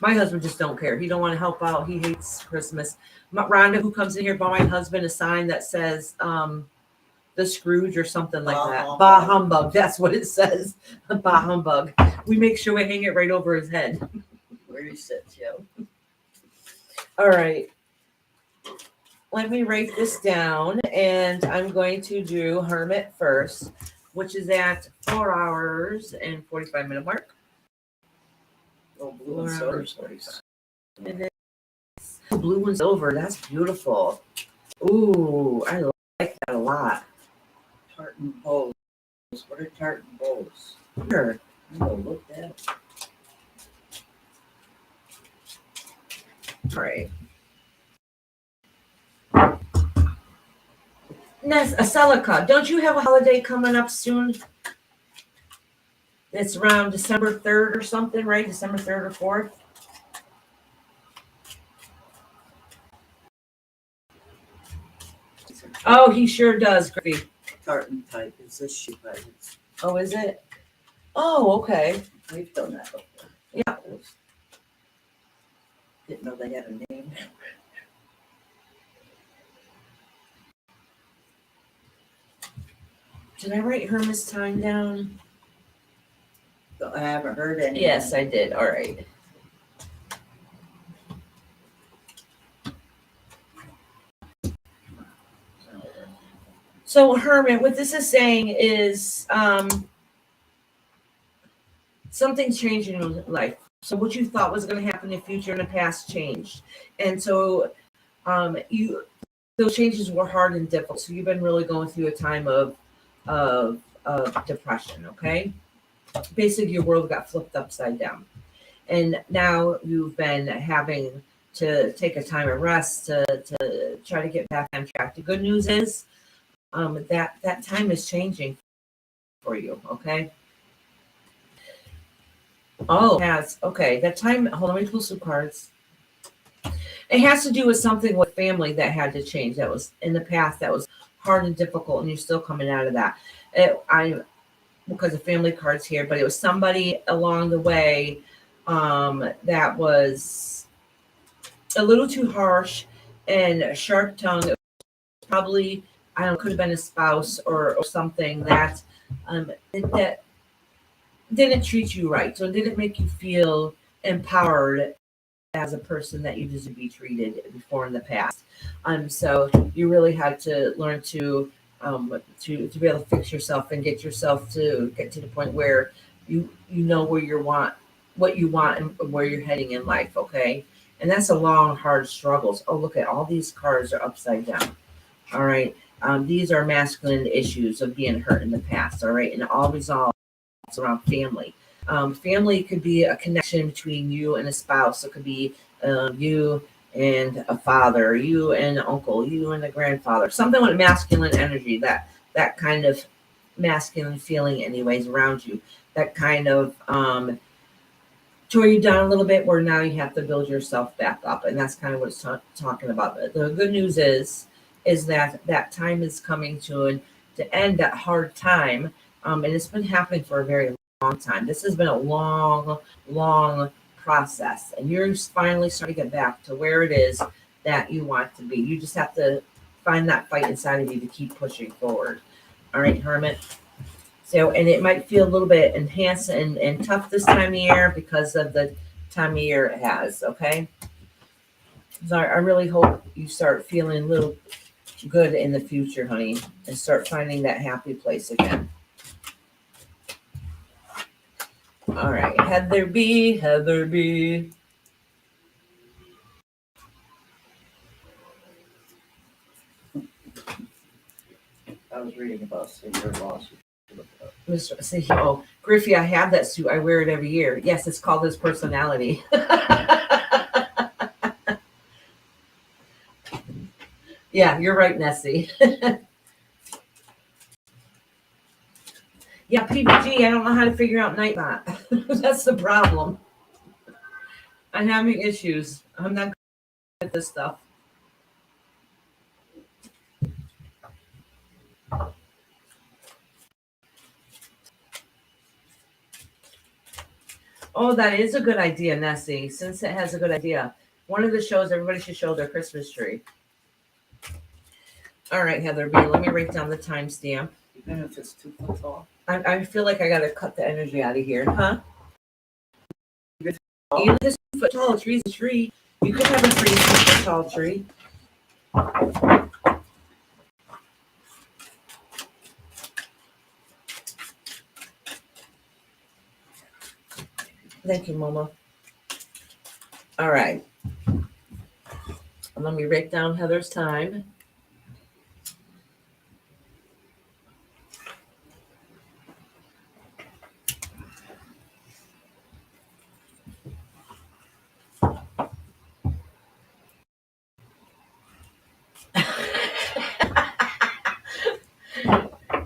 My husband just don't care. He don't want to help out. He hates Christmas. Rhonda, who comes in here, bought my husband a sign that says the Scrooge or something like Bah that. humbug. Bah humbug. That's what it says. Bah humbug. We make sure we hang it right over his head. Where he sits, yeah. All right. Let me write this down, and I'm going to do Hermit first, which is at 4 hours and 45-minute mark. Oh, blue and silver stories. Blue and silver. That's beautiful. Ooh, I like that a lot. Tartan bows. What are tartan bows? Sure. Oh, look at that. All right. Celica, don't you have a holiday coming up soon? It's around December 3rd or something, right? December 3rd or 4th? Oh, he sure does, Griffy. Tartan type is this sheep. Oh, is it? Oh, okay. We've done that before. Yeah. Didn't know they had a name. Did I write Herman's time down? I haven't heard any. Yes, I did. All right. So Herman, what this is saying is something changed in your life. So what you thought was going to happen in the future in the past changed, and so you those changes were hard and difficult. So you've been really going through a time of depression. Okay, basically your world got flipped upside down, and now you've been having to take a time of rest to try to get back on track. The good news is that time is changing for you. Okay. Oh, it has. Okay. That time, hold on, let me pull some cards. It has to do with something with family that had to change. That was in the past, that was hard and difficult, and you're still coming out of that. Because of family cards here, but it was somebody along the way that was a little too harsh and sharp tongued. Probably, I don't know, could have been a spouse or something that that didn't treat you right. So it didn't make you feel empowered as a person that you deserve to be treated before in the past. So you really had to learn to be able to fix yourself and get yourself to get to the point where you know where you want what you want and where you're heading in life. Okay. And that's a long, hard struggles. Oh, look at all these cards are upside down. All right. These are masculine issues of being hurt in the past. All right. And it all resolves around family. Family could be a connection between you and a spouse. It could be you and a father, you and an uncle, you and a grandfather. Something with masculine energy. That kind of masculine feeling, anyways, around you. That kind of tore you down a little bit, where now you have to build yourself back up, and that's kind of what it's talking about. The good news is that that time is coming to end that hard time, and it's been happening for a very long time. This has been a long, long process, and you're finally starting to get back to where it is that you want to be. You just have to find that fight inside of you to keep pushing forward. All right, Hermit. So, and it might feel a little bit enhanced and tough this time of year because of the time of year it has. Okay. So I really hope you start feeling a little good in the future, honey, and start finding that happy place again. All right, Heather B. Heather B. I was reading about senior lawsuit. Mr. CEO Griffey, I have that suit. I wear it every year. Yes, it's called his personality. Yeah, you're right, Nessie. Yeah, PBG, I don't know how to figure out Nightbot. That's the problem. I'm having issues. I'm not good at this stuff. Oh, that is a good idea, Nessie. Since it has a good idea. One of the shows, everybody should show their Christmas tree. All right, Heather B, let me write down the timestamp. Even if it's 2 foot tall. I feel like I got to cut the energy out of here, huh? Even this 2 foot tall tree's a tree. You could have a 3 foot tall tree. Thank you, Mama. All right. Let me write down Heather's time.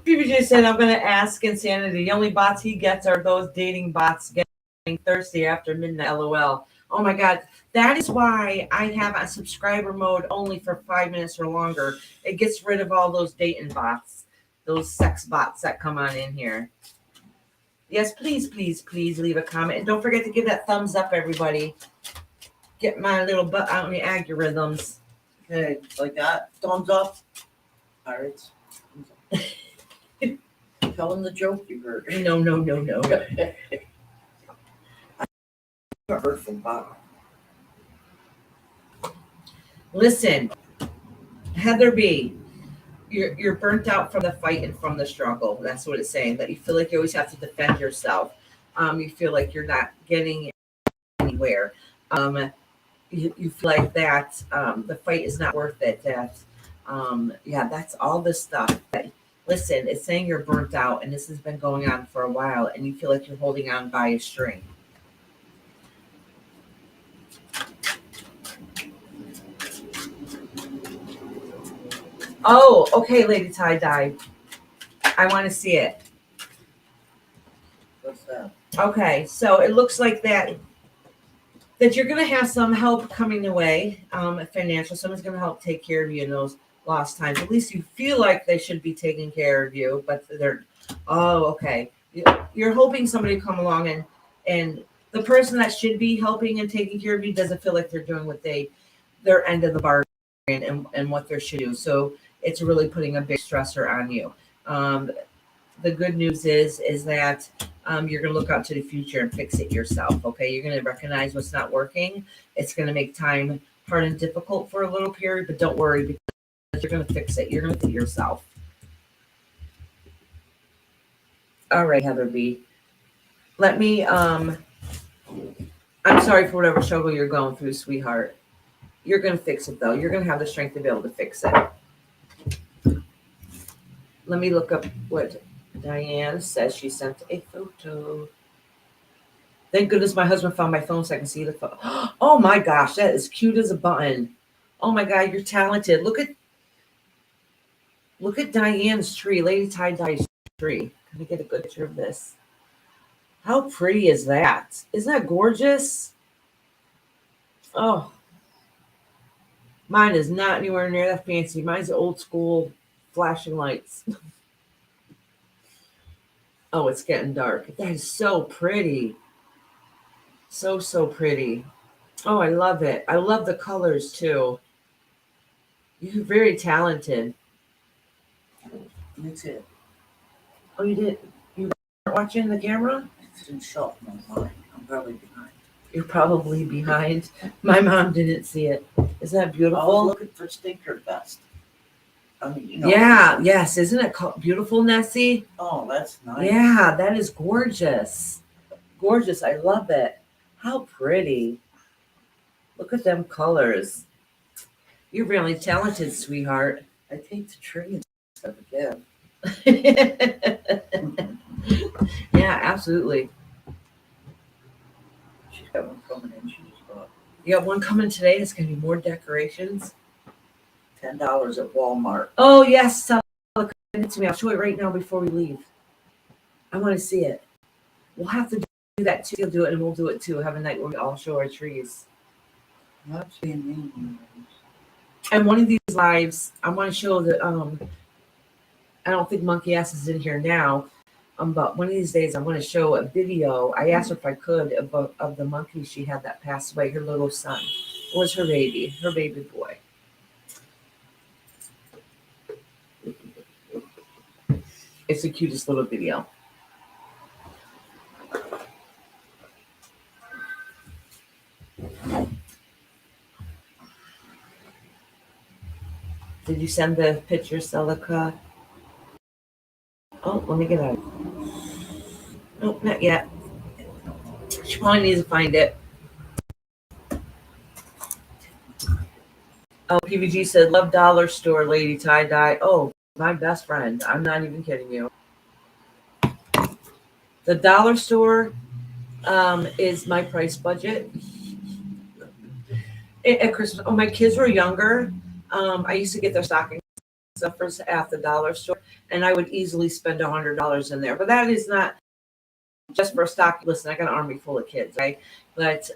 PBJ said, I'm going to ask Insanity. The only bots he gets are those dating bots getting thirsty after midnight, LOL. Oh my God. That is why I have a subscriber mode only for 5 minutes or longer. It gets rid of all those dating bots, those sex bots that come on in here. Yes, please, please, please leave a comment. And don't forget to give that thumbs up, everybody. Get my little butt out in the algorithms. Okay, like that. Thumbs up. All right. Tell him the joke you heard. No, no, no, no. I heard from Bob. Listen, Heather B, you're burnt out from the fight and from the struggle. That's what it's saying. That you feel like you always have to defend yourself. You feel like you're not getting anywhere. You feel like that the fight is not worth it. That yeah, that's all this stuff. Listen, it's saying you're burnt out, and this has been going on for a while, and you feel like you're holding on by a string. Oh, okay, Lady Tie Dye. I want to see it. What's that? Okay, so it looks like that you're going to have some help coming your way, financial. Someone's going to help take care of you in those lost times. At least you feel like they should be taking care of you, but they're. Oh, okay. You're hoping somebody come along and the person that should be helping and taking care of you doesn't feel like they're doing what their end of the bargain and what they should do. So it's really putting a big stressor on you. The good news is that you're going to look out to the future and fix it yourself. Okay, you're going to recognize what's not working. It's going to make time hard and difficult for a little period, but don't worry because you're going to fix it. You're going to fix it yourself. All right, Heather B. Let me. I'm sorry for whatever struggle you're going through, sweetheart. You're going to fix it though. You're going to have the strength to be able to fix it. Let me look up what Diane says. She sent a photo. Thank goodness my husband found my phone so I can see the photo. Oh my gosh, that is cute as a button. Oh my God, you're talented. Look at Diane's tree, Lady Tie Dye's tree. Can I get a good picture of this? How pretty is that? Isn't that gorgeous? Oh, mine is not anywhere near that fancy. Mine's old school flashing lights. Oh, it's getting dark. That is so pretty. So, so pretty. Oh, I love it. I love the colors too. You're very talented. That's it. Oh, you did? You weren't watching the camera? It didn't show up on mine. I'm probably behind. You're probably behind. My mom didn't see it. Is that I was beautiful? looking for stinker dust. I mean, Yeah, yes. Isn't it beautiful, Nessie? Oh, that's nice. Yeah, that is gorgeous. Gorgeous. I love it. How pretty. Look at them colors. You're really talented, sweetheart. I take the tree instead of a gift. Yeah, absolutely. She's got one coming in. She just bought You got one coming today. It's going to be more decorations. $10 at Walmart. Oh, yes. Send it to me. I'll show it right now before we leave. I want to see it. We'll have to do that too. You'll do it and we'll do it too. Have a night where we all show our trees. I'm not seeing anything. And one of these lives, I want to show the I don't think Monkey Ass is in here now. But one of these days I want to show a video. I asked her if I could of the monkey she had that passed away, her little son. It was her baby boy. It's the cutest little video. Did you send the picture, Celica? Oh, let me get out. Nope, not yet. She probably needs to find it. Oh, PVG said, love dollar store, Lady Tie Dye. Oh, my best friend. I'm not even kidding you. The dollar store is my price budget. At Christmas, when my kids were younger, I used to get their stocking stuffers at the dollar store, and I would easily spend $100 in there. But that is not just for a stock. Listen, I got an army full of kids, right? But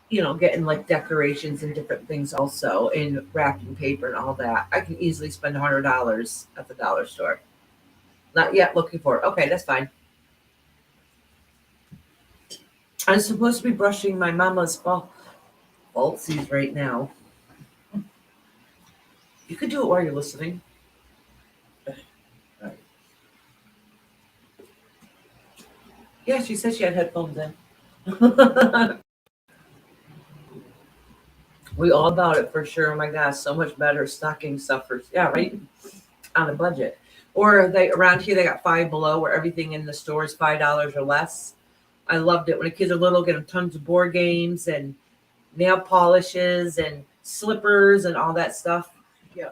getting like decorations and different things also, in wrapping paper and all that, I can easily spend $100 at the dollar store. Not yet looking for it. Okay, that's fine. I'm supposed to be brushing my mama's falsies right now. You could do it while you're listening. Yeah, she said she had headphones in. We all about it for sure. Oh my gosh, so much better stocking stuffers. Yeah, right on a budget. Or they around here they got Five Below where everything in the store is $5 or less. I loved it when the kids are little. Get them tons of board games and nail polishes and slippers and all that stuff. Yeah.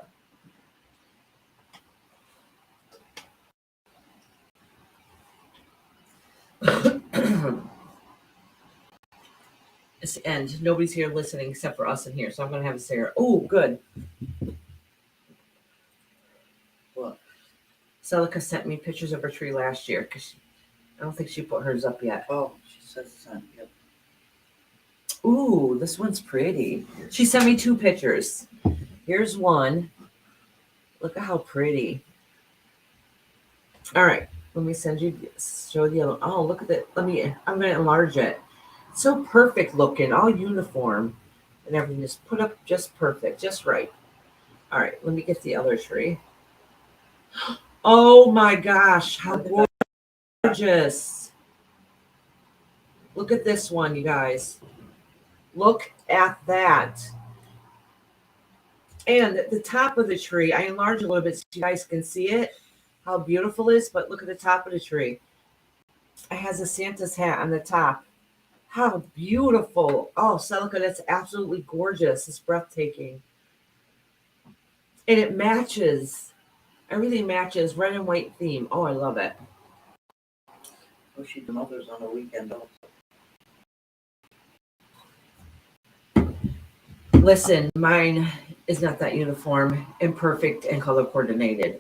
It's the end. Nobody's here listening except for us in here, so I'm gonna have Sarah. Oh, good. What? Celica sent me pictures of her tree last year because I don't think she put hers up yet. Oh, she says son. Yep. Ooh, this one's pretty. She sent me 2 pictures. Here's one. Look at how pretty. All right, let me send you. Show the other. Oh, look at that. I'm gonna enlarge it. It's so perfect looking, all uniform, and everything is put up just perfect, just right. All right, let me get the other tree. Oh my gosh, how gorgeous! Look at this one, you guys. Look at that. And the top of the tree, I enlarged a little bit so you guys can see it, how beautiful it is. But look at the top of the tree. It has a Santa's hat on the top. How beautiful. Oh, Celica, that's absolutely gorgeous. It's breathtaking. And it matches. Everything matches. Red and white theme. Oh, I love it. Oh, she did others on the weekend also. Listen, mine is not that uniform and perfect and color coordinated.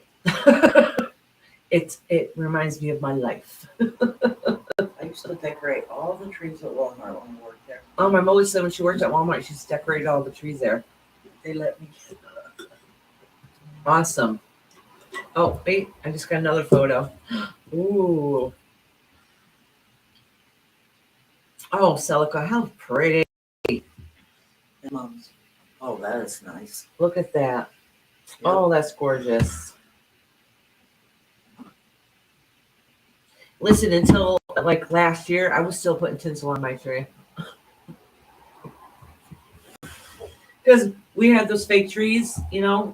It reminds me of my life. I used to decorate all the trees at Walmart when I worked there. My mother said when she worked at Walmart, she's decorated all the trees there. They let me. Awesome. Oh, wait, I just got another photo. Ooh. Oh, Celica, how pretty. And Mom's. Oh, that is nice. Look at that. Yep. Oh, that's gorgeous. Listen, until like last year, I was still putting tinsel on my tree. Because we had those fake trees, and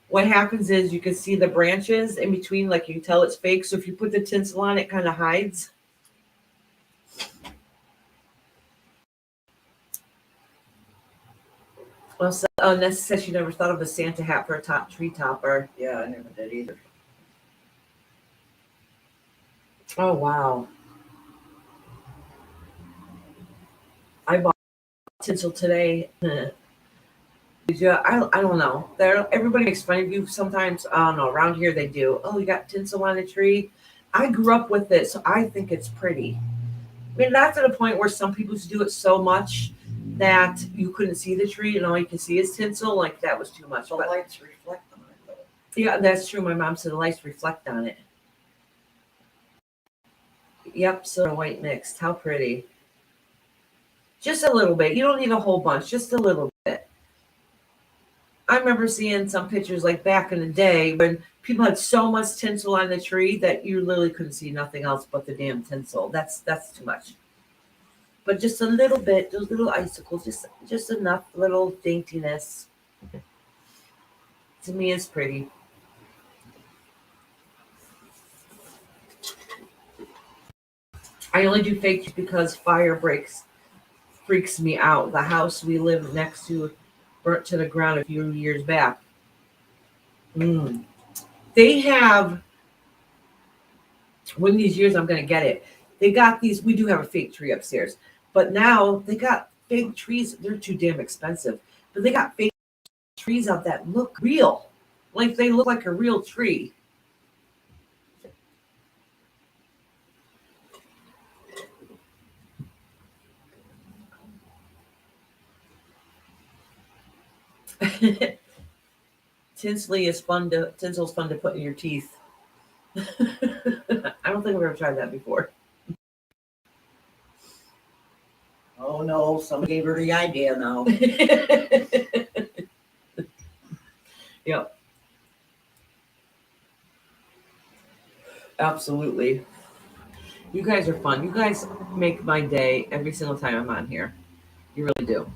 what happens is you can see the branches in between, like you can tell it's fake. So if you put the tinsel on, it kind of hides. Well, so, Nessa says she never thought of a Santa hat for a top tree topper. Yeah, I never did either. Oh, wow. I bought tinsel today. Yeah, I don't know. Everybody makes fun of you sometimes. I don't know. Around here they do. Oh, you got tinsel on a tree. I grew up with it, so I think it's pretty. I mean, not to the point where some people do it so much that you couldn't see the tree and all you can see is tinsel. Like that was too much. The But lights reflect on it though. yeah, that's true. My mom said the lights reflect on it. Yep, silver and white mixed. How pretty. Just a little bit. You don't need a whole bunch, just a little bit. I remember seeing some pictures like back in the day when people had so much tinsel on the tree that you literally couldn't see nothing else but the damn tinsel. That's too much. But just a little bit, those little icicles, just enough little daintiness. To me, it's pretty. I only do fake because fire freaks me out. The house we live next to burnt to the ground a few years back. They have one of these years I'm gonna get it. They got these. We do have a fake tree upstairs, but now they got fake trees. They're too damn expensive, but they got fake trees out that look real, like they look like a real tree. Tinsel's fun to put in your teeth. I don't think I've ever tried that before. Oh no, somebody gave her the idea now. Yep. Absolutely. You guys are fun. You guys make my day every single time I'm on here. You really do.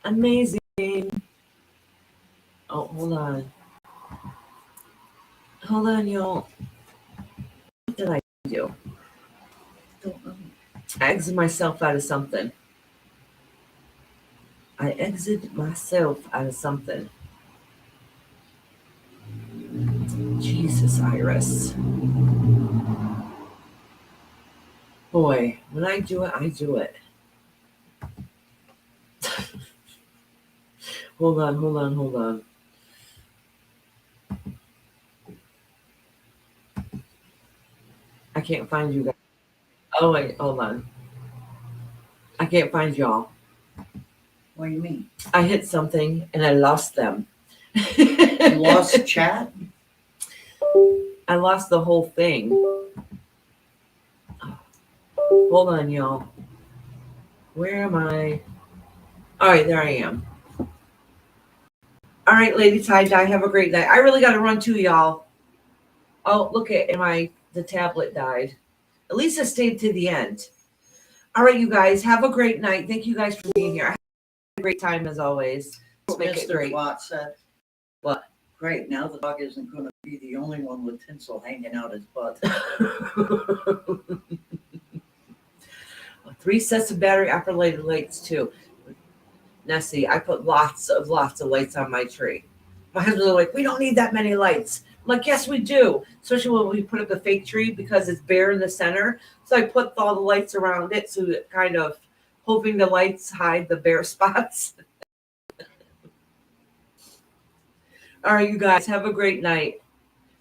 Amazing. Oh, hold on. Hold on, y'all. What did I do? Don't know. I exited myself out of something. I exited myself out of something. Jesus, Iris. Boy, when I do it, I do it. Hold on, hold on, hold on. I can't find you guys. Oh, wait, hold on. I can't find y'all. What do you mean? I hit something and I lost them. You lost chat? I lost the whole thing. Hold on, y'all. Where am I? All right, there I am. All right, Lady Tie Dye, have a great night. I really got to run too, y'all. Oh, look at the tablet died. At least I stayed to the end. All right, you guys, have a great night. Thank you guys for being here. I had a great time as always. Let's make it Mr. great. Watt said. What? Great, now the dog isn't going to be the only one with tinsel hanging out his butt. 3 sets of battery operated lights too. Nessie, I put lots of lights on my tree. My husband's like, we don't need that many lights. I'm like, yes, we do. Especially when we put up a fake tree because it's bare in the center. So I put all the lights around it, so it kind of hoping the lights hide the bare spots. All right, you guys, have a great night.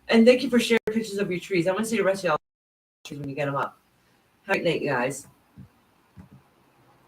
And thank you for sharing pictures of your trees. I want to see the rest of y'all trees when you get them up. Have a great night, you guys.